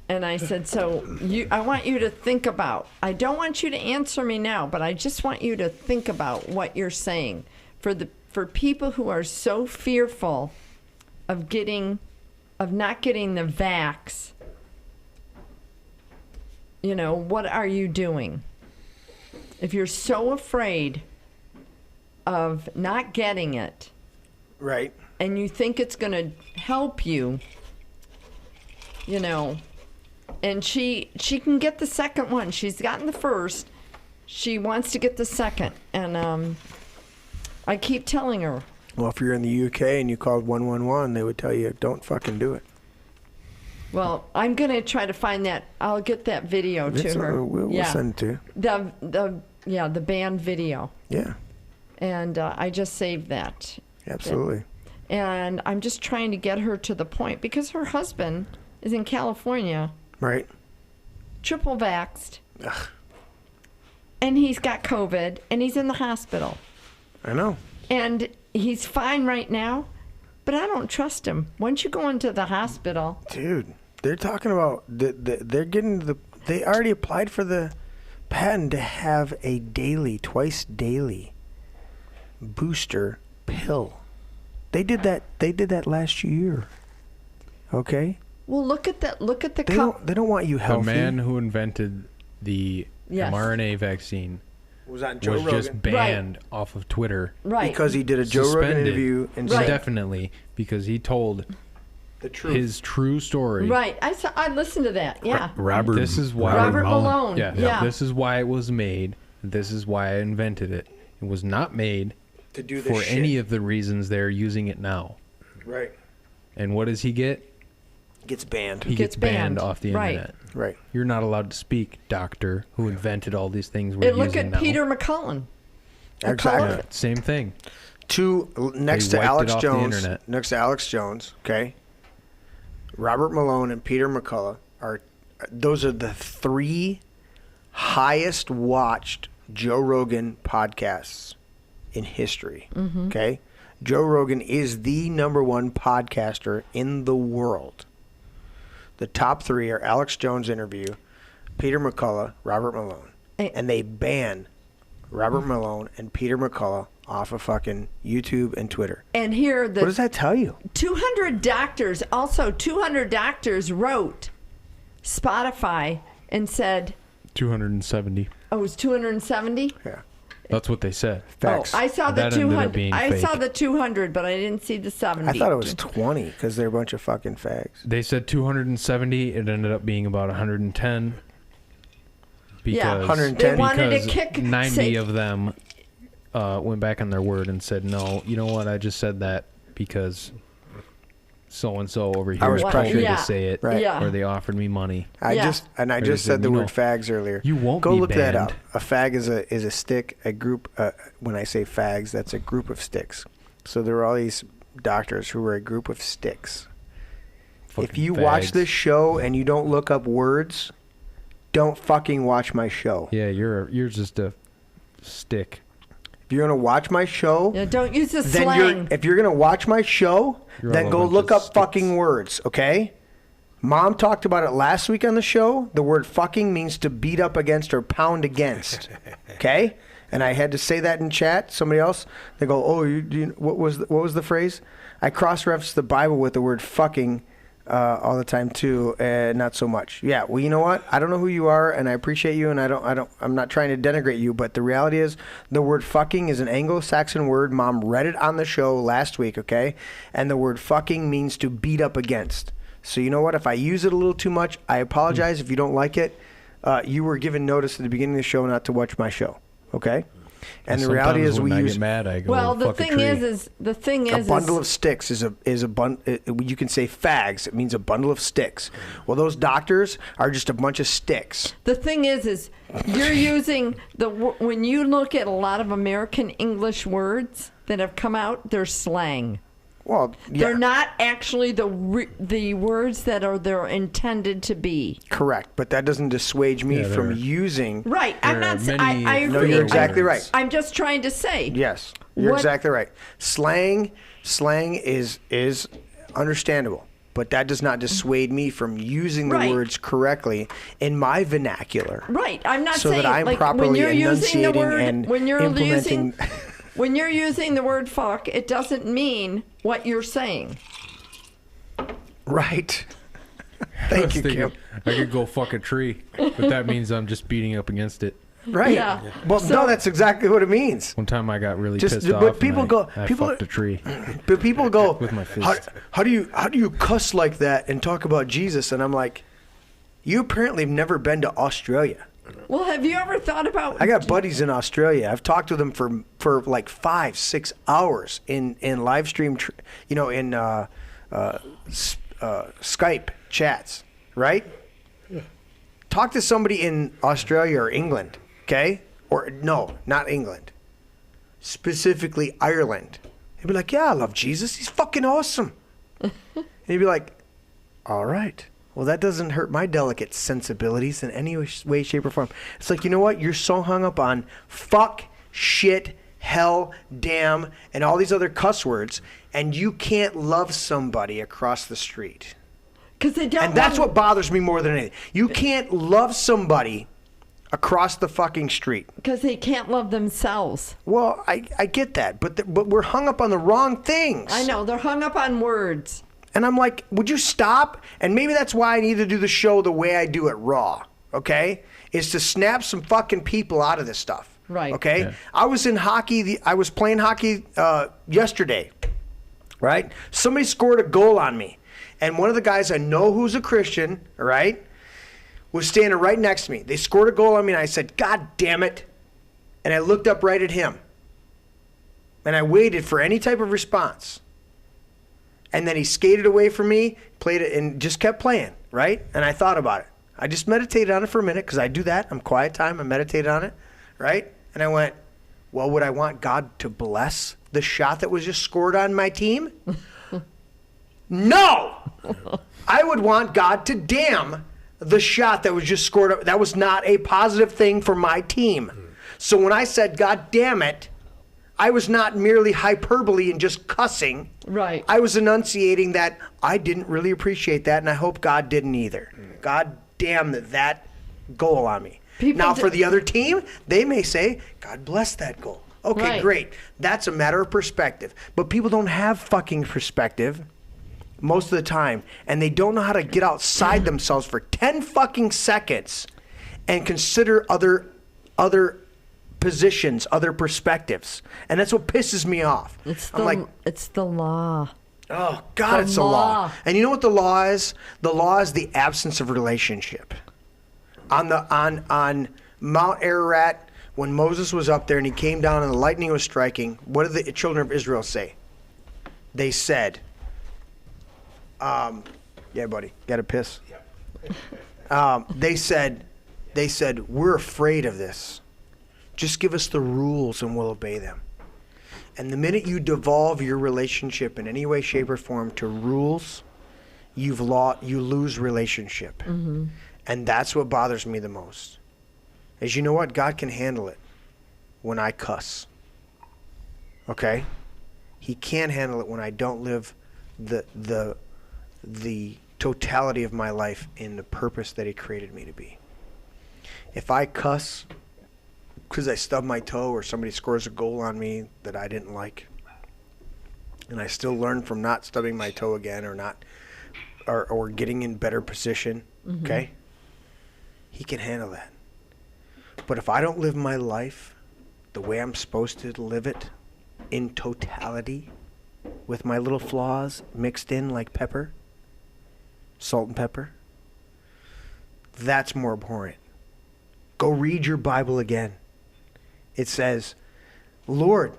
Speaker 2: And I said, so I want you to think about, I don't want you to answer me now, but I just want you to think about what you're saying. For people who are so fearful of not getting the vax, what are you doing? If you're so afraid of not getting it,
Speaker 1: right,
Speaker 2: and you think it's going to help you, and she can get the second one. She's gotten the first. She wants to get the second, and I keep telling her.
Speaker 1: Well, if you're in the UK and you called 111, they would tell you, don't fucking do it.
Speaker 2: Well, I'm going to try to find that. I'll get that video to her.
Speaker 1: We'll send it to you.
Speaker 2: The band video.
Speaker 1: Yeah.
Speaker 2: And I just saved that.
Speaker 1: Absolutely.
Speaker 2: And I'm just trying to get her to the point because her husband is in California.
Speaker 1: Right.
Speaker 2: Triple vaxxed.
Speaker 1: Ugh.
Speaker 2: And he's got COVID and he's in the hospital.
Speaker 1: I know.
Speaker 2: And he's fine right now, but I don't trust him. Once you go into the hospital.
Speaker 1: Dude, they're talking about, they're getting they already applied for the patent to have a twice daily booster pill. They did that last year. Okay?
Speaker 2: Well, look at that. Look at the
Speaker 1: They don't want you healthy.
Speaker 6: The man who invented the mRNA vaccine
Speaker 1: was on Joe Rogan.
Speaker 6: Just banned off of Twitter.
Speaker 2: Right.
Speaker 1: Because he did a Joe Rogan interview and
Speaker 6: indefinitely because he told his true story.
Speaker 2: Right. I listened to that. Yeah.
Speaker 3: Robert
Speaker 2: Malone.
Speaker 6: Yeah. This is why it was made. This is why I invented it. It was not made
Speaker 1: to do this
Speaker 6: for any of the reasons they're using it now.
Speaker 1: Right.
Speaker 6: And what does he get?
Speaker 1: Gets banned.
Speaker 6: He gets banned off the internet.
Speaker 1: Right.
Speaker 6: You're not allowed to speak, doctor, who invented all these things we're
Speaker 2: And
Speaker 6: using
Speaker 2: look at
Speaker 6: now.
Speaker 2: Peter McCullen.
Speaker 1: Exactly.
Speaker 6: Same thing.
Speaker 1: Next to Alex Jones, okay? Robert Malone and Peter McCullough are the 3 highest watched Joe Rogan podcasts in history.
Speaker 2: Mm-hmm.
Speaker 1: Okay? Joe Rogan is the #1 podcaster in the world. The top 3 are Alex Jones interview, Peter McCullough, Robert Malone. And they ban Robert Malone and Peter McCullough off of fucking YouTube and Twitter.
Speaker 2: And here
Speaker 1: what does that tell you?
Speaker 2: 200 doctors wrote Spotify and said
Speaker 6: 270.
Speaker 2: Oh, it was 270?
Speaker 1: Yeah.
Speaker 6: That's what they said.
Speaker 1: Facts.
Speaker 2: Oh, I saw the
Speaker 6: That ended up
Speaker 2: 200.
Speaker 6: being
Speaker 2: I
Speaker 6: fake.
Speaker 2: saw the 200, but I didn't see the 70.
Speaker 1: I thought it was 20 because they're a bunch of fucking fags.
Speaker 6: They said 270. It ended up being about 110. Because,
Speaker 2: Yeah,
Speaker 1: 110.
Speaker 2: They wanted to
Speaker 6: because
Speaker 2: kick
Speaker 6: 90 of them went back on their word and said, no, you know what? I just said that because so and so over
Speaker 1: I
Speaker 6: here
Speaker 1: was
Speaker 6: pressured
Speaker 2: pressured.
Speaker 6: to say it,
Speaker 1: Right.
Speaker 2: Yeah.
Speaker 6: or they offered me money.
Speaker 1: I
Speaker 2: Yeah.
Speaker 1: just
Speaker 6: Or
Speaker 1: said the
Speaker 6: you
Speaker 1: word
Speaker 6: know,
Speaker 1: fags earlier.
Speaker 6: You won't
Speaker 1: Go
Speaker 6: be
Speaker 1: look that
Speaker 6: banned.
Speaker 1: up. A fag is a stick, a group. When I say fags, that's a group of sticks. So there are all these doctors who are a group of sticks. If
Speaker 6: Fucking
Speaker 1: you watch
Speaker 6: fags.
Speaker 1: this show and you don't look up words, don't fucking watch my show.
Speaker 6: Yeah, you're just a stick.
Speaker 1: If you're gonna watch my show,
Speaker 2: Yeah, don't use the
Speaker 1: then
Speaker 2: slang.
Speaker 1: if you're gonna watch my show,
Speaker 6: You're
Speaker 1: then
Speaker 6: all a
Speaker 1: go
Speaker 6: bunch
Speaker 1: look
Speaker 6: of
Speaker 1: up fucking words, okay? Mom talked about it last week on the show. The word fucking means to beat up against or pound against, okay? And I had to say that in chat. Somebody else, they go, "Oh, what was the phrase?" I cross-referenced the Bible with the word fucking all the time too, and not so much. Yeah, well, you know what? I don't know who you are, and I appreciate you, and I'm not trying to denigrate you, but the reality is, the word fucking is an Anglo-Saxon word. Mom read it on the show last week, okay? And the word fucking means to beat up against. So you know what? If I use it a little too much, I apologize. If you don't like it, you were given notice at the beginning of the show not to watch my show, okay? And the reality is,
Speaker 6: when
Speaker 1: we
Speaker 6: I
Speaker 1: use
Speaker 6: get mad, I go
Speaker 2: Well, the
Speaker 6: fuck a
Speaker 2: thing
Speaker 6: tree.
Speaker 2: is
Speaker 1: a bundle of sticks is a bundle. You can say fags. It means a bundle of sticks. Well, those doctors are just a bunch of sticks.
Speaker 2: The thing is you're using when you look at a lot of American English words that have come out, they're slang.
Speaker 1: Well, yeah.
Speaker 2: They're not actually the words that they're intended to be.
Speaker 1: Correct, but that doesn't dissuade me from using.
Speaker 2: Right, I'm not. I
Speaker 1: No,
Speaker 2: agree.
Speaker 1: you're exactly right.
Speaker 2: I'm just trying to say.
Speaker 1: Yes, you're
Speaker 2: What-
Speaker 1: exactly right. Slang is understandable, but that does not dissuade me from using the
Speaker 2: Right.
Speaker 1: words correctly in my vernacular.
Speaker 2: Right, I'm not
Speaker 1: so
Speaker 2: saying
Speaker 1: that I'm
Speaker 2: like
Speaker 1: properly
Speaker 2: when you're using the
Speaker 1: enunciating
Speaker 2: word
Speaker 1: and
Speaker 2: when you're
Speaker 1: implementing.
Speaker 2: when you're using the word fuck, it doesn't mean what you're saying.
Speaker 1: Right.
Speaker 6: I
Speaker 1: Thank
Speaker 6: was
Speaker 1: you,
Speaker 6: thinking,
Speaker 1: Kim.
Speaker 6: I could go fuck a tree, but that means I'm just beating up against it.
Speaker 1: Right.
Speaker 2: Yeah.
Speaker 1: Well, no, that's exactly what it means.
Speaker 6: One time I got really
Speaker 1: Just-
Speaker 6: pissed
Speaker 1: but
Speaker 6: off.
Speaker 1: people
Speaker 6: and
Speaker 1: go-
Speaker 6: I
Speaker 1: people
Speaker 6: fucked a tree.
Speaker 1: But people go,
Speaker 6: With my fist.
Speaker 1: how do you cuss like that and talk about Jesus? And I'm like, you apparently have never been to Australia.
Speaker 2: Well, have you ever thought about?
Speaker 1: I got buddies in Australia. I've talked to them for like 5-6 hours in live stream, in Skype chats, right? Talk to somebody in Australia or England, okay? Or no, not England. Specifically Ireland. They'd be like, yeah, I love Jesus. He's fucking awesome. And you'd be like, all right. Well, that doesn't hurt my delicate sensibilities in any way, shape, or form. It's like, you know what? You're so hung up on fuck, shit, hell, damn, and all these other cuss words, and you can't love somebody across the street.
Speaker 2: Because they don't.
Speaker 1: And that's what bothers me more than anything. You can't love somebody across the fucking street.
Speaker 2: Because they can't love themselves.
Speaker 1: Well, I get that, but we're hung up on the wrong things.
Speaker 2: I know they're hung up on words.
Speaker 1: And I'm like, would you stop? And maybe that's why I need to do the show the way I do it raw, okay? Is to snap some fucking people out of this stuff.
Speaker 2: Right.
Speaker 1: Okay?
Speaker 6: Yeah.
Speaker 1: I was in hockey, I was playing hockey yesterday, right? Somebody scored a goal on me. And one of the guys I know who's a Christian, right, was standing right next to me. They scored a goal on me, and I said, God damn it. And I looked up right at him. And I waited for any type of response. And then he skated away from me, played it, and just kept playing, right? And I thought about it. I just meditated on it for a minute, because I do that. I'm quiet time. I meditated on it, right? And I went, well, would I want God to bless the shot that was just scored on my team? No! I would want God to damn the shot that was just scored. That was not a positive thing for my team. So when I said, God damn it, I was not merely hyperbole and just cussing.
Speaker 2: Right.
Speaker 1: I was enunciating that I didn't really appreciate that, and I hope God didn't either. God damn that goal on me. Now, for the other team, they may say, God bless that goal. Okay,
Speaker 2: Right.
Speaker 1: great. That's a matter of perspective. But people don't have fucking perspective most of the time, and they don't know how to get outside themselves for 10 fucking seconds and consider other positions, other perspectives. And that's what pisses me off. I'm like,
Speaker 2: It's the law.
Speaker 1: oh God, it's the law. And you know what the law is? The law is the absence of relationship. On Mount Ararat, when Moses was up there and he came down and the lightning was striking, what did the children of Israel say? they said, yeah, buddy, got to piss. They said, we're afraid of this. Just give us the rules and we'll obey them. And the minute you devolve your relationship in any way, shape, or form to rules, you lose relationship.
Speaker 2: Mm-hmm.
Speaker 1: And that's what bothers me the most. Is you know what? God can handle it when I cuss. Okay? He can't handle it when I don't live the totality of my life in the purpose that he created me to be. If I cuss because I stub my toe or somebody scores a goal on me that I didn't like, and I still learn from not stubbing my toe again or getting in better position,
Speaker 2: Mm-hmm.
Speaker 1: okay? He can handle that. But if I don't live my life the way I'm supposed to live it in totality with my little flaws mixed in like pepper, salt and pepper, that's more abhorrent. Go read your Bible again. It says, Lord,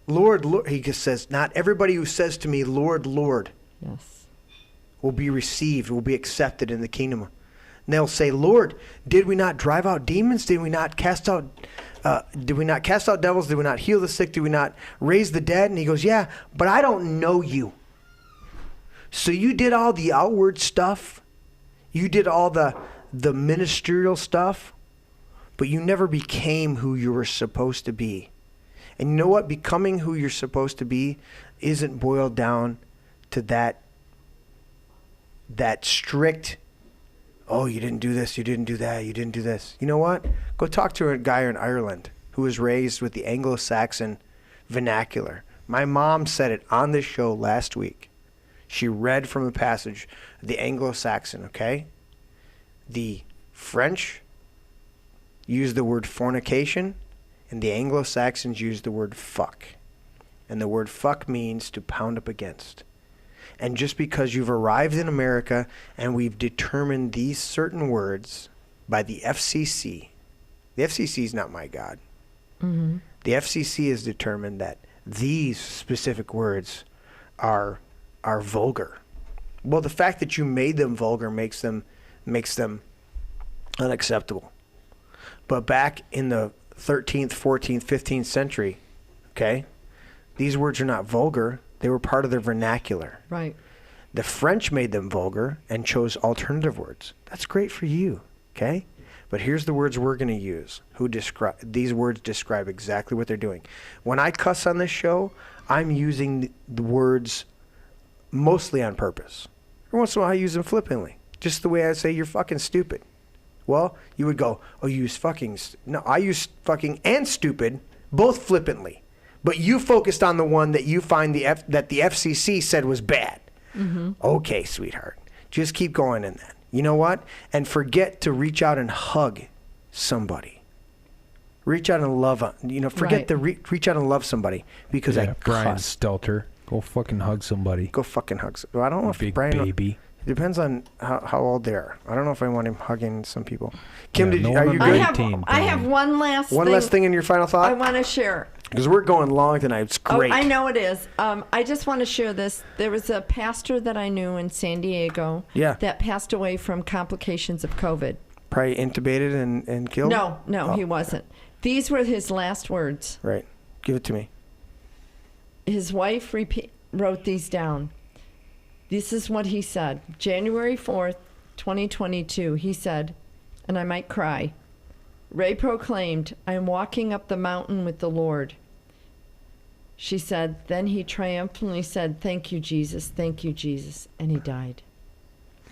Speaker 1: Lord, Lord. He just says, not everybody who says to me, Lord, Lord,
Speaker 2: yes,
Speaker 1: will be received, will be accepted in the kingdom. And they'll say, Lord, did we not drive out demons? Did we not cast out devils? Did we not heal the sick? Did we not raise the dead? And he goes, yeah, but I don't know you. So you did all the outward stuff. You did all the ministerial stuff, but you never became who you were supposed to be. And you know what? Becoming who you're supposed to be isn't boiled down to that strict, oh, you didn't do this, you didn't do that, you didn't do this. You know what? Go talk to a guy in Ireland who was raised with the Anglo-Saxon vernacular. My mom said it on this show last week. She read from a passage, the Anglo-Saxon, okay? The French use the word fornication, and the Anglo-Saxons use the word fuck. And the word fuck means to pound up against. And just because you've arrived in America and we've determined these certain words by the FCC is not my God.
Speaker 2: Mm-hmm.
Speaker 1: The FCC has determined that these specific words are vulgar. Well, the fact that you made them vulgar makes them unacceptable. But back in the 13th, 14th, 15th century, okay, these words are not vulgar. They were part of their vernacular.
Speaker 2: Right.
Speaker 1: The French made them vulgar and chose alternative words. That's great for you, okay? But here's the words we're going to use. These words describe exactly what they're doing. When I cuss on this show, I'm using the words mostly on purpose. Every once in a while, I use them flippantly. Just the way I say, you're fucking stupid. Well, you would go, oh, you use fucking. No, I use fucking and stupid, both flippantly. But you focused on the one that you find that the FCC said was bad.
Speaker 2: Mm-hmm.
Speaker 1: Okay, sweetheart. Just keep going in that. You know what? And forget to reach out and hug somebody. Reach out and love. Forget to reach out and love somebody because I
Speaker 6: Brian
Speaker 1: cuss.
Speaker 6: Stelter. Go fucking hug somebody.
Speaker 1: Go fucking hug. Well, I don't know if
Speaker 6: big
Speaker 1: Brian.
Speaker 6: baby.
Speaker 1: It depends on how old they are. I don't know if I want him hugging some people. Kim,
Speaker 6: Yeah,
Speaker 1: are you
Speaker 2: I
Speaker 1: good?
Speaker 2: have one last
Speaker 1: Last thing in your final
Speaker 2: I
Speaker 1: thought?
Speaker 2: want to share.
Speaker 1: Because we're going long tonight. It's great.
Speaker 2: Oh, I know it is. I just want to share this. There was a pastor that I knew in San Diego that passed away from complications of COVID.
Speaker 1: Probably intubated and killed?
Speaker 2: No, he wasn't. These were his last words.
Speaker 1: Right. Give it to me.
Speaker 2: His wife wrote these down. This is what he said. January 4th, 2022, he said, and I might cry, Ray proclaimed, I am walking up the mountain with the Lord. She said, then he triumphantly said, thank you, Jesus, and he died.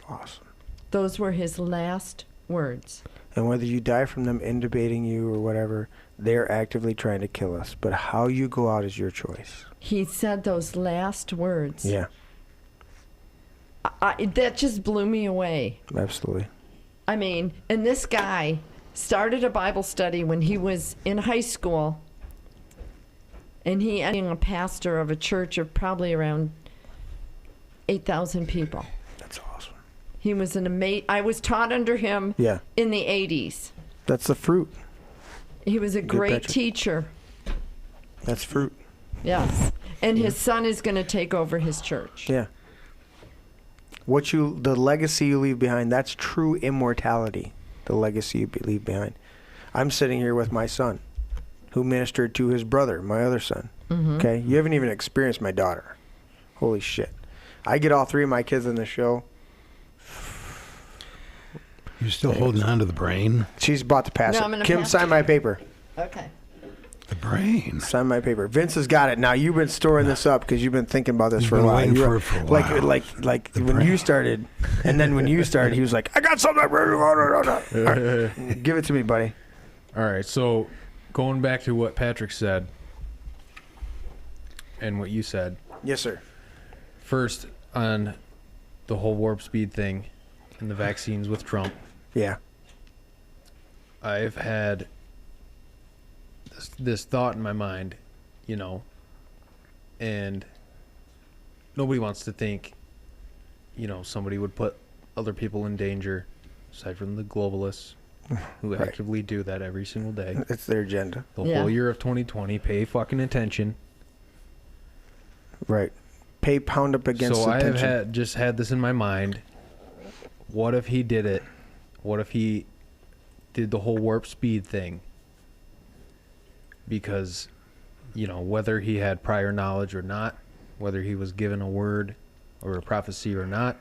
Speaker 1: Awesome.
Speaker 2: Those were his last words.
Speaker 1: And whether you die from them intubating you or whatever, they're actively trying to kill us. But how you go out is your choice.
Speaker 2: He said those last words.
Speaker 1: Yeah.
Speaker 2: That just blew me away.
Speaker 1: Absolutely.
Speaker 2: I mean, and this guy started a Bible study when he was in high school, and he ended up a pastor of a church of probably around 8,000 people.
Speaker 1: That's awesome.
Speaker 2: He was I was taught under him in the 80s.
Speaker 1: That's the fruit.
Speaker 2: He was a great teacher.
Speaker 1: That's fruit.
Speaker 2: Yes. And his son is going to take over his church.
Speaker 1: Yeah. The legacy you leave behind, that's true immortality. The legacy you leave behind. I'm sitting here with my son, who ministered to his brother, my other son.
Speaker 2: Mhm.
Speaker 1: Okay? You haven't even experienced my daughter. Holy shit. I get all 3 of my kids in the show.
Speaker 3: You're still holding on to the brain?
Speaker 1: She's about to pass
Speaker 2: No,
Speaker 1: it.
Speaker 2: I'm gonna
Speaker 1: Kim,
Speaker 2: pass
Speaker 1: sign
Speaker 2: it.
Speaker 1: my paper.
Speaker 2: Okay.
Speaker 3: The brain.
Speaker 1: Sign my paper. Vince has got it. Now, you've been storing this up because you've been thinking about this
Speaker 3: You've
Speaker 1: for a
Speaker 3: been
Speaker 1: while.
Speaker 3: waiting
Speaker 1: You
Speaker 3: for
Speaker 1: were-
Speaker 3: it for a while.
Speaker 1: Like when you started, and then when you started, he was like, I got something. All right, give it to me, buddy.
Speaker 6: All right, so going back to what Patrick said and what you said.
Speaker 1: Yes, sir.
Speaker 6: First, on the whole warp speed thing and the vaccines with Trump.
Speaker 1: Yeah.
Speaker 6: I've had this thought in my mind, you know, and nobody wants to think, you know, somebody would put other people in danger, aside from the globalists, who
Speaker 1: Right.
Speaker 6: actively do that every single day.
Speaker 1: It's their agenda.
Speaker 6: The whole year of 2020, pay fucking attention.
Speaker 1: Right. Pay pound up against
Speaker 6: So I have
Speaker 1: attention.
Speaker 6: just had this in my mind. What if he did it? What if he did the whole warp speed thing? Because, you know, whether he had prior knowledge or not, whether he was given a word or a prophecy or not,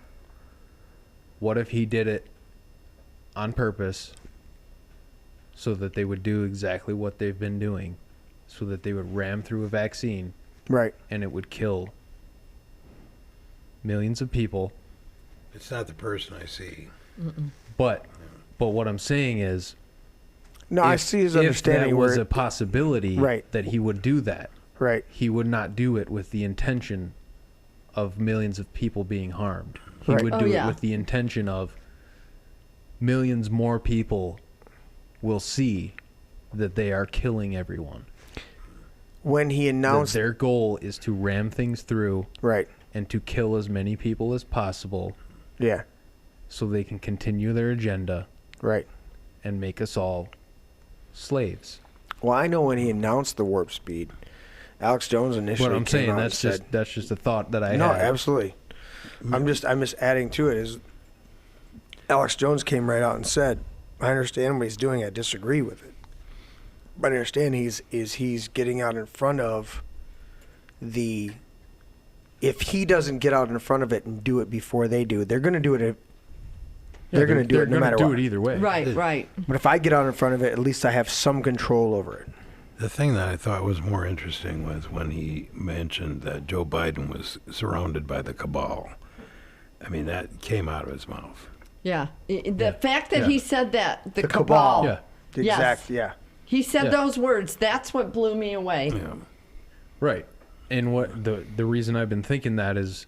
Speaker 6: what if he did it on purpose so that they would do exactly what they've been doing, so that they would ram through a vaccine,
Speaker 1: right,
Speaker 6: and it would kill millions of people.
Speaker 3: It's not the person I see.
Speaker 6: But what I'm saying is,
Speaker 1: No, I see his understanding
Speaker 6: If that
Speaker 1: where
Speaker 6: was
Speaker 1: it-
Speaker 6: a possibility,
Speaker 1: Right.
Speaker 6: that he would do that,
Speaker 1: right,
Speaker 6: he would not do it with the intention of millions of people being harmed. He
Speaker 1: Right.
Speaker 6: would
Speaker 1: Oh,
Speaker 6: do
Speaker 1: yeah.
Speaker 6: it with the intention of millions more people will see that they are killing everyone.
Speaker 1: When he
Speaker 6: That
Speaker 1: announced
Speaker 6: their goal is to ram things through,
Speaker 1: right,
Speaker 6: and to kill as many people as possible.
Speaker 1: Yeah.
Speaker 6: So they can continue their agenda.
Speaker 1: Right.
Speaker 6: And make us all slaves.
Speaker 1: Well, I know when he announced the warp speed, Alex Jones initially
Speaker 6: What I'm
Speaker 1: came
Speaker 6: saying,
Speaker 1: out and
Speaker 6: that's
Speaker 1: said,
Speaker 6: just a thought that I
Speaker 1: no,
Speaker 6: had.
Speaker 1: absolutely. I'm just adding to it is Alex Jones came right out and said, I understand what he's doing, I disagree with it. But I understand he's getting out in front of if he doesn't get out in front of it and do it before they do, they're going to do it. They're going to do it no matter what.
Speaker 6: They're going to do it either way.
Speaker 2: Right, right.
Speaker 1: But if I get out in front of it, at least I have some control over it.
Speaker 3: The thing that I thought was more interesting was when he mentioned that Joe Biden was surrounded by the cabal. I mean, that came out of his mouth.
Speaker 2: Yeah. The fact that
Speaker 3: Yeah.
Speaker 2: he said that, the
Speaker 1: cabal.
Speaker 2: cabal.
Speaker 1: Yeah. The
Speaker 2: Yes.
Speaker 1: exact, yeah.
Speaker 2: He said
Speaker 6: Yeah.
Speaker 2: those words. That's what blew me away.
Speaker 6: Right. And what the reason I've been thinking that is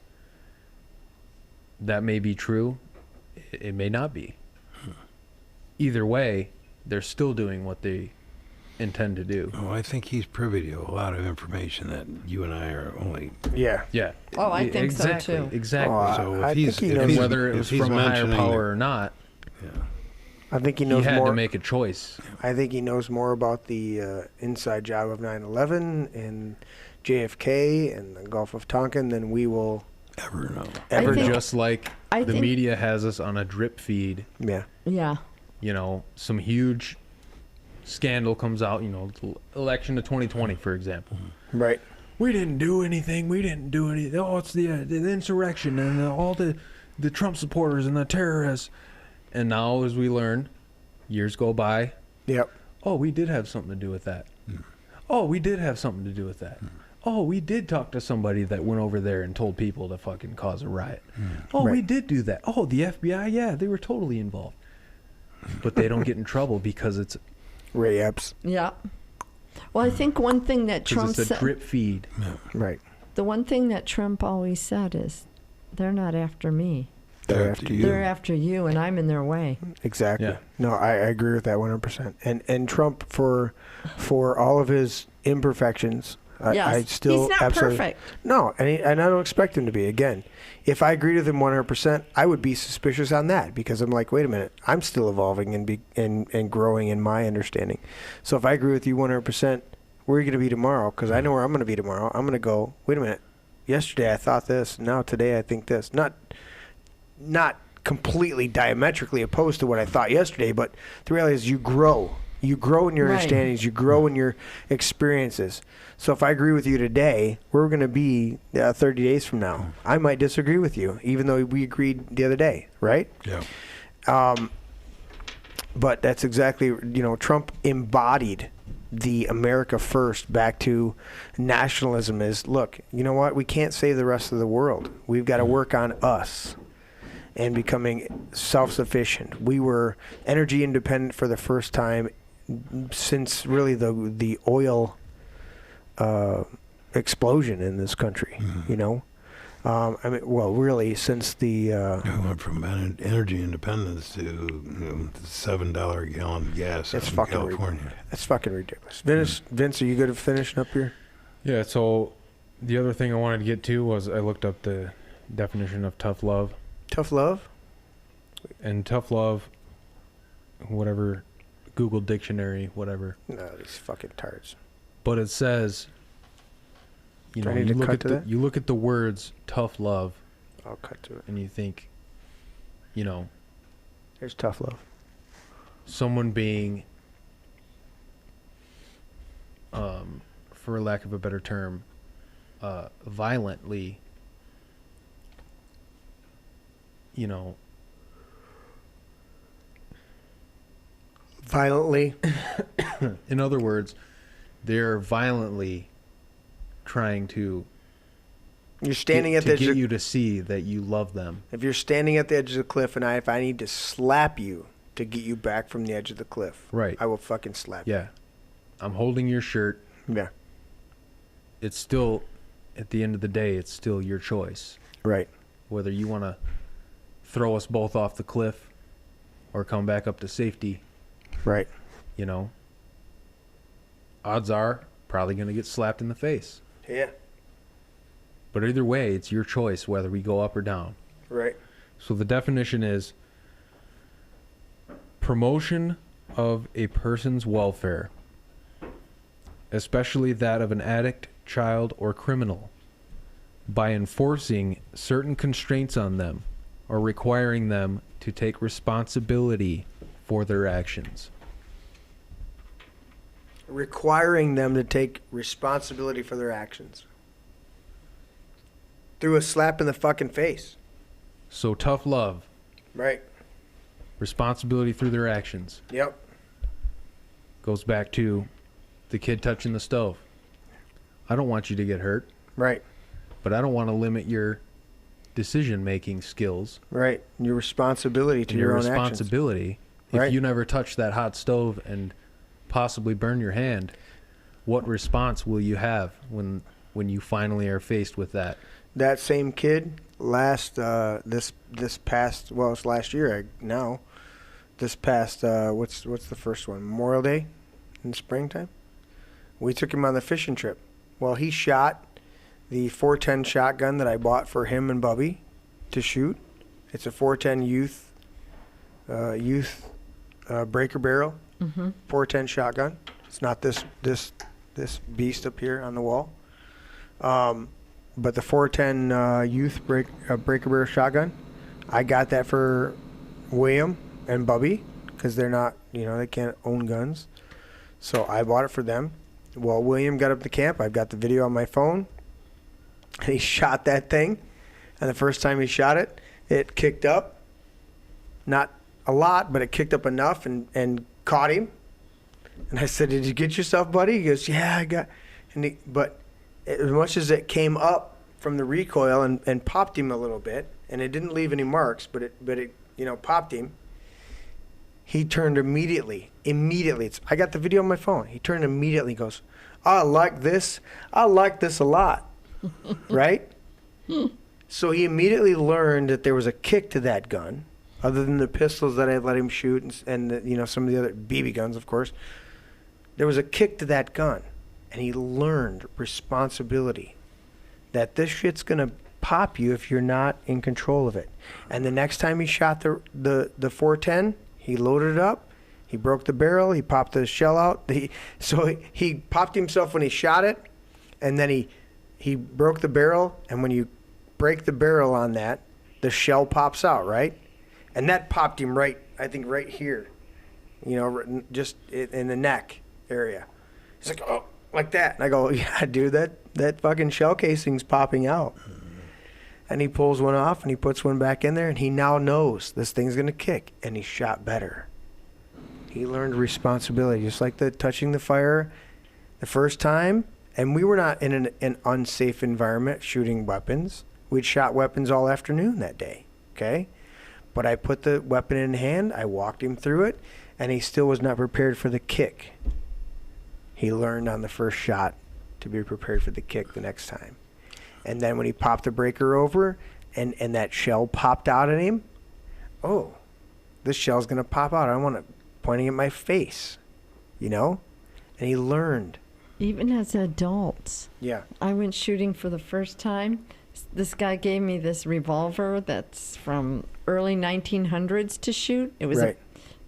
Speaker 6: that may be true. It may not be. Either way, they're still doing what they intend to do.
Speaker 3: Oh, I think he's privy to a lot of information that you and I are only.
Speaker 1: Yeah.
Speaker 6: Yeah.
Speaker 2: Oh, I think so,
Speaker 6: exactly,
Speaker 2: too.
Speaker 6: Exactly.
Speaker 1: Oh,
Speaker 3: So
Speaker 1: I
Speaker 3: if
Speaker 1: think
Speaker 3: he's,
Speaker 1: he
Speaker 3: if
Speaker 1: knows-
Speaker 3: he's
Speaker 6: Whether it
Speaker 3: if
Speaker 6: was
Speaker 3: he's
Speaker 6: from a higher
Speaker 3: mentioning
Speaker 6: power or not,
Speaker 1: I think he
Speaker 6: he
Speaker 1: knows
Speaker 6: had
Speaker 1: more.
Speaker 6: to make a choice.
Speaker 1: I think he knows more about the inside job of 9/11 and JFK and the Gulf of Tonkin than we will
Speaker 3: ever know.
Speaker 1: Ever know.
Speaker 6: Just like
Speaker 2: I
Speaker 6: the
Speaker 2: think-
Speaker 6: media has us on a drip feed.
Speaker 1: Yeah.
Speaker 2: Yeah.
Speaker 6: You know, some huge scandal comes out, you know, the election of 2020, for example.
Speaker 1: Right.
Speaker 6: We didn't do anything. We didn't do anything. Oh, it's the insurrection and all the Trump supporters and the terrorists. And now, as we learn, years go by.
Speaker 1: Yep.
Speaker 6: Oh, we did have something to do with that. Oh, we did have something to do with that. Oh, we did talk to somebody that went over there and told people to fucking cause a riot. Oh, we did do that. Oh, the FBI, yeah, they were totally involved. But they don't get in trouble because it's
Speaker 1: Ray Epps.
Speaker 2: Yeah. Well, I think one thing that Trump
Speaker 6: it's a
Speaker 2: said,
Speaker 6: drip feed.
Speaker 1: Right.
Speaker 2: the one thing that Trump always said is, they're not after me.
Speaker 1: They're after you.
Speaker 2: They're after you, and I'm in their way.
Speaker 1: Exactly.
Speaker 6: Yeah.
Speaker 1: No, I agree with that 100%. And Trump, for all of his imperfections,
Speaker 2: Yes.
Speaker 1: I still
Speaker 2: He's not
Speaker 1: absolutely
Speaker 2: perfect.
Speaker 1: No, and I don't expect him to be. Again, if I agreed with him 100%, I would be suspicious on that because I'm like, wait a minute, I'm still evolving and growing in my understanding. So if I agree with you 100%, Where are you going to be tomorrow? Because I know where I'm going to be tomorrow. I'm going to go, wait a minute. Yesterday I thought this. Now today I think this. Not completely diametrically opposed to what I thought yesterday, but the reality is you grow. You grow in your understandings. You grow in your experiences. So if I agree with you today, we're going to be 30 days from now. I might disagree with you, even though we agreed the other day, right?
Speaker 3: Yeah.
Speaker 1: But that's exactly, Trump embodied the America first back to nationalism is, look, you know what? We can't save the rest of the world. We've got to work on us and becoming self-sufficient. We were energy independent for the first time since really the oil explosion in this country, really since the...
Speaker 3: we went from energy independence to $7 a gallon gas in California.
Speaker 1: That's fucking ridiculous. Vince, are you good at finishing up here?
Speaker 6: Yeah, so the other thing I wanted to get to was I looked up the definition of tough love.
Speaker 1: Tough love?
Speaker 6: And tough love, whatever, Google Dictionary, whatever.
Speaker 1: No, these fucking tards.
Speaker 6: But it says... You look at the words tough love.
Speaker 1: I'll cut to it.
Speaker 6: And you think,
Speaker 1: there's tough love.
Speaker 6: Someone being, for lack of a better term, violently,
Speaker 1: Violently?
Speaker 6: In other words, they're violently trying to
Speaker 1: you're standing at the edge
Speaker 6: get you to see that you love them.
Speaker 1: If you're standing at the edge of the cliff and if I need to slap you to get you back from the edge of the cliff,
Speaker 6: right,
Speaker 1: I will fucking slap you.
Speaker 6: Yeah. I'm holding your shirt.
Speaker 1: Yeah.
Speaker 6: It's still, at the end of the day, it's still your choice.
Speaker 1: Right.
Speaker 6: Whether you want to throw us both off the cliff or come back up to safety.
Speaker 1: Right.
Speaker 6: Odds are probably going to get slapped in the face.
Speaker 1: Yeah.
Speaker 6: But either way, it's your choice whether we go up or down.
Speaker 1: Right.
Speaker 6: So the definition is promotion of a person's welfare, especially that of an addict, child, or criminal, by enforcing certain constraints on them or requiring them to take responsibility for their actions.
Speaker 1: Requiring them to take responsibility for their actions. Through a slap in the fucking face.
Speaker 6: So tough love.
Speaker 1: Right.
Speaker 6: Responsibility through their actions.
Speaker 1: Yep.
Speaker 6: Goes back to the kid touching the stove. I don't want you to get hurt.
Speaker 1: Right.
Speaker 6: But I don't want to limit your decision-making skills.
Speaker 1: Right. Your responsibility to your own
Speaker 6: responsibility.
Speaker 1: Actions.
Speaker 6: If you never touch that hot stove and possibly burn your hand, what response will you have when you finally are faced with that?
Speaker 1: That same kid this past it's last year now. This past what's the first one? Memorial Day in the springtime. We took him on the fishing trip. Well, he shot the 410 shotgun that I bought for him and Bubby to shoot. It's a 410 youth breaker barrel. 410 shotgun. It's not this beast up here on the wall. But the 410 youth breaker barrel shotgun, I got that for William and Bubby because they're not, they can't own guns. So I bought it for them. Well, William got up to camp. I've got the video on my phone. And he shot that thing. And the first time he shot it, it kicked up. Not a lot, but it kicked up enough and caught him. And I said, "Did you get yourself, buddy?" He goes, "Yeah, I got." But as much as it came up from the recoil and popped him a little bit, and it didn't leave any marks, but it popped him. He turned immediately. I got the video on my phone. He turned immediately and goes, "I like this. I like this a lot." Right? So he immediately learned that there was a kick to that gun, other than the pistols that I let him shoot and some of the other BB guns, of course. There was a kick to that gun, and he learned responsibility. That this shit's gonna pop you if you're not in control of it. And the next time he shot the 410, he loaded it up. He broke the barrel. He popped the shell out. So he popped himself when he shot it, and then he broke the barrel. And when you break the barrel on that, the shell pops out, right? And that popped him right, I think, right here. You know, just in the neck area. He's like, oh, like that. And I go, yeah, dude, that fucking shell casing's popping out. And he pulls one off and he puts one back in there, and he now knows this thing's going to kick, and he shot better. He learned responsibility, just like the touching the fire the first time. And we were not in an unsafe environment shooting weapons. We'd shot weapons all afternoon that day, okay? But I put the weapon in hand, I walked him through it, and he still was not prepared for the kick. He learned on the first shot to be prepared for the kick the next time. And then when he popped the breaker over and that shell popped out at him, oh, this shell's going to pop out. I want it pointing at my face, you know? And he learned.
Speaker 2: Even as adults.
Speaker 1: Yeah.
Speaker 2: I went shooting for the first time. This guy gave me this revolver that's from early 1900s to shoot. It was
Speaker 1: right.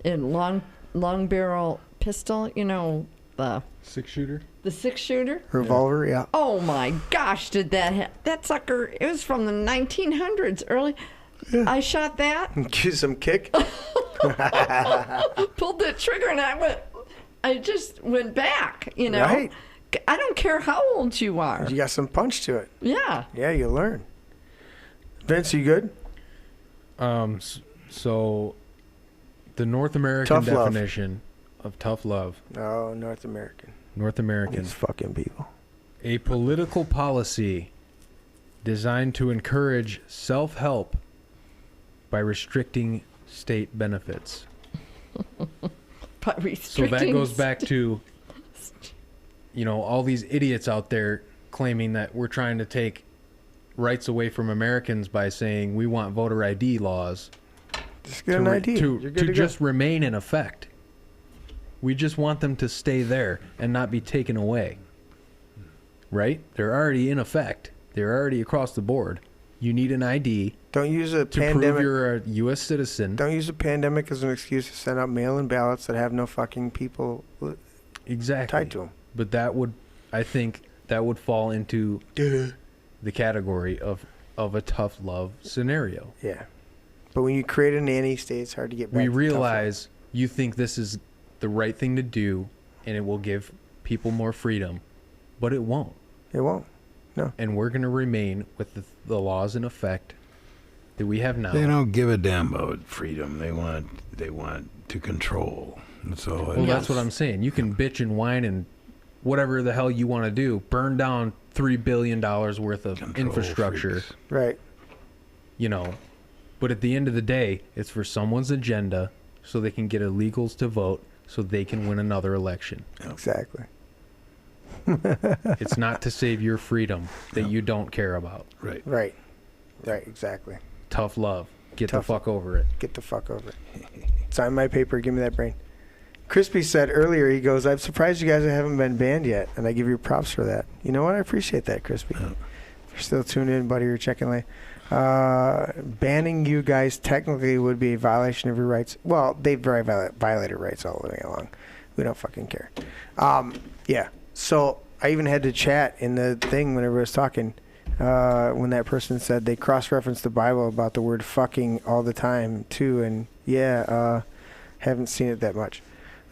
Speaker 2: a long barrel pistol, you know, the
Speaker 4: 6-shooter.
Speaker 2: The 6-shooter?
Speaker 1: Revolver, yeah.
Speaker 2: Oh my gosh, did that sucker, it was from the 1900s, early. Yeah. I shot that.
Speaker 1: Give some kick.
Speaker 2: Pulled the trigger and I just went back, you know.
Speaker 1: Right.
Speaker 2: I don't care how old you are.
Speaker 1: You got some punch to it.
Speaker 2: Yeah.
Speaker 1: Yeah, you learn. Vince, you good?
Speaker 4: So the North American definition of tough love.
Speaker 1: Oh, North American.
Speaker 4: North American.
Speaker 1: These fucking people.
Speaker 4: A political policy designed to encourage self-help by restricting state benefits.
Speaker 2: By restricting.
Speaker 4: So that goes back to, you know, all these idiots out there claiming that we're trying to take rights away from Americans by saying we want voter ID laws
Speaker 1: just get an ID.
Speaker 4: to just remain in effect. We just want them to stay there and not be taken away. Right? They're already in effect. They're already across the board. You need an ID.
Speaker 1: Don't use a
Speaker 4: to
Speaker 1: pandemic.
Speaker 4: prove you're a U.S. citizen.
Speaker 1: Don't use a pandemic as an excuse to send out mail-in ballots that have no fucking people tied to them.
Speaker 4: But that would, I think, that would fall into the category of a tough love scenario.
Speaker 1: Yeah. But when you create a nanny state, it's hard to get back.
Speaker 4: We realize you think this is the right thing to do, and it will give people more freedom, but it won't.
Speaker 1: It won't. No.
Speaker 4: And we're going to remain with the laws in effect that we have now.
Speaker 3: They don't give a damn about freedom. They want to control. So
Speaker 4: well, that's what I'm saying. You can bitch and whine and whatever the hell you want to do. Burn down $3 billion worth of infrastructure.
Speaker 3: Freaks.
Speaker 1: Right.
Speaker 4: You know, but at the end of the day, it's for someone's agenda so they can get illegals to vote so they can win another election.
Speaker 1: Exactly.
Speaker 4: It's not to save your freedom that you don't care about.
Speaker 3: Right.
Speaker 1: Right. Right, exactly.
Speaker 4: Tough love. Get the fuck over it.
Speaker 1: Get the fuck over it. Sign my paper. Give me that brain. Crispy said earlier, he goes, I'm surprised you guys haven't been banned yet, and I give you props for that. You know what? I appreciate that, Crispy. If you're still tuned in, buddy, you're checking late. Banning you guys technically would be a violation of your rights. Well, they've violated rights all the way along. We don't fucking care. Yeah. So I even had to chat in the thing whenever I was talking when that person said they cross-referenced the Bible about the word fucking all the time, too. And, haven't seen it that much.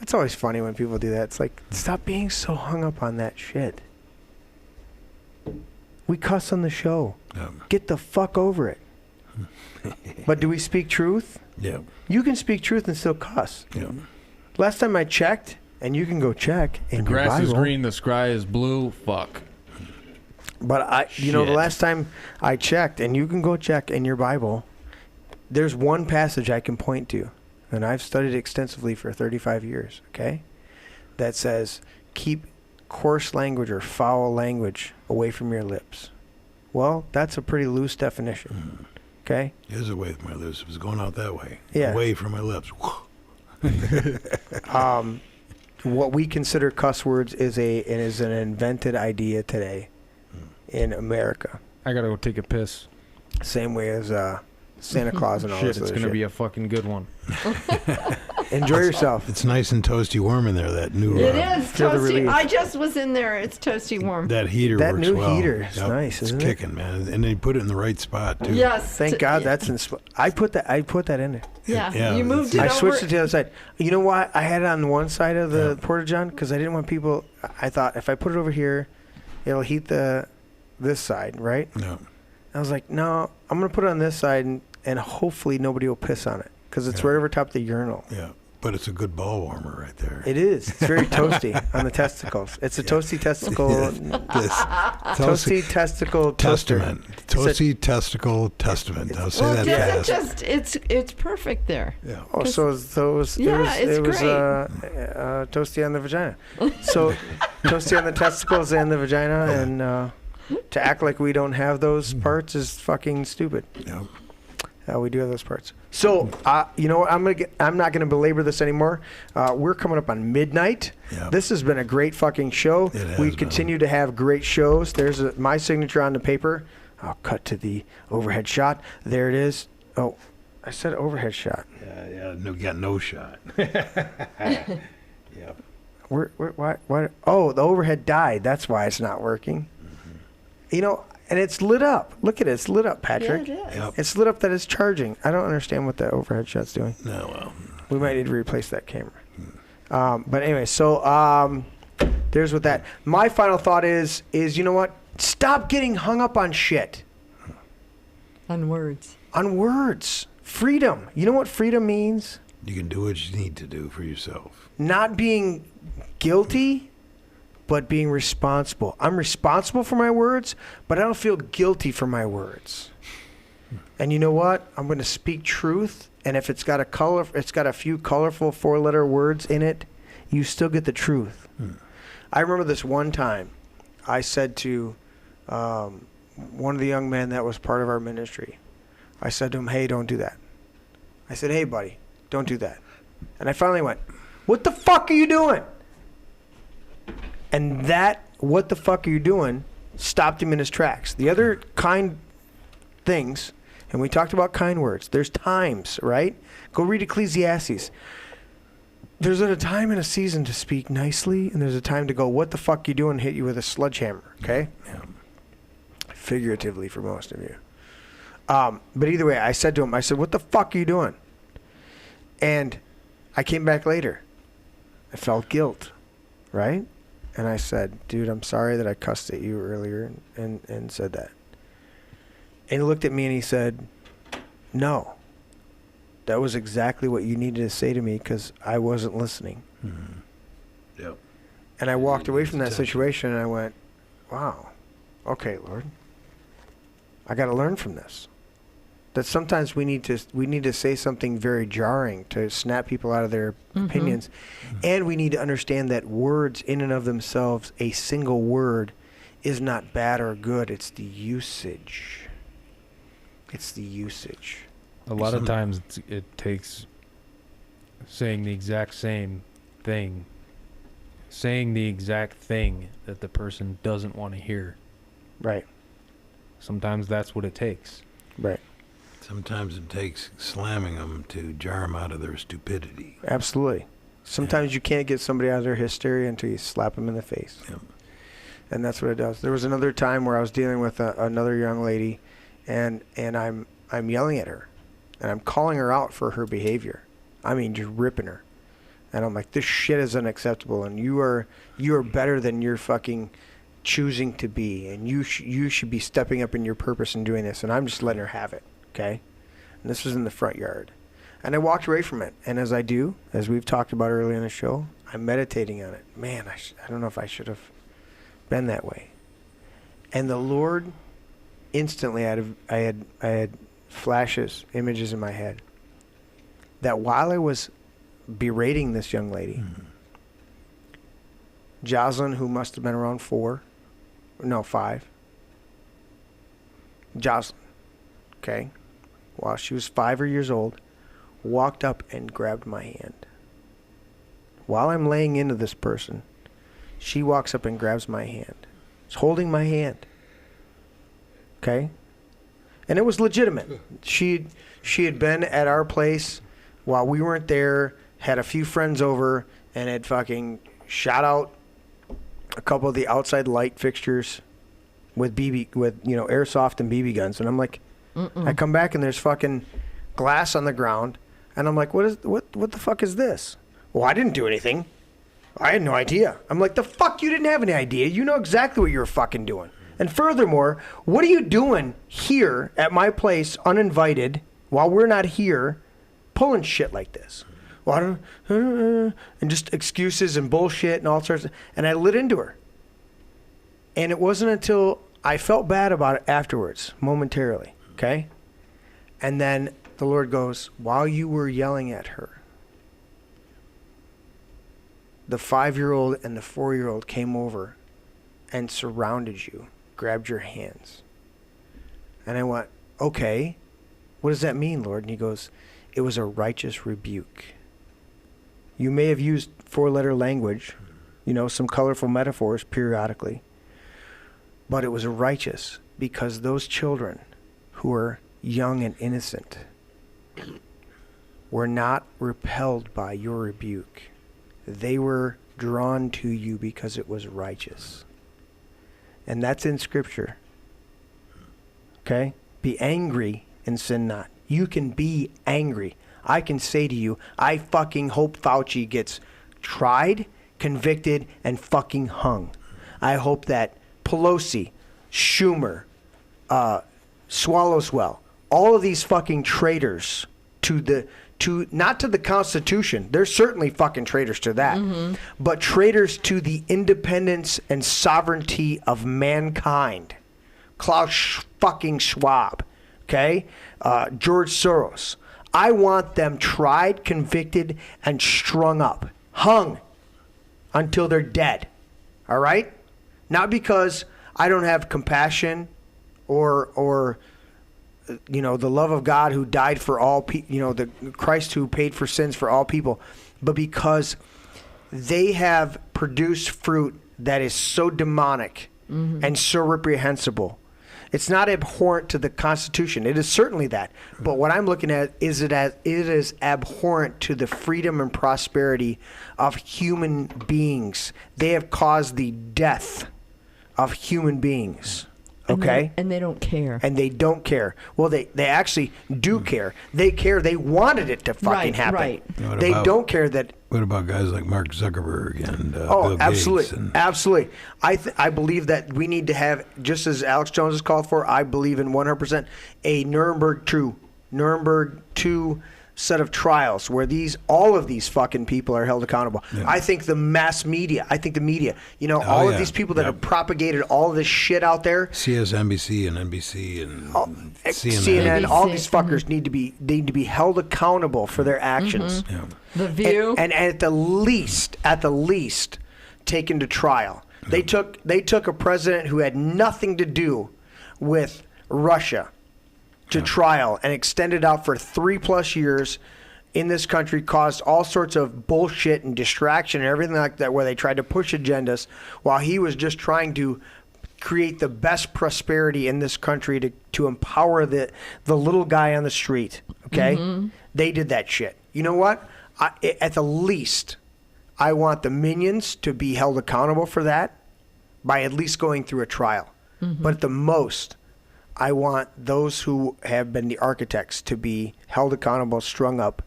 Speaker 1: It's always funny when people do that. It's like, stop being so hung up on that shit. We cuss on the show. Get the fuck over it. But do we speak truth?
Speaker 3: Yeah.
Speaker 1: You can speak truth and still cuss.
Speaker 3: Yeah.
Speaker 1: Last time I checked, and you can go check.
Speaker 4: The grass is green, the sky is blue. Fuck.
Speaker 1: But the last time I checked, and you can go check in your Bible, there's one passage I can point to, and I've studied extensively for 35 years, okay, that says, keep coarse language or foul language away from your lips. Well, that's a pretty loose definition, okay?
Speaker 3: Here's away from my lips. It was going out that way.
Speaker 1: Yeah.
Speaker 3: Away from my lips.
Speaker 1: What we consider cuss words is an invented idea today in America.
Speaker 4: I gotta go take a piss.
Speaker 1: Same way as Santa Claus and all
Speaker 4: Shit,
Speaker 1: this
Speaker 4: it's
Speaker 1: other
Speaker 4: gonna
Speaker 1: shit.
Speaker 4: be a fucking good one.
Speaker 1: Enjoy yourself.
Speaker 3: It's nice and toasty warm in there. That new.
Speaker 2: It is
Speaker 1: Feel the
Speaker 2: toasty.
Speaker 1: relief.
Speaker 2: I just was in there. It's toasty warm.
Speaker 3: That heater
Speaker 1: That
Speaker 3: works
Speaker 1: new
Speaker 3: well.
Speaker 1: heater is
Speaker 3: Yep,
Speaker 1: nice,
Speaker 3: It's
Speaker 1: isn't it?
Speaker 3: kicking, man, and they put it in the right spot too.
Speaker 2: Yes.
Speaker 1: Thank God that's in. I put that in there.
Speaker 2: Yeah. You moved it
Speaker 1: I
Speaker 2: over.
Speaker 1: switched it to the other side. You know why I had it on one side of the porta-john? Because I didn't want people. I thought if I put it over here, it'll heat this side, right?
Speaker 3: No.
Speaker 1: I was like, no, I'm gonna put it on this side, and hopefully nobody will piss on it because it's right over top of the urinal.
Speaker 3: Yeah, but it's a good ball warmer right there.
Speaker 1: It is. It's very toasty on the testicles. It's a toasty testicle. Toasty testicle toaster.
Speaker 3: Testament. Toasty testicle testament. I'll say
Speaker 2: Well,
Speaker 3: that
Speaker 2: it
Speaker 3: fast.
Speaker 2: doesn't it's perfect there.
Speaker 3: Yeah.
Speaker 1: Oh, so it's toasty on the vagina. So toasty on the testicles and the vagina, and to act like we don't have those parts is fucking stupid.
Speaker 3: Yep.
Speaker 1: We do have those parts. So you know what? I'm not gonna belabor this anymore. We're coming up on midnight.
Speaker 3: Yep.
Speaker 1: This has been a great fucking show. We continue to have great shows. There's my signature on the paper. I'll cut to the overhead shot. There it is. Oh, I said overhead shot.
Speaker 3: Yeah. No, got no shot. Yep.
Speaker 1: Why? Oh, the overhead died. That's why it's not working. You know, and it's lit up. Look at it. It's lit up, Patrick.
Speaker 2: Yeah, it is.
Speaker 3: Yep.
Speaker 1: It's lit up that it's charging. I don't understand what that overhead shot's doing.
Speaker 3: No, well.
Speaker 1: We might need to replace that camera. But anyway, so there's what that. My final thought is you know what? Stop getting hung up on shit.
Speaker 2: On words.
Speaker 1: On words. Freedom. You know what freedom means?
Speaker 3: You can do what you need to do for yourself.
Speaker 1: Not being guilty, but being responsible. I'm responsible for my words, but I don't feel guilty for my words. And you know what? I'm going to speak truth, and if it's got a few colorful 4-letter words in it, you still get the truth. I remember this one time I said to one of the young men that was part of our ministry, I said to him, hey, don't do that. I said, hey, buddy, don't do that. And I finally went, what the fuck are you doing? And that, what the fuck are you doing, stopped him in his tracks. The other kind things, and we talked about kind words, there's times, right? Go read Ecclesiastes. There's a time and a season to speak nicely, and there's a time to go, what the fuck you doing, and hit you with a sledgehammer, okay?
Speaker 3: Yeah.
Speaker 1: Figuratively for most of you. But either way, I said to him, I said, what the fuck are you doing? And I came back later. I felt guilt, right? And I said, dude, I'm sorry that I cussed at you earlier and said that. And he looked at me and he said, no, that was exactly what you needed to say to me because I wasn't listening.
Speaker 3: Mm-hmm. Yep.
Speaker 1: And I walked away from that situation and I went, wow, okay, Lord, I got to learn from this. That sometimes we need to say something very jarring to snap people out of their opinions. And we need to understand that words in and of themselves, a single word, is not bad or good. It's the usage. It's the usage.
Speaker 6: A lot of times it takes saying the exact same thing, saying the exact thing that the person doesn't want to hear.
Speaker 1: Right.
Speaker 6: Sometimes that's what it takes.
Speaker 1: Right.
Speaker 3: Sometimes it takes slamming them to jar them out of their stupidity.
Speaker 1: Absolutely. Sometimes you can't get somebody out of their hysteria until you slap them in the face.
Speaker 3: Yep.
Speaker 1: And that's what it does. There was another time where I was dealing with another young lady, and I'm yelling at her, and I'm calling her out for her behavior. I mean, just ripping her. And I'm like, this shit is unacceptable, and you are better than you're fucking choosing to be, and you should be stepping up in your purpose and doing this. And I'm just letting her have it. Okay, and this was in the front yard, and I walked away from it. And as I do, as we've talked about earlier in the show, I'm meditating on it. Man, I don't know if I should have been that way. And the Lord, instantly, I had flashes, images in my head, that while I was berating this young lady, Jocelyn, who must have been around 5, Jocelyn, okay, while she was 5 years old, walked up and grabbed my hand. While I'm laying into this person, she walks up and grabs my hand. She's holding my hand. Okay? And it was legitimate. She had been at our place while we weren't there, had a few friends over and had fucking shot out a couple of the outside light fixtures with airsoft and BB guns. And I'm like, I come back and there's fucking glass on the ground. And I'm like, what the fuck is this? Well, I didn't do anything. I had no idea. I'm like, the fuck, you didn't have any idea. You know exactly what you were fucking doing. And furthermore, what are you doing here at my place uninvited while we're not here pulling shit like this? Well, I don't, and just excuses and bullshit and all sorts of, and I lit into her. And it wasn't until I felt bad about it afterwards, momentarily, okay? And then the Lord goes, while you were yelling at her, the 5-year-old and the 4-year-old came over and surrounded you, grabbed your hands. And I went, okay, what does that mean, Lord? And he goes, it was a righteous rebuke. You may have used 4-letter language, some colorful metaphors periodically, but it was righteous because those children who were young and innocent were not repelled by your rebuke. They were drawn to you because it was righteous. And that's in Scripture. Okay? Be angry and sin not. You can be angry. I can say to you, I fucking hope Fauci gets tried, convicted, and fucking hung. I hope that Pelosi, Schumer, Swallowswell, all of these fucking traitors not to the Constitution. They're certainly fucking traitors to that. But traitors to the independence and sovereignty of mankind. Klaus fucking Schwab. Okay? George Soros. I want them tried, convicted, and strung up. Hung until they're dead. All right? Not because I don't have compassion or the love of God who died for all people, the Christ who paid for sins for all people, but because they have produced fruit that is so demonic and so reprehensible. It's not abhorrent to the Constitution. It is certainly that. But what I'm looking at is it is abhorrent to the freedom and prosperity of human beings. They have caused the death of human beings. Okay?
Speaker 2: And they don't care.
Speaker 1: And they don't care. Well, they actually do care. They care. They wanted it to fucking happen.
Speaker 2: Right.
Speaker 1: They don't care that.
Speaker 3: What about guys like Mark Zuckerberg and Bill
Speaker 1: absolutely.
Speaker 3: Gates?
Speaker 1: Absolutely. I believe that we need to have, just as Alex Jones has called for, I believe in 100%, a Nuremberg 2 set of trials where all of these fucking people are held accountable. Yeah. I think the mass media, all of these people that have propagated all of this shit out there.
Speaker 3: CSNBC and NBC and
Speaker 1: CNN, all these fuckers need to be held accountable for their actions.
Speaker 2: Yeah. The View.
Speaker 1: And at the least, taken to trial. Yeah. They took a president who had nothing to do with Russia to trial and extended out for 3+ years in this country, caused all sorts of bullshit and distraction and everything like that, where they tried to push agendas while he was just trying to create the best prosperity in this country to empower the little guy on the street. Okay? They did that shit. You know what? At the least, I want the minions to be held accountable for that by at least going through a trial. But at the most, I want those who have been the architects to be held accountable, strung up,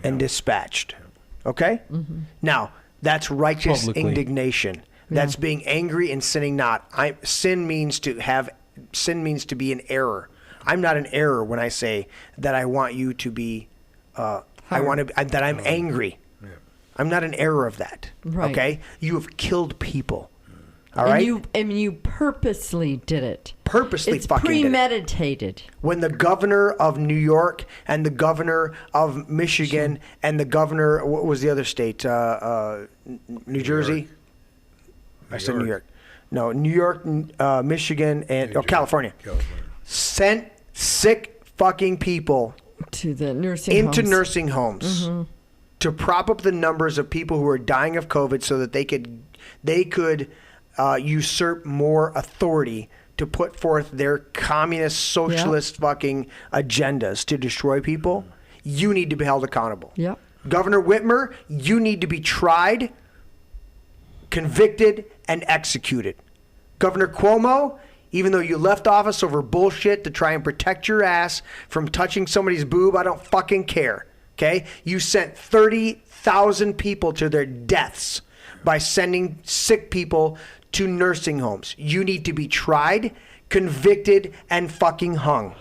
Speaker 1: and dispatched. Okay? Now, that's righteous
Speaker 6: Publicly.
Speaker 1: Indignation. That's being angry and sinning not. Sin means to be an error. I'm not an error when I say that I want you to be, that I'm angry. I'm not an error of that.
Speaker 2: Right.
Speaker 1: Okay? You have killed people. All right?
Speaker 2: And you purposely did it.
Speaker 1: Purposely
Speaker 2: it's
Speaker 1: fucking did it.
Speaker 2: Premeditated.
Speaker 1: When the governor of New York and the governor of Michigan and the governor, what was the other state? New Jersey? I said New York. No, New York, Michigan, and California. Sent sick fucking people
Speaker 2: to the nursing
Speaker 1: into
Speaker 2: homes.
Speaker 1: nursing homes to prop up the numbers of people who are dying of COVID so that they could usurp more authority to put forth their communist, socialist fucking agendas to destroy people. You need to be held accountable.
Speaker 2: Yep.
Speaker 1: Governor Whitmer, you need to be tried, convicted, and executed. Governor Cuomo, even though you left office over bullshit to try and protect your ass from touching somebody's boob, I don't fucking care. Okay? You sent 30,000 people to their deaths by sending sick people to nursing homes. You need to be tried, convicted, and fucking hung.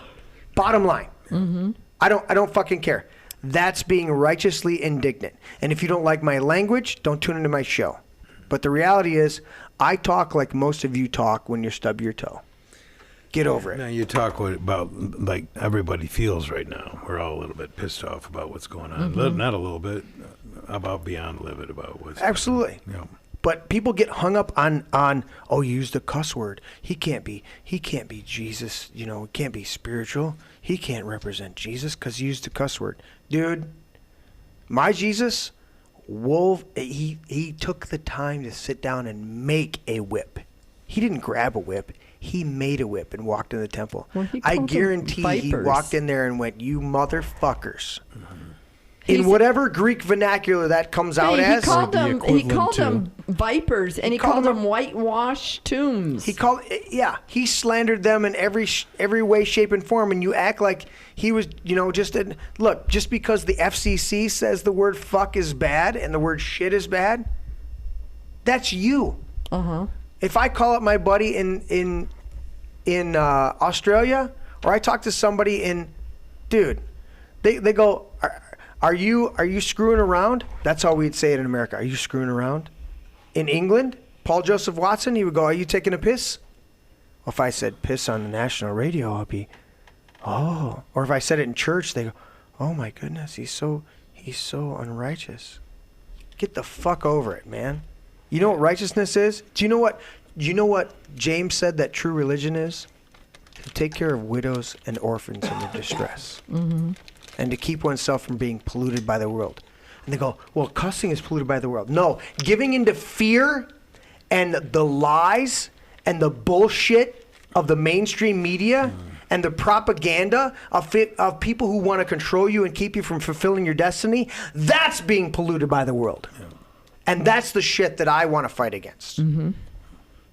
Speaker 1: Bottom line.
Speaker 2: Mm-hmm.
Speaker 1: I don't fucking care. That's being righteously indignant. And if you don't like my language, don't tune into my show. But the reality is, I talk like most of you talk when you stub your toe. Get over it.
Speaker 3: Now you talk about like everybody feels right now. We're all a little bit pissed off about what's going on.
Speaker 1: Mhm.
Speaker 3: Not a little bit, about beyond livid about what's
Speaker 1: Absolutely.
Speaker 3: Yeah.
Speaker 1: But people get hung up on oh, you used the cuss word. He can't be Jesus, he can't be spiritual. He can't represent Jesus because he used the cuss word. Dude, my Jesus, he took the time to sit down and make a whip. He didn't grab a whip. He made a whip and walked in the temple.
Speaker 2: Well, he
Speaker 1: I
Speaker 2: called them
Speaker 1: guarantee he
Speaker 2: vipers.
Speaker 1: walked in there and went, you motherfuckers. In whatever Greek vernacular that comes out
Speaker 2: Hey,
Speaker 1: as.
Speaker 2: he called them vipers, and he called them whitewashed tombs.
Speaker 1: He slandered them in every way, shape, and form, and you act like he was, just because the FCC says the word fuck is bad and the word shit is bad, that's you.
Speaker 2: Uh-huh.
Speaker 1: If I call up my buddy in Australia, or I talk to somebody dude, they go, Are you screwing around? That's how we'd say it in America. Are you screwing around? In England, Paul Joseph Watson, he would go, are you taking a piss? Well, if I said piss on the national radio, I'll be, oh. Or if I said it in church, they go, oh my goodness, he's so unrighteous. Get the fuck over it, man. You know what righteousness is? Do you know what James said that true religion is? To take care of widows and orphans in their distress.
Speaker 2: Mm-hmm.
Speaker 1: And to keep oneself from being polluted by the world. And they go, well, cussing is polluted by the world. No, giving into fear and the lies and the bullshit of the mainstream media and the propaganda of people who want to control you and keep you from fulfilling your destiny, that's being polluted by the world. And that's the shit that I want to fight against.
Speaker 2: Mm-hmm.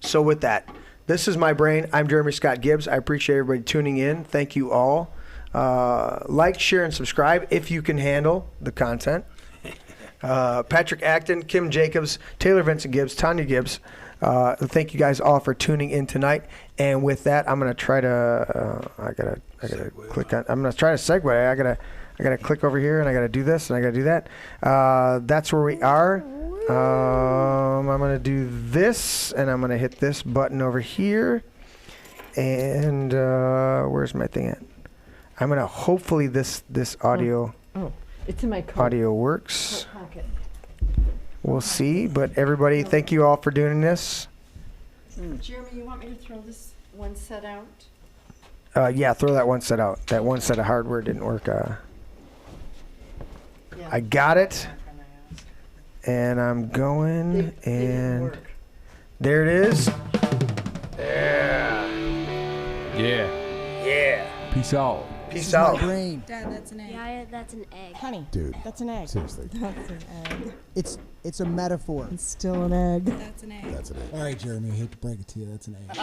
Speaker 1: So with that, this is My Brain. I'm Jeremy Scott Gibbs. I appreciate everybody tuning in. Thank you all. Like, share, and subscribe if you can handle the content. Patrick Acton, Kim Jacobs, Taylor Vincent Gibbs, Tanya Gibbs. Thank you guys all for tuning in tonight. And with that, I'm gonna try to. I gotta click on. I'm gonna try to segue. I gotta click over here, and I gotta do this, and I gotta do that. That's where we are. I'm gonna do this, and I'm gonna hit this button over here. And where's my thing at? I'm gonna hopefully this audio.
Speaker 2: Oh, it's in my coat.
Speaker 1: Audio works.
Speaker 2: Coat pocket.
Speaker 1: We'll see, but everybody, thank you all for doing this.
Speaker 2: Jeremy, you want me to throw this one set out?
Speaker 1: Yeah, throw that one set out. That one set of hardware didn't work. I got it, and I'm going, and there it is.
Speaker 4: Yeah.
Speaker 1: Yeah.
Speaker 4: Peace out.
Speaker 1: Peace out.
Speaker 18: Brain.
Speaker 19: Dad, that's an egg.
Speaker 18: Yeah, that's an egg.
Speaker 19: Honey,
Speaker 18: Dude.
Speaker 19: that's an egg.
Speaker 18: Seriously.
Speaker 19: That's an egg.
Speaker 18: It's a metaphor.
Speaker 19: It's still an egg. That's an egg.
Speaker 18: That's an egg. All right, Jeremy, I hate to break it to you. That's an egg.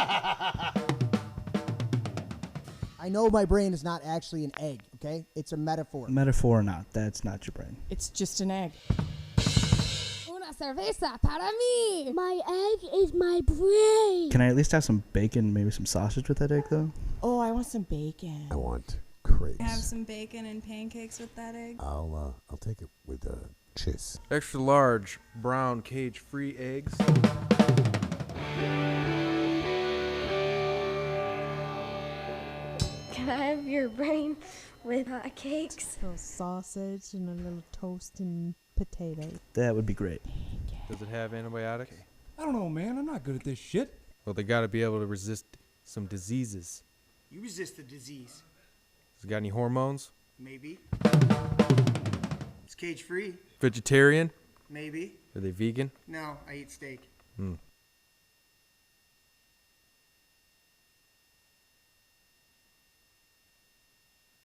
Speaker 18: I know my brain is not actually an egg, okay? It's a metaphor.
Speaker 20: Metaphor or not, that's not your brain.
Speaker 19: It's just an egg.
Speaker 21: Una cerveza para mí. My egg is my brain.
Speaker 20: Can I at least have some bacon, maybe some sausage with that egg, though?
Speaker 19: Oh, I want some bacon.
Speaker 18: I want crepes.
Speaker 22: Have some bacon and pancakes with that egg.
Speaker 18: I'll take it with cheese.
Speaker 4: Extra large brown cage-free eggs.
Speaker 21: Can I have your brain with hot cakes?
Speaker 19: A little sausage and a little toast and potato.
Speaker 20: That would be great.
Speaker 4: Does it have antibiotics?
Speaker 23: I don't know, man. I'm not good at this shit.
Speaker 4: Well, they got to be able to resist some diseases.
Speaker 1: You resist the disease.
Speaker 4: Has it got any hormones?
Speaker 1: Maybe. It's cage free.
Speaker 4: Vegetarian?
Speaker 1: Maybe.
Speaker 4: Are they vegan?
Speaker 1: No, I eat steak.
Speaker 4: Hmm.